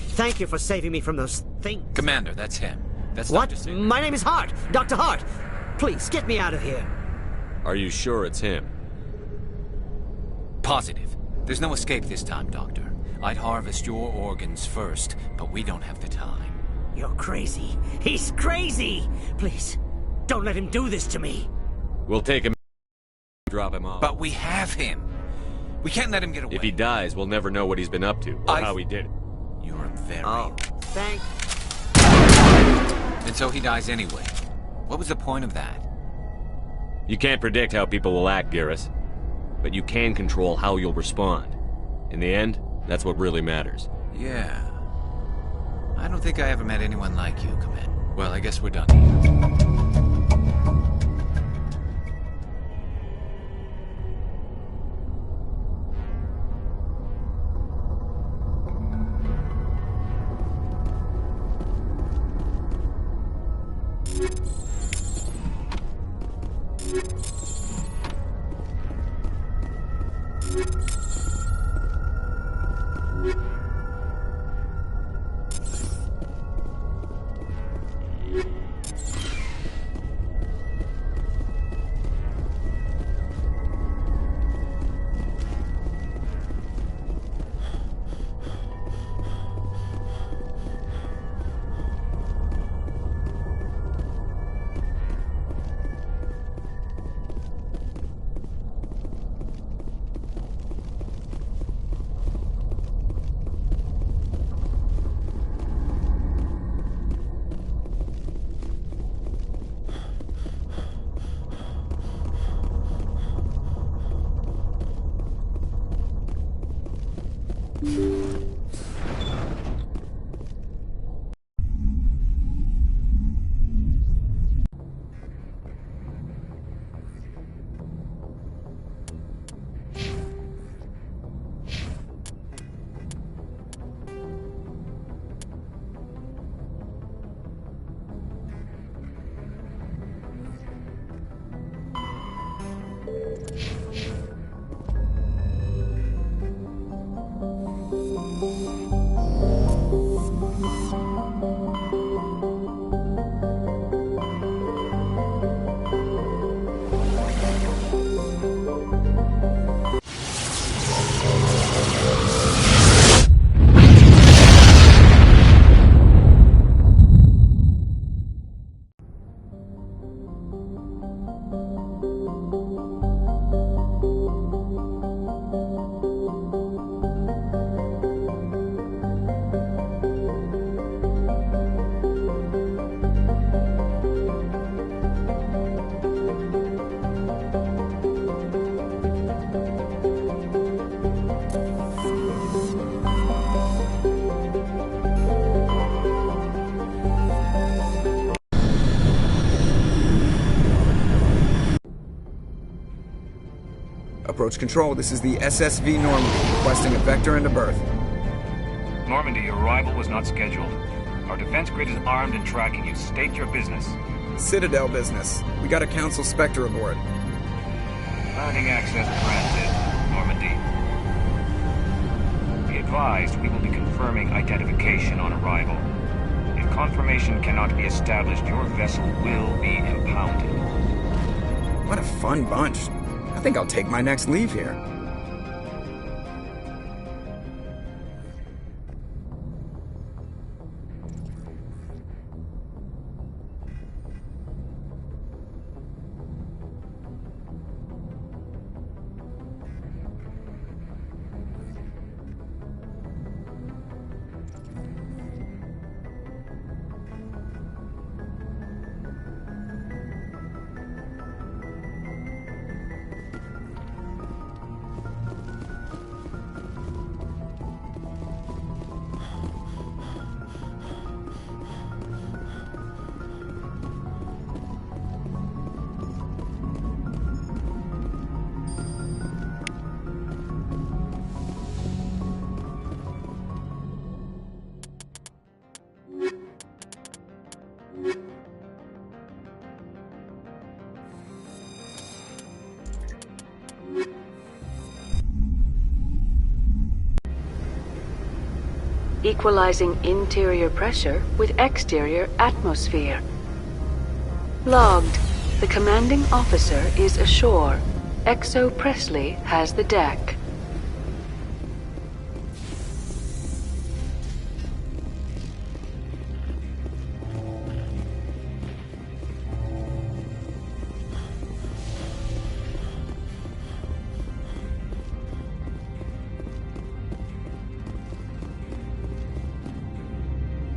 Thank you for saving me from those things. Commander, that's him. That's what? Dr. Sigler. My name is Hart. Dr. Hart. Please, get me out of here. Are you sure it's him? Positive. There's no escape this time, Doctor. I'd harvest your organs first, but we don't have the time. You're crazy. He's crazy! Please, don't let him do this to me. We'll take him, drop him off. But we have him. We can't let him get away. If he dies, we'll never know what he's been up to, or how he did it. You're a very... Oh, thank... And so he dies anyway. What was the point of that? You can't predict how people will act, Garrus. But you can control how you'll respond. In the end, that's what really matters. Yeah. I don't think I ever met anyone like you, Commander. Well, I guess we're done here. Approach control, this is the SSV Normandy, requesting a vector into berth. Normandy, your arrival was not scheduled. Our defense grid is armed and tracking you. State your business. Citadel business. We got a Council Spectre aboard. Granting access granted, Normandy. Be advised, we will be confirming identification on arrival. If confirmation cannot be established, your vessel will be impounded. What a fun bunch. I think I'll take my next leave here. equalizing interior pressure with exterior atmosphere. Logged. The commanding officer is ashore. Exo Presley has the deck.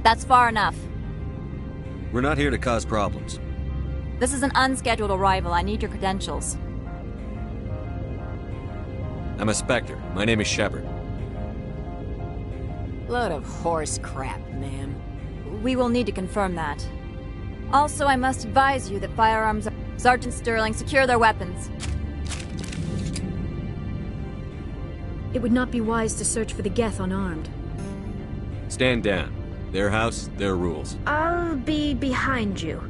That's far enough. We're not here to cause problems. This is an unscheduled arrival. I need your credentials. I'm a Spectre. My name is Shepard. Load of horse crap, ma'am. We will need to confirm that. Also, I must advise you that firearms are... Sergeant Sterling, secure their weapons. It would not be wise to search for the Geth unarmed. Stand down. Their house, their rules. I'll be behind you.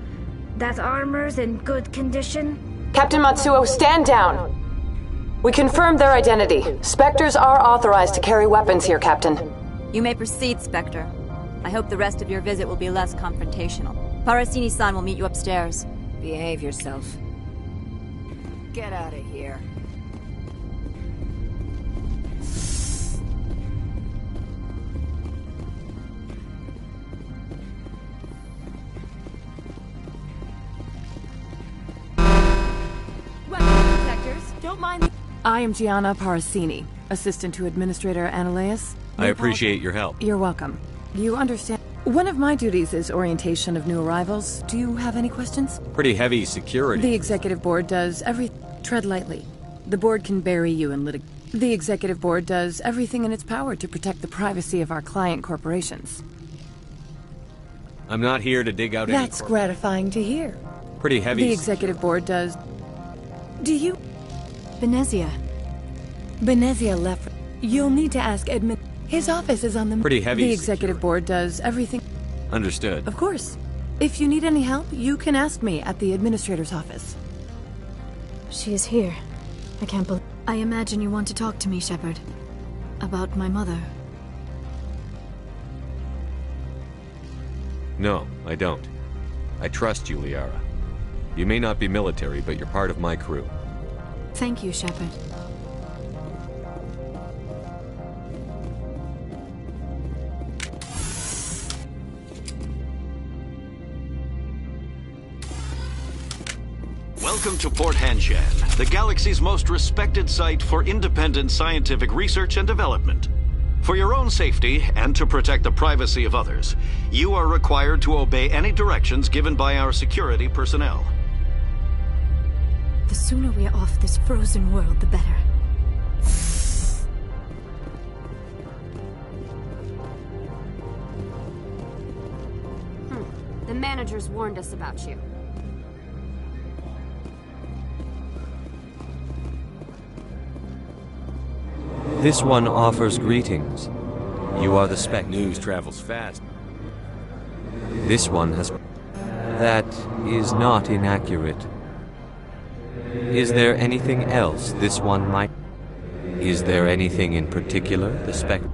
That armor's in good condition? Captain Matsuo, stand down! We confirmed their identity. Spectres are authorized to carry weapons here, Captain. You may proceed, Spectre. I hope the rest of your visit will be less confrontational. Parasini-san will meet you upstairs. Behave yourself. Get out of here. Don't mind the... I am Gianna Parasini, assistant to Administrator Ananias. I appreciate your help. You're welcome. You understand? One of my duties is orientation of new arrivals. Do you have any questions? Pretty heavy security. The Executive Board does Tread lightly. The Board can bury you in The Executive Board does everything in its power to protect the privacy of our client corporations. I'm not here to dig out any... That's gratifying to hear. Pretty heavy... The Executive Board does... Do you... Benezia. Benezia left. You'll need to ask Edmund. His office is on the... Pretty heavy The Executive Board does everything... Understood. Of course. If you need any help, you can ask me at the Administrator's office. She is here. I can't believe... I imagine you want to talk to me, Shepard. About my mother. No, I don't. I trust you, Liara. You may not be military, but you're part of my crew. Thank you, Shepard. Welcome to Port Hanshan, the galaxy's most respected site for independent scientific research and development. For your own safety, and to protect the privacy of others, you are required to obey any directions given by our security personnel. The sooner we are off this frozen world, the better. The managers warned us about you. This one offers greetings. You are the Spectre. News travels fast. This one has... That is not inaccurate. Is there anything else this one might... Is there anything in particular the Spectre...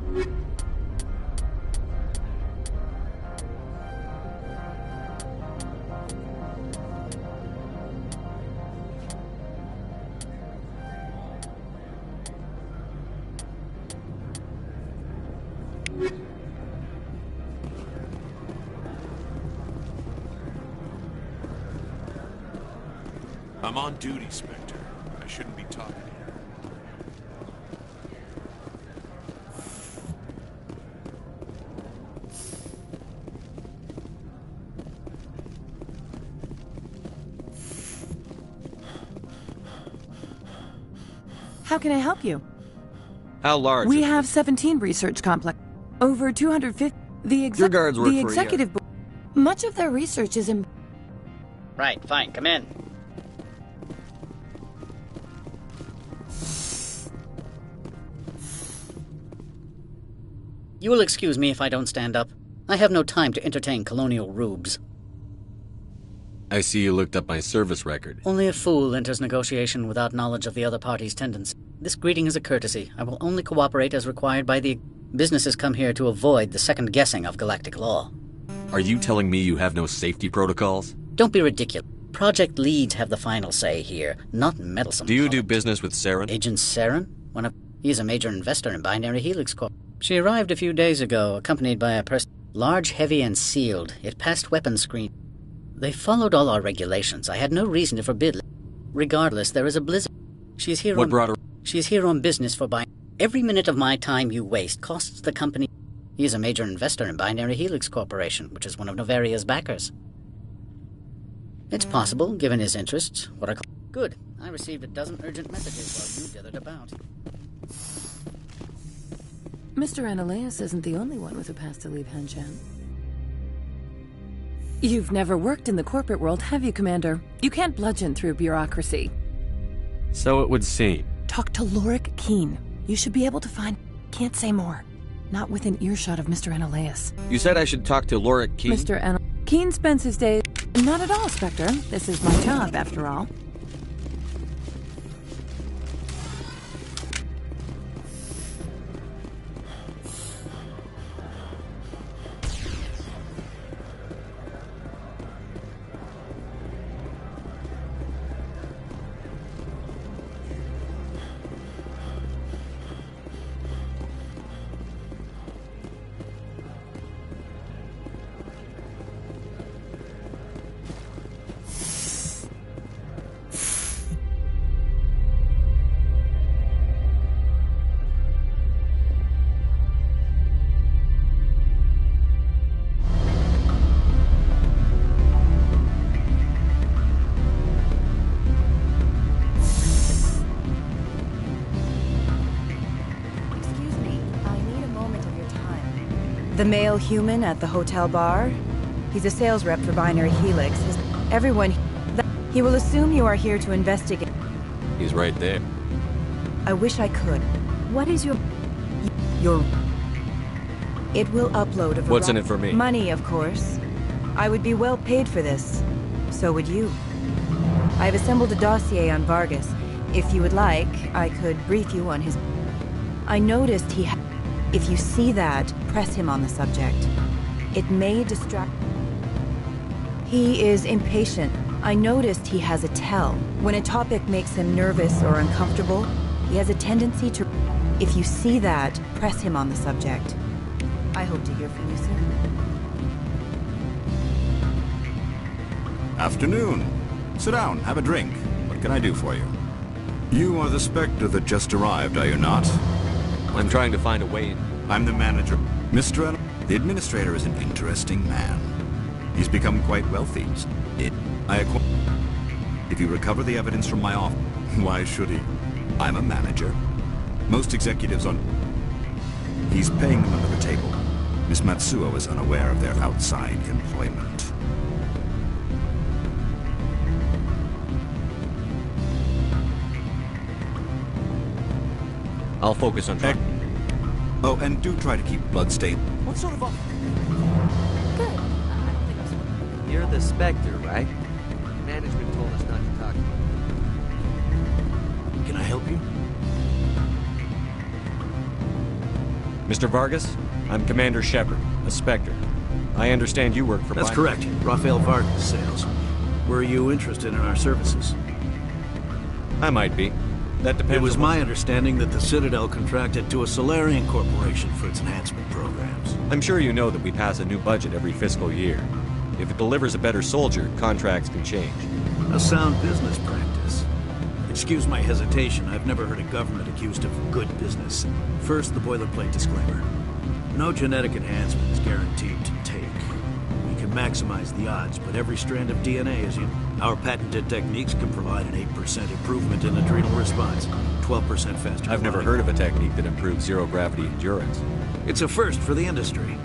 I'm on duty, Spectre. I shouldn't be talking here. How can I help you? How large? We have 17 research complex. Over 250. Your guards work the for executive board. Much of their research is in... Right, fine, come in. You will excuse me if I don't stand up. I have no time to entertain colonial rubes. I see you looked up my service record. Only a fool enters negotiation without knowledge of the other party's tendencies. This greeting is a courtesy. I will only cooperate as required by the... Businesses come here to avoid the second guessing of galactic law. Are you telling me you have no safety protocols? Don't be ridiculous. Project leads have the final say here, not meddlesome. Do you do business with Saren? Agent Saren? He's a major investor in Binary Helix Corp. She arrived a few days ago, accompanied by a person. Large, heavy, and sealed. It passed weapons screen. They followed all our regulations. I had no reason to forbid. Regardless, there is a blizzard. She's here on business for buying. Every minute of my time you waste costs the company. He is a major investor in Binary Helix Corporation, which is one of Novaria's backers. It's possible, given his interests. Good. I received a dozen urgent messages while you dithered about. Mr. Ananias isn't the only one with a past to leave Hanshan. You've never worked in the corporate world, have you, Commander? You can't bludgeon through bureaucracy. So it would seem. Talk to Lorik Keen. You should be able to find... Can't say more. Not within earshot of Mr. Ananias. You said I should talk to Lorik Keen? Mr. Keen spends his days... Not at all, Spectre. This is my job, after all. The male human at the hotel bar? He's a sales rep for Binary Helix. He will assume you are here to investigate. He's right there. I wish I could. What is your... It will upload a variety... What's in it for me? Money, of course. I would be well paid for this. So would you. I have assembled a dossier on Vargas. If you would like, I could brief you on his... I noticed he had... If you see that, press him on the subject. It may distract... He is impatient. I noticed he has a tell. When a topic makes him nervous or uncomfortable, he has a tendency to... If you see that, press him on the subject. I hope to hear from you soon. Afternoon. Sit down, have a drink. What can I do for you? You are the Spectre that just arrived, are you not? I'm trying to find a way in. I'm the manager. Mr. The administrator is an interesting man. He's become quite wealthy. If you recover the evidence from my office, why should he? I'm a manager. Most executives on... He's paying them under the table. Miss Matsuo is unaware of their outside employment. I'll focus on trying. Oh, and do try to keep bloodstained. What sort of a... Good. You're the Spectre, right? Management told us not to talk. Can I help you? Mr. Vargas, I'm Commander Shepard, a Spectre. I understand you work for... That's correct. Rafael Vargas, sales. Were you interested in our services? I might be. That depends. It was my understanding that the Citadel contracted to a Solarian corporation for its enhancement programs. I'm sure you know that we pass a new budget every fiscal year. If it delivers a better soldier, contracts can change. A sound business practice. Excuse my hesitation, I've never heard a government accused of good business. First, the boilerplate disclaimer. No genetic enhancement is guaranteed to take. We can maximize the odds, but every strand of DNA is unique. Our patented techniques can provide an 8% improvement in adrenal response, 12% faster. I've never heard of a technique that improves zero-gravity endurance. It's a first for the industry.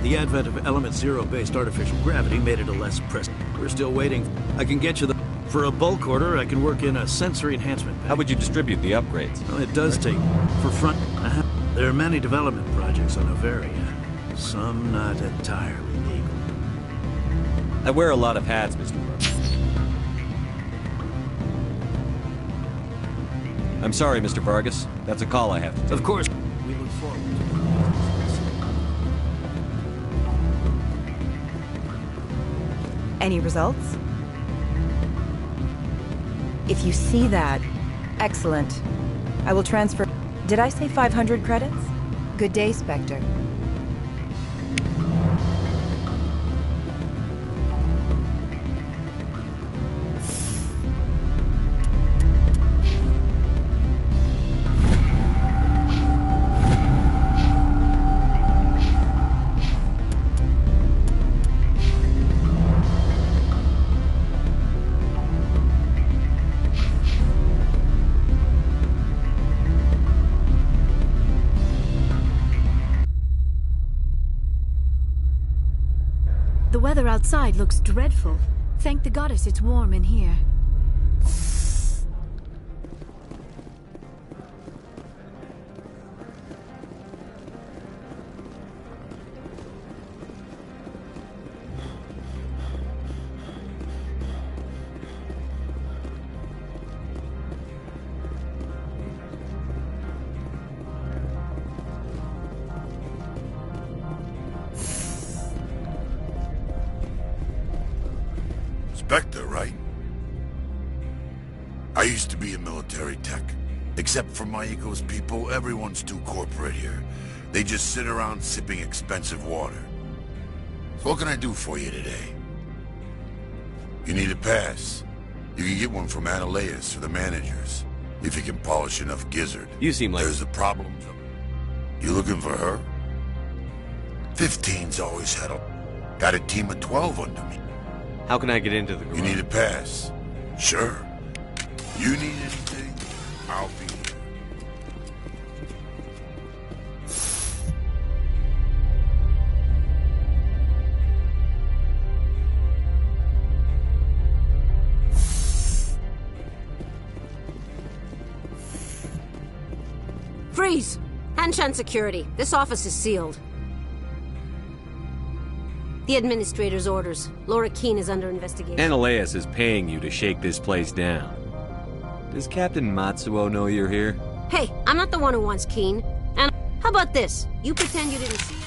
The advent of Element Zero-based artificial gravity made it a less pressing. We're still waiting. I can get you the... For a bulk order, I can work in a sensory enhancement pack. How would you distribute the upgrades? Well, it does take... For front... There are many development projects on Novaria. Some not entirely legal. I wear a lot of hats, Mr. Vargas. I'm sorry, Mr. Vargas. That's a call I have to take. Of course. We look forward to it. Any results? If you see that, excellent. I will transfer... Did I say 500 credits? Good day, Spectre. The weather outside looks dreadful. Thank the goddess it's warm in here. Spectre, right? I used to be a military tech. Except for Maiko's people, everyone's too corporate here. They just sit around sipping expensive water. So what can I do for you today? You need a pass. You can get one from Analeas or the managers, if you can polish enough gizzard. You seem like... There's a problem. You looking for her? 15's always had a... Got a team of 12 under me. How can I get into the garage? You need a pass. Sure. You need anything, I'll be here. Freeze! Hanshan Security. This office is sealed. The Administrator's orders. Laura Keene is under investigation. Analeas is paying you to shake this place down. Does Captain Matsuo know you're here? Hey, I'm not the one who wants Keene. And how about this? You pretend you didn't see it?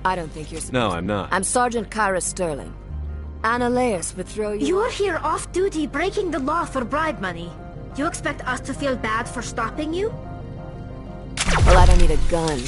I don't think you're... No, I'm not. I'm Sergeant Kyra Sterling. Annaleus would throw you... You're here off-duty breaking the law for bribe money. You expect us to feel bad for stopping you? Well, I don't need a gun.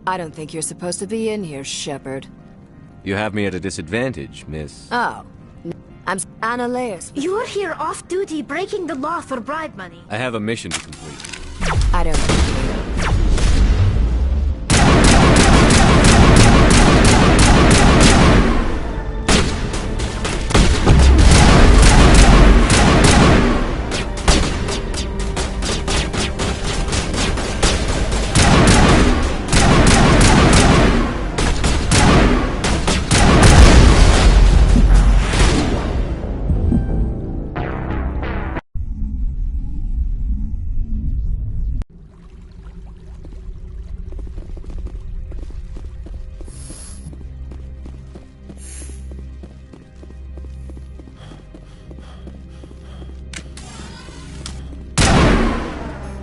I don't think you're supposed to be in here, Shepard. You have me at a disadvantage, miss. Oh. I'm Annaleus. You're here off-duty breaking the law for bribe money. I have a mission to complete. I don't care.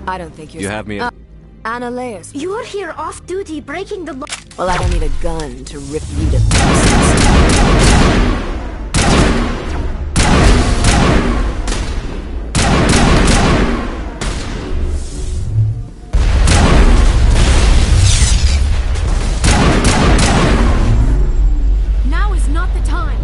I don't think you're... You have me at... Annaleus. You're here off-duty breaking the law... Well, I don't need a gun to rip you to pieces. Now is not the time.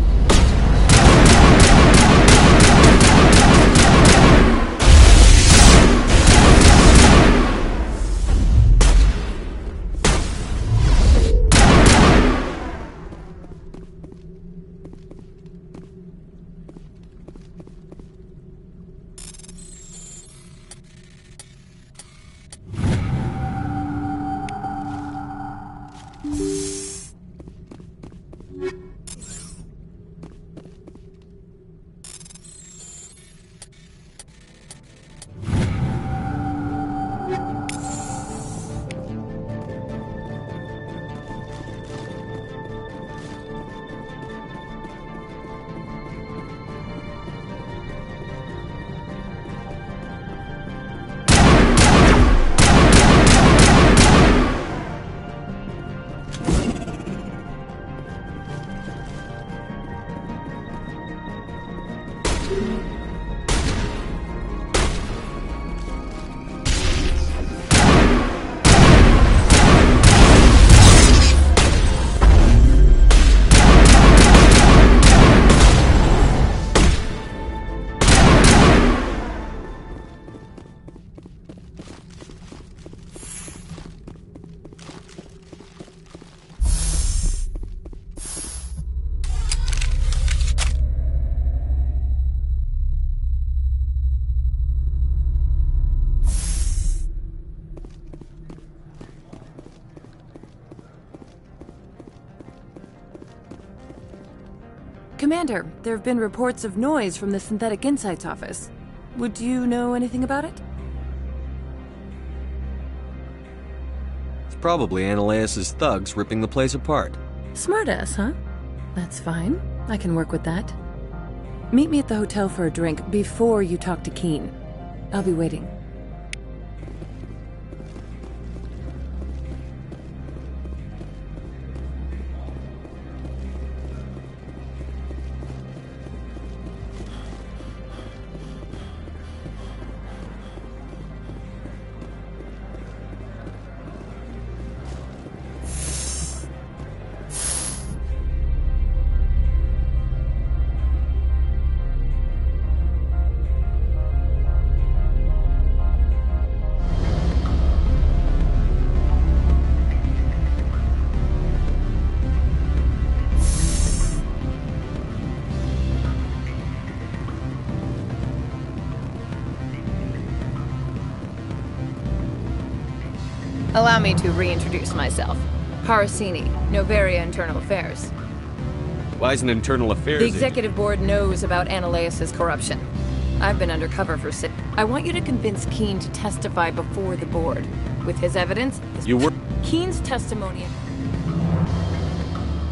Commander, there have been reports of noise from the Synthetic Insights office. Would you know anything about it? It's probably Annaleus' thugs ripping the place apart. Smartass, huh? That's fine. I can work with that. Meet me at the hotel for a drink before you talk to Keen. I'll be waiting. Allow me to reintroduce myself. Harasini, Noveria Internal Affairs. Why isn't Internal Affairs... The Executive Board knows about Ananias' corruption. I've been undercover for I want you to convince Keene to testify before the board. With his evidence... You were... Keene's testimony...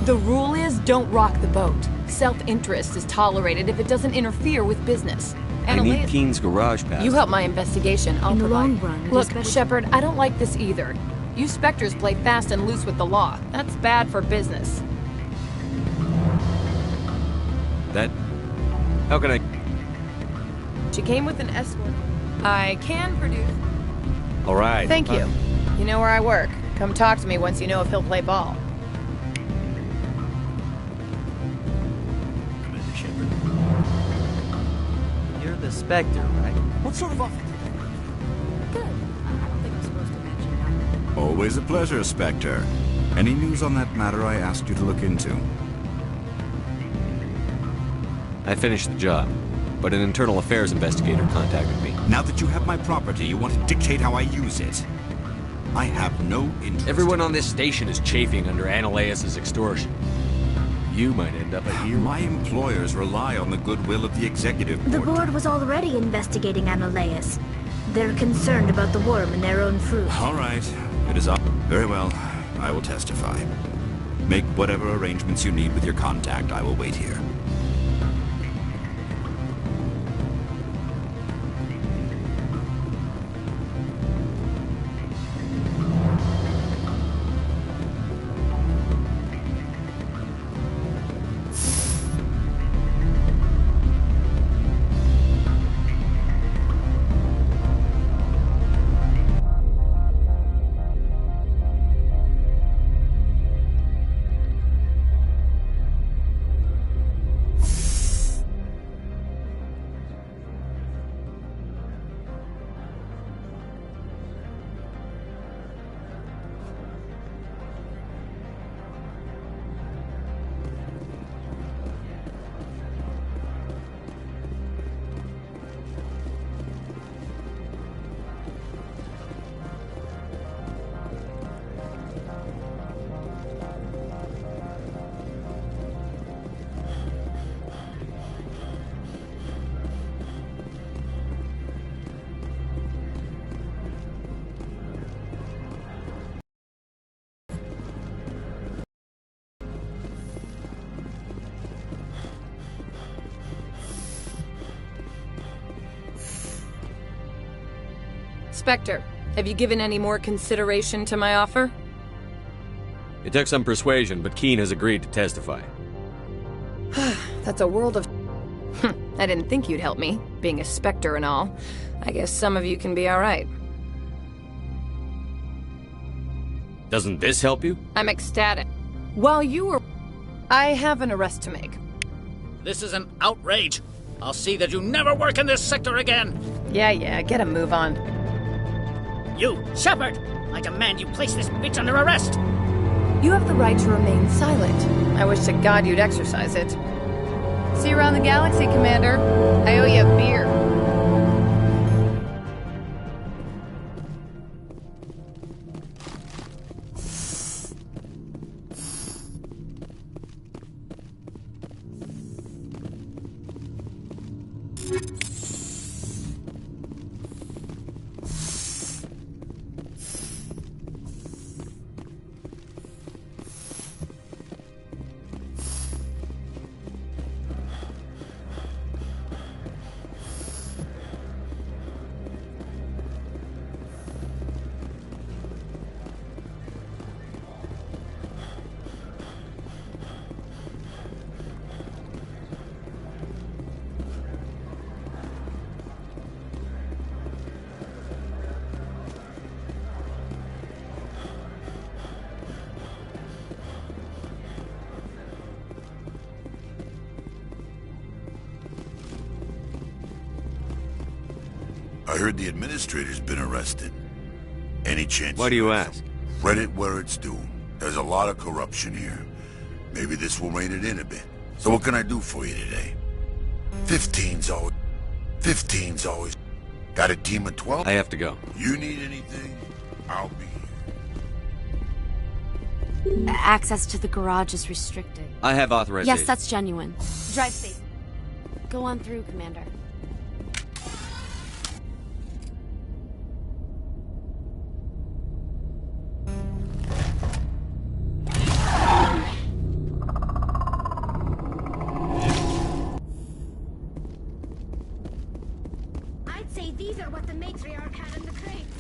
The rule is, don't rock the boat. Self-interest is tolerated if it doesn't interfere with business. I need Keene's garage pass. You help my investigation, I'll In the provide... long run, Look, Shepard, I don't like this either. You Spectres play fast and loose with the law. That's bad for business. That... How can I... She came with an escort. I can produce... All right. Thank you. You know where I work. Come talk to me once you know if he'll play ball. Commander Shepard. You're the Spectre, right? What sort of office? Always a pleasure, Spectre. Any news on that matter I asked you to look into? I finished the job, but an Internal Affairs investigator contacted me. Now that you have my property, you want to dictate how I use it. I have no interest... Everyone on this station is chafing under Ananias' extortion. You might end up a hero. My employers rely on the goodwill of the Executive Board. The board was already investigating Ananias. They're concerned about the worm in their own fruit. All right. It is up. Very well. I will testify. Make whatever arrangements you need with your contact. I will wait here. Spectre, have you given any more consideration to my offer? It took some persuasion, but Keene has agreed to testify. That's a world of... I didn't think you'd help me, being a Spectre and all. I guess some of you can be alright. Doesn't this help you? I'm ecstatic. While you were... I have an arrest to make. This is an outrage. I'll see that you never work in this sector again. Yeah, get a move on. You, Shepard! I demand you place this bitch under arrest! You have the right to remain silent. I wish to God you'd exercise it. See you around the galaxy, Commander. I owe you a beer. I heard the administrator's been arrested. Any chance... Why do you ask? Credit where it's due. There's a lot of corruption here. Maybe this will rein it in a bit. So what can I do for you today? 15's always... Got a team of 12? I have to go. You need anything? I'll be here. Access to the garage is restricted. I have authorization. Yes, that's genuine. Drive safe. Go on through, Commander. I'd say these are what the matriarch had in the crates.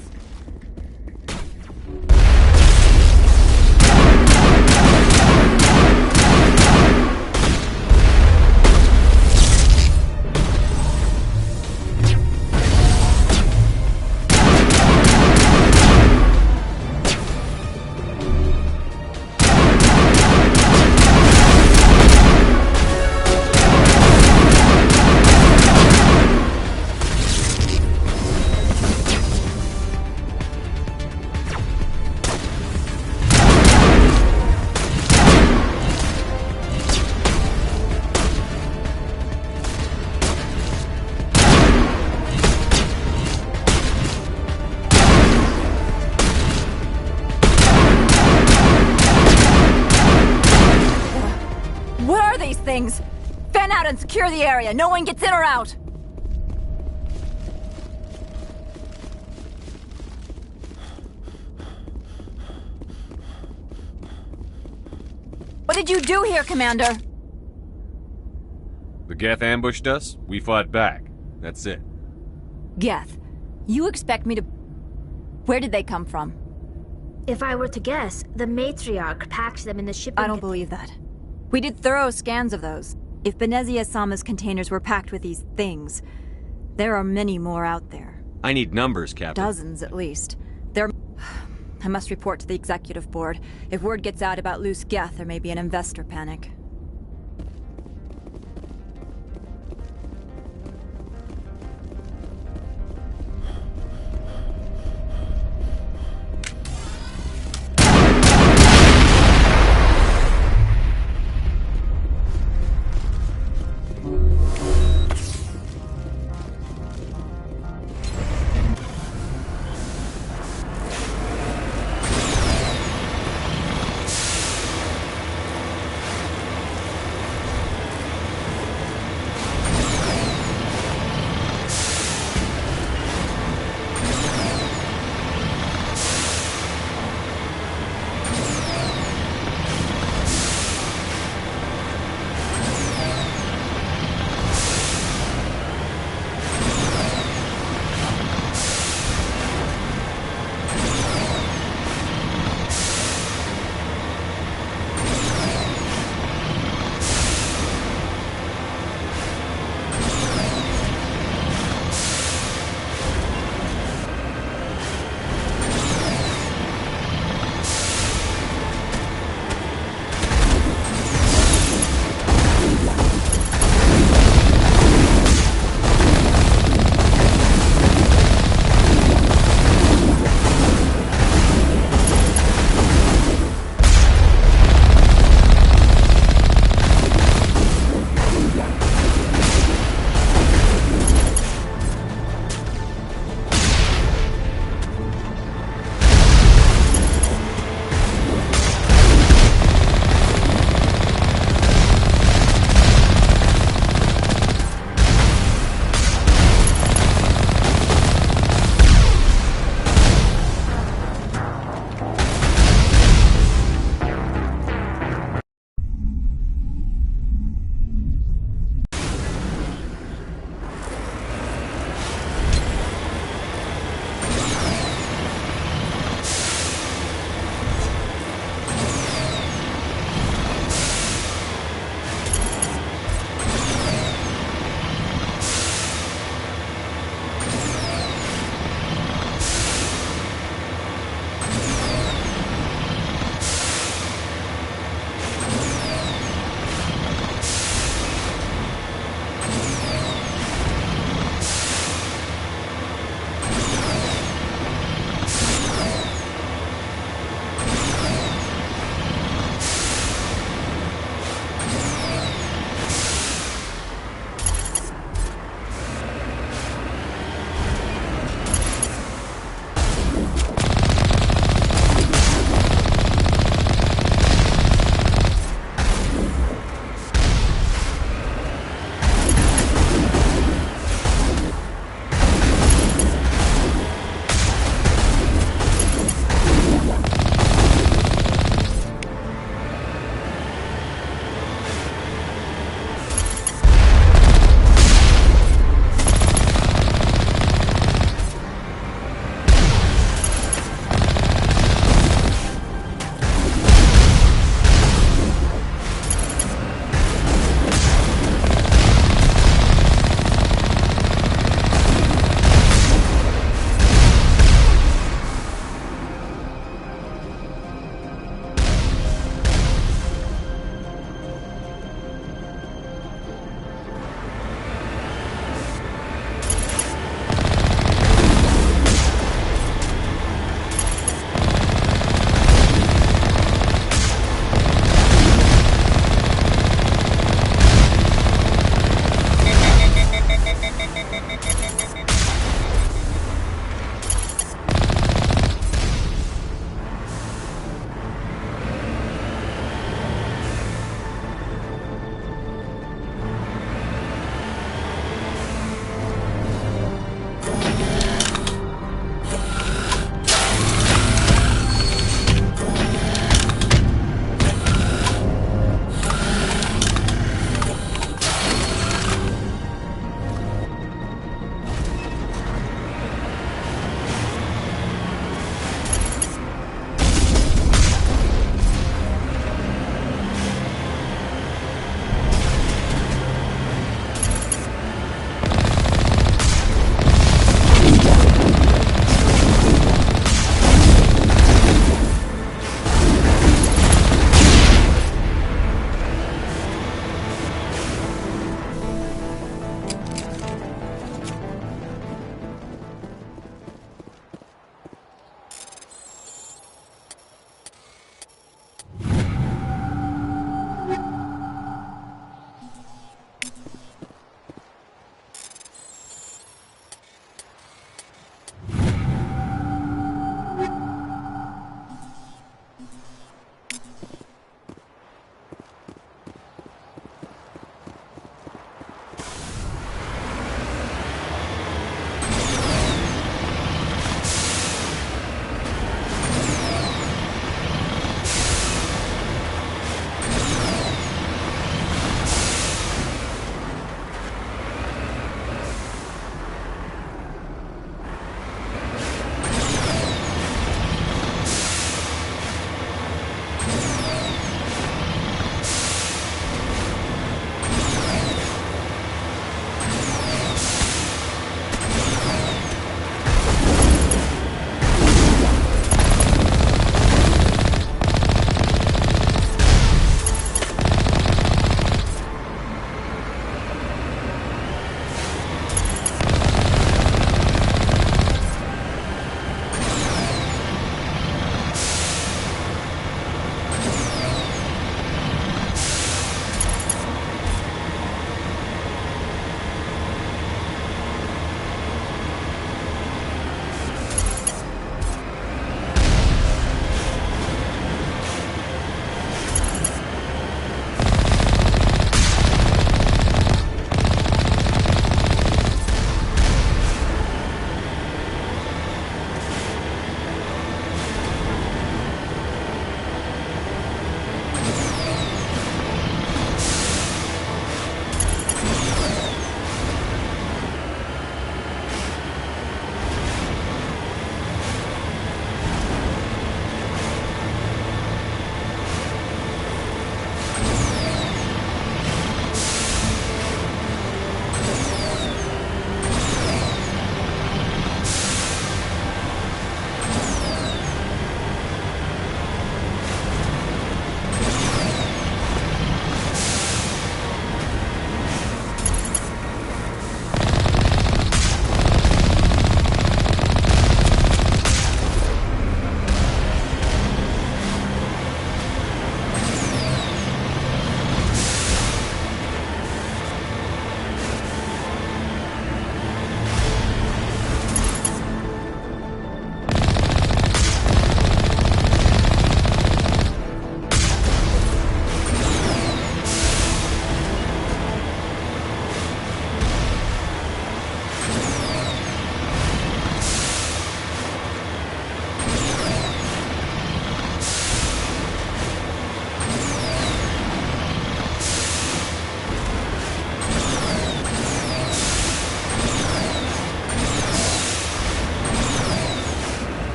What are these things? Fan out and secure the area. No one gets in or out. What did you do here, Commander? The Geth ambushed us. We fought back. That's it. Geth, you expect me to... Where did they come from? If I were to guess, the matriarch packed them in the shipping... I don't believe that. We did thorough scans of those. If Benezia-sama's containers were packed with these things, there are many more out there. I need numbers, Captain. Dozens, at least. I must report to the executive board. If word gets out about loose Geth, there may be an investor panic.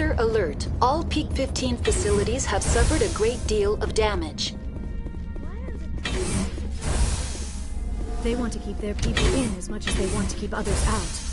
User alert. All Peak 15 facilities have suffered a great deal of damage. They want to keep their people in as much as they want to keep others out.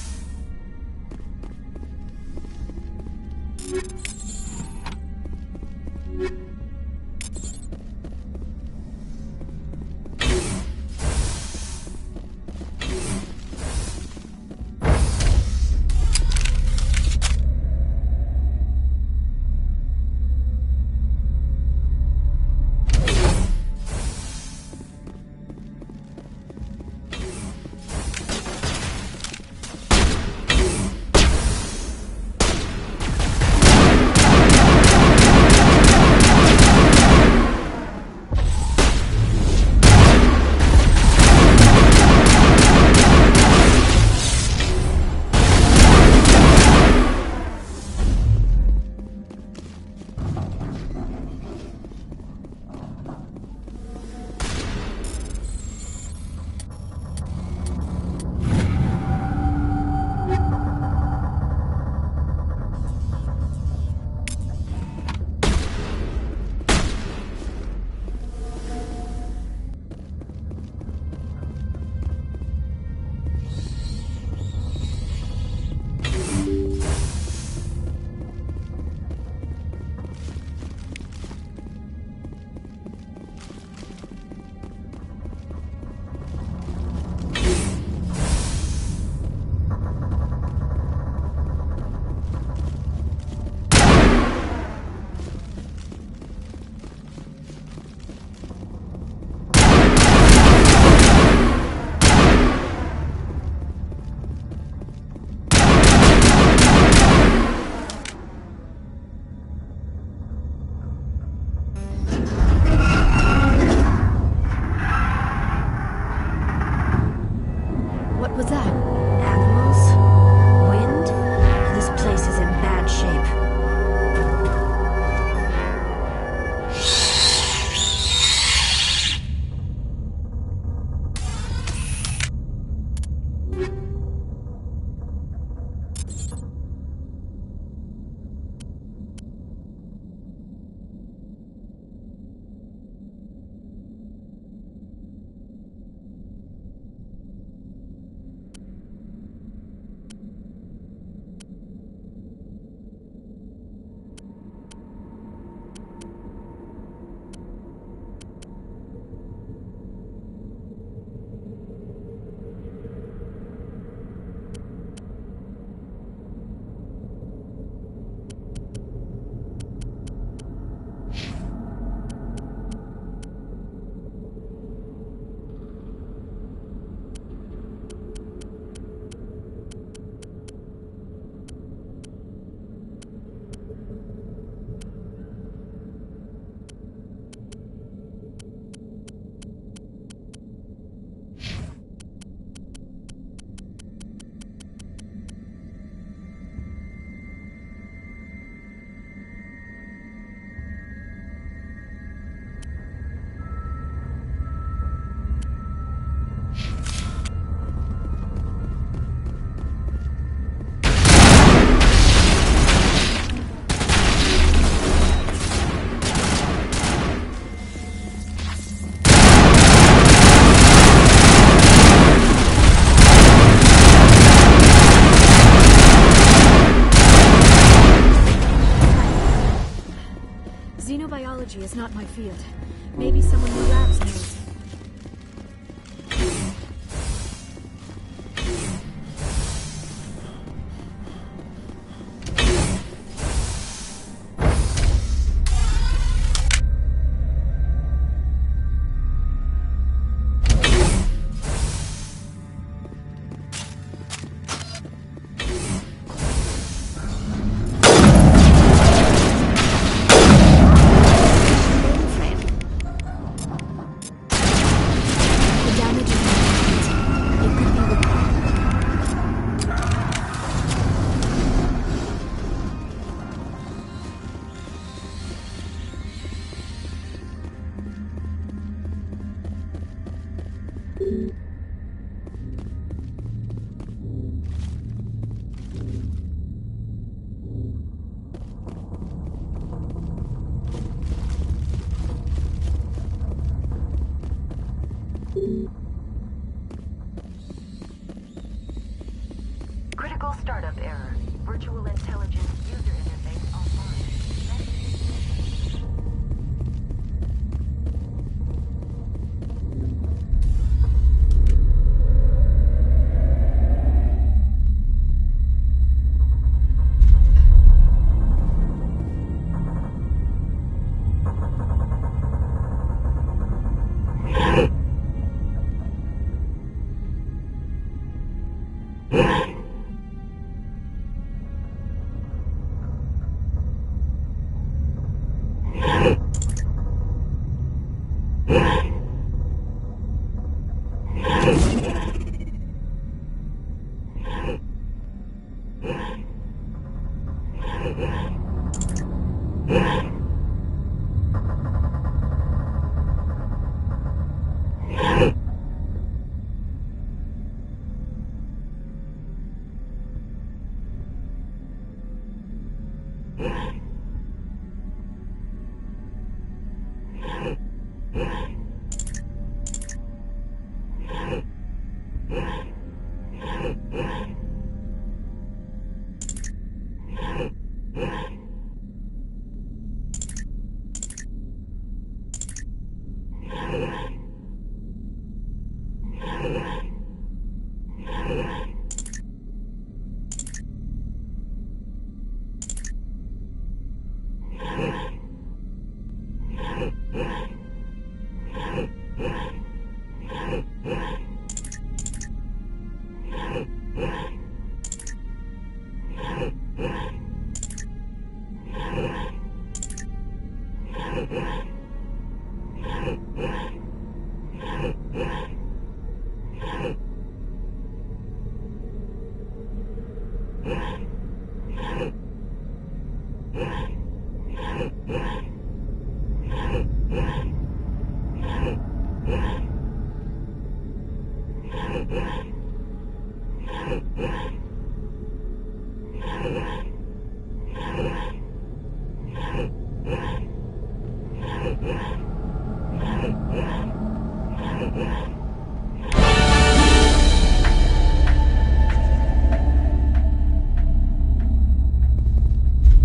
What was that? Animals? Wind? This place is in bad shape. Xenobiology is not my field. Maybe someone in the labs knows.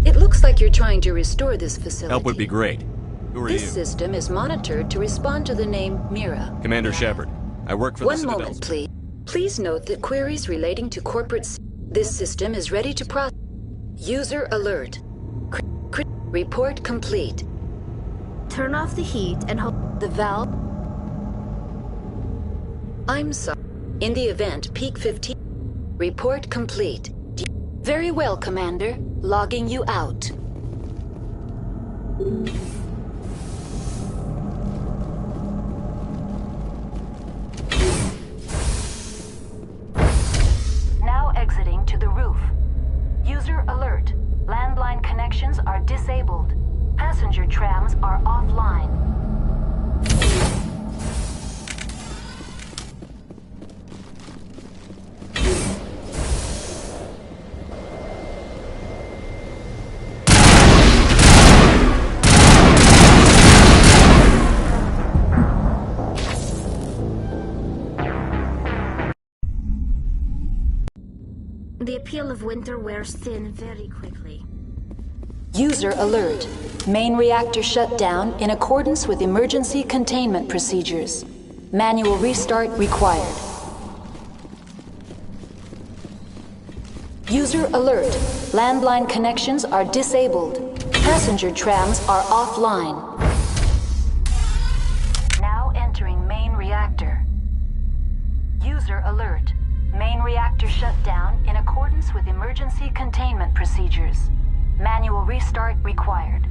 It looks like you're trying to restore this facility. Help would be great. Who are This you? system is monitored to respond to the name Mira. Commander Shepard. I work for the One Citadel. moment, please. Please note that queries relating to corporate... This system is ready to process. User alert. Report complete. Turn off the heat and hold the valve. I'm sorry. In the event, Peak 15. Report complete. Very well, Commander. Logging you out. Now exiting to the roof. User alert. Landline connections are disabled. Passenger trams are offline. The appeal of winter wears thin very quickly. User alert. Main reactor shut down in accordance with emergency containment procedures. Manual restart required. User alert. Landline connections are disabled. Passenger trams are offline. Now entering main reactor. User alert. Main reactor shut down in accordance with emergency containment procedures. Manual restart required.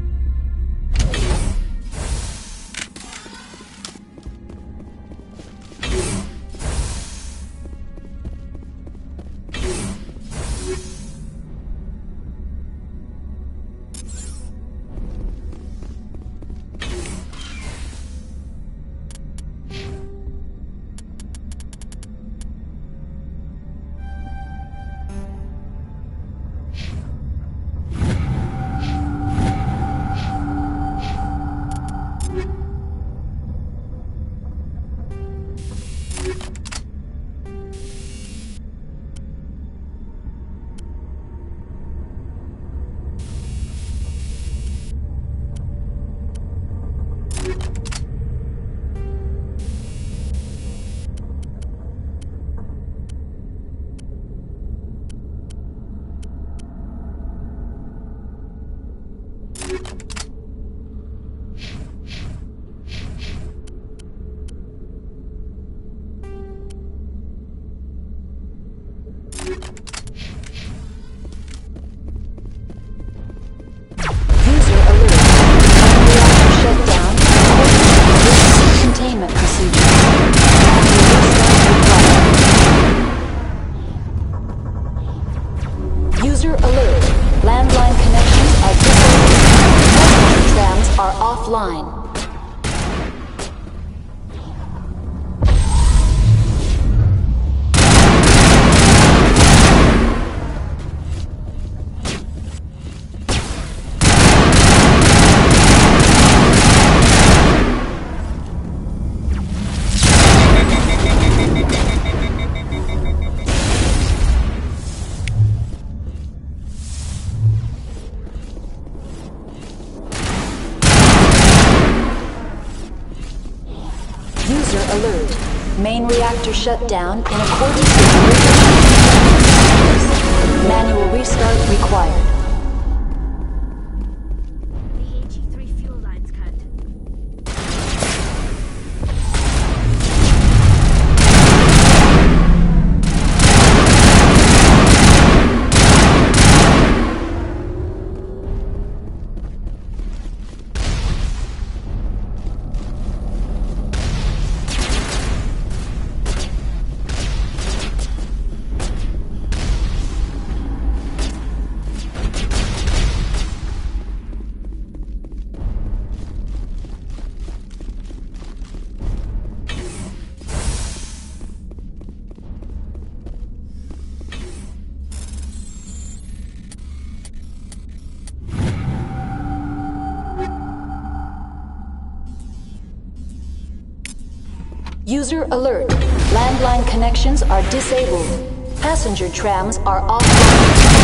alert. Main reactor shut down in accordance with emergency. Manual restart required. The HE3 fuel lines cut. User alert. Landline connections are disabled. Passenger trams are offline.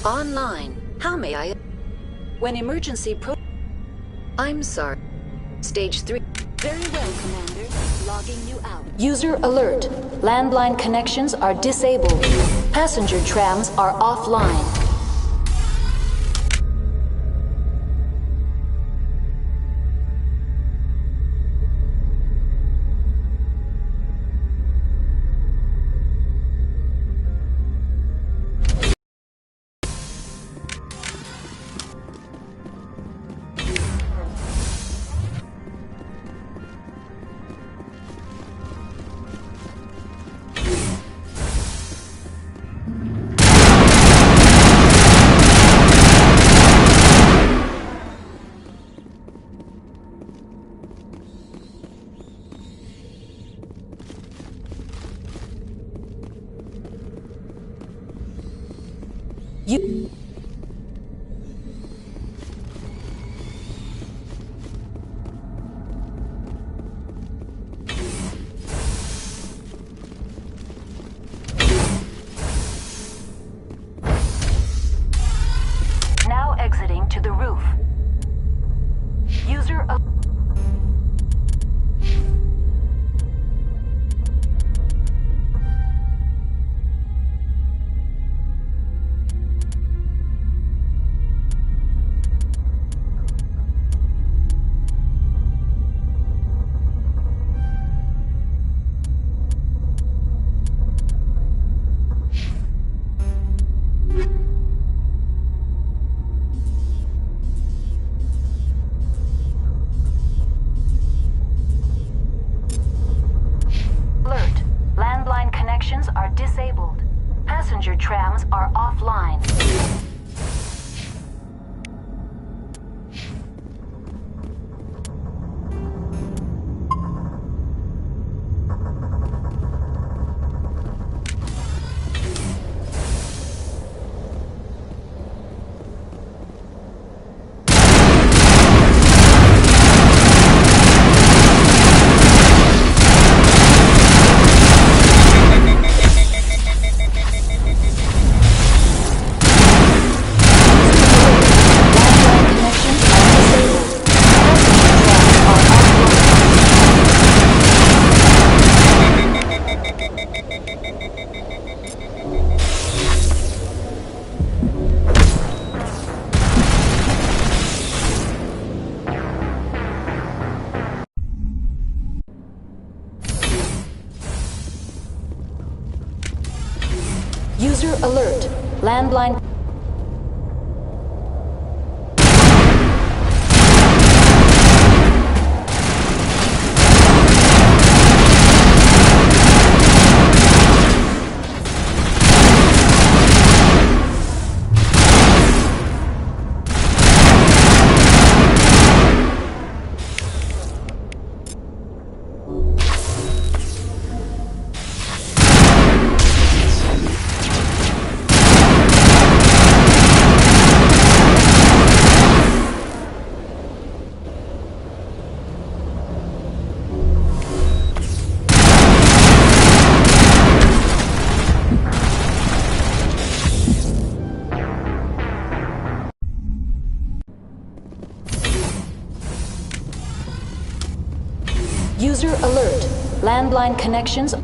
Online. How may I? When emergency I'm sorry. Stage 3. Very well, Commander. Logging you out. User alert. Landline connections are disabled. Passenger trams are offline. Now exiting to the roof. User alert. Landline connections are disabled. Passenger trams are offline. User alert. Landline. User alert. Landline connections.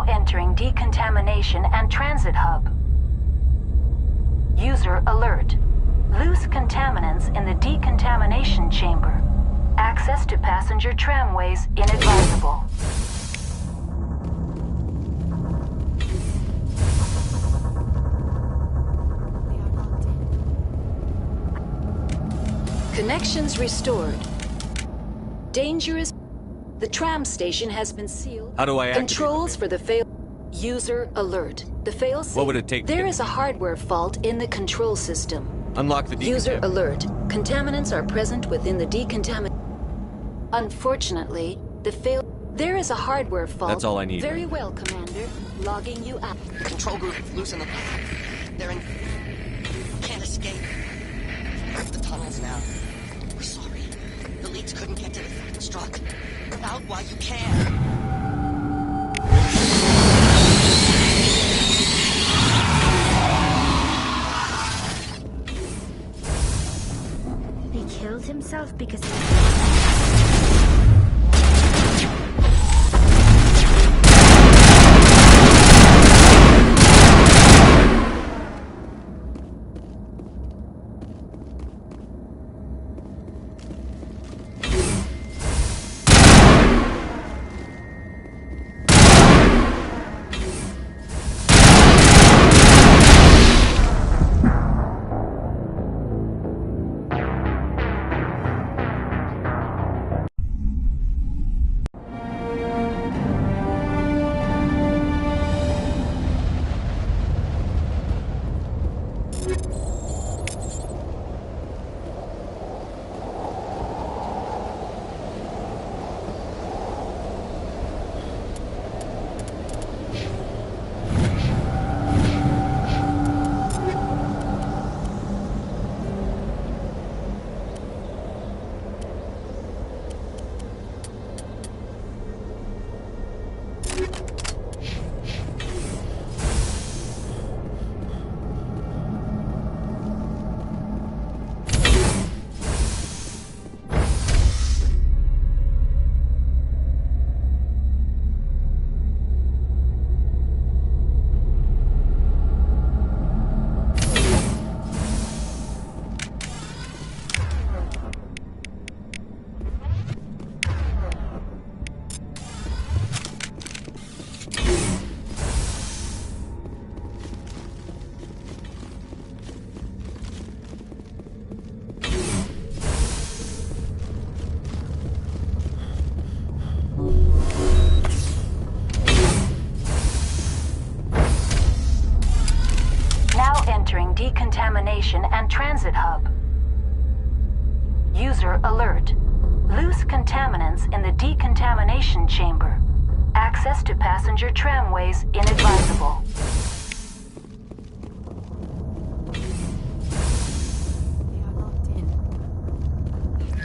Entering decontamination and transit hub. User alert. Loose contaminants in the decontamination chamber. Access to passenger tramways inadvisable. Connections restored. Dangerous. The tram station has been sealed. How do I activate Controls for the fail. User alert. The failsafe. What would it take to There get is a hardware fault in the control system. Unlock the User alert. Contaminants are present within the decontaminant. Unfortunately, the fail. There is a hardware fault. That's all I need. Very well, Commander. Logging you out. Control group, loosen them. They're in. Can't escape. Earth the tunnels now. We're sorry. The leads couldn't get to the struck. Out while you can. He killed himself because he... entering decontamination and transit hub. User alert. Loose contaminants in the decontamination chamber. Access to passenger tramways inadvisable.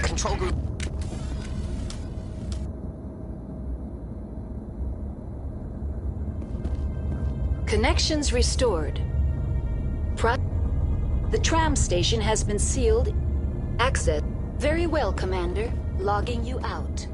Control group. Connections restored. The tram station has been sealed. Access. Very well, Commander. Logging you out.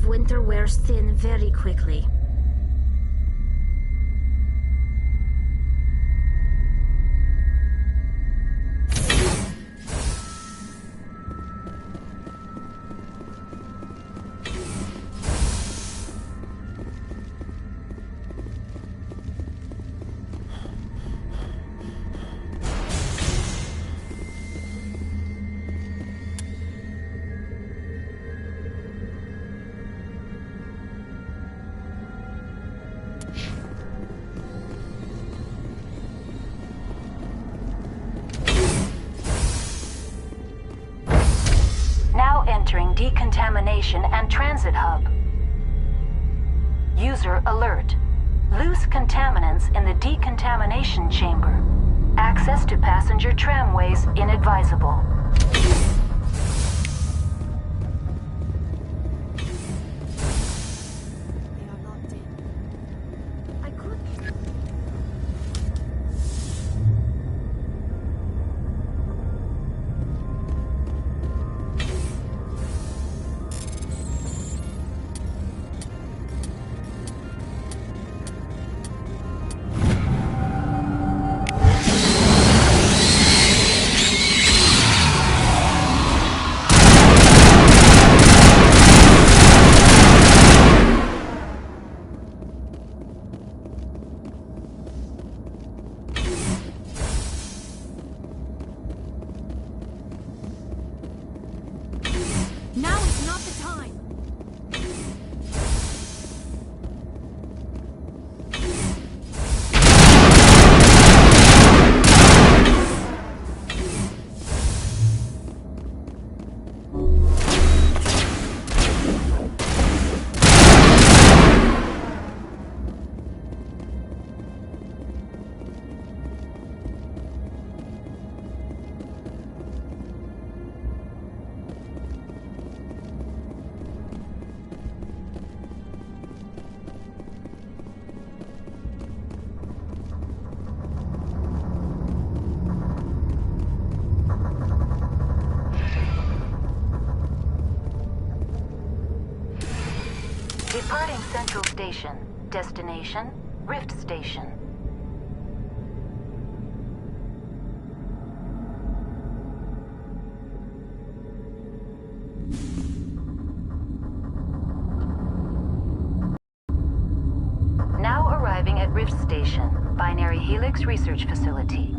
Winter wears thin very quickly. Entering decontamination and transit hub. User alert. Loose contaminants in the decontamination chamber. Access to passenger tramways inadvisable. Now is not the time! Departing Central Station. Destination, Rift Station. Now arriving at Rift Station, Binary Helix Research Facility.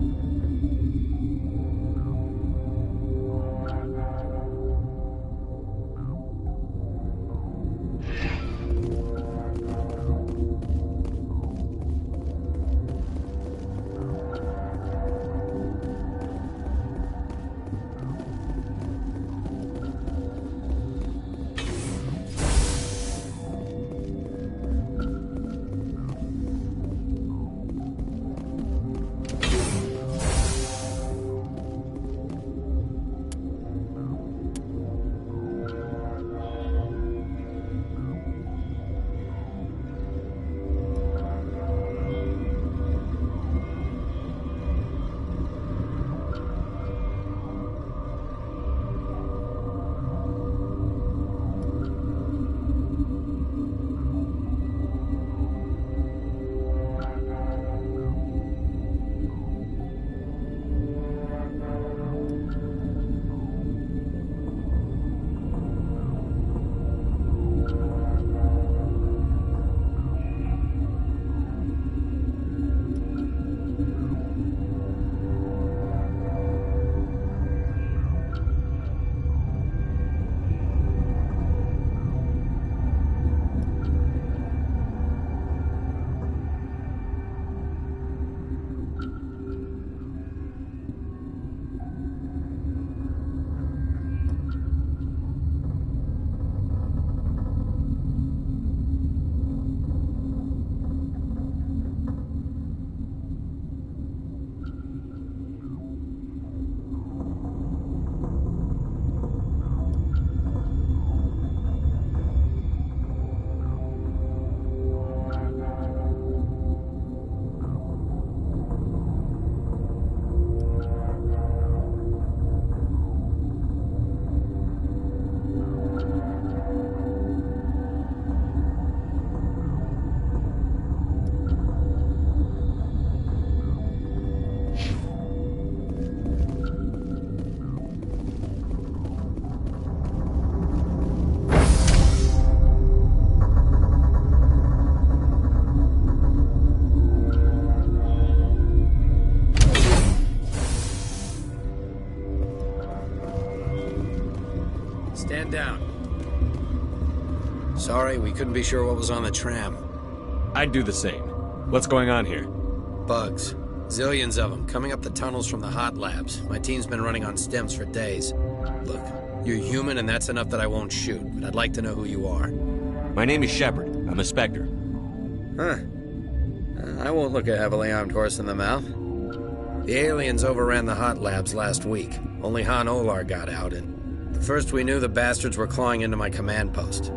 Stand down. Sorry, we couldn't be sure what was on the tram. I'd do the same. What's going on here? Bugs. Zillions of them, coming up the tunnels from the hot labs. My team's been running on stems for days. Look, you're human and that's enough that I won't shoot, but I'd like to know who you are. My name is Shepard. I'm a Spectre. Huh. I won't look a heavily armed horse in the mouth. The aliens overran the hot labs last week. Only Han Olar got out, and the first we knew, the bastards were clawing into my command post.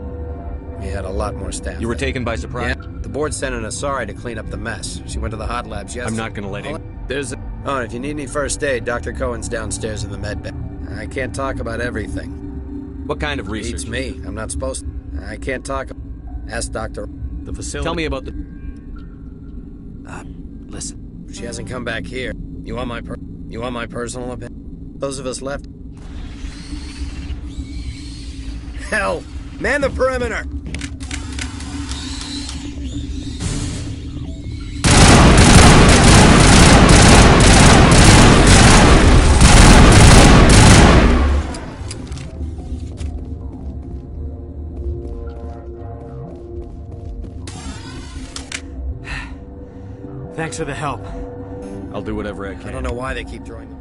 We had a lot more staff. You were taken by surprise? Yeah. The board sent an Asari to clean up the mess. She went to the hot labs yesterday. I'm not gonna let him. There's a... Oh, if you need any first aid, Dr. Cohen's downstairs in the med bay. I can't talk about everything. What kind of research? It's me. I'm not supposed to. I can't talk. Ask Dr. The facility. Tell me about the... Listen. She hasn't come back here. You want my personal opinion? Those of us left... Hell! Man the perimeter! Thanks for the help. I'll do whatever I can. I don't know why they keep throwing them.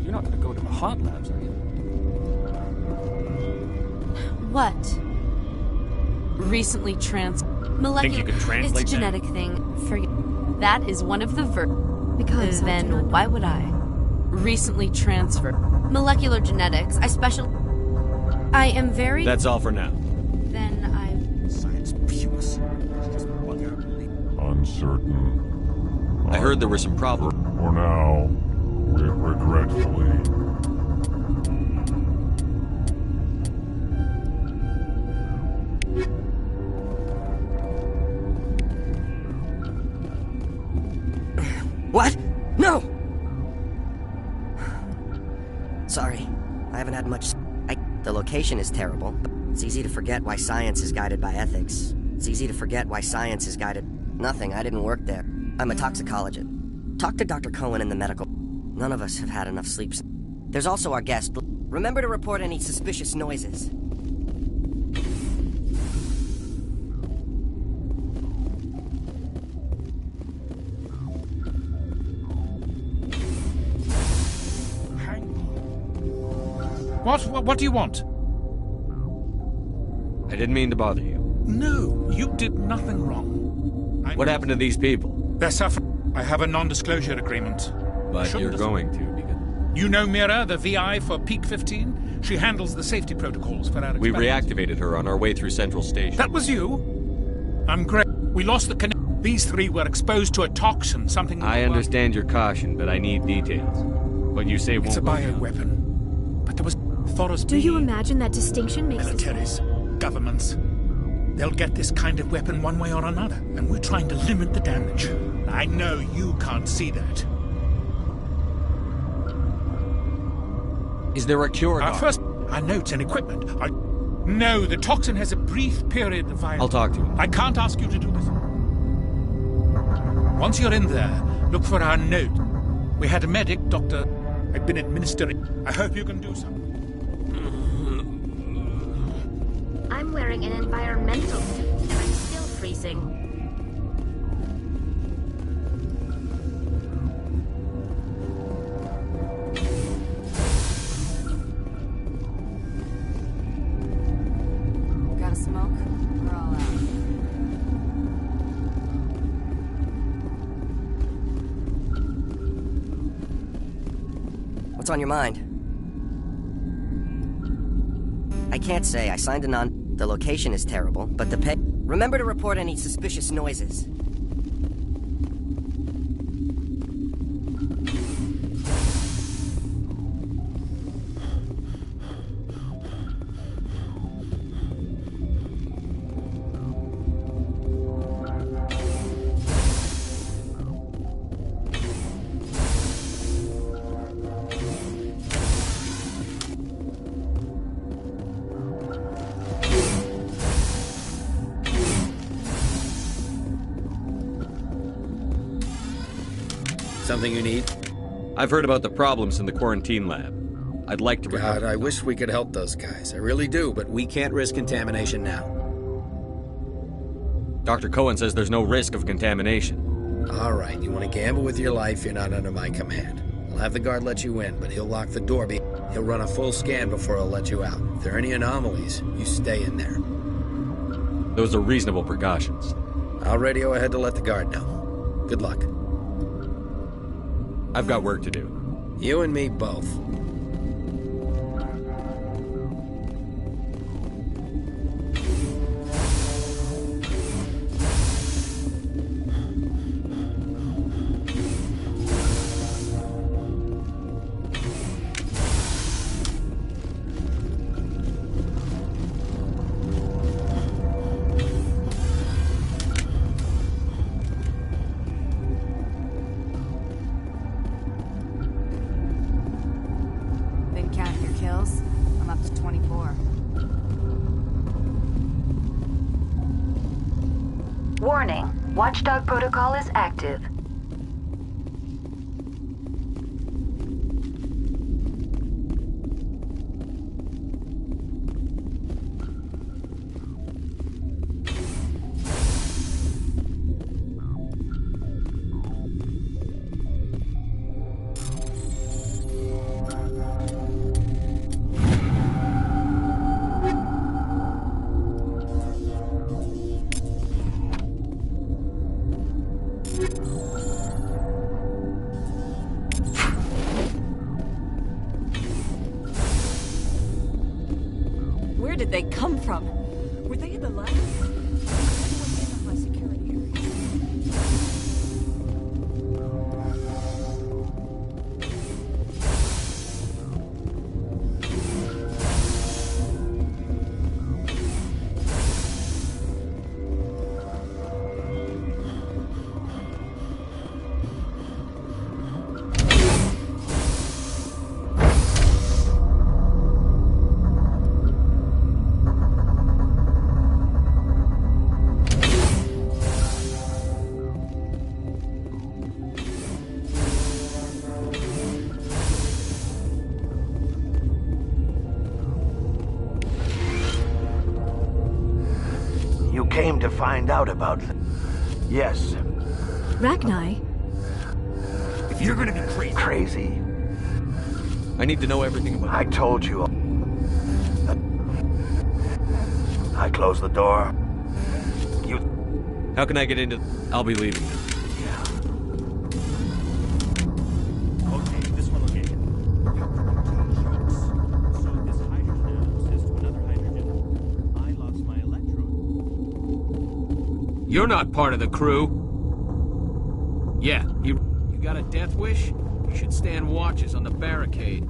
You're not going to go to the hot labs, are you? What? Recently molecular. Think you could translate It's a genetic thing. That is one of the Because then why would I? Recently transferred. Molecular genetics. I am very... That's all for now. Then I... Science puce. Uncertain. I heard there were some problems. For now, regretfully... What? No! Sorry, I haven't had much... The location is terrible, but it's easy to forget why science is guided by ethics. It's easy to forget why science is guided... Nothing, I didn't work there. I'm a toxicologist. Talk to Dr. Cohen in the medical... None of us have had enough sleep. There's also our guest. Remember to report any suspicious noises. What do you want? I didn't mean to bother you. No, you did nothing wrong. What happened to these people? They're suffering. I have a non-disclosure agreement. But you're going to, because... You know Mira, the VI for Peak 15? She handles the safety protocols for our experiments. We reactivated her on our way through Central Station. That was you? I'm great. We lost the connection. These three were exposed to a toxin, something... I understand your caution, but I need details. What you say won't... It's a bioweapon. But there was... Do you imagine that distinction makes militaries, governments, they'll get this kind of weapon one way or another, and we're trying to limit the damage. I know you can't see that. Is there a cure? First, our notes and equipment. No, the toxin has a brief period of violence. I'll talk to him. I can't ask you to do this. Once you're in there, look for our note. We had a medic, Doctor. I've been administering. I hope you can do something. I'm wearing an environmental suit, and I'm still freezing. Got a smoke? We're all out. What's on your mind? I can't say. I signed a non... The location is terrible, but the pay... Remember to report any suspicious noises. Something you need? I've heard about the problems in the quarantine lab. I'd like to God, I wish we could help those guys. I really do, but we can't risk contamination now. Dr. Cohen says there's no risk of contamination. All right, you want to gamble with your life, you're not under my command. I'll have the guard let you in, but he'll lock the door. He'll run a full scan before he'll let you out. If there are any anomalies, you stay in there. Those are reasonable precautions. I'll radio ahead to let the guard know. Good luck. I've got work to do. You and me both. I'm up to 24. Warning, Watchdog protocol is active. Where did they come from? Were they in the lab? You came to find out about them. Yes. Ragnar? If you're gonna be crazy. I need to know everything about I told you. I closed the door. You... How can I get into... I'll be leaving now. Okay, this one will get you. So this hydrogen atom says to another hydrogen, I lost my electron. You're not part of the crew. Yeah, you got a death wish? You should stand watches on the barricade.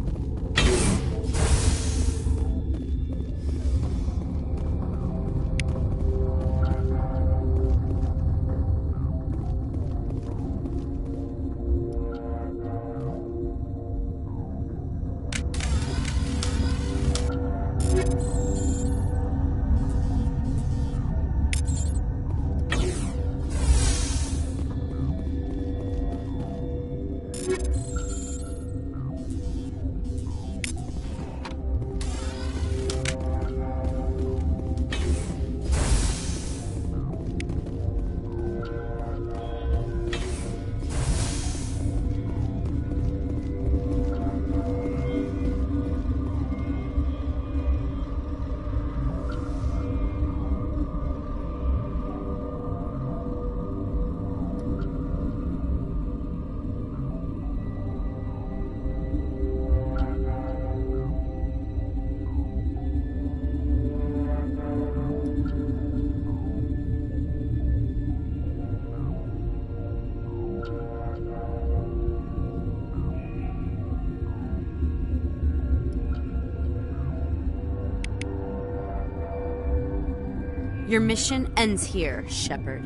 Your mission ends here, Shepard.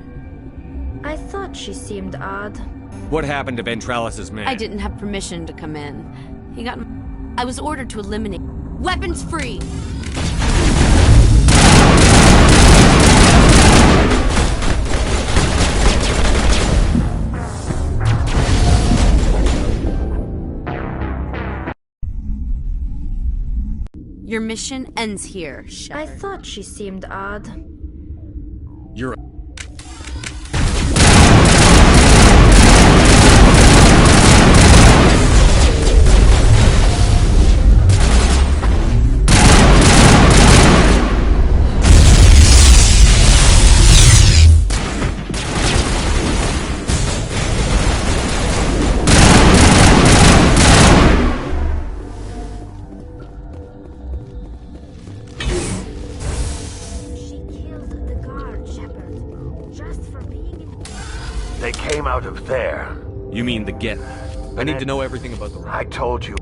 I thought she seemed odd. What happened to Ventralis' man? I didn't have permission to come in. He got... I was ordered to eliminate... Weapons free! Your mission ends here, I Shepard. thought she seemed odd. You're... They came out of there. You mean the Geth? I need to know everything about the... I told you.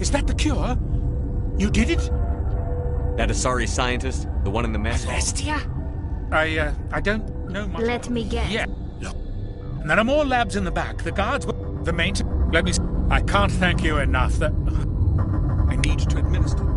Is that the cure? You did it? That Asari scientist? The one in the mess hall? Celestia? I don't know much. Let me guess. Yeah. And there are more labs in the back. The guards were... The main... Let me... I can't thank you enough. That... I need to administer.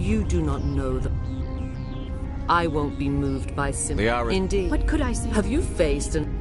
You do not know the... I won't be moved by sympathy. Indeed. What could I say? Have you faced an...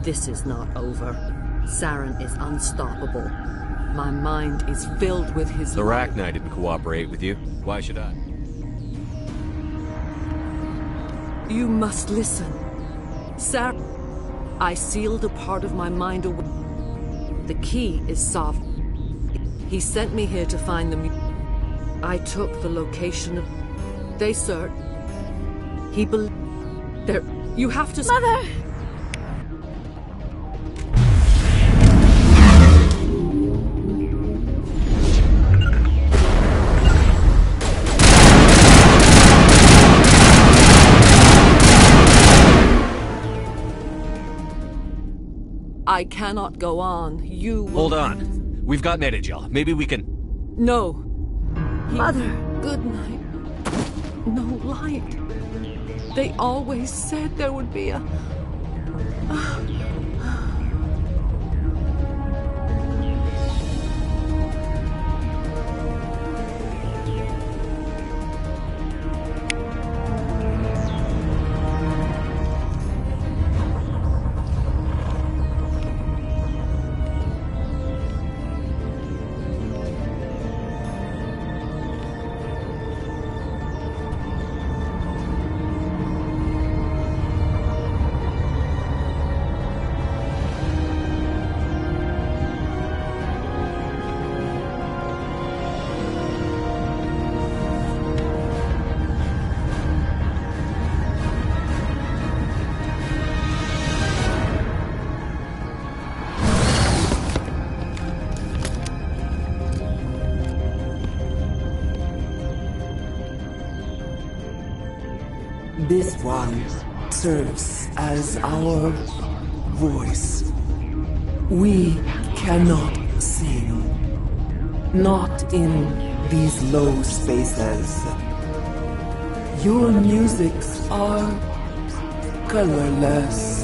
This is not over. Saren is unstoppable. My mind is filled with his... The Rachni didn't cooperate with you. Why should I? You must listen. Saren... I sealed a part of my mind away. The key is sovereign. He sent me here to find the... I took the location of... They searched. He believed... There... You have to... Mother! I cannot go on. You will... Hold on. We've got Netagel. Maybe we can... No. Mother! Good night. No light. They always said there would be a... This one serves as our voice. We cannot sing. Not in these low spaces. Your musics are colorless.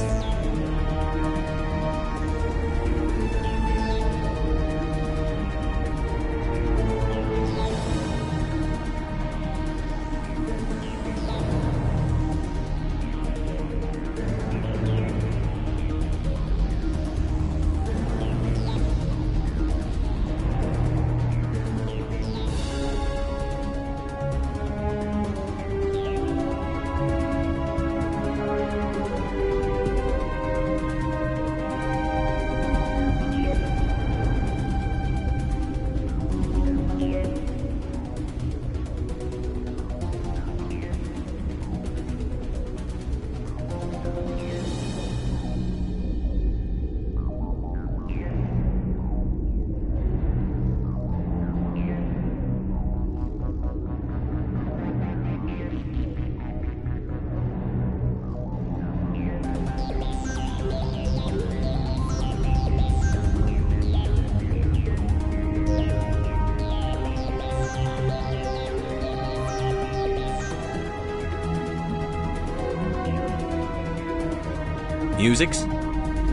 Musics?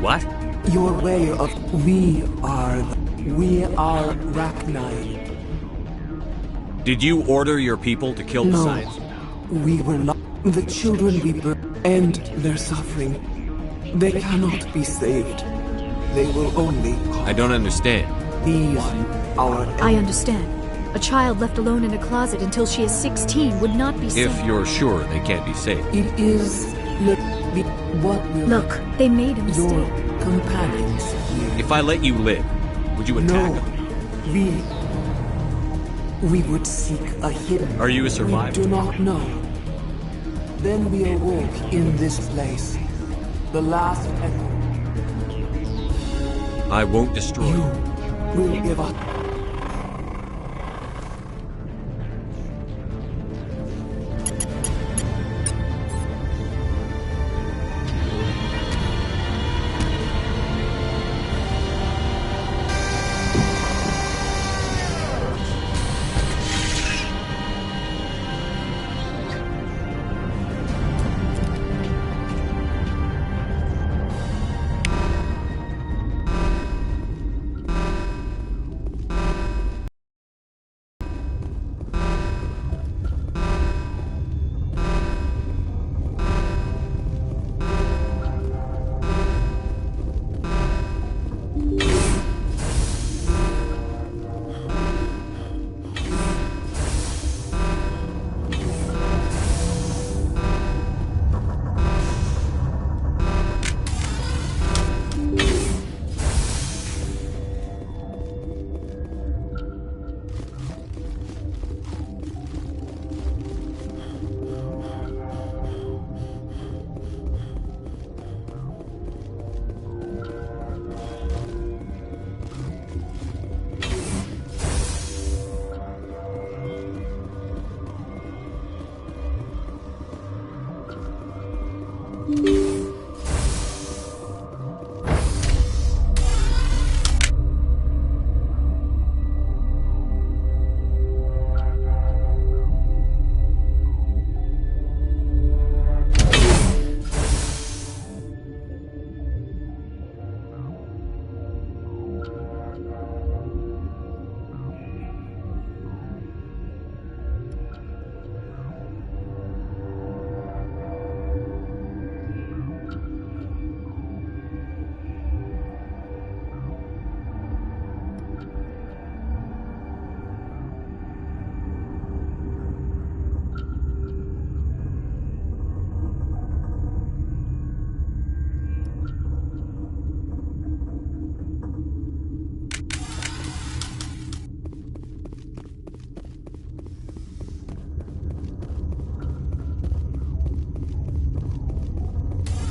What? Your way of... We are Rachni. Did you order your people to kill the No, science? we were not. The children we and their suffering. They cannot be saved. They will only... I don't understand. These are... I understand. A child left alone in a closet until she is 16 would not be safe. If you're sure they can't be saved. It is... What will... Look, they made a mistake. Your companions here. If I let you live, would you attack them? We would seek a hidden... Are you a survivor? We do not know. Then we awoke in this place. The last echo. I won't destroy you. Will give up.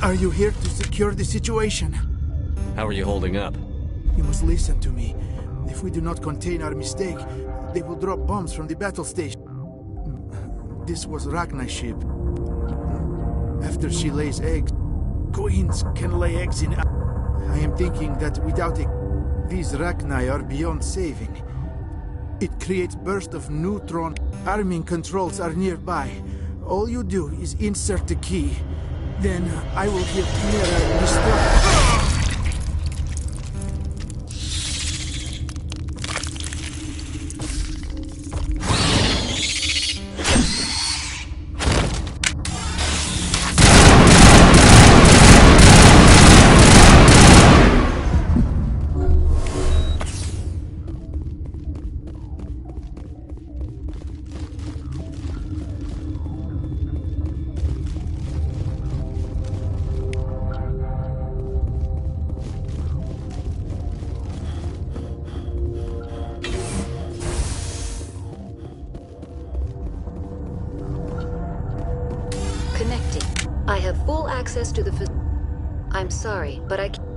Are you here to secure the situation? How are you holding up? You must listen to me. If we do not contain our mistake, they will drop bombs from the battle station. This was Rachni's ship. after she lays eggs. Queens can lay eggs in... I am thinking that without it, these Rachni are beyond saving. It creates bursts of neutron. Arming controls are nearby. All you do is insert the key. Then I will give Mira destruct... I have full access to the I'm sorry, but I can't.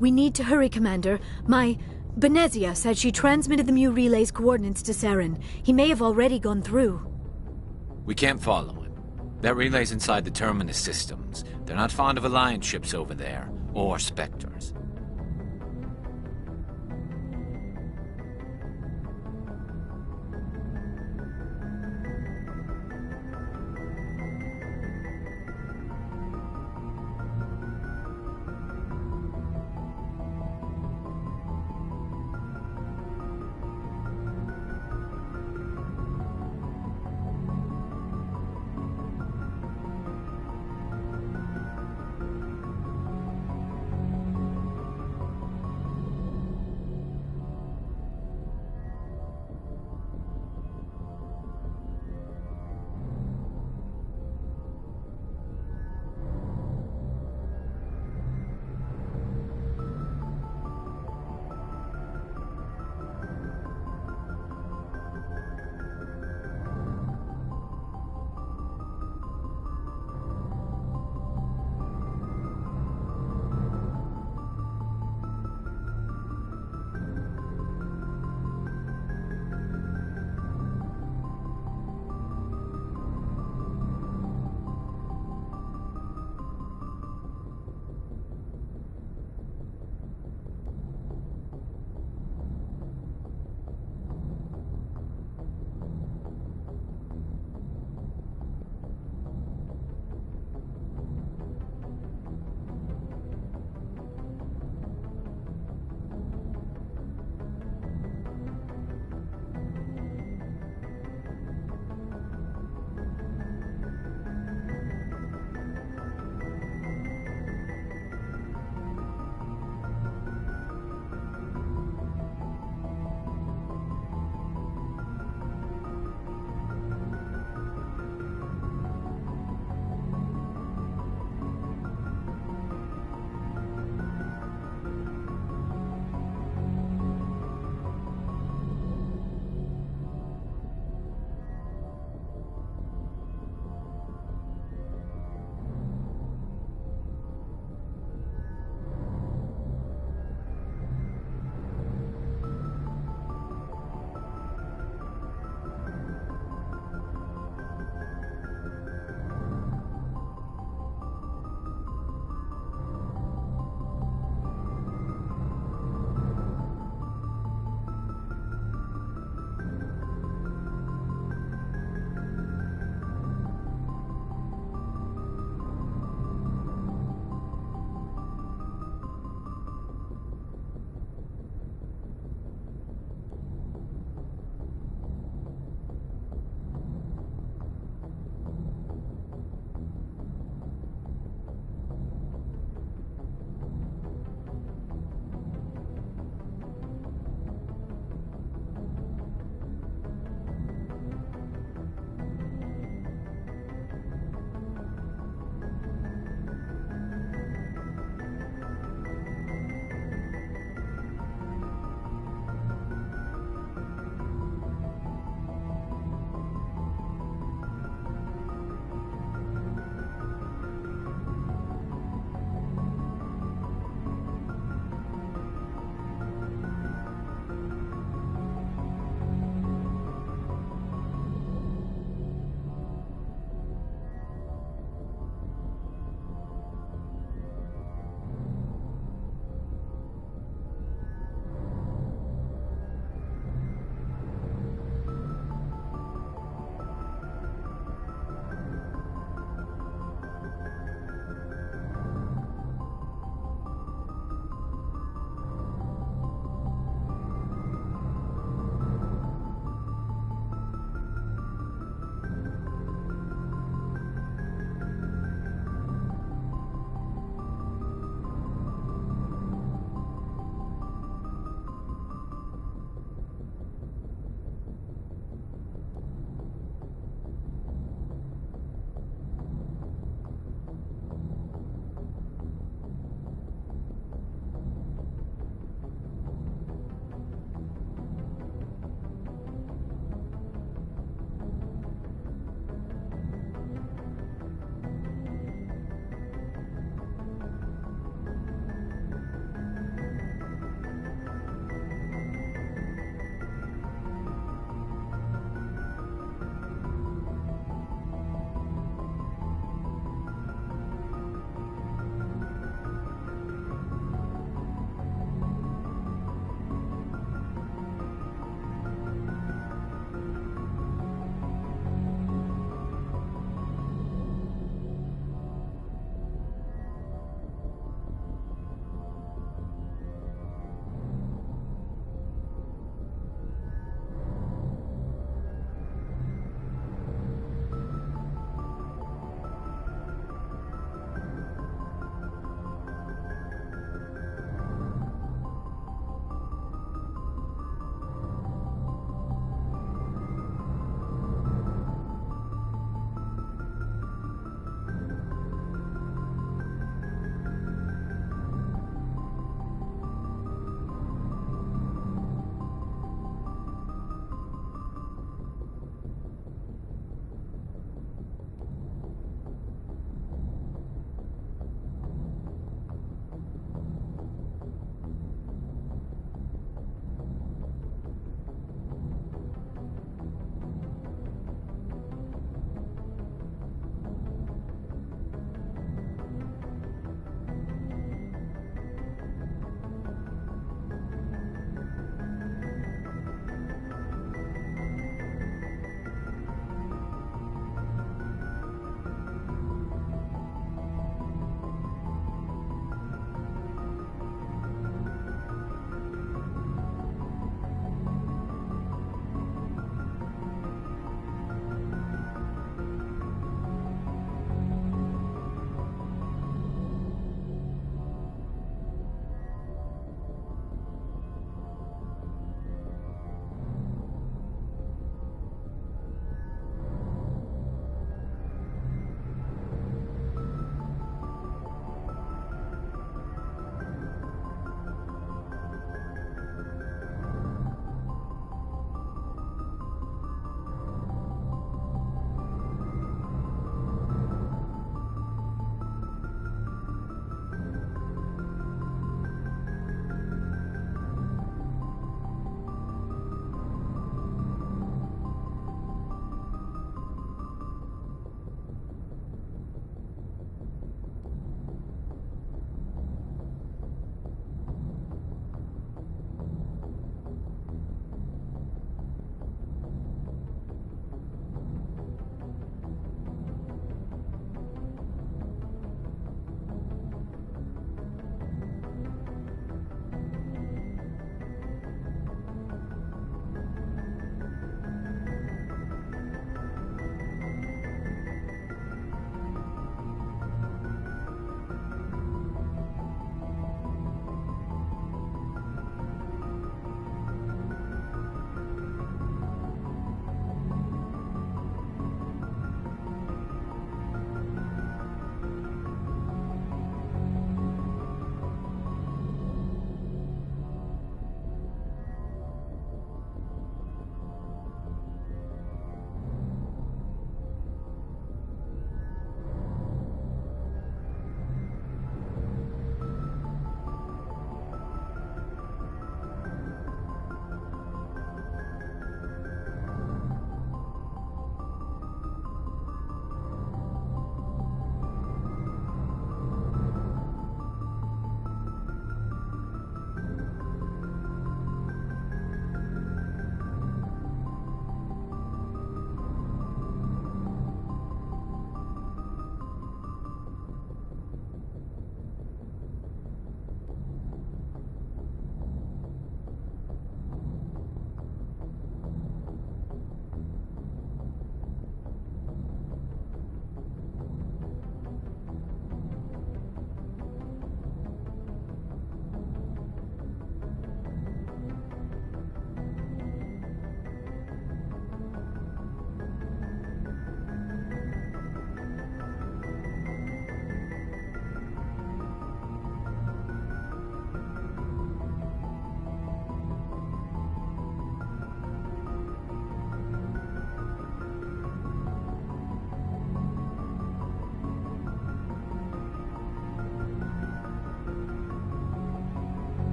We need to hurry, Commander. Benezia said she transmitted the Mu relay's coordinates to Saren. He may have already gone through. We can't follow him. That relay's inside the Terminus systems. They're not fond of Alliance ships over there, or Spectres.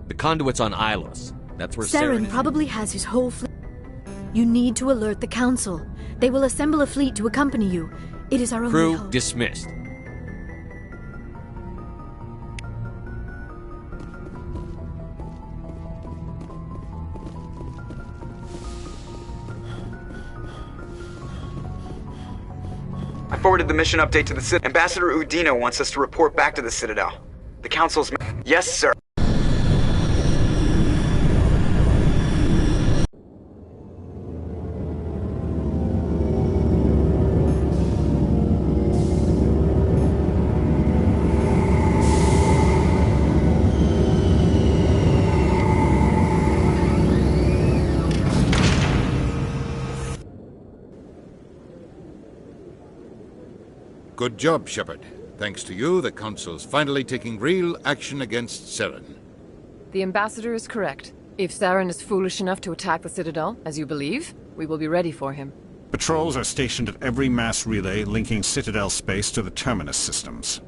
The conduit's on Ilos. That's where Saren Saren probably has his whole fleet. You need to alert the Council. They will assemble a fleet to accompany you. It is our only Crew hope. dismissed. I forwarded the mission update to the Citadel. Ambassador Udina wants us to report back to the Citadel. The Council's... Yes, sir. Good job, Shepard. Thanks to you, the Council's finally taking real action against Saren. The Ambassador is correct. If Saren is foolish enough to attack the Citadel, as you believe, we will be ready for him. Patrols are stationed at every mass relay linking Citadel space to the Terminus systems.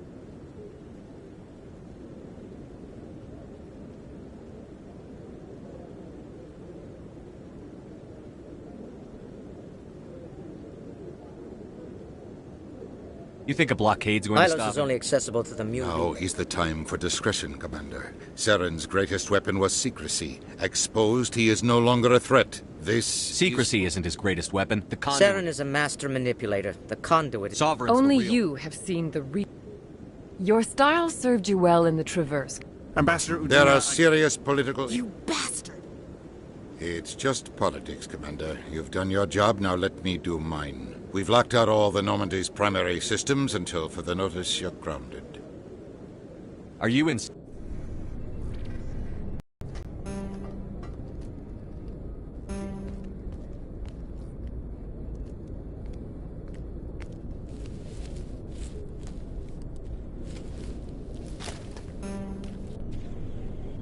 You think a blockade's going to stop Ilos is only accessible to the Mule. Now is the time for discretion, Commander. Saren's greatest weapon was secrecy. Exposed, he is no longer a threat. Secrecy isn't his greatest weapon. The conduit... Saren is a master manipulator. The conduit... Sovereign's Only you have seen the Your style served you well in the Traverse. Ambassador Udina... There are serious political... You bastard! It's just politics, Commander. You've done your job, now let me do mine. We've locked out all the Normandy's primary systems until further notice you're grounded. Are you in...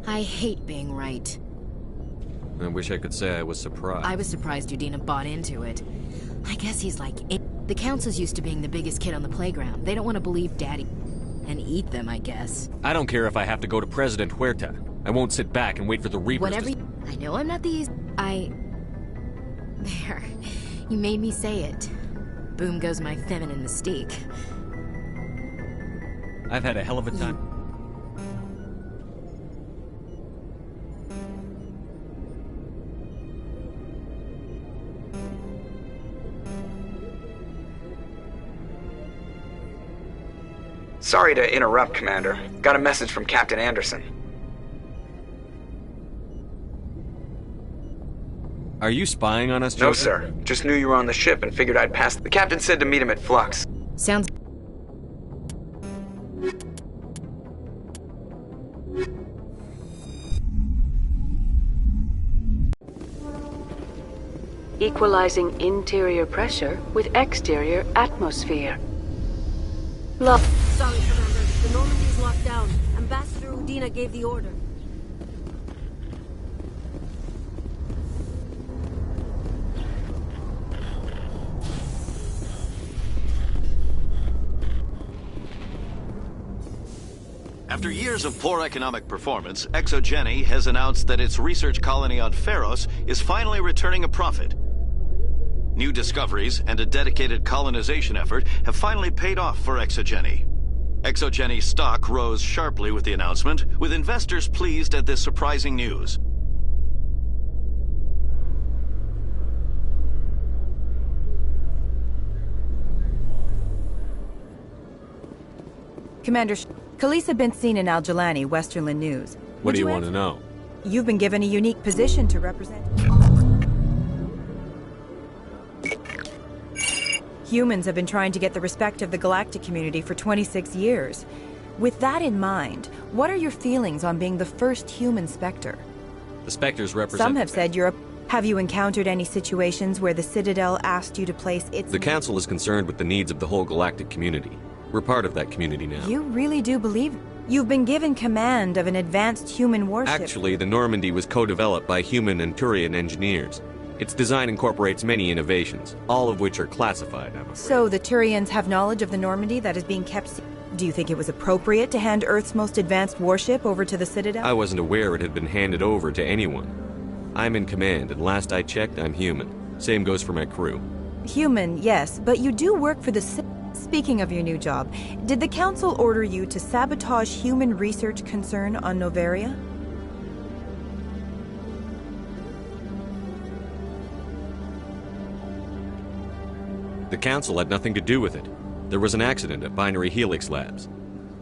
I hate being right. I wish I could say I was surprised. I was surprised Udina bought into it. I guess he's like it. The Council's used to being the biggest kid on the playground. They don't want to believe Daddy. And eat them, I guess. I don't care if I have to go to President Huerta. I won't sit back and wait for the Reapers Whatever I know I'm not the There. You made me say it. Boom goes my feminine mystique. I've had a hell of a time. Sorry to interrupt, Commander. Got a message from Captain Anderson. Are you spying on us, Joker? No, sir. Just knew you were on the ship and figured I'd pass. The captain said to meet him at Flux. Sounds... Equalizing interior pressure with exterior atmosphere. Sorry, Commander. The Normandy is locked down. Ambassador Udina gave the order. After years of poor economic performance, ExoGeni has announced that its research colony on Feros is finally returning a profit. New discoveries and a dedicated colonization effort have finally paid off for ExoGeni. ExoGeni stock rose sharply with the announcement, with investors pleased at this surprising news. Commander, Khaleesa been seen in Al Jalani, Westerland News. What do you want to know? You've been given a unique position to represent. Humans have been trying to get the respect of the galactic community for 26 years. With that in mind, what are your feelings on being the first human Spectre? The Spectres represent... Some have said you're a... Have you encountered any situations where the Citadel asked you to place its... The Council is concerned with the needs of the whole galactic community. We're part of that community now. You really do believe... You've been given command of an advanced human warship... Actually, the Normandy was co-developed by human and Turian engineers. Its design incorporates many innovations, all of which are classified, I'm afraid. So the Turians have knowledge of the Normandy that is being kept... Do you think it was appropriate to hand Earth's most advanced warship over to the Citadel? I wasn't aware it had been handed over to anyone. I'm in command, and last I checked, I'm human. Same goes for my crew. Human, yes, but you do work for the Speaking of your new job, did the Council order you to sabotage human research concern on Noveria? The Council had nothing to do with it. There was an accident at Binary Helix Labs.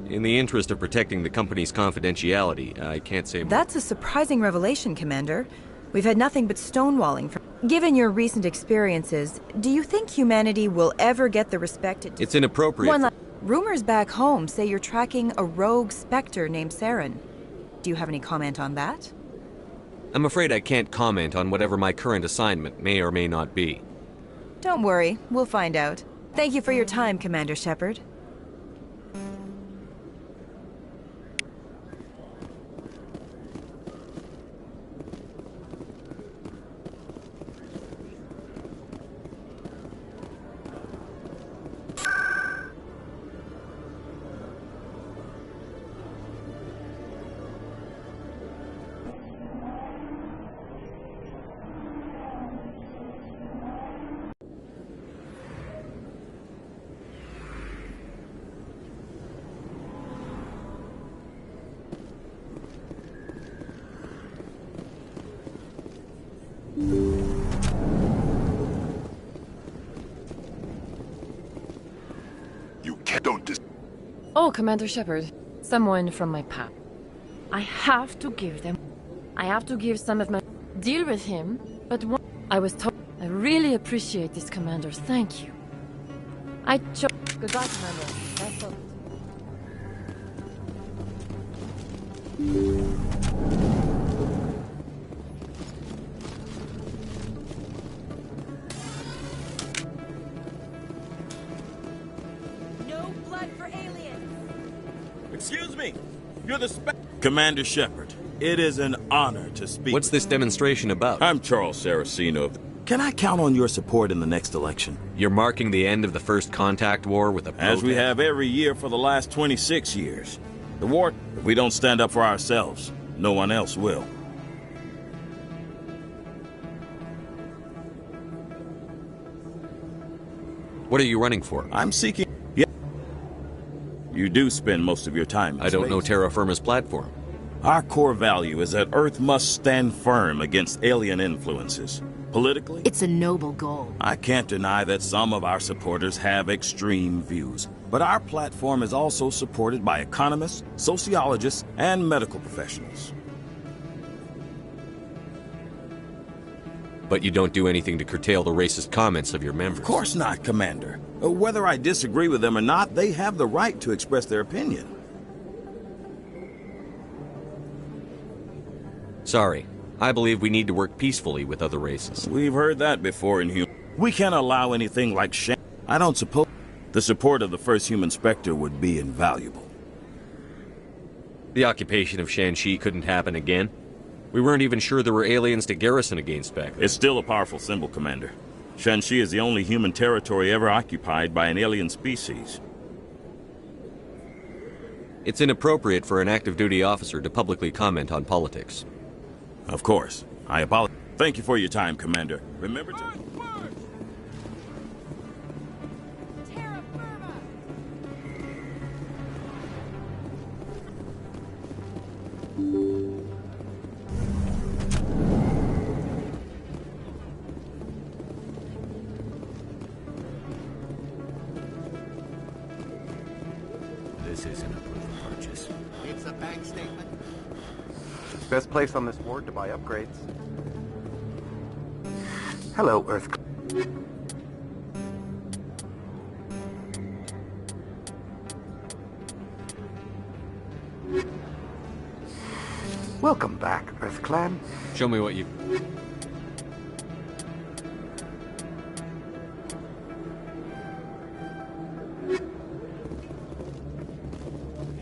In the interest of protecting the company's confidentiality, I can't say more. That's a surprising revelation, Commander. We've had nothing but stonewalling from... Given your recent experiences, do you think humanity will ever get the respect it... It's inappropriate. Rumors back home say you're tracking a rogue Spectre named Saren. Do you have any comment on that? I'm afraid I can't comment on whatever my current assignment may or may not be. Don't worry, we'll find out. Thank you for your time, Commander Shepard. Oh, Commander Shepard. Someone from my past. I have to give some of my... Deal with him, but one... I was told... I really appreciate this, Commander. Thank you. Goodbye, Commander. That's all. Excuse me, you're the Commander Shepard, it is an honor to speak. What's this demonstration about? I'm Charles Saraceno. Can I count on your support in the next election? You're marking the end of the First Contact War with a protest? As we have every year for the last 26 years. The war, if we don't stand up for ourselves, no one else will. What are you running for? I'm seeking... You do spend most of your time in I don't know Terra Firma's platform. Our core value is that Earth must stand firm against alien influences. Politically, it's a noble goal. I can't deny that some of our supporters have extreme views. But our platform is also supported by economists, sociologists, and medical professionals. But you don't do anything to curtail the racist comments of your members. Of course not, Commander. Whether I disagree with them or not, they have the right to express their opinion. Sorry. I believe we need to work peacefully with other races. We've heard that before in human. We can't allow anything like I don't suppose the support of the first human Spectre would be invaluable. The occupation of Shanxi couldn't happen again. We weren't even sure there were aliens to garrison against Spectre. It's still a powerful symbol, Commander. Shanxi is the only human territory ever occupied by an alien species. It's inappropriate for an active duty officer to publicly comment on politics. Of course. I apologize. Thank you for your time, Commander. Remember to... This isn't a proof of purchase. It's a bank statement. Best place on this ward to buy upgrades. Hello, Earth. Welcome back, Earth Clan. Show me what you...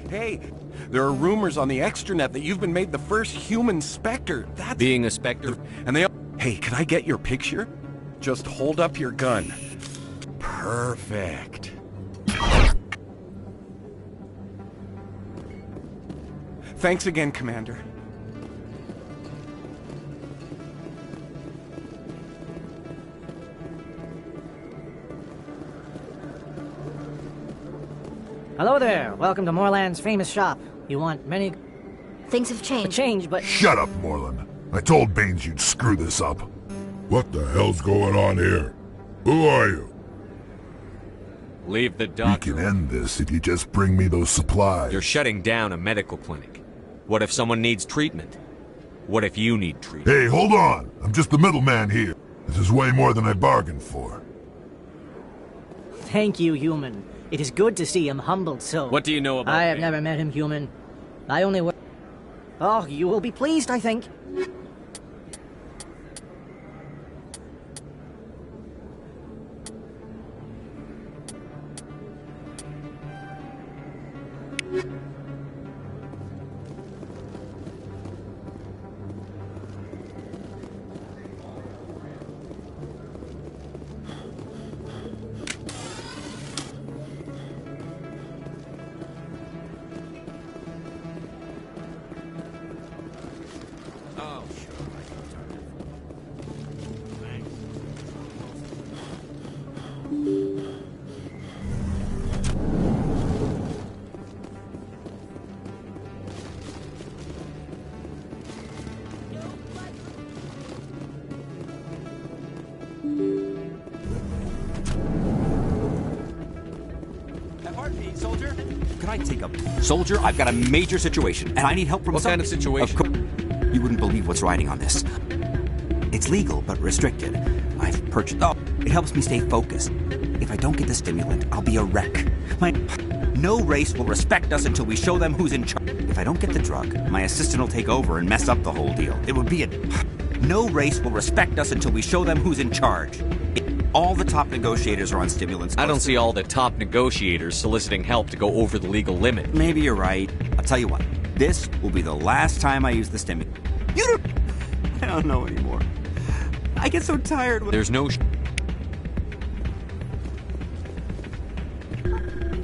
Hey, there are rumors on the extranet that you've been made the first human Spectre. That's... Being a Spectre? And they... Hey, can I get your picture? Just hold up your gun. Perfect. Thanks again, Commander. Hello there. Welcome to Morland's famous shop. You want many... Things have changed. But... Shut up, Morland. I told Baines you'd screw this up. What the hell's going on here? Who are you? Leave the doctor. We can end this if you just bring me those supplies. You're shutting down a medical clinic. What if someone needs treatment? What if you need treatment? Hey, hold on. I'm just the middleman here. This is way more than I bargained for. Thank you, human. It is good to see him humbled so. What do you know about I have me? never met him, human. I only work... Oh, you will be pleased, I think. Soldier? Could I take a... Soldier, I've got a major situation, and I need help from What kind of situation? You wouldn't believe what's riding on this. It's legal, but restricted. I've purchased... Oh, it helps me stay focused. If I don't get the stimulant, I'll be a wreck. No race will respect us until we show them who's in charge. If I don't get the drug, my assistant will take over and mess up the whole deal. It would be a... No race will respect us until we show them who's in charge. All the top negotiators are on stimulants. I don't see all the top negotiators soliciting help to go over the legal limit. Maybe you're right. I'll tell you what. This will be the last time I use the stimulant. I don't know anymore. I get so tired when... There's no... You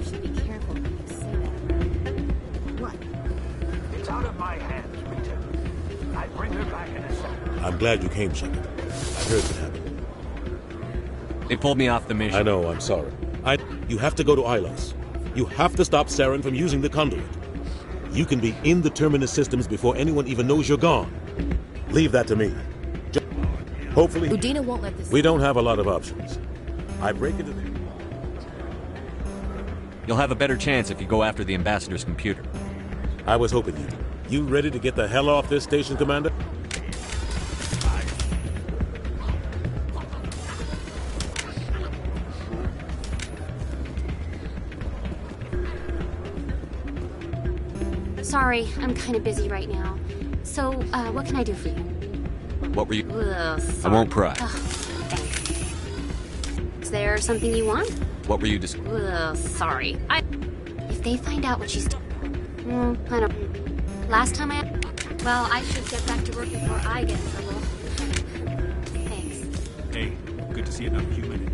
should be careful when you say that. What? It's out of my hands, Rita. I bring her back in a second. I'm glad you came, Shepard. I heard what happened. They pulled me off the mission. I know, I'm sorry. You have to go to Ilos. You have to stop Saren from using the conduit. You can be in the Terminus systems before anyone even knows you're gone. Leave that to me. Hopefully... Udina won't let this... We don't have a lot of options. I break into the... You'll have a better chance if you go after the Ambassador's computer. I was hoping you. You ready to get the hell off this station, Commander? Sorry, I'm kind of busy right now. So, what can I do for you? What were you... Ugh, I won't pry. Is there something you want? What were you Sorry. If they find out what she's doing... I don't... Last time Well, I should get back to work before I get in trouble. Thanks. Hey, good to see another human.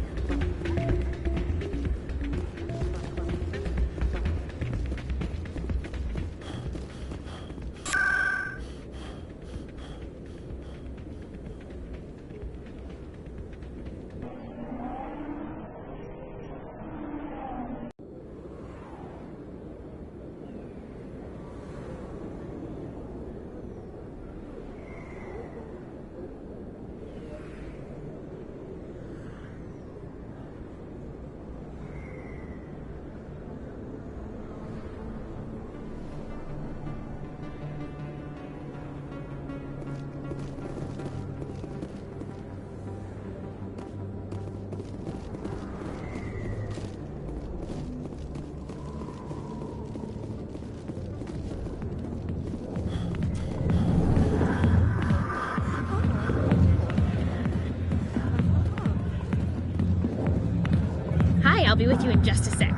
I'll be with you in just a sec.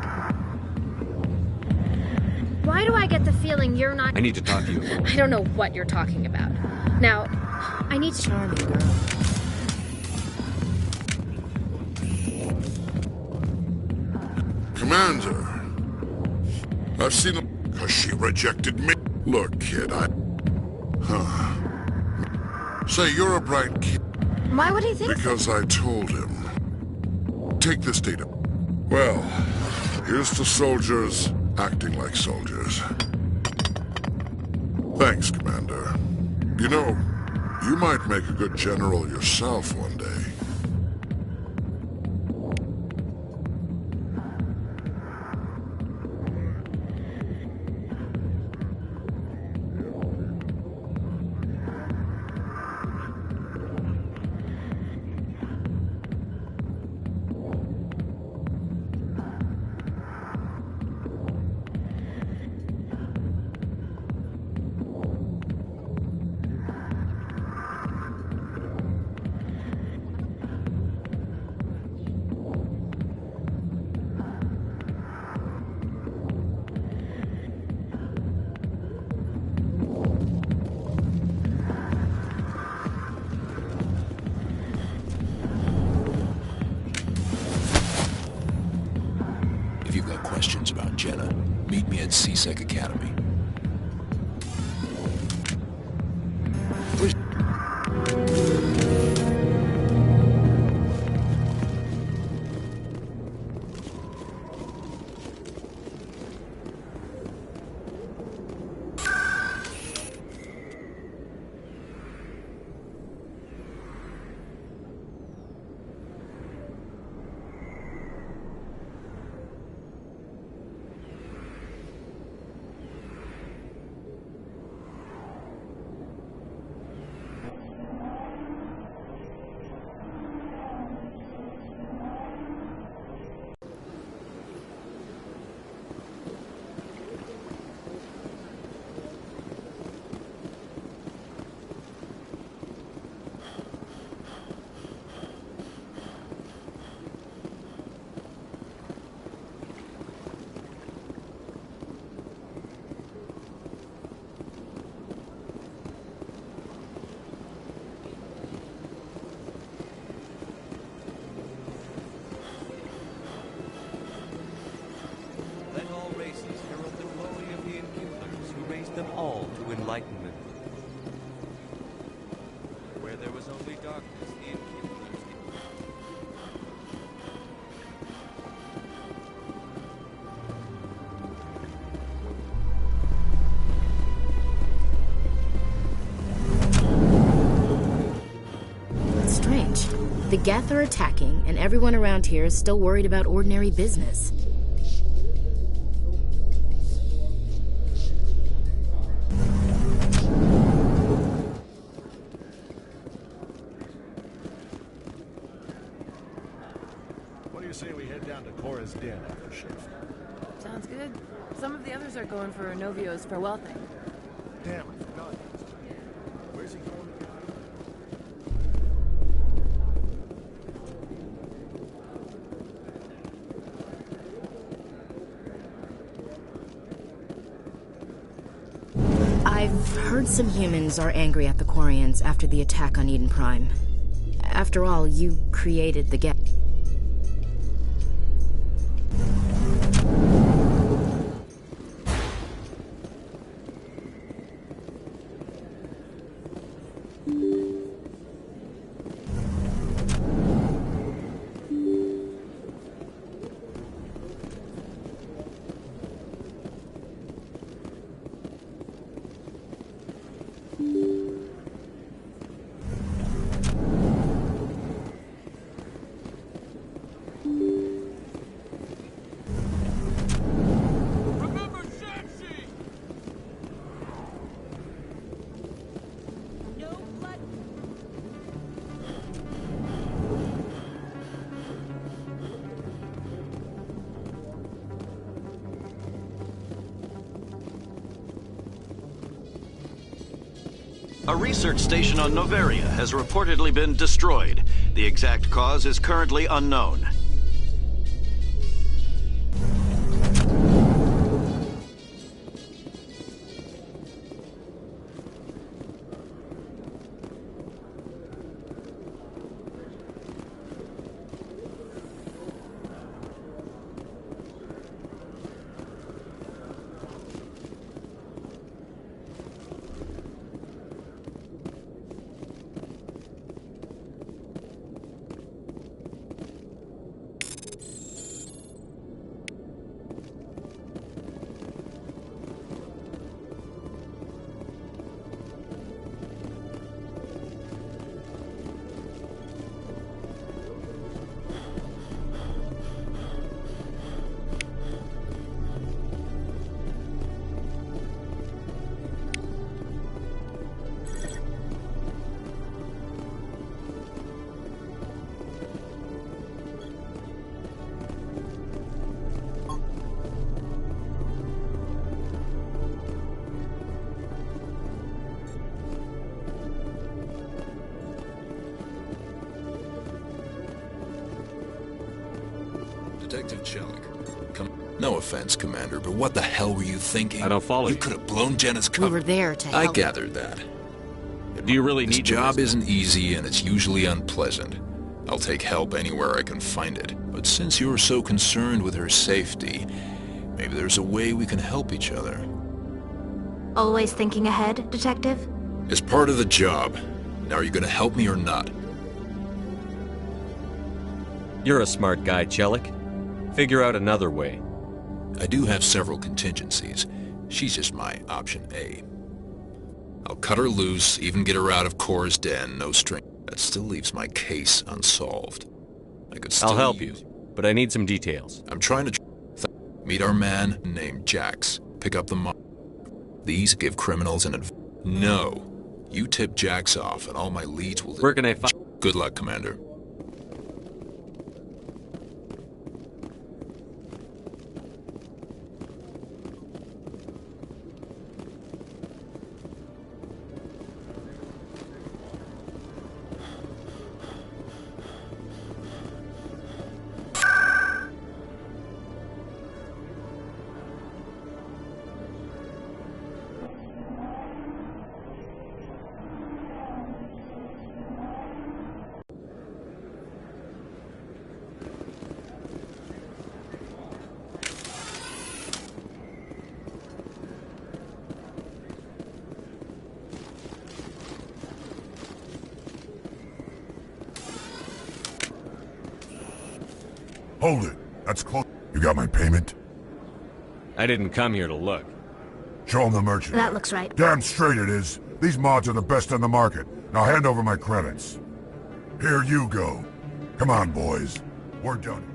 Why do I get the feeling you're not... I need to talk to you. I don't know what you're talking about. Now, I need to... Charming girl. Commander, I've seen her because she rejected me. Look, kid, Say, you're a bright kid. Why would he think Because I told him. Take this data. Well, here's to soldiers acting like soldiers. Thanks, Commander. You know, you might make a good general yourself one day. If you've got questions about Jenna, meet me at C-Sec Academy. Them all to enlightenment. Where there was only darkness, the Inquisitors... It's strange. The Geth are attacking, and everyone around here is still worried about ordinary business. Say we head down to Cora's den after shift. Sounds good. Some of the others are going for Novio's farewell thing. Damn, I forgot. Where's he going? I've heard some humans are angry at the Quarians after the attack on Eden Prime. After all, you created the Geth. A research station on Noveria has reportedly been destroyed. The exact cause is currently unknown. Detective Chelik. No offense, Commander, but what the hell were you thinking? I don't follow you. You could have blown Jenna's cover. We were there to I help. gathered that. Do you really This need job isn't easy, and it's usually unpleasant. I'll take help anywhere I can find it. But since you're so concerned with her safety, maybe there's a way we can help each other. Always thinking ahead, Detective? As part of the job. Now, are you gonna help me or not? You're a smart guy, Chelik. Figure out another way. I do have several contingencies. She's just my option A. I'll cut her loose, even get her out of Cora's den, no string. That still leaves my case unsolved. I could still I'll help you, but I need some details. I'm trying to meet our man named Jax. Pick up the These give criminals an No. You tip Jax off and all my leads will... Where can I find... Good luck, Commander. Hold it. That's close. You got my payment? I didn't come here to look. Show him the merchant. That looks right. Damn straight it is. These mods are the best on the market. Now hand over my credits. Here you go. Come on, boys. We're done.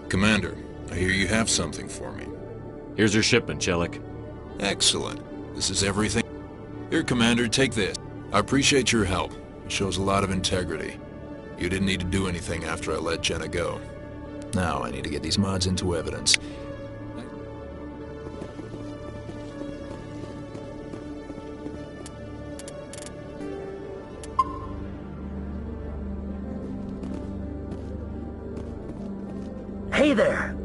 Commander, I hear you have something for me. Here's your shipment, Chelik. Excellent. This is everything. Here, Commander, take this. I appreciate your help. It shows a lot of integrity. You didn't need to do anything after I let Jenna go. Now I need to get these mods into evidence. Hey there!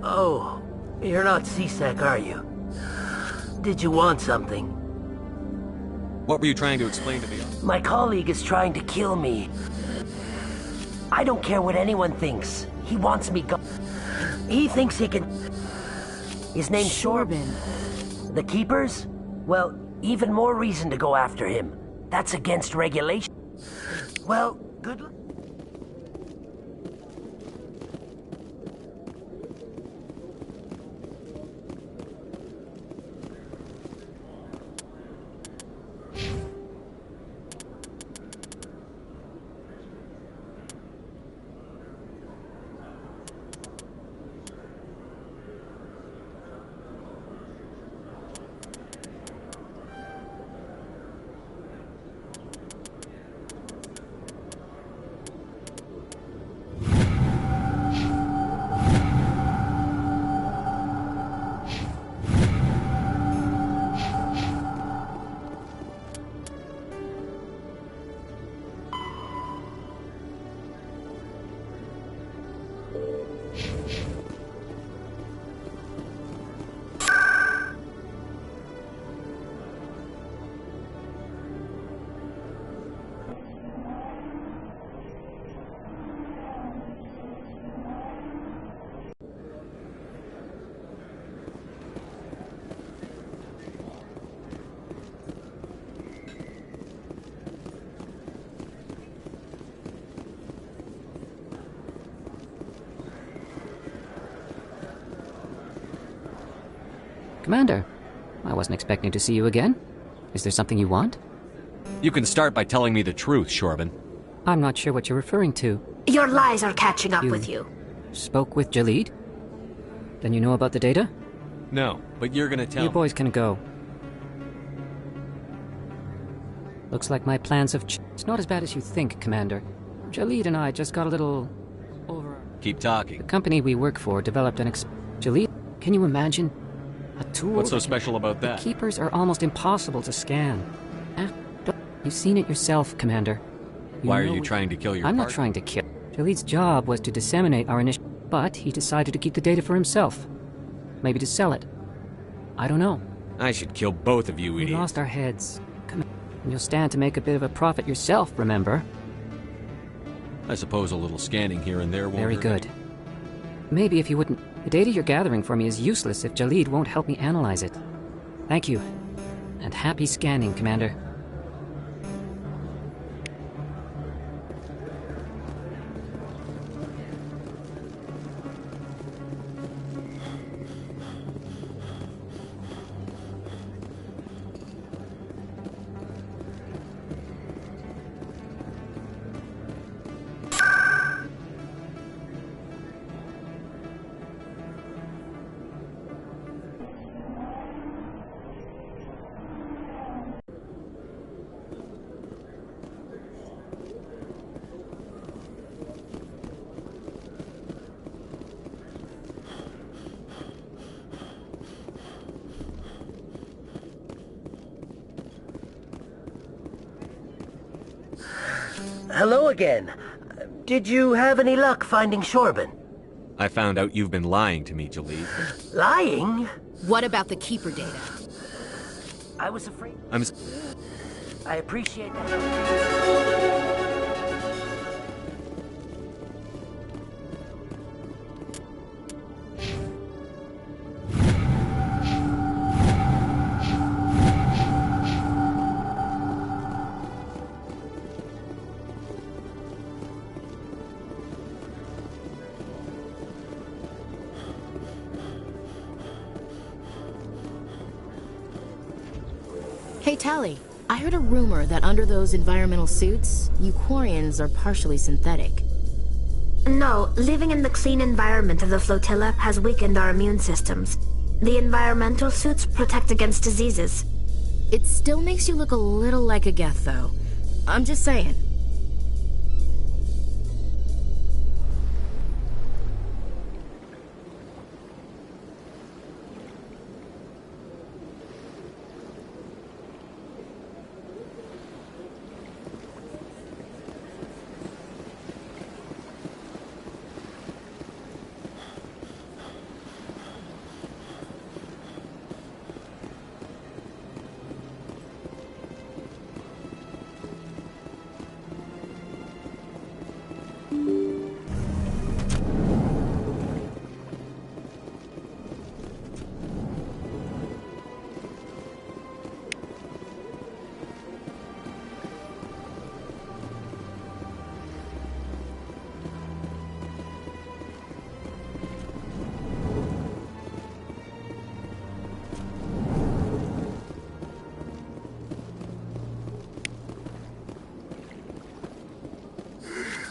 Oh, you're not C-Sec, are you? Did you want something? What were you trying to explain to me? My colleague is trying to kill me. I don't care what anyone thinks. He wants me gone. He thinks he can... His name's Shorbin. The Keepers? Well, even more reason to go after him. That's against regulation. Well, good luck. Commander, I wasn't expecting to see you again. Is there something you want? You can start by telling me the truth, Shorben. I'm not sure what you're referring to. Your lies are catching up with you. Spoke with Jalid? Then you know about the data? No, but you're gonna tell You me. boys can go. Looks like my plans have It's not as bad as you think, Commander. Jalid and I just got a little... over... Keep talking. The company we work for developed an Jalid, can you imagine? A tool... What's so special about that? The Keepers are almost impossible to scan. You've seen it yourself, Commander. Why are you trying to kill your I'm not partner? trying to kill. Jalid's job was to disseminate our initiative, but he decided to keep the data for himself. Maybe to sell it. I don't know. I should kill both of you We idiots. lost our heads. Come on. And you'll stand to make a bit of a profit yourself, remember? I suppose a little scanning here and there won't Very hurt. good. Maybe if you wouldn't... The data you're gathering for me is useless if Jalid won't help me analyze it. Thank you. And happy scanning, Commander. Hello again. Did you have any luck finding Shorben? I found out you've been lying to me, Jalid. Lying? What about the Keeper data? I was afraid. I appreciate that. Hey, Tali. I heard a rumor that under those environmental suits, Euquarians are partially synthetic. No, living in the clean environment of the flotilla has weakened our immune systems. The environmental suits protect against diseases. It still makes you look a little like a Geth, though. I'm just saying.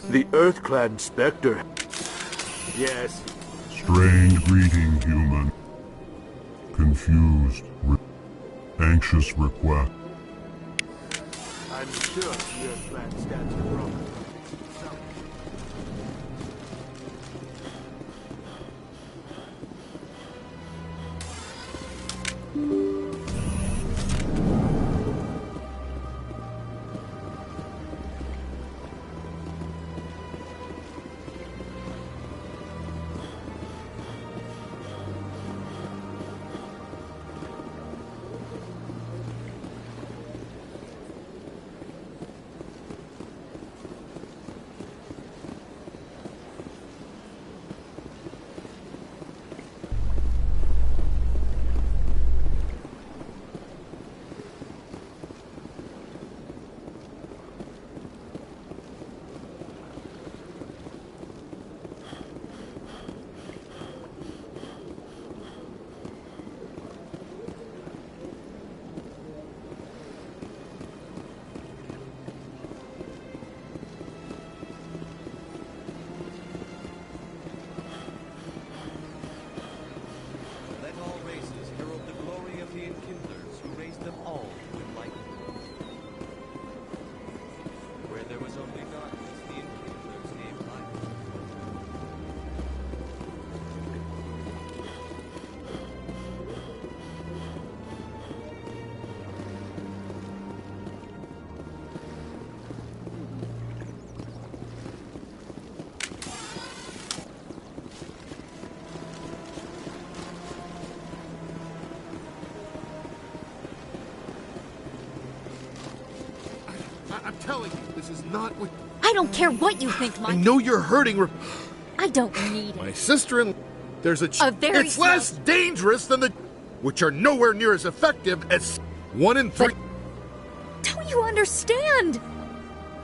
The Earth-clad Spectre. Yes. Strange greeting, human. Confused, anxious request. I'm sure the Earth-clad stands for wrong. I'm telling you, this is not what... I don't care what you think, Mike. I know you're hurting... I don't need it. My sister and... There's a very It's less dangerous than the... Which are nowhere near as effective as 1 in 3... Don't you understand?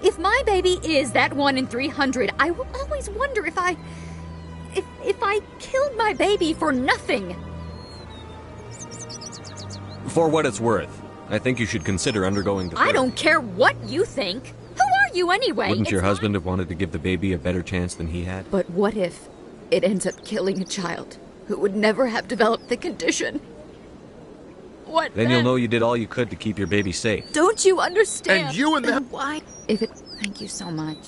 If my baby is that 1 in 300, I will always wonder if I killed my baby for nothing. For what it's worth, I think you should consider undergoing the... I don't care what you think. Who are you anyway? Wouldn't your husband have wanted to give the baby a better chance than he had? But what if it ends up killing a child who would never have developed the condition? What then? You'll know you did all you could to keep your baby safe. Don't you understand? And you and then why? If it... Thank you so much.